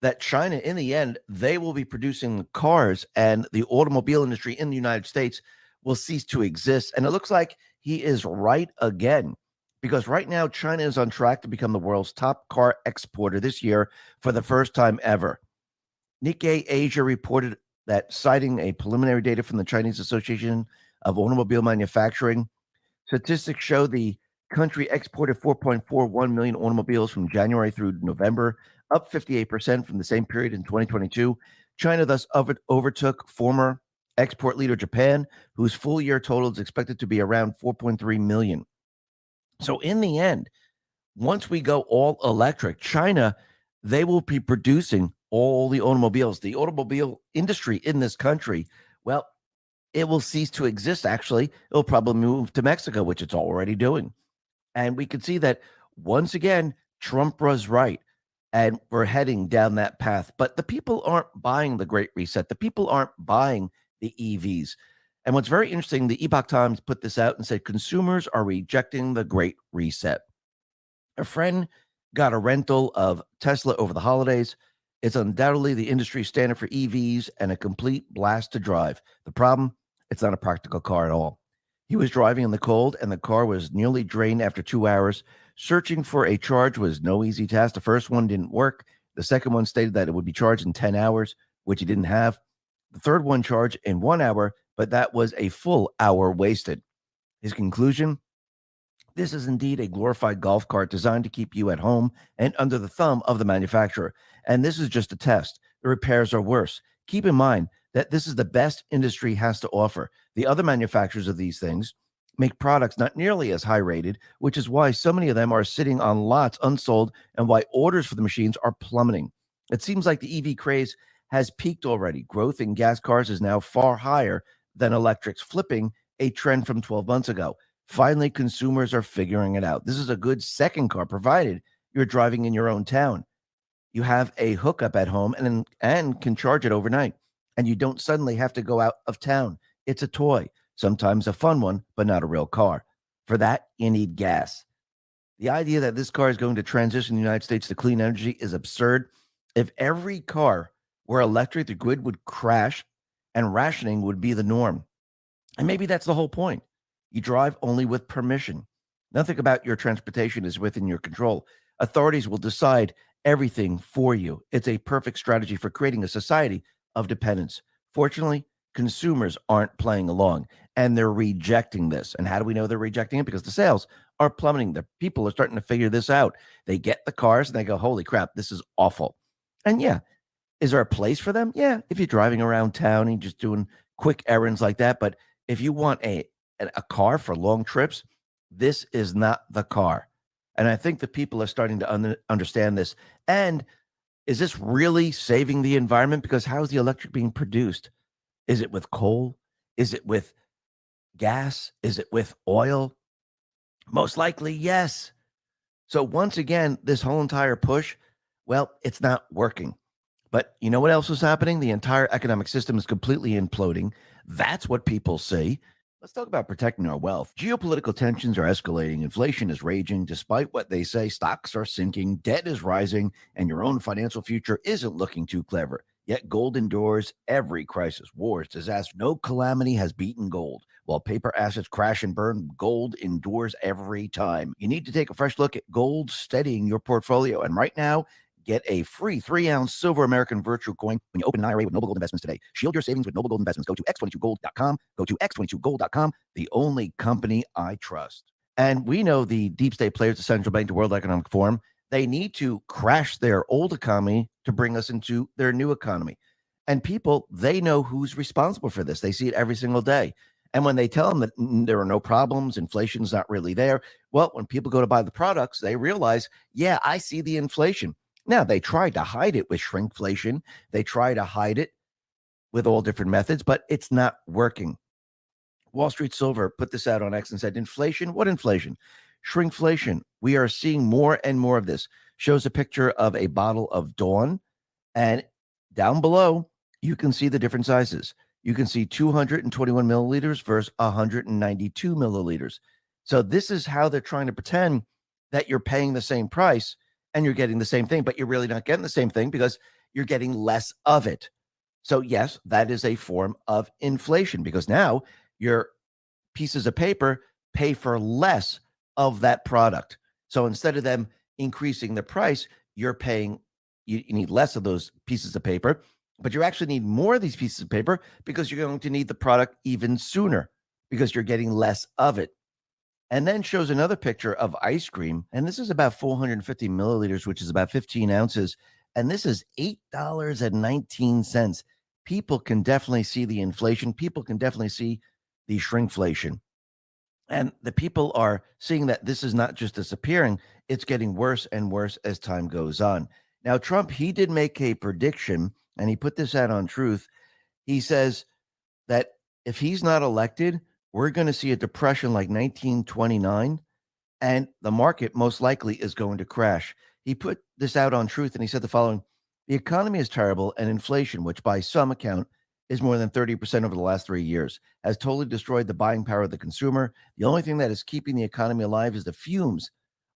that China, in the end, they will be producing cars and the automobile industry in the United States will cease to exist. And it looks like he is right again, because right now China is on track to become the world's top car exporter this year for the first time ever. Nikkei Asia reported that, citing a preliminary data from the Chinese Association of Automobile Manufacturing, statistics show the country exported 4.41 million automobiles from January through November, up 58% from the same period in 2022. China thus overtook former export leader Japan, whose full year total is expected to be around 4.3 million. So in the end, once we go all electric, China, they will be producing all the automobiles. The automobile industry in this country, well, it will cease to exist. Actually, it'll probably move to Mexico, which it's already doing. And we can see that once again, Trump was right. And we're heading down that path. But the people aren't buying the Great Reset. The people aren't buying the EVs. And what's very interesting, the Epoch Times put this out and said consumers are rejecting the Great Reset. A friend got a rental of Tesla over the holidays. It's undoubtedly the industry standard for EVs and a complete blast to drive. The problem, it's not a practical car at all. He was driving in the cold, and the car was nearly drained after 2 hours. Searching for a charge was no easy task. The first one didn't work. The second one stated that it would be charged in 10 hours, which he didn't have. The third one charged in 1 hour, but that was a full hour wasted. His conclusion, this is indeed a glorified golf cart designed to keep you at home and under the thumb of the manufacturer. And this is just a test. The repairs are worse. Keep in mind that this is the best industry has to offer. The other manufacturers of these things make products not nearly as high rated, which is why so many of them are sitting on lots unsold and why orders for the machines are plummeting. It seems like the EV craze has peaked already. Growth in gas cars is now far higher than electrics, flipping a trend from 12 months ago. Finally, consumers are figuring it out. This is a good second car, provided you're driving in your own town. You have a hookup at home and can charge it overnight, and you don't suddenly have to go out of town. It's a toy, sometimes a fun one, but not a real car. For that, you need gas. The idea that this car is going to transition the United States to clean energy is absurd. If every car were electric, the grid would crash and rationing would be the norm. And maybe that's the whole point. You drive only with permission. Nothing about your transportation is within your control. Authorities will decide everything for you. It's a perfect strategy for creating a society of dependence. Fortunately, consumers aren't playing along, and they're rejecting this. And how do we know they're rejecting it? Because the sales are plummeting. The people are starting to figure this out. They get the cars and they go, holy crap, this is awful. And yeah, is there a place for them? Yeah, if you're driving around town and just doing quick errands like that. But if you want a car for long trips, this is not the car. And I think the people are starting to understand this. And is this really saving the environment? Because how is the electric being produced? Is it with coal? Is it with gas? Is it with oil? Most likely, yes. So once again, this whole entire push, well, it's not working. But you know what else is happening? The entire economic system is completely imploding. That's what people see. Let's talk about protecting our wealth. Geopolitical tensions are escalating. Inflation is raging. Despite what they say, stocks are sinking, debt is rising, and your own financial future isn't looking too clever. Yet gold endures every crisis, wars, disaster. No calamity has beaten gold. While paper assets crash and burn, gold endures every time. You need to take a fresh look at gold steadying your portfolio. And right now, get a free 3-ounce silver American virtual coin when you open an IRA with Noble Gold Investments today. Shield your savings with Noble Gold Investments. Go to x22gold.com. Go to x22gold.com, the only company I trust. And we know the deep state players, the Central Bank, the World Economic Forum, they need to crash their old economy to bring us into their new economy. And people, they know who's responsible for this. They see it every single day. And when they tell them that there are no problems, inflation's not really there, well, when people go to buy the products, they realize, yeah, I see the inflation. Now, they tried to hide it with shrinkflation. They try to hide it with all different methods, but it's not working. Wall Street Silver put this out on X and said, inflation? What inflation? Shrinkflation. We are seeing more and more of this. Shows a picture of a bottle of Dawn, and down below, you can see the different sizes. You can see 221 milliliters versus 192 milliliters. So this is how they're trying to pretend that you're paying the same price and you're getting the same thing, but you're really not getting the same thing because you're getting less of it. So yes, that is a form of inflation because now your pieces of paper pay for less of that product. So instead of them increasing the price, you're paying, you need less of those pieces of paper, but you actually need more of these pieces of paper because you're going to need the product even sooner because you're getting less of it. And then shows another picture of ice cream. And this is about 450 milliliters, which is about 15 ounces. And this is $8.19. People can definitely see the inflation. People can definitely see the shrinkflation. And the people are seeing that this is not just disappearing. It's getting worse and worse as time goes on. Now, Trump, he did make a prediction, and he put this out on Truth. He says that if he's not elected, we're going to see a depression like 1929, and the market most likely is going to crash. He put this out on Truth, and he said the following: the economy is terrible, and inflation, which by some account is more than 30% over the last 3 years, has totally destroyed the buying power of the consumer. The only thing that is keeping the economy alive is the fumes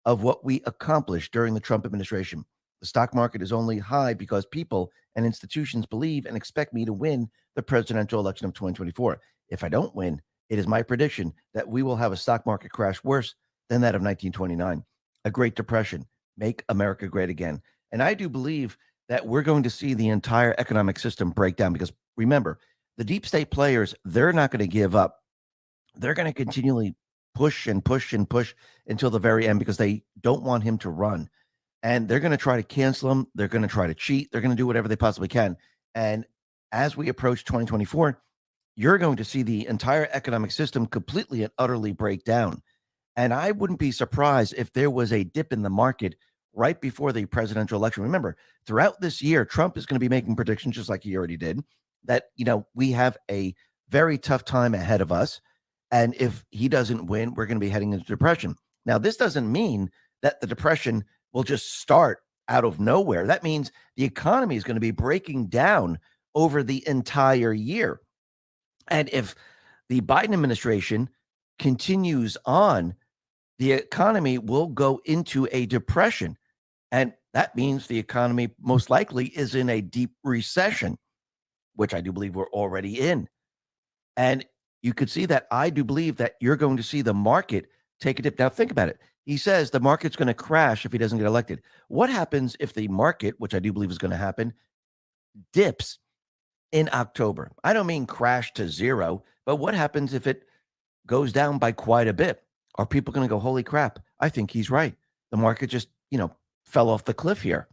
of what we accomplished during the Trump administration. The stock market is only high because people and institutions believe and expect me to win the presidential election of 2024. If I don't win, it is my prediction that we will have a stock market crash worse than that of 1929, a Great Depression. Make America great again. And I do believe that we're going to see the entire economic system break down, because remember, the deep state players, they're not going to give up. They're going to continually push and push and push until the very end, because they don't want him to run. And they're going to try to cancel him. They're going to try to cheat. They're going to do whatever they possibly can. And as we approach 2024, you're going to see the entire economic system completely and utterly break down. And I wouldn't be surprised if there was a dip in the market right before the presidential election. Remember, throughout this year, Trump is going to be making predictions, just like he already did, that, we have a very tough time ahead of us. And if he doesn't win, we're going to be heading into depression. Now, this doesn't mean that the depression will just start out of nowhere. That means the economy is going to be breaking down over the entire year. And if the Biden administration continues on, the economy will go into a depression. And that means the economy most likely is in a deep recession, which I do believe we're already in. And you could see that. I do believe that you're going to see the market take a dip. Now, think about it. He says the market's going to crash if he doesn't get elected. What happens if the market, which I do believe is going to happen, dips in October? I don't mean crash to zero, but what happens if it goes down by quite a bit? Are people going to go, holy crap, I think he's right. The market just, fell off the cliff here.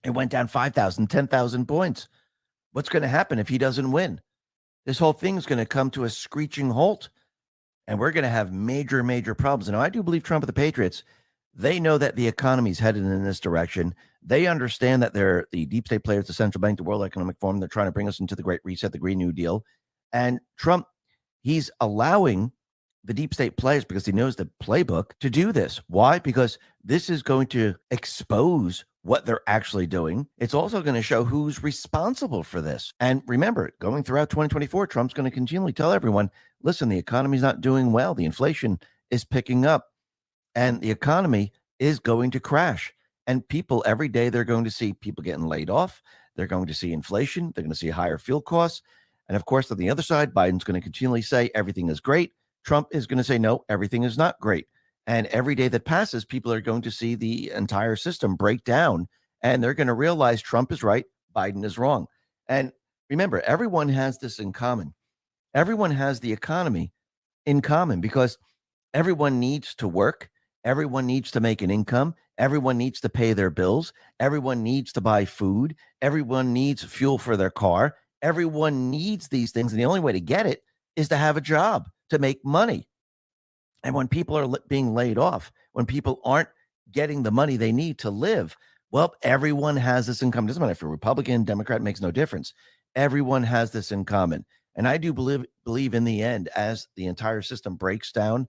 It went down 5,000, 10,000 points. What's going to happen if he doesn't win? This whole thing is going to come to a screeching halt, and we're going to have major, major problems. And I do believe Trump and the Patriots, they know that the economy is headed in this direction. They understand that they're the deep state players, the central bank, the World Economic Forum. They're trying to bring us into the Great Reset, the Green New Deal. And Trump, he's allowing the deep state players, because he knows the playbook, to do this. Why? Because this is going to expose what they're actually doing. It's also going to show who's responsible for this. And remember, going throughout 2024, Trump's going to continually tell everyone, listen, the economy's not doing well. The inflation is picking up, and the economy is going to crash. And people, every day, they're going to see people getting laid off. They're going to see inflation. They're going to see higher fuel costs. And of course, on the other side, Biden's going to continually say everything is great. Trump is going to say, no, everything is not great. And every day that passes, people are going to see the entire system break down, and they're going to realize Trump is right, Biden is wrong. And remember, everyone has this in common. Everyone has the economy in common, because everyone needs to work. Everyone needs to make an income. Everyone needs to pay their bills. Everyone needs to buy food. Everyone needs fuel for their car. Everyone needs these things. And the only way to get it is to have a job, to make money. And when people are being laid off, when people aren't getting the money they need to live, well, everyone has this in common. Doesn't matter if you're Republican, Democrat, makes no difference. Everyone has this in common. And I do believe in the end, as the entire system breaks down,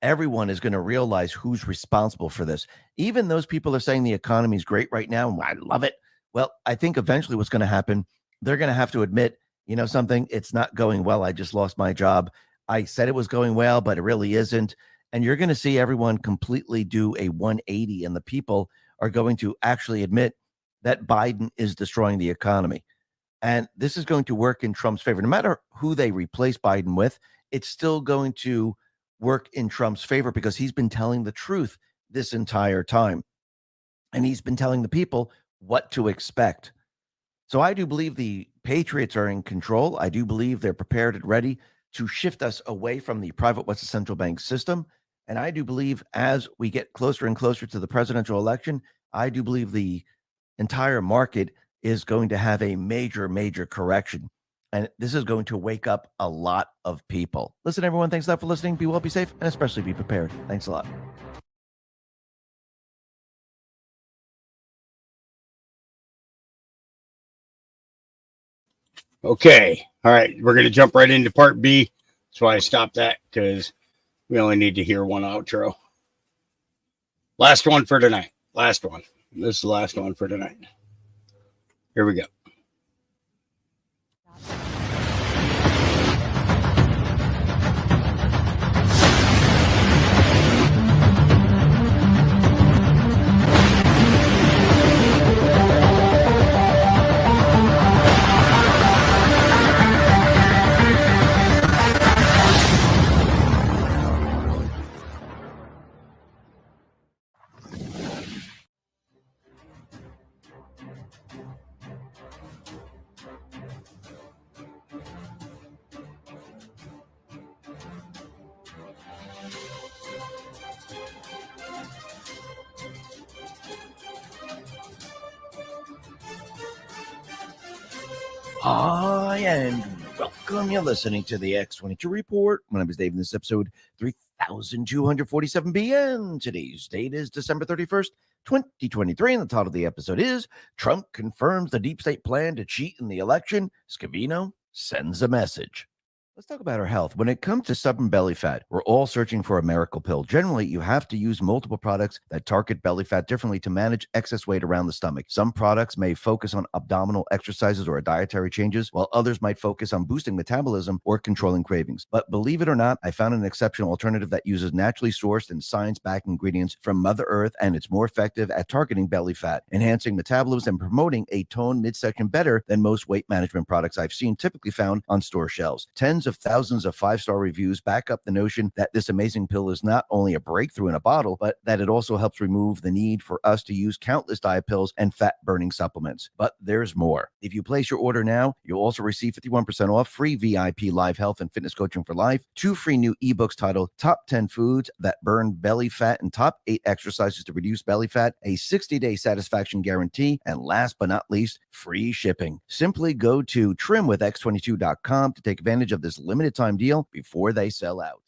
everyone is going to realize who's responsible for this. Even those people are saying the economy is great right now, and I love it. Well, I think eventually what's going to happen, they're going to have to admit, something, it's not going well. I just lost my job. I said it was going well, but it really isn't. And you're going to see everyone completely do a 180, and the people are going to actually admit that Biden is destroying the economy. And this is going to work in Trump's favor. No matter who they replace Biden with, it's still going to work in Trump's favor, because he's been telling the truth this entire time. And he's been telling the people what to expect. So I do believe the Patriots are in control. I do believe they're prepared and ready to shift us away from the private Western central bank system. And I do believe as we get closer and closer to the presidential election, I do believe the entire market is going to have a major, major correction. And this is going to wake up a lot of people. Listen, everyone, thanks a lot for listening. Be well, be safe, and especially be prepared. Thanks a lot. Okay. All right. We're going to jump right into part B. That's why I stopped that, because we only need to hear one outro. Last one for tonight. Last one. This is the last one for tonight. Here we go. Hi, and welcome. You're listening to the X22 Report. My name is Dave, and this is episode 3247 BN. Today's date is December 31st, 2023, and the title of the episode is Trump Confirms the Deep State Plan to Cheat in the Election. Scavino sends a message. Let's talk about our health. When it comes to stubborn belly fat, we're all searching for a miracle pill. Generally, you have to use multiple products that target belly fat differently to manage excess weight around the stomach. Some products may focus on abdominal exercises or dietary changes, while others might focus on boosting metabolism or controlling cravings. But believe it or not, I found an exceptional alternative that uses naturally sourced and science-backed ingredients from Mother Earth, and it's more effective at targeting belly fat, enhancing metabolism, and promoting a toned midsection better than most weight management products I've seen typically found on store shelves. Tens of thousands of 5-star reviews back up the notion that this amazing pill is not only a breakthrough in a bottle, but that it also helps remove the need for us to use countless diet pills and fat-burning supplements. But there's more. If you place your order now, you'll also receive 51% off, free VIP live health and fitness coaching for life, 2 free new ebooks titled Top 10 Foods That Burn Belly Fat and Top 8 Exercises to Reduce Belly Fat, a 60-day satisfaction guarantee, and last but not least, free shipping. Simply go to trimwithx22.com to take advantage of this limited time deal before they sell out.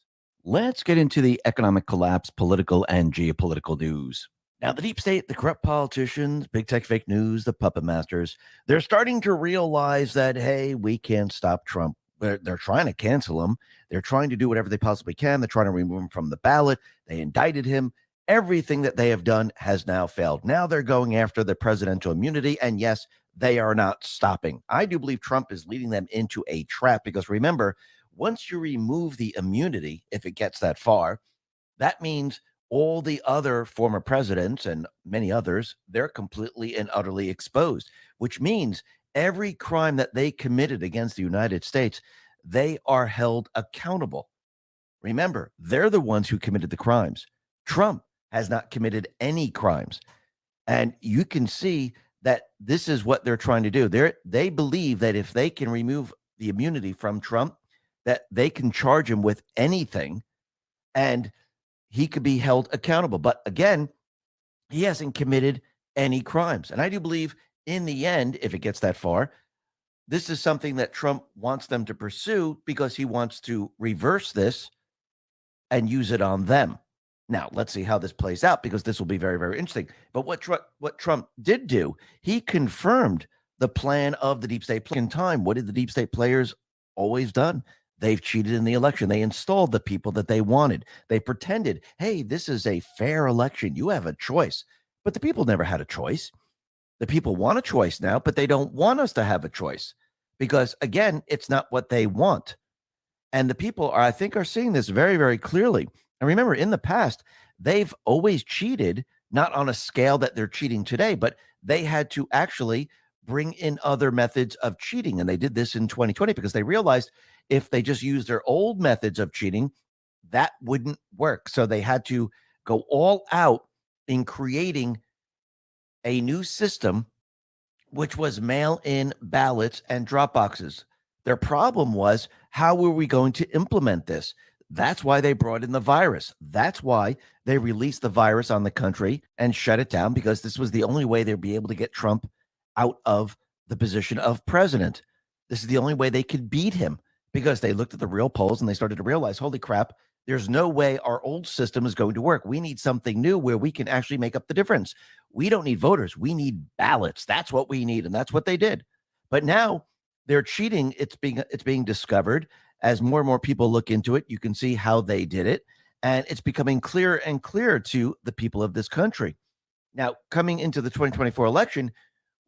Let's get into the economic collapse, political and geopolitical news. Now, the deep state, the corrupt politicians, big tech fake news, the puppet masters, they're starting to realize that, hey, we can't stop Trump. They're trying to cancel him. They're trying to do whatever they possibly can. They're trying to remove him from the ballot. They indicted him. Everything that they have done has now failed. Now they're going after the presidential immunity. And yes, they are not stopping. I do believe Trump is leading them into a trap because remember, once you remove the immunity, if it gets that far, that means all the other former presidents and many others, they're completely and utterly exposed, which means every crime that they committed against the United States, they are held accountable. Remember, they're the ones who committed the crimes. Trump has not committed any crimes. And you can see that this is what they're trying to do. They believe that if they can remove the immunity from Trump, that they can charge him with anything and he could be held accountable. But again, he hasn't committed any crimes. And I do believe in the end, if it gets that far, this is something that Trump wants them to pursue because he wants to reverse this and use it on them. Now, let's see how this plays out because this will be very, very interesting. But what Trump did do, he confirmed the plan of the deep state in time. What did the deep state players always done? They've cheated in the election. They installed the people that they wanted. They pretended, hey, this is a fair election. You have a choice. But the people never had a choice. The people want a choice now, but they don't want us to have a choice because, again, it's not what they want. And the people I think are seeing this very, very clearly. And remember, in the past, they've always cheated, not on a scale that they're cheating today, but they had to actually bring in other methods of cheating. And they did this in 2020 because they realized if they just used their old methods of cheating, that wouldn't work. So they had to go all out in creating a new system, which was mail-in ballots and drop boxes. Their problem was, how were we going to implement this? That's why they brought in the virus. That's why they released the virus on the country and shut it down, because this was the only way they'd be able to get Trump out of the position of president. This is the only way they could beat him, because they looked at the real polls and they started to realize, holy crap, there's no way our old system is going to work. We need something new where we can actually make up the difference. We don't need voters. We need ballots. That's what we need. And that's what they did. But now they're cheating. It's being discovered. As more and more people look into it, you can see how they did it. And it's becoming clearer and clearer to the people of this country. Now, coming into the 2024 election,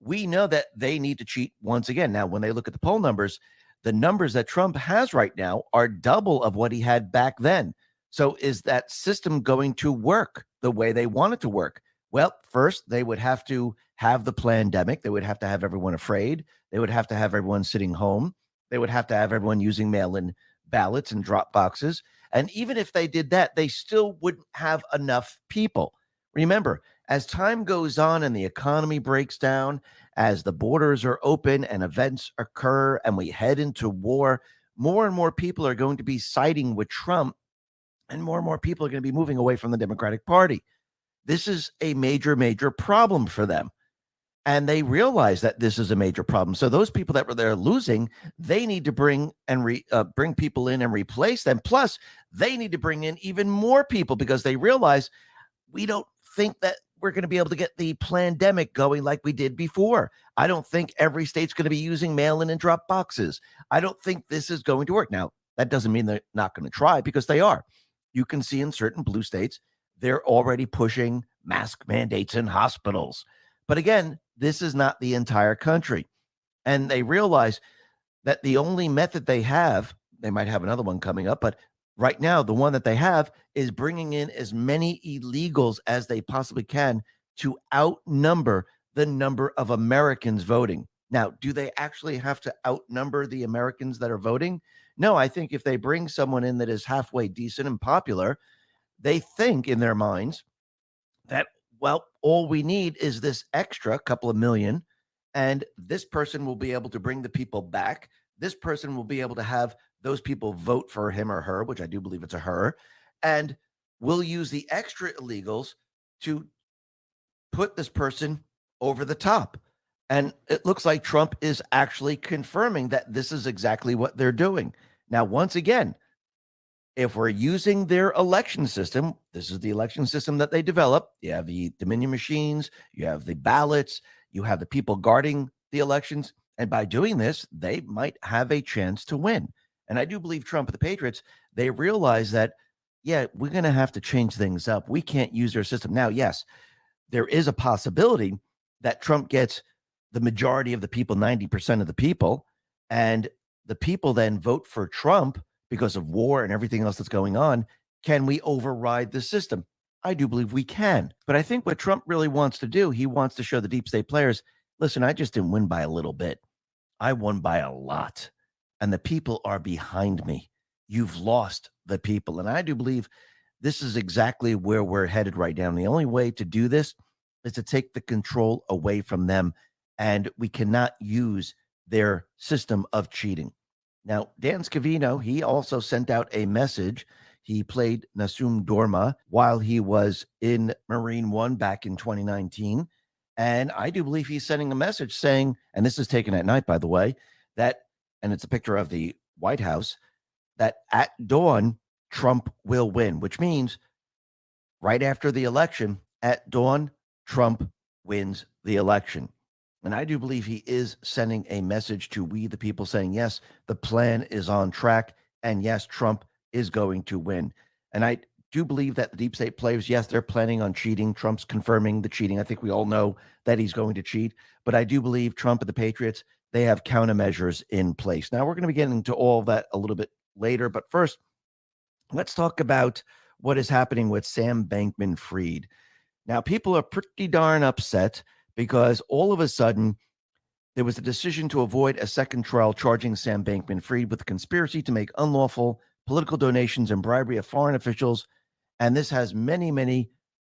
we know that they need to cheat once again. Now, when they look at the poll numbers, the numbers that Trump has right now are double of what he had back then. So is that system going to work the way they want it to work? Well, first, they would have to have the pandemic. They would have to have everyone afraid. They would have to have everyone sitting home. They would have to have everyone using mail-in ballots and drop boxes. And even if they did that, they still wouldn't have enough people. Remember, as time goes on and the economy breaks down, as the borders are open and events occur and we head into war, more and more people are going to be siding with Trump, and more people are going to be moving away from the Democratic Party. This is a major, major problem for them. And they realize that this is a major problem. So those people that were there losing, they need to bring people in and replace them. Plus, they need to bring in even more people because they realize we don't think that we're going to be able to get the pandemic going like we did before. I don't think every state's going to be using mail-in and drop boxes. I don't think this is going to work. Now, that doesn't mean they're not going to try, because they are. You can see in certain blue states, they're already pushing mask mandates in hospitals. But again, this is not the entire country. And they realize that the only method they have, they might have another one coming up, but right now, the one that they have is bringing in as many illegals as they possibly can to outnumber the number of Americans voting. Now, do they actually have to outnumber the Americans that are voting? No, I think if they bring someone in that is halfway decent and popular, they think in their minds that, well, all we need is this extra couple of million, and this person will be able to bring the people back. This person will be able to have those people vote for him or her, which I do believe it's a her, and we'll use the extra illegals to put this person over the top. And it looks like Trump is actually confirming that this is exactly what they're doing. Now, once again, if we're using their election system, this is the election system that they developed. You have the Dominion machines, you have the ballots, you have the people guarding the elections. And by doing this, they might have a chance to win. And I do believe Trump and the Patriots, they realize that, yeah, we're going to have to change things up. We can't use their system. Now, yes, there is a possibility that Trump gets the majority of the people, 90% of the people, and the people then vote for Trump because of war and everything else that's going on. Can we override the system? I do believe we can. But I think what Trump really wants to do, he wants to show the deep state players, listen, I just didn't win by a little bit. I won by a lot. And the people are behind me. You've lost the people. And I do believe this is exactly where we're headed right now. And the only way to do this is to take the control away from them. And we cannot use their system of cheating. Now, Dan Scavino, he also sent out a message. He played Nasum Dorma while he was in Marine One back in 2019. And I do believe he's sending a message saying, and this is taken at night, by the way, that, and it's a picture of the White House, that at dawn, Trump will win, which means right after the election, at dawn, Trump wins the election. And I do believe he is sending a message to we, the people, saying, yes, the plan is on track. And yes, Trump is going to win. And I do believe that the deep state players, yes, they're planning on cheating. Trump's confirming the cheating. I think we all know that he's going to cheat. But I do believe Trump and the Patriots, they have countermeasures in place. Now, we're going to be getting into all of that a little bit later. But first, let's talk about what is happening with Sam Bankman-Fried. Now, people are pretty darn upset because all of a sudden, there was a decision to avoid a second trial charging Sam Bankman-Fried with a conspiracy to make unlawful political donations and bribery of foreign officials. And this has many, many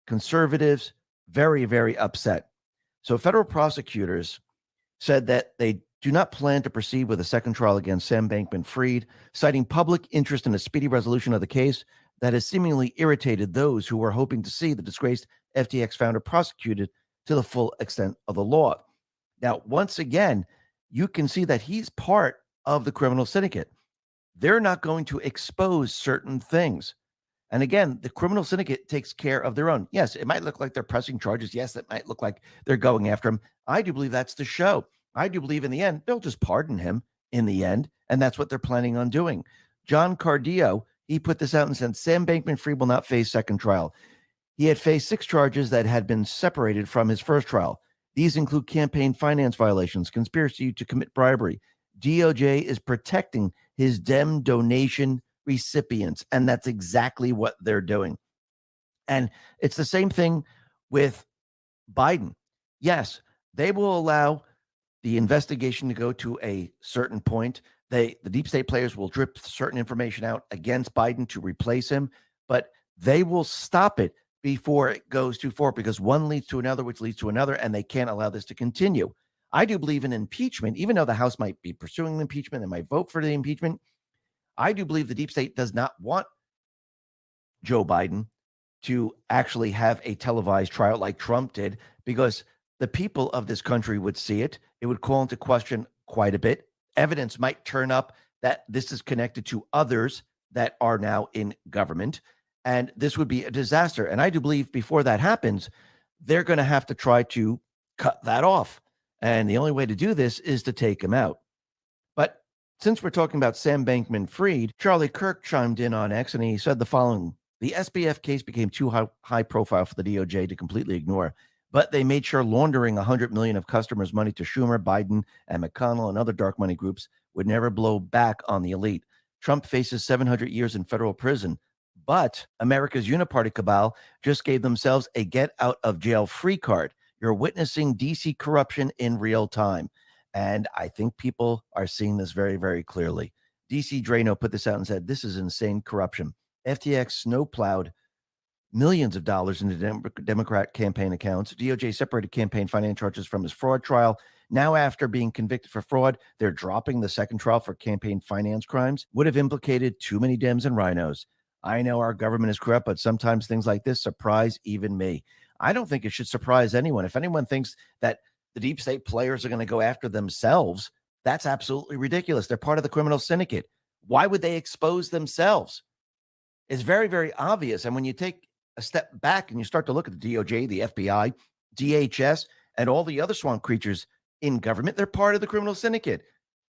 conservatives very, very upset. So federal prosecutors said that they do not plan to proceed with a second trial against Sam Bankman-Fried, citing public interest in a speedy resolution of the case that has seemingly irritated those who were hoping to see the disgraced FTX founder prosecuted to the full extent of the law. Now, once again, you can see that he's part of the criminal syndicate. They're not going to expose certain things. And again, the criminal syndicate takes care of their own. Yes, it might look like they're pressing charges. Yes, it might look like they're going after him. I do believe that's the show. I do believe in the end, they'll just pardon him in the end. And that's what they're planning on doing. John Cardillo, he put this out and said, Sam Bankman-Fried will not face second trial. He had faced 6 charges that had been separated from his first trial. These include campaign finance violations, conspiracy to commit bribery. DOJ is protecting his Dem donation recipients, and that's exactly what they're doing. And it's the same thing with Biden. Yes, they will allow the investigation to go to a certain point. The deep state players will drip certain information out against Biden to replace him, but they will stop it before it goes too far, because one leads to another, which leads to another, and they can't allow this to continue. I do believe in impeachment, even though the House might be pursuing impeachment and might vote for the impeachment. I do believe the deep state does not want Joe Biden to actually have a televised trial like Trump did, because the people of this country would see it. It would call into question quite a bit. Evidence might turn up that this is connected to others that are now in government, and this would be a disaster. And I do believe before that happens, they're going to have to try to cut that off. And the only way to do this is to take him out. But since we're talking about Sam Bankman-Fried, Charlie Kirk chimed in on X, and he said the following: the SBF case became too high profile for the DOJ to completely ignore, but they made sure laundering $100 million of customers' money to Schumer, Biden, and McConnell and other dark money groups would never blow back on the elite. Trump faces 700 years in federal prison, but America's uniparty cabal just gave themselves a get-out-of-jail-free card. You're witnessing DC corruption in real time. And I think people are seeing this very, very clearly. DC Drano put this out and said, this is insane corruption. FTX snowplowed millions of dollars into Democrat campaign accounts. DOJ separated campaign finance charges from his fraud trial. Now, after being convicted for fraud, they're dropping the second trial for campaign finance crimes. Would have implicated too many Dems and rhinos. I know our government is corrupt, but sometimes things like this surprise even me. I don't think it should surprise anyone. If anyone thinks that the deep state players are going to go after themselves, that's absolutely ridiculous. They're part of the criminal syndicate. Why would they expose themselves? It's very, very obvious. And when you take a step back and you start to look at the DOJ, the FBI, DHS, and all the other swamp creatures in government, they're part of the criminal syndicate.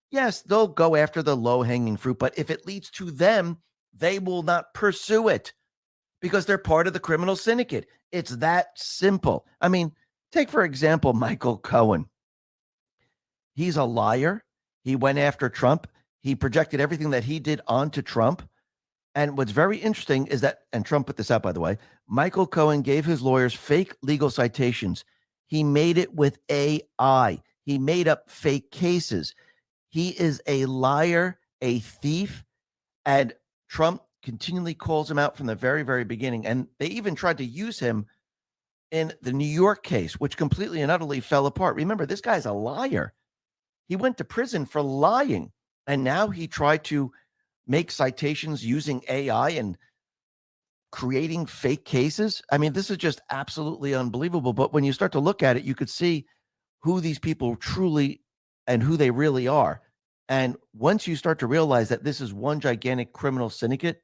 Yes, they'll go after the low-hanging fruit, but if it leads to them, they will not pursue it because they're part of the criminal syndicate. It's that simple. I mean, take, for example, Michael Cohen. He's a liar. He went after Trump. He projected everything that he did onto Trump. And what's very interesting is that, and Trump put this out, by the way, Michael Cohen gave his lawyers fake legal citations. He made it with AI. He made up fake cases. He is a liar, a thief, and Trump continually calls him out from the very, very beginning. And they even tried to use him in the New York case, which completely and utterly fell apart. Remember, this guy's a liar. He went to prison for lying. And now he tried to make citations using AI and creating fake cases. I mean, this is just absolutely unbelievable. But when you start to look at it, you could see who these people truly and who they really are. And once you start to realize that this is one gigantic criminal syndicate,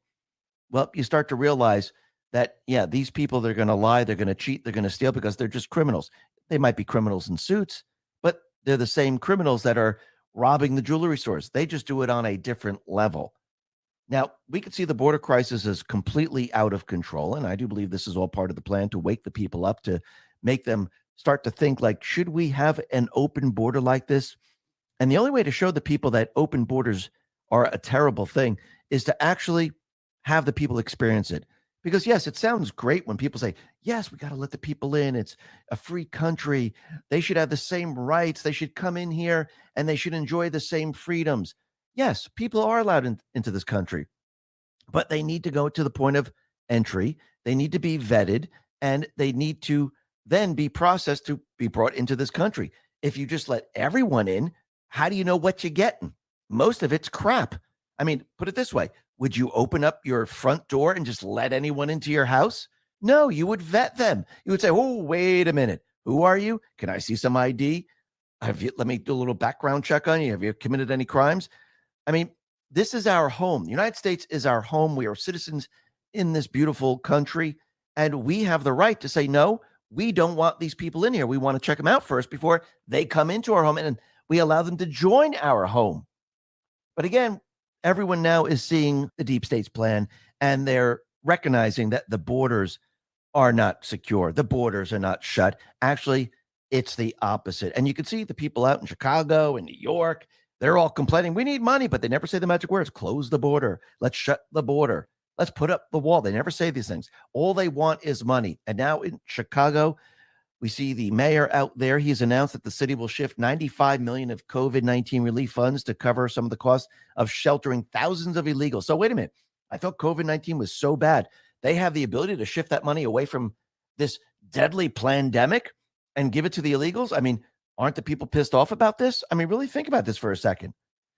well, you start to realize that, yeah, these people, they're going to lie, they're going to cheat, they're going to steal because they're just criminals. They might be criminals in suits, but they're the same criminals that are robbing the jewelry stores. They just do it on a different level. Now, we could see the border crisis is completely out of control, and I do believe this is all part of the plan to wake the people up, to make them start to think like, should we have an open border like this? And the only way to show the people that open borders are a terrible thing is to actually have the people experience it. Because, yes, it sounds great when people say, yes, we got to let the people in. It's a free country. They should have the same rights. They should come in here and they should enjoy the same freedoms. Yes, people are allowed into this country, but they need to go to the point of entry. They need to be vetted, and they need to then be processed to be brought into this country. If you just let everyone in, how do you know what you're getting? Most of it's crap. I mean, put it this way. Would you open up your front door and just let anyone into your house? No, you would vet them. You would say, oh, wait a minute. Who are you? Can I see some ID? Let me do a little background check on you. Have you committed any crimes? I mean, this is our home. The United States is our home. We are citizens in this beautiful country, and we have the right to say, no, we don't want these people in here. We want to check them out first before they come into our home, and we allow them to join our home. But again, everyone now is seeing the deep state's plan, and they're recognizing that the borders are not secure. The borders are not shut. Actually, it's the opposite. And you can see the people out in Chicago and New York, they're all complaining, we need money, but they never say the magic words. Close the border. Let's shut the border. Let's put up the wall. They never say these things. All they want is money. And now in Chicago, we see the mayor out there. He's announced that the city will shift $95 million of COVID-19 relief funds to cover some of the costs of sheltering thousands of illegals. So wait a minute. I thought COVID-19 was so bad. They have the ability to shift that money away from this deadly pandemic and give it to the illegals? I mean, aren't the people pissed off about this? I mean, really think about this for a second.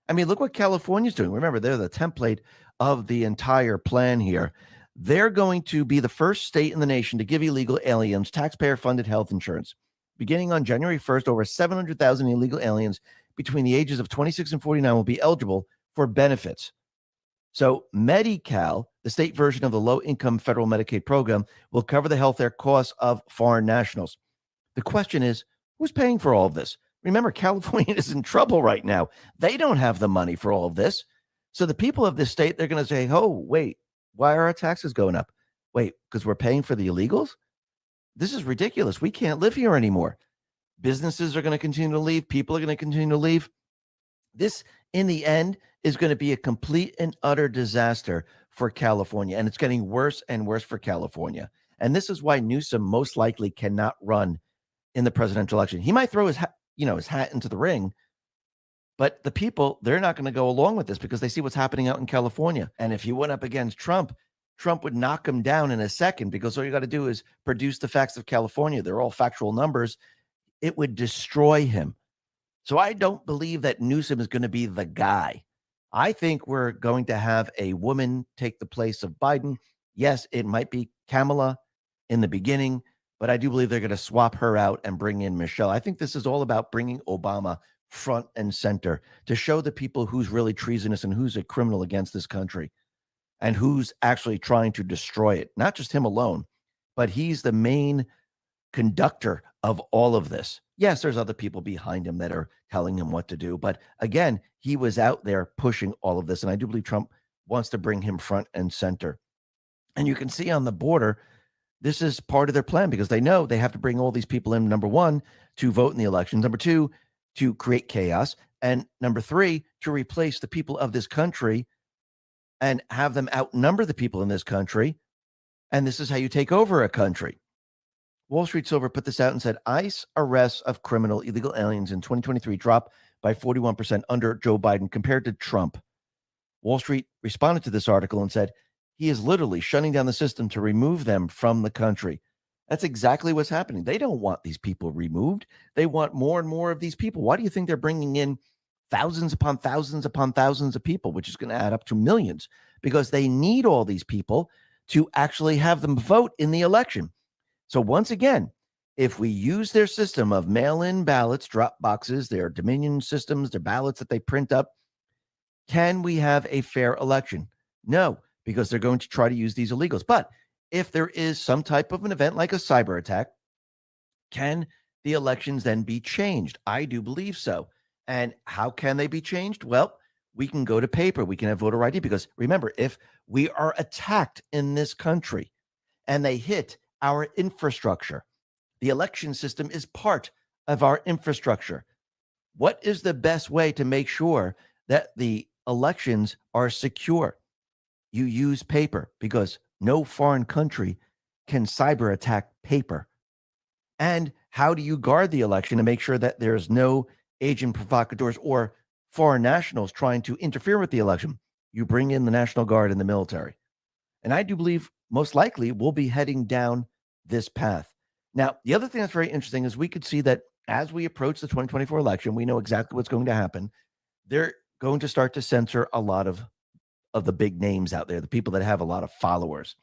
I mean, look what California's doing. Remember, they're the template of the entire plan here. They're going to be the first state in the nation to give illegal aliens taxpayer-funded health insurance. Beginning on January 1st, over 700,000 illegal aliens between the ages of 26 and 49 will be eligible for benefits. So Medi-Cal, the state version of the low-income federal Medicaid program, will cover the healthcare costs of foreign nationals. The question is, who's paying for all of this? Remember, California is in trouble right now. They don't have the money for all of this. So the people of this state, they're going to say, oh, wait, why are our taxes going up? Wait, because we're paying for the illegals? This is ridiculous. We can't live here anymore. Businesses are going to continue to leave. People are going to continue to leave. This, in the end, is going to be a complete and utter disaster for California. And it's getting worse and worse for California. And this is why Newsom most likely cannot run in the presidential election. He might throw his hat into the ring, but the people, they're not going to go along with this because they see what's happening out in California. And if he went up against Trump, Trump would knock him down in a second because all you got to do is produce the facts of California. They're all factual numbers. It would destroy him. So I don't believe that Newsom is going to be the guy. I think we're going to have a woman take the place of Biden. Yes, it might be Kamala in the beginning, but I do believe they're going to swap her out and bring in Michelle. I think this is all about bringing Obama front and center to show the people who's really treasonous and who's a criminal against this country and who's actually trying to destroy it. Not just him alone, but he's the main conductor of all of this. Yes, there's other people behind him that are telling him what to do. But again, he was out there pushing all of this. And I do believe Trump wants to bring him front and center. And you can see on the border, this is part of their plan because they know they have to bring all these people in, number one, to vote in the elections, number two, to create chaos, and number three, to replace the people of this country and have them outnumber the people in this country. And this is how you take over a country. Wall Street Silver put this out and said, ICE arrests of criminal illegal aliens in 2023 dropped by 41% under Joe Biden compared to Trump. Wall Street responded to this article and said, he is literally shutting down the system to remove them from the country. That's exactly what's happening. They don't want these people removed. They want more and more of these people. Why do you think they're bringing in thousands upon thousands upon thousands of people, which is going to add up to millions? Because they need all these people to actually have them vote in the election. So once again, if we use their system of mail-in ballots, drop boxes, their Dominion systems, their ballots that they print up, can we have a fair election? No, because they're going to try to use these illegals. But if there is some type of an event like a cyber attack, can the elections then be changed? I do believe so. And how can they be changed? Well, we can go to paper. We can have voter ID because remember, if we are attacked in this country and they hit our infrastructure, the election system is part of our infrastructure. What is the best way to make sure that the elections are secure? You use paper because no foreign country can cyber attack paper. And how do you guard the election to make sure that there's no agent provocateurs or foreign nationals trying to interfere with the election? You bring in the National Guard and the military. And I do believe most likely we'll be heading down this path. Now, the other thing that's very interesting is we could see that as we approach the 2024 election, we know exactly what's going to happen. They're going to start to censor a lot of the big names out there, the people that have a lot of followers,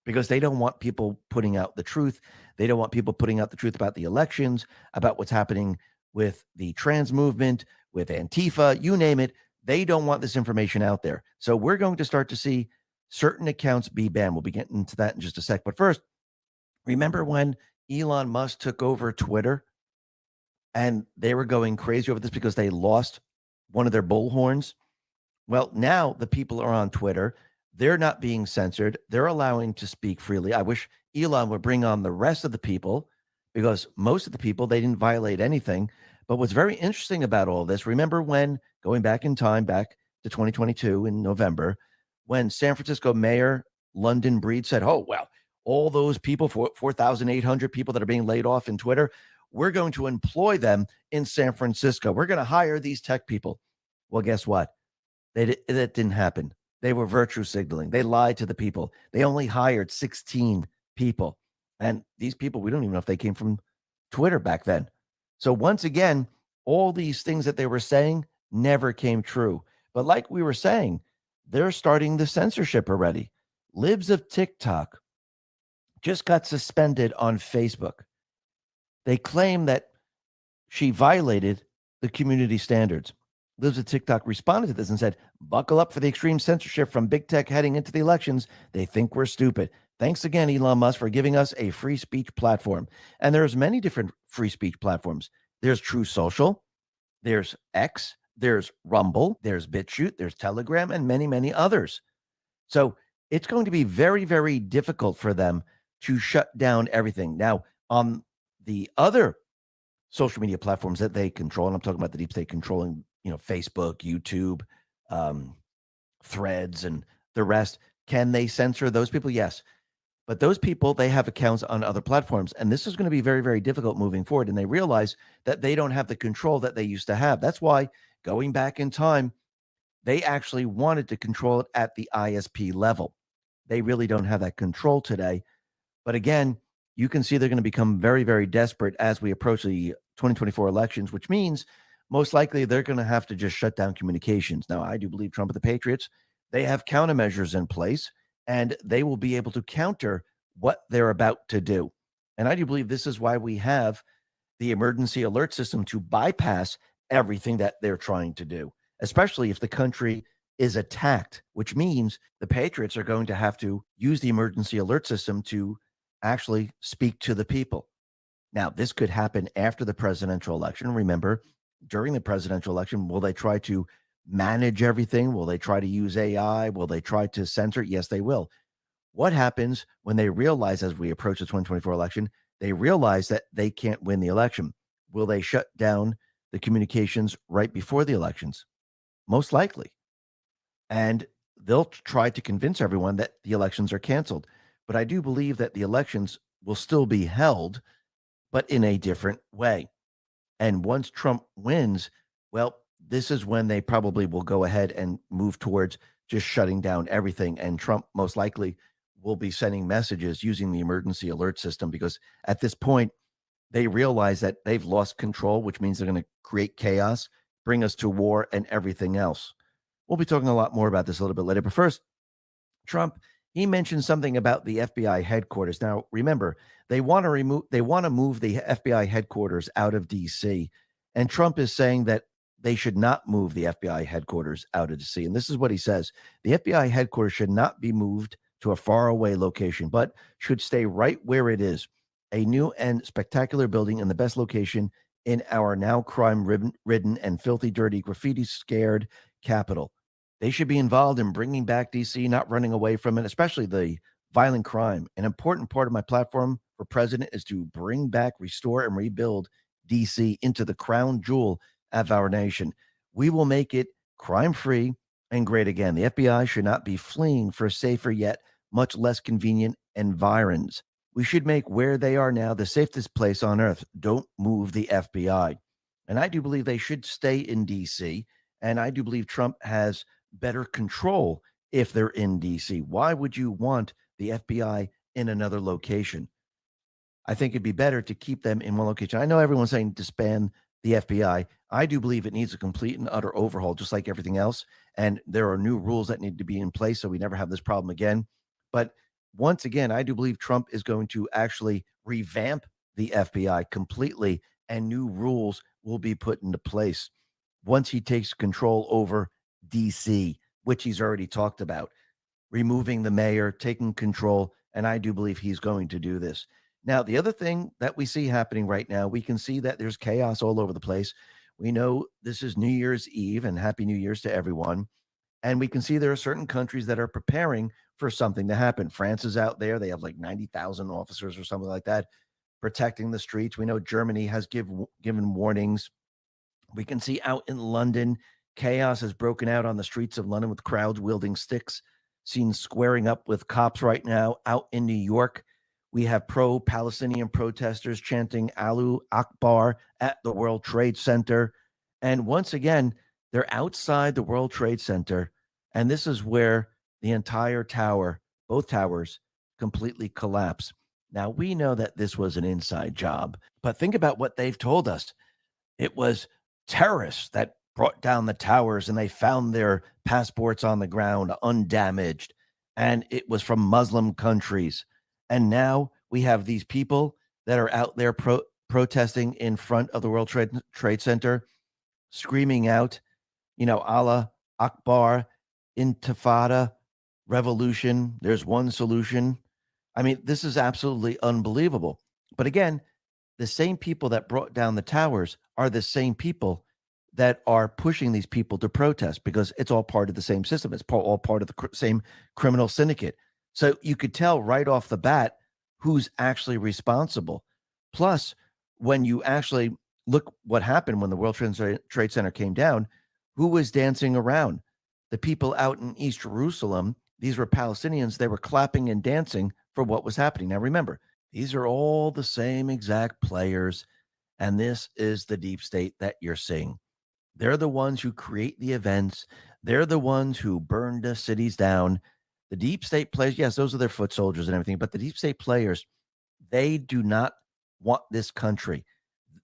because they don't want people putting out the truth. They don't want people putting out the truth about the elections, about what's happening with the trans movement, with Antifa, you name it. They don't want this information out there. So we're going to start to see certain accounts be banned. We'll be getting into that in just a sec. But first, remember when Elon Musk took over Twitter and they were going crazy over this because they lost one of their bullhorns? Well, now the people are on Twitter. They're not being censored. They're allowing to speak freely. I wish Elon would bring on the rest of the people, because most of the people, they didn't violate anything. But what's very interesting about all this, remember when, going back in time, back to 2022 in November, when San Francisco Mayor London Breed said, oh, well, all those people, 4,800 people that are being laid off in Twitter, we're going to employ them in San Francisco. We're going to hire these tech people. Well, guess what? That didn't happen. They were virtue signaling. They lied to the people. They only hired 16 people. And these people, we don't even know if they came from Twitter back then. So once again, all these things that they were saying never came true. But like we were saying, they're starting the censorship already. Libs of TikTok just got suspended on Facebook. They claim that she violated the community standards. Libs of TikTok responded to this and said, buckle up for the extreme censorship from big tech heading into the elections. They think we're stupid. Thanks again, Elon Musk, for giving us a free speech platform. And there's many different free speech platforms. There's True Social, there's X, there's Rumble, there's BitChute, there's Telegram, and many, many others. So it's going to be very, very difficult for them to shut down everything. Now, on the other social media platforms that they control, and I'm talking about the deep state controlling, Facebook, YouTube, Threads, and the rest, can they censor those people? Yes. But those people, they have accounts on other platforms, and this is going to be very, very difficult moving forward. And they realize that they don't have the control that they used to have. That's why, going back in time, they actually wanted to control it at the ISP level. They really don't have that control today. But again, you can see they're going to become very, very desperate as we approach the 2024 elections, which means most likely they're going to have to just shut down communications. Now, I do believe Trump and the Patriots, they have countermeasures in place, and they will be able to counter what they're about to do. And I do believe this is why we have the emergency alert system to bypass everything that they're trying to do, especially if the country is attacked, which means the Patriots are going to have to use the emergency alert system to actually speak to the people. Now, this could happen after the presidential election. Remember, during the presidential election, will they try to manage everything? Will they try to use AI? Will they try to censor? Yes, they will. What happens when they realize, as we approach the 2024 election, they realize that they can't win the election? Will they shut down the communications right before the elections? Most likely. And they'll try to convince everyone that the elections are canceled. But I do believe that the elections will still be held, but in a different way. And once Trump wins, well, this is when they probably will go ahead and move towards just shutting down everything. And Trump most likely will be sending messages using the emergency alert system, because at this point, they realize that they've lost control, which means they're going to create chaos, bring us to war and everything else. We'll be talking a lot more about this a little bit later. But first, Trump, he mentioned something about the FBI headquarters. Now, remember, they want to move the FBI headquarters out of D.C. And Trump is saying that they should not move the FBI headquarters out of D.C. And this is what he says. The FBI headquarters should not be moved to a faraway location, but should stay right where it is, a new and spectacular building in the best location in our now crime-ridden and filthy, dirty, graffiti-scared capital. They should be involved in bringing back D.C., not running away from it, especially the violent crime. An important part of my platform for president is to bring back, restore, and rebuild D.C. into the crown jewel of our nation. We will make it crime-free and great again. The FBI should not be fleeing for safer yet much less convenient environs. We should make where they are now the safest place on earth. Don't move the FBI. And I do believe they should stay in D.C., and I do believe Trump has better control if they're in D.C. Why would you want the FBI in another location? I think it'd be better to keep them in one location. I know everyone's saying disband the FBI. I do believe it needs a complete and utter overhaul, just like everything else. And there are new rules that need to be in place so we never have this problem again. But once again, I do believe Trump is going to actually revamp the FBI completely, and new rules will be put into place once he takes control over D.C., which he's already talked about, removing the mayor, taking control, and I do believe he's going to do this. Now, the other thing that we see happening right now, we can see that there's chaos all over the place. We know this is New Year's Eve, and Happy New Year's to everyone. And we can see there are certain countries that are preparing for something to happen. France is out there. They have like 90,000 officers or something like that protecting the streets. We know Germany has given warnings. We can see out in London, chaos has broken out on the streets of London with crowds wielding sticks, seen squaring up with cops right now. Out in New York, we have pro-Palestinian protesters chanting Allahu Akbar at the World Trade Center. And once again, they're outside the World Trade Center. And this is where the entire tower, both towers, completely collapse. Now, we know that this was an inside job, but think about what they've told us. It was terrorists that brought down the towers, and they found their passports on the ground undamaged, and it was from Muslim countries. And now we have these people that are out there protesting in front of the World Trade Center, screaming out, Allah Akbar, Intifada, revolution. There's one solution. I mean, this is absolutely unbelievable. But again, the same people that brought down the towers are the same people that are pushing these people to protest, because it's all part of the same system. It's all part of the same criminal syndicate. So you could tell right off the bat who's actually responsible. Plus, when you actually look what happened when the World Trade Center came down, who was dancing around? The people out in East Jerusalem, these were Palestinians. They were clapping and dancing for what was happening. Now, remember, these are all the same exact players, and this is the deep state that you're seeing. They're the ones who create the events. They're the ones who burn the cities down. The deep state players, yes, those are their foot soldiers and everything, but the deep state players, they do not want this country,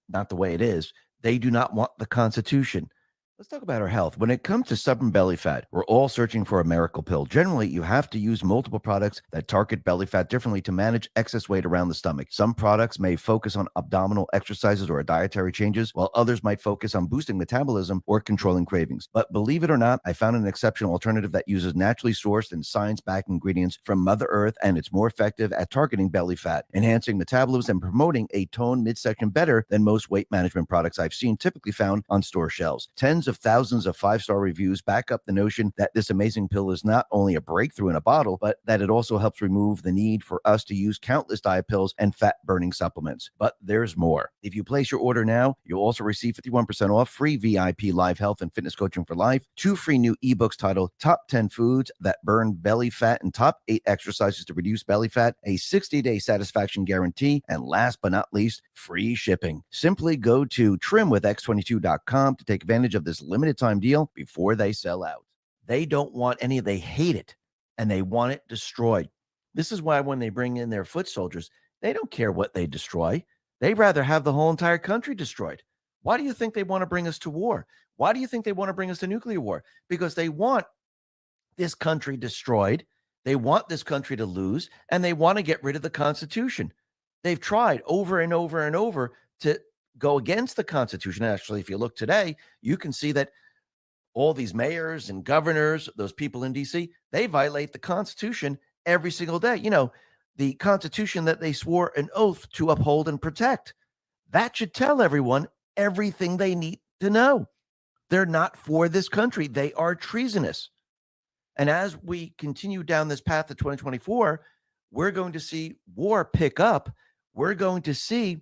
not the way it is. They do not want the Constitution. Let's talk about our health. When it comes to stubborn belly fat, we're all searching for a miracle pill. Generally, you have to use multiple products that target belly fat differently to manage excess weight around the stomach. Some products may focus on abdominal exercises or dietary changes, while others might focus on boosting metabolism or controlling cravings. But believe it or not, I found an exceptional alternative that uses naturally sourced and science-backed ingredients from Mother Earth, and it's more effective at targeting belly fat, enhancing metabolism, and promoting a toned midsection better than most weight management products I've seen typically found on store shelves. Tens of thousands of 5-star reviews back up the notion that this amazing pill is not only a breakthrough in a bottle, but that it also helps remove the need for us to use countless diet pills and fat-burning supplements. But there's more. If you place your order now, you'll also receive 51% off, free VIP live health and fitness coaching for life, 2 free new ebooks titled Top 10 Foods That Burn Belly Fat and Top 8 Exercises to Reduce Belly Fat, a 60-day satisfaction guarantee, and last but not least, free shipping. Simply go to trimwithx22.com to take advantage of this limited time deal before they sell out. They don't want any, they hate it, and they want it destroyed. This is why when they bring in their foot soldiers, they don't care what they destroy. They'd rather have the whole entire country destroyed. Why do you think they want to bring us to war? Why do you think they want to bring us to nuclear war? Because they want this country destroyed. They want this country to lose, and they want to get rid of the Constitution. They've tried over and over and over to go against the Constitution. Actually, if you look today, you can see that all these mayors and governors, those people in DC, they violate the Constitution every single day. You know, the Constitution that they swore an oath to uphold and protect. That should tell everyone everything they need to know. They're not for this country. They are treasonous. And as we continue down this path to 2024, we're going to see war pick up. We're going to see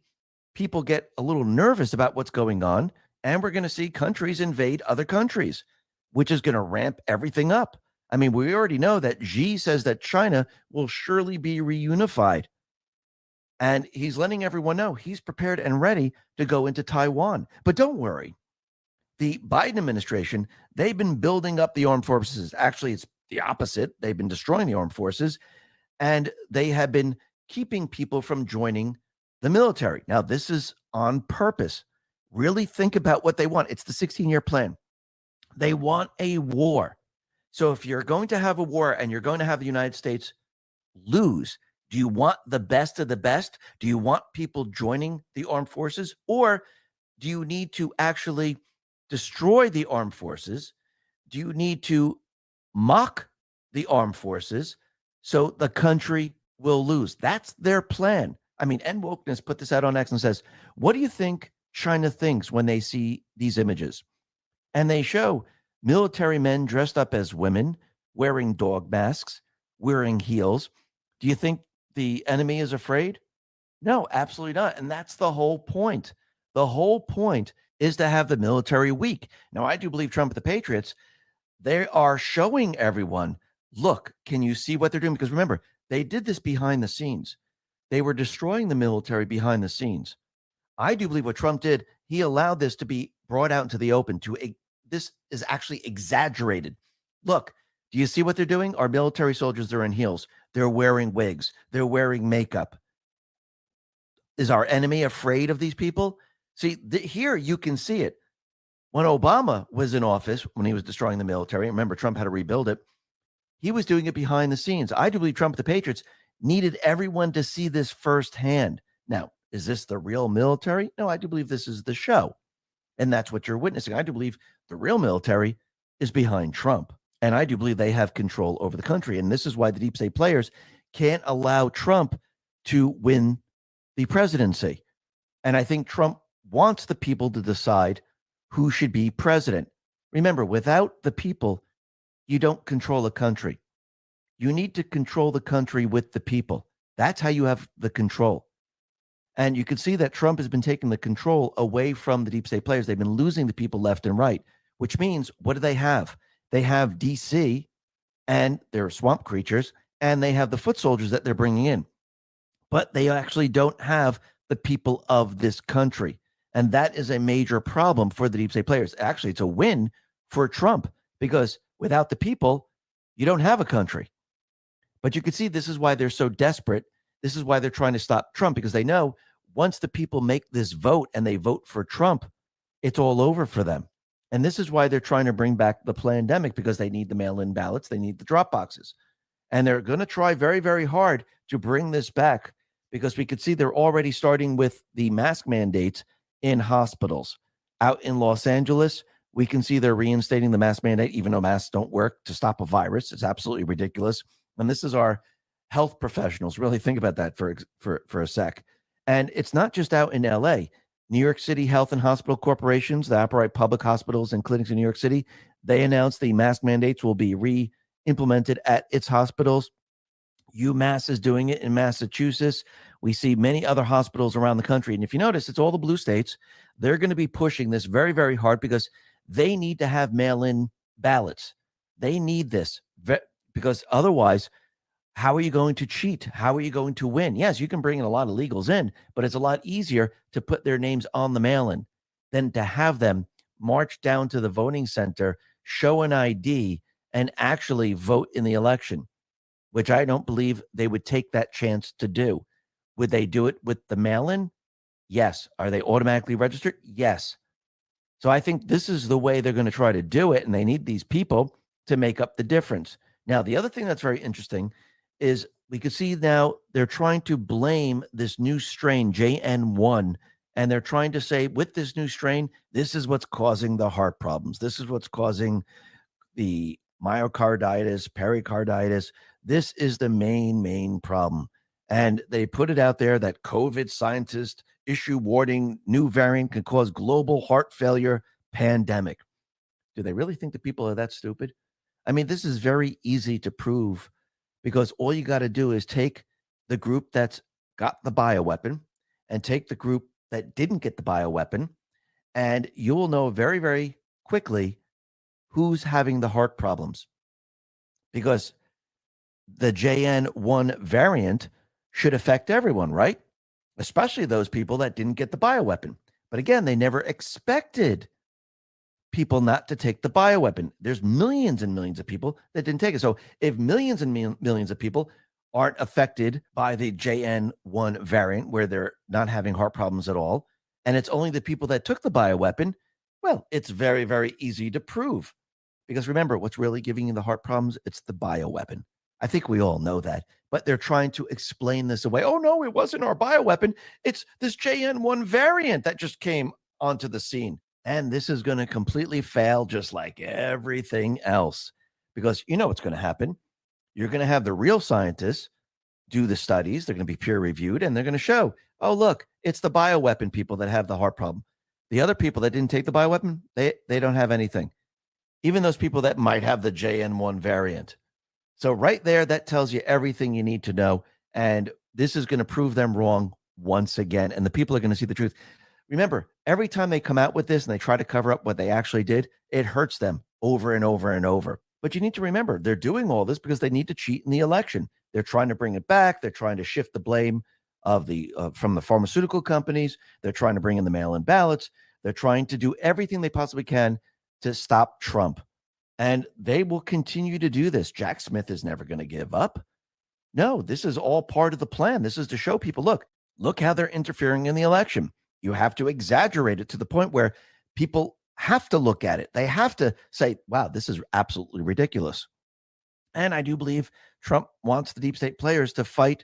people get a little nervous about what's going on, and we're going to see countries invade other countries, which is going to ramp everything up. I mean, we already know that Xi says that China will surely be reunified, and he's letting everyone know he's prepared and ready to go into Taiwan. But don't worry. The Biden administration, they've been building up the armed forces. Actually, it's the opposite. They've been destroying the armed forces, and they have been keeping people from joining the military. Now, this is on purpose. Really think about what they want. It's the 16-year plan. They want a war. So if you're going to have a war and you're going to have the United States lose, do you want the best of the best? Do you want people joining the armed forces? Or do you need to actually destroy the armed forces? Do you need to mock the armed forces so the country will lose? That's their plan. I mean, End Wokeness put this out on X and says, what do you think China thinks when they see these images? And they show military men dressed up as women, wearing dog masks, wearing heels. Do you think the enemy is afraid? No, absolutely not. And that's the whole point. The whole point is to have the military weak. Now, I do believe Trump and the Patriots, they are showing everyone, look, can you see what they're doing? Because remember, they did this behind the scenes. They were destroying the military behind the scenes. I do believe what Trump did, he allowed this to be brought out into the open. This is actually exaggerated. Look, do you see what they're doing? Our military soldiers are in heels. They're wearing wigs. They're wearing makeup. Is our enemy afraid of these people? See, here you can see it. When Obama was in office, when he was destroying the military, remember, Trump had to rebuild it. He was doing it behind the scenes. I do believe Trump, the Patriots, needed everyone to see this firsthand. Now, is this the real military? No, I do believe this is the show. And that's what you're witnessing. I do believe the real military is behind Trump. And I do believe they have control over the country. And this is why the deep state players can't allow Trump to win the presidency. And I think Trump wants the people to decide who should be president. Remember, without the people, you don't control a country. You need to control the country with the people. That's how you have the control. And you can see that Trump has been taking the control away from the deep state players. They've been losing the people left and right, which means what do they have? They have DC and their swamp creatures, and they have the foot soldiers that they're bringing in. But they actually don't have the people of this country. And that is a major problem for the deep state players. Actually, it's a win for Trump because without the people, you don't have a country. But you can see this is why they're so desperate. This is why they're trying to stop Trump, because they know once the people make this vote and they vote for Trump, it's all over for them. And this is why they're trying to bring back the pandemic, because they need the mail-in ballots. They need the drop boxes. And they're going to try very, very hard to bring this back, because we could see they're already starting with the mask mandates in hospitals. Out in Los Angeles, we can see they're reinstating the mask mandate, even though masks don't work to stop a virus. It's absolutely ridiculous. And this is our health professionals. Really think about that for a sec. And it's not just out in LA. New York City Health and Hospital Corporations, the operate public hospitals and clinics in New York City, they announced the mask mandates will be re-implemented at its hospitals. UMass is doing it in Massachusetts. We see many other hospitals around the country. And if you notice, it's all the blue states. They're going to be pushing this very, very hard because they need to have mail-in ballots. They need this because otherwise, how are you going to cheat? How are you going to win? Yes, you can bring in a lot of illegals in, but it's a lot easier to put their names on the mail-in than to have them march down to the voting center, show an ID, and actually vote in the election, which I don't believe they would take that chance to do. Would they do it with the mail-in? Yes. Are they automatically registered? Yes. So I think this is the way they're going to try to do it, and they need these people to make up the difference. Now, the other thing that's very interesting is we can see now they're trying to blame this new strain, JN1, and they're trying to say with this new strain, this is what's causing the heart problems. This is what's causing the myocarditis, pericarditis. This is the main problem. And they put it out there that COVID scientists issue warning, new variant can cause global heart failure pandemic. Do they really think the people are that stupid? I mean, this is very easy to prove because all you got to do is take the group that's got the bioweapon and take the group that didn't get the bioweapon, and you will know very, very quickly who's having the heart problems. Because the JN1 variant should affect everyone, right? Especially those people that didn't get the bioweapon. But again, they never expected people not to take the bioweapon. There's millions and millions of people that didn't take it. So if millions and millions of people aren't affected by the JN1 variant, where they're not having heart problems at all, and it's only the people that took the bioweapon, well, it's very, very easy to prove. Because remember, what's really giving you the heart problems? It's the bioweapon. I think we all know that. But they're trying to explain this away. Oh, no, it wasn't our bioweapon. It's this JN1 variant that just came onto the scene. And this is going to completely fail just like everything else. Because you know what's going to happen. You're going to have the real scientists do the studies. They're going to be peer reviewed, and they're going to show, oh, look, it's the bioweapon people that have the heart problem. The other people that didn't take the bioweapon, they don't have anything. even those people that might have the JN1 variant. So right there, that tells you everything you need to know. And this is going to prove them wrong once again. And the people are going to see the truth. Remember, every time they come out with this and they try to cover up what they actually did, it hurts them over and over and over. But you need to remember, they're doing all this because they need to cheat in the election. They're trying to bring it back. They're trying to shift the blame of the from the pharmaceutical companies. They're trying to bring in the mail-in ballots. They're trying to do everything they possibly can to stop Trump. And they will continue to do this. Jack Smith is never going to give up. No, this is all part of the plan. This is to show people, look how they're interfering in the election. You have to exaggerate it to the point where people have to look at it. They have to say, wow, this is absolutely ridiculous. And I do believe Trump wants the deep state players to fight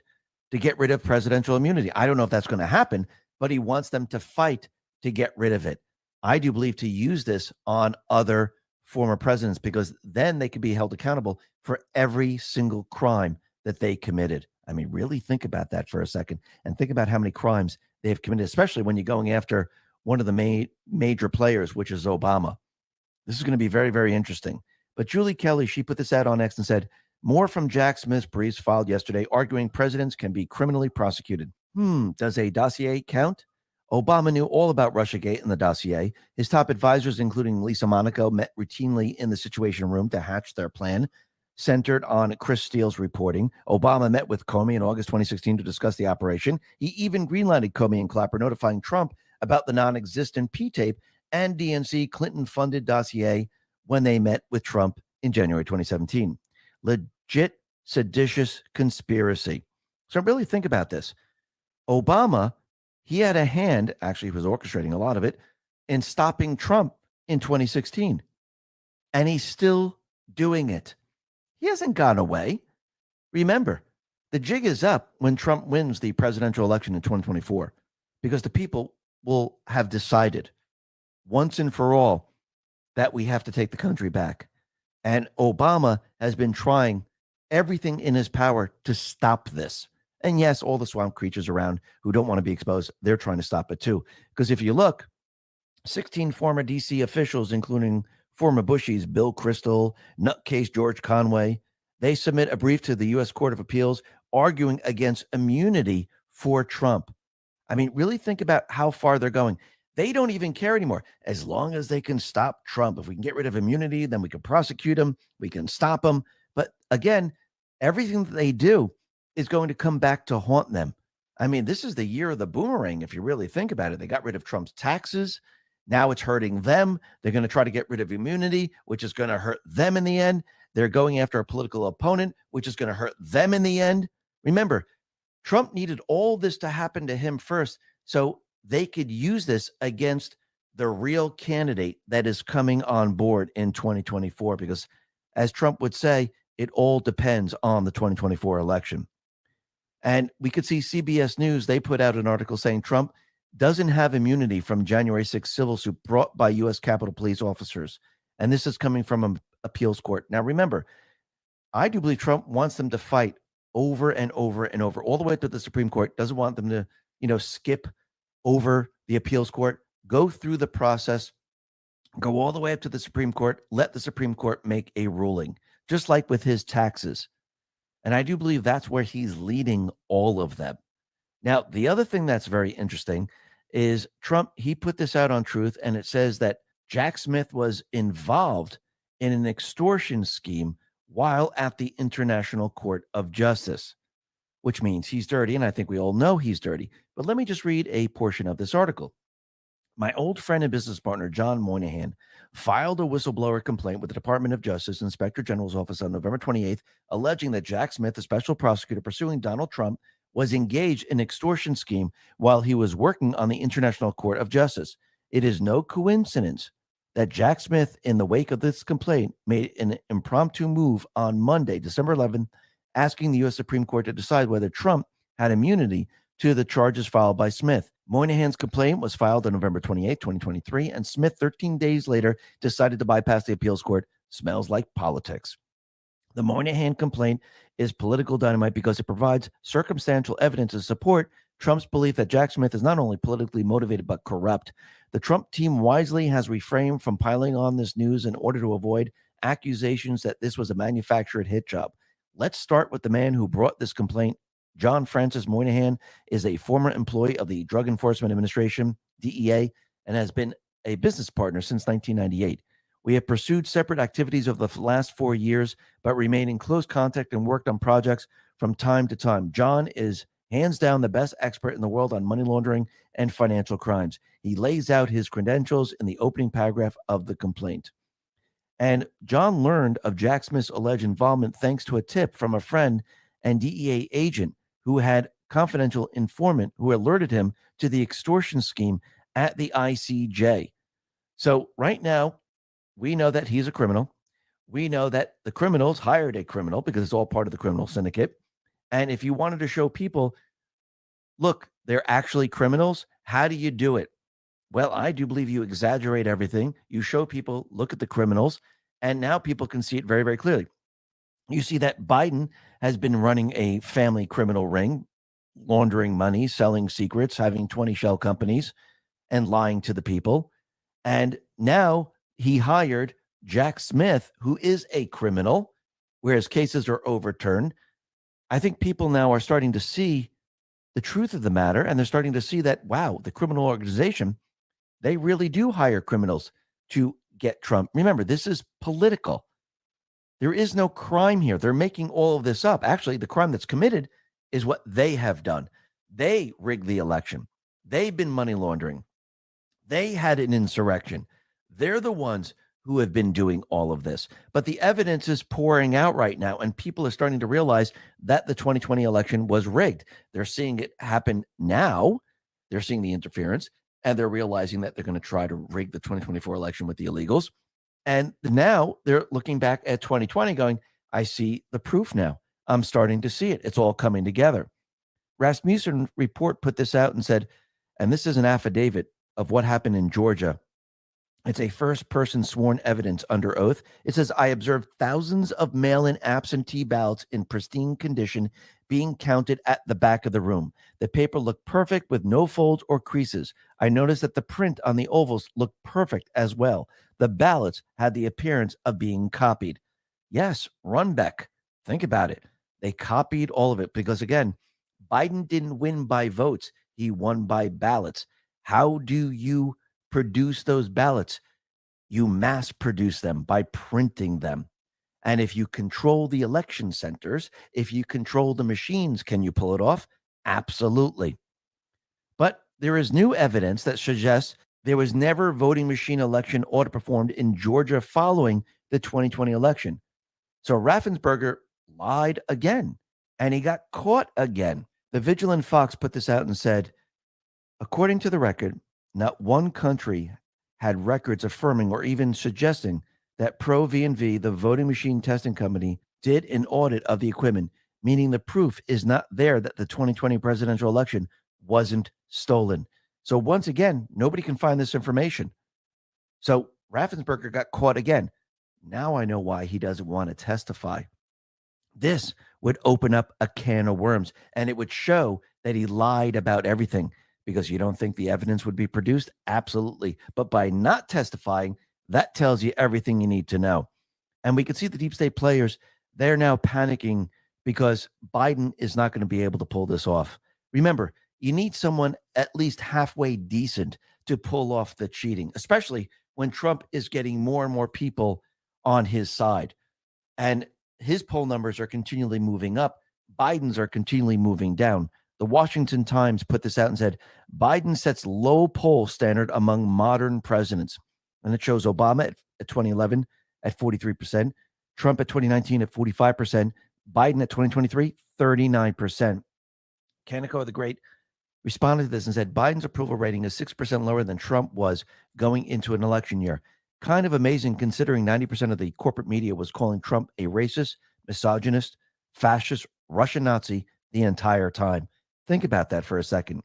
to get rid of presidential immunity. I don't know if that's going to happen, but he wants them to fight to get rid of it. I do believe to use this on other former presidents, because then they could be held accountable for every single crime that they committed. I mean, really think about that for a second and think about how many crimes they've committed, especially when you're going after one of the major players, which is Obama. This is going to be very, very interesting. But Julie Kelly, she put this out on X and said, more from Jack Smith's briefs filed yesterday arguing presidents can be criminally prosecuted. Does a dossier count? Obama knew all about Russiagate and the dossier. His top advisors, including Lisa Monaco, met routinely in the Situation Room to hatch their plan, centered on Chris Steele's reporting. Obama met with Comey in August 2016 to discuss the operation. He even greenlighted Comey and Clapper, notifying Trump about the non-existent P-tape and DNC Clinton-funded dossier when they met with Trump in January 2017. Legit seditious conspiracy. So really think about this. Obama, he had a hand, actually he was orchestrating a lot of it, in stopping Trump in 2016. And he's still doing it. He hasn't gone away. Remember, the jig is up when Trump wins the presidential election in 2024, because the people will have decided once and for all that we have to take the country back. And Obama has been trying everything in his power to stop this. And yes, all the swamp creatures around who don't want to be exposed, they're trying to stop it too. Because if you look, 16 former DC officials, including former Bushies, Bill Kristol, nutcase George Conway, they submit a brief to the U.S. Court of Appeals arguing against immunity for Trump. I mean, really think about how far they're going. They don't even care anymore. As long as they can stop Trump, if we can get rid of immunity, then we can prosecute him, we can stop him. But again, everything that they do is going to come back to haunt them. I mean, this is the year of the boomerang, if you really think about it. They got rid of Trump's taxes. Now it's hurting them. They're going to try to get rid of immunity, which is going to hurt them in the end. They're going after a political opponent, which is going to hurt them in the end. Remember, Trump needed all this to happen to him first, so they could use this against the real candidate that is coming on board in 2024, because as Trump would say, it all depends on the 2024 election. And we could see CBS News, they put out an article saying Trump doesn't have immunity from January 6th civil suit brought by U.S. Capitol Police officers. And this is coming from an appeals court. Now, remember, I do believe Trump wants them to fight over and over and over, all the way to the Supreme Court, doesn't want them to, skip over the appeals court, go through the process, go all the way up to the Supreme Court, let the Supreme Court make a ruling, just like with his taxes. And I do believe that's where he's leading all of them. Now, the other thing that's very interesting is Trump, he put this out on Truth, and it says that Jack Smith was involved in an extortion scheme while at the International Court of Justice, which means he's dirty, and I think we all know he's dirty. But let me just read a portion of this article. My old friend and business partner, John Moynihan, filed a whistleblower complaint with the Department of Justice Inspector General's office on November 28th, alleging that Jack Smith, a special prosecutor pursuing Donald Trump, was engaged in an extortion scheme while he was working on the International Court of Justice. It is no coincidence that Jack Smith, in the wake of this complaint, made an impromptu move on Monday, December 11th, asking the U.S. Supreme Court to decide whether Trump had immunity to the charges filed by Smith. Moynihan's complaint was filed on November 28, 2023, and Smith, 13 days later, decided to bypass the appeals court. Smells like politics. The Moynihan complaint is political dynamite because it provides circumstantial evidence to support Trump's belief that Jack Smith is not only politically motivated but corrupt. The Trump team wisely has refrained from piling on this news in order to avoid accusations that this was a manufactured hit job. Let's start with the man who brought this complaint. John Francis Moynihan is a former employee of the Drug Enforcement Administration, DEA, and has been a business partner since 1998. We have pursued separate activities over the last 4 years, but remain in close contact and worked on projects from time to time. John is hands down the best expert in the world on money laundering and financial crimes. He lays out his credentials in the opening paragraph of the complaint. And John learned of Jack Smith's alleged involvement thanks to a tip from a friend and DEA agent who had confidential informant who alerted him to the extortion scheme at the ICJ. So right now, we know that he's a criminal. We know that the criminals hired a criminal because it's all part of the criminal syndicate. And if you wanted to show people, look, they're actually criminals, how do you do it? Well, I do believe you exaggerate everything. You show people, look at the criminals, and now people can see it very, very clearly. You see that Biden has been running a family criminal ring, laundering money, selling secrets, having 20 shell companies, and lying to the people. And now he hired Jack Smith, who is a criminal, whereas cases are overturned. I think people now are starting to see the truth of the matter, and they're starting to see that, wow, the criminal organization, they really do hire criminals to get Trump. Remember, this is political. There is no crime here. They're making all of this up. Actually, the crime that's committed is what they have done. They rigged the election. They've been money laundering. They had an insurrection. They're the ones who have been doing all of this. But the evidence is pouring out right now, and people are starting to realize that the 2020 election was rigged. They're seeing it happen now. They're seeing the interference, and they're realizing that they're going to try to rig the 2024 election with the illegals. And now they're looking back at 2020 going, I see the proof now. I'm starting to see it. It's all coming together. Rasmussen report put this out and said, and this is an affidavit of what happened in Georgia. It's a first-person sworn evidence under oath. It says, I observed thousands of mail-in absentee ballots in pristine condition being counted at the back of the room. The paper looked perfect with no folds or creases. I noticed that the print on the ovals looked perfect as well. The ballots had the appearance of being copied. Yes, Runbeck. Think about it. They copied all of it because, again, Biden didn't win by votes. He won by ballots. How do you produce those ballots? You mass produce them by printing them. And if you control the election centers, if you control the machines, can you pull it off? Absolutely. But there is new evidence that suggests there was never voting machine election audit performed in Georgia following the 2020 election. So Raffensperger lied again, and he got caught again. The Vigilant Fox put this out and said, according to the record, not one country had records affirming or even suggesting that Pro V&V, the voting machine testing company, did an audit of the equipment, meaning the proof is not there that the 2020 presidential election wasn't stolen. So once again, nobody can find this information. So Raffensperger got caught again. Now I know why he doesn't want to testify. This would open up a can of worms, and it would show that he lied about everything. Because you don't think the evidence would be produced? Absolutely. But by not testifying, that tells you everything you need to know. And we can see the deep state players, they're now panicking because Biden is not going to be able to pull this off. Remember, you need someone at least halfway decent to pull off the cheating, especially when Trump is getting more and more people on his side. And his poll numbers are continually moving up. Biden's are continually moving down. The Washington Times put this out and said, Biden sets low poll standard among modern presidents. And it shows Obama at 2011 at 43%, Trump at 2019 at 45%, Biden at 2023, 39%. Kaneko the Great responded to this and said, Biden's approval rating is 6% lower than Trump was going into an election year. Kind of amazing considering 90% of the corporate media was calling Trump a racist, misogynist, fascist, Russian Nazi the entire time. Think about that for a second.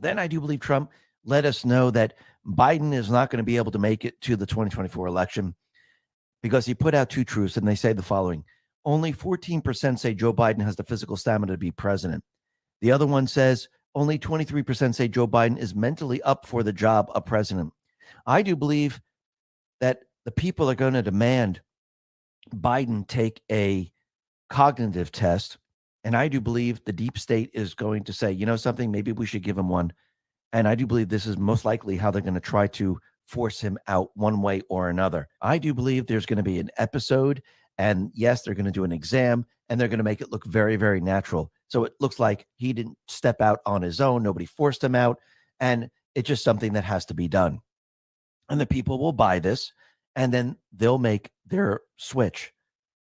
Then I do believe Trump let us know that Biden is not going to be able to make it to the 2024 election because he put out two truths, and they say the following. only 14% say Joe Biden has the physical stamina to be president. The other one says only 23% say Joe Biden is mentally up for the job of president. I do believe that the people are going to demand Biden take a cognitive test. And I do believe the deep state is going to say, you know something, maybe we should give him one. And I do believe this is most likely how they're going to try to force him out one way or another. I do believe there's going to be an episode. And yes, they're going to do an exam and they're going to make it look very, very natural. So it looks like he didn't step out on his own. Nobody forced him out. And it's just something that has to be done. And the people will buy this and then they'll make their switch.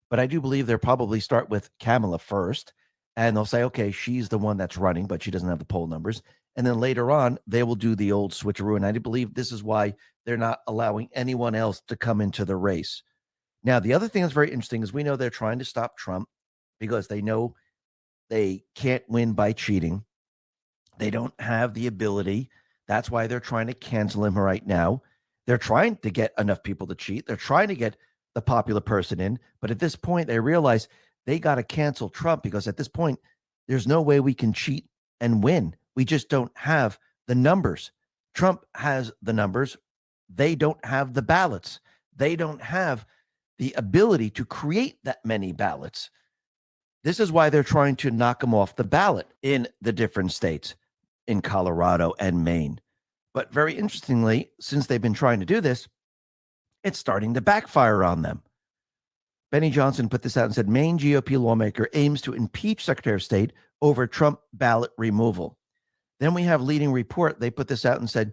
But I do believe they'll probably start with Kamala first. And they'll say, okay, she's the one that's running, but she doesn't have the poll numbers. And then later on, they will do the old switcheroo. And I do believe this is why they're not allowing anyone else to come into the race. Now, the other thing that's very interesting is we know they're trying to stop Trump because they know they can't win by cheating. They don't have the ability. That's why they're trying to cancel him right now. They're trying to get enough people to cheat. They're trying to get the popular person in. But at this point, they realize they got to cancel Trump because at this point, there's no way we can cheat and win. We just don't have the numbers. Trump has the numbers. They don't have the ballots. They don't have the ability to create that many ballots. This is why they're trying to knock him off the ballot in the different states, in Colorado and Maine. But very interestingly, since they've been trying to do this, it's starting to backfire on them. Benny Johnson put this out and said, Maine GOP lawmaker aims to impeach Secretary of State over Trump ballot removal. Then we have Leading Report. They put this out and said,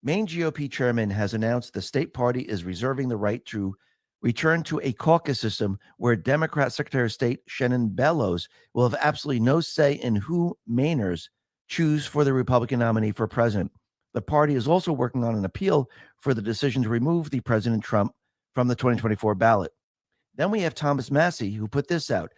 Maine GOP chairman has announced the state party is reserving the right to return to a caucus system where Democrat Secretary of State Shannon Bellows will have absolutely no say in who Mainers choose for the Republican nominee for president. The party is also working on an appeal for the decision to remove the President Trump from the 2024 ballot. Then we have Thomas Massie, who put this out.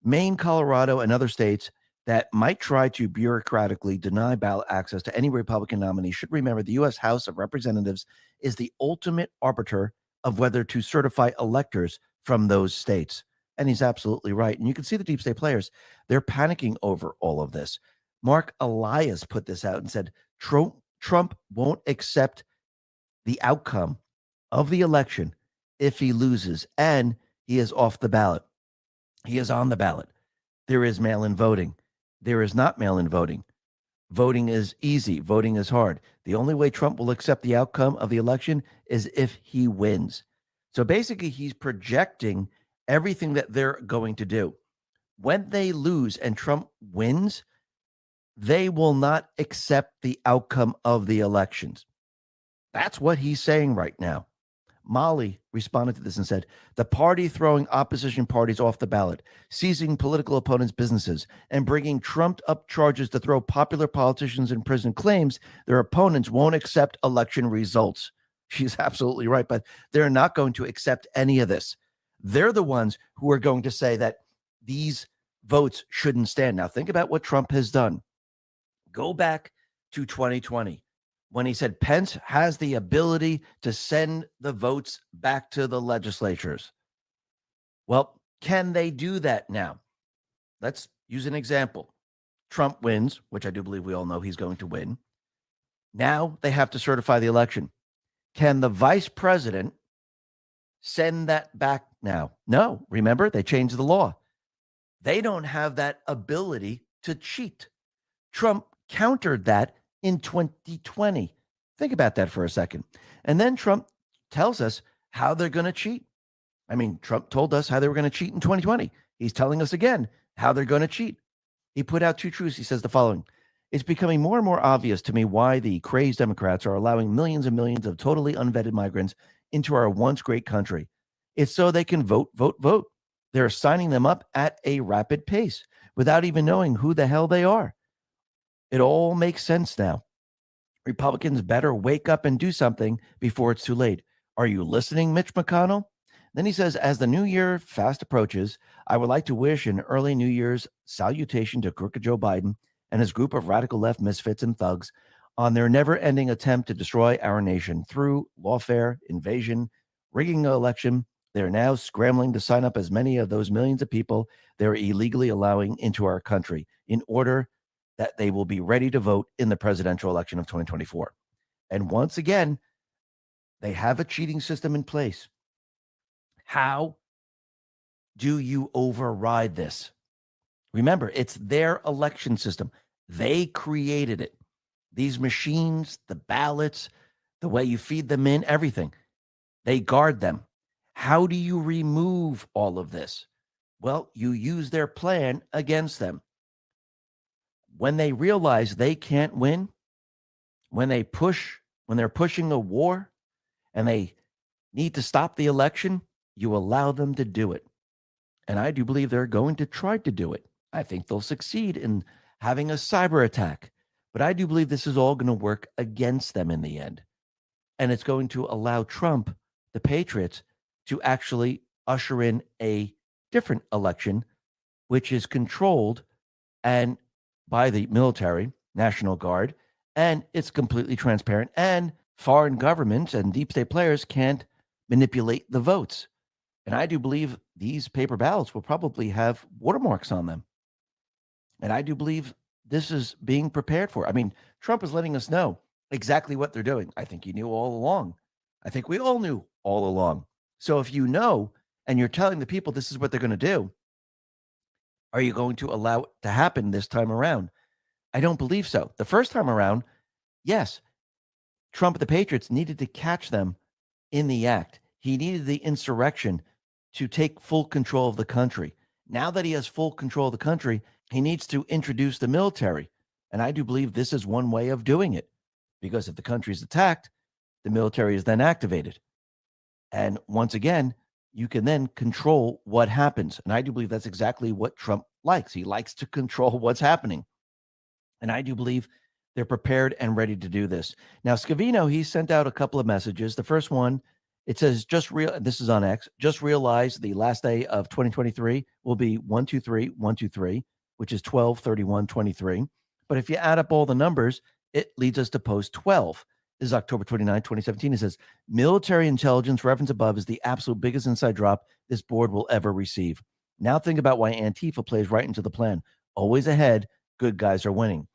Maine, Colorado, and other states that might try to bureaucratically deny ballot access to any Republican nominee should remember the U.S. House of Representatives is the ultimate arbiter of whether to certify electors from those states. And he's absolutely right. And you can see the deep state players. They're panicking over all of this. Mark Elias put this out and said, Trump won't accept the outcome of the election if he loses, and he is off the ballot. He is on the ballot. There is mail-in voting. There is not mail-in voting. Voting is easy. Voting is hard. The only way Trump will accept the outcome of the election is if he wins. So basically, he's projecting everything that they're going to do. When they lose and Trump wins, they will not accept the outcome of the elections. That's what he's saying right now. Molly responded to this and said, the party throwing opposition parties off the ballot, seizing political opponents' businesses, and bringing trumped-up charges to throw popular politicians in prison claims their opponents won't accept election results. She's absolutely right, but they're not going to accept any of this. They're the ones who are going to say that these votes shouldn't stand. Now, think about what Trump has done. Go back to 2020. When he said Pence has the ability to send the votes back to the legislatures. Well, can they do that now? Let's use an example. Trump wins, which I do believe we all know he's going to win. Now they have to certify the election. Can the vice president send that back now? No. Remember, they changed the law. They don't have that ability to cheat. Trump countered that in 2020. Think about that for a second. And then Trump tells us how they're going to cheat. I mean, Trump told us how they were going to cheat in 2020. He's telling us again how they're going to cheat. He put out two truths. He says the following: it's becoming more and more obvious to me why the crazed Democrats are allowing millions and millions of totally unvetted migrants into our once great country. It's so they can vote. They're signing them up at a rapid pace without even knowing who the hell they are. It all makes sense now. Republicans better wake up and do something before it's too late. Are you listening, Mitch McConnell? Then he says, as the new year fast approaches, I would like to wish an early New Year's salutation to crooked Joe Biden and his group of radical left misfits and thugs on their never-ending attempt to destroy our nation through lawfare, invasion, rigging an election, They're now scrambling to sign up as many of those millions of people they're illegally allowing into our country in order that they will be ready to vote in the presidential election of 2024. And once again, they have a cheating system in place. How do you override this? Remember, it's their election system. They created it. These machines, the ballots, the way you feed them in, everything. They guard them. How do you remove all of this? Well, you use their plan against them. When they realize they can't win, when they're pushing a war and they need to stop the election, you allow them to do it. And I do believe they're going to try to do it. I think they'll succeed in having a cyber attack. But I do believe this is all going to work against them in the end. And it's going to allow Trump, the Patriots, to actually usher in a different election, which is controlled and by the military, National Guard, and it's completely transparent. And foreign governments and deep state players can't manipulate the votes. And I do believe these paper ballots will probably have watermarks on them. And I do believe this is being prepared for. I mean, Trump is letting us know exactly what they're doing. I think he knew all along. I think we all knew all along. So if you know, and you're telling the people this is what they're going to do, are you going to allow it to happen this time around? I don't believe so. The first time around, yes, Trump and the Patriots needed to catch them in the act. He needed the insurrection to take full control of the country. Now that he has full control of the country, he needs to introduce the military. And I do believe this is one way of doing it, because if the country is attacked, the military is then activated. And once again, you can then control what happens. And I do believe that's exactly what Trump likes. He likes to control what's happening. And I do believe they're prepared and ready to do this. Now, Scavino, he sent out a couple of messages. The first one, it says, this is on X, just realize the last day of 2023 will be 123-123, which is 12/31/23. But if you add up all the numbers, it leads us to post 12. This is October 29, 2017. It says, military intelligence reference above is the absolute biggest inside drop this board will ever receive. Now think about why Antifa plays right into the plan. Always ahead, good guys are winning.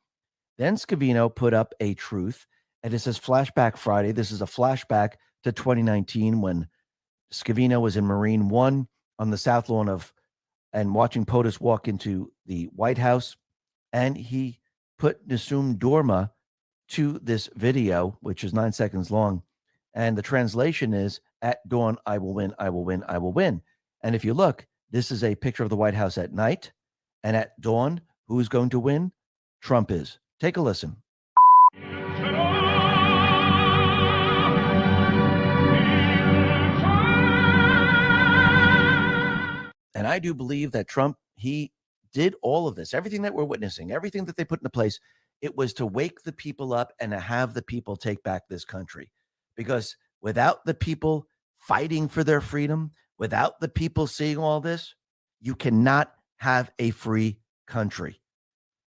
Then Scavino put up a truth, and it says Flashback Friday. This is a flashback to 2019 when Scavino was in Marine One on the South Lawn and watching POTUS walk into the White House. And he put Nesum Dorma to this video, which is 9 seconds long. And the translation is, at dawn, I will win, I will win, I will win. And if you look, this is a picture of the White House at night. And at dawn, who's going to win? Trump is. Take a listen. And I do believe that Trump, he did all of this, everything that we're witnessing, everything that they put into place, it was to wake the people up and to have the people take back this country. Because without the people fighting for their freedom, without the people seeing all this, you cannot have a free country.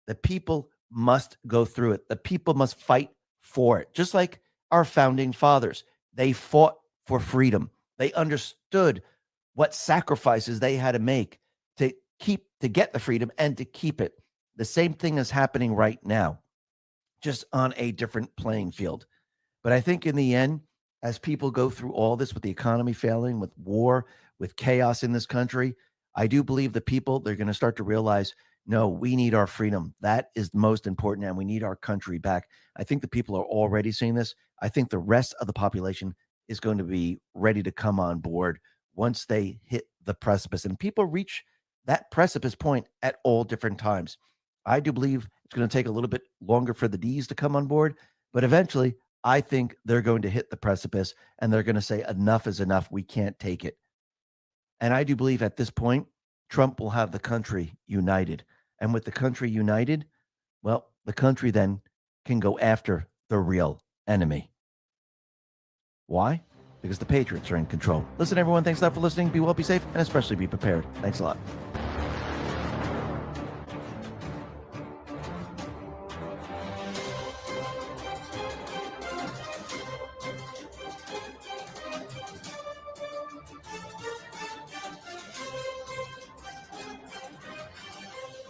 The people must go through it. The people must fight for it. Just like our founding fathers, they fought for freedom. They understood what sacrifices they had to make to get the freedom and to keep it. The same thing is happening right now, just on a different playing field. But I think in the end, as people go through all this with the economy failing, with war, with chaos in this country, I do believe the people, they're going to start to realize, no, we need our freedom. That is the most important, and we need our country back. I think the people are already seeing this. I think the rest of the population is going to be ready to come on board once they hit the precipice. And people reach that precipice point at all different times. I do believe it's going to take a little bit longer for the D's to come on board, but eventually I think they're going to hit the precipice and they're going to say enough is enough. We can't take it. And I do believe at this point, Trump will have the country united. And with the country united, well, the country then can go after the real enemy. Why? Because the Patriots are in control. Listen, everyone, thanks a lot for listening. Be well, be safe, and especially be prepared. Thanks a lot.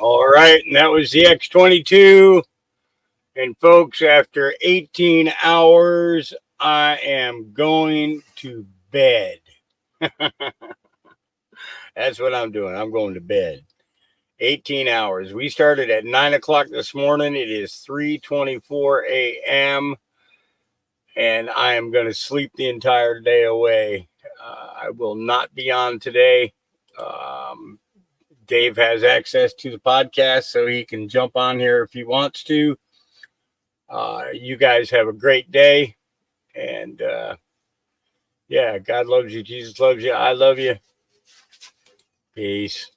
All right, and that was the X-22. And folks, after 18 hours, I am going to bed. That's what I'm doing. I'm going to bed. 18 hours. We started at 9 o'clock this morning. It is 3:24 a.m. And I am going to sleep the entire day away. I will not be on today. Dave has access to the podcast, so he can jump on here if he wants to. You guys have a great day. And yeah, God loves you. Jesus loves you. I love you. Peace.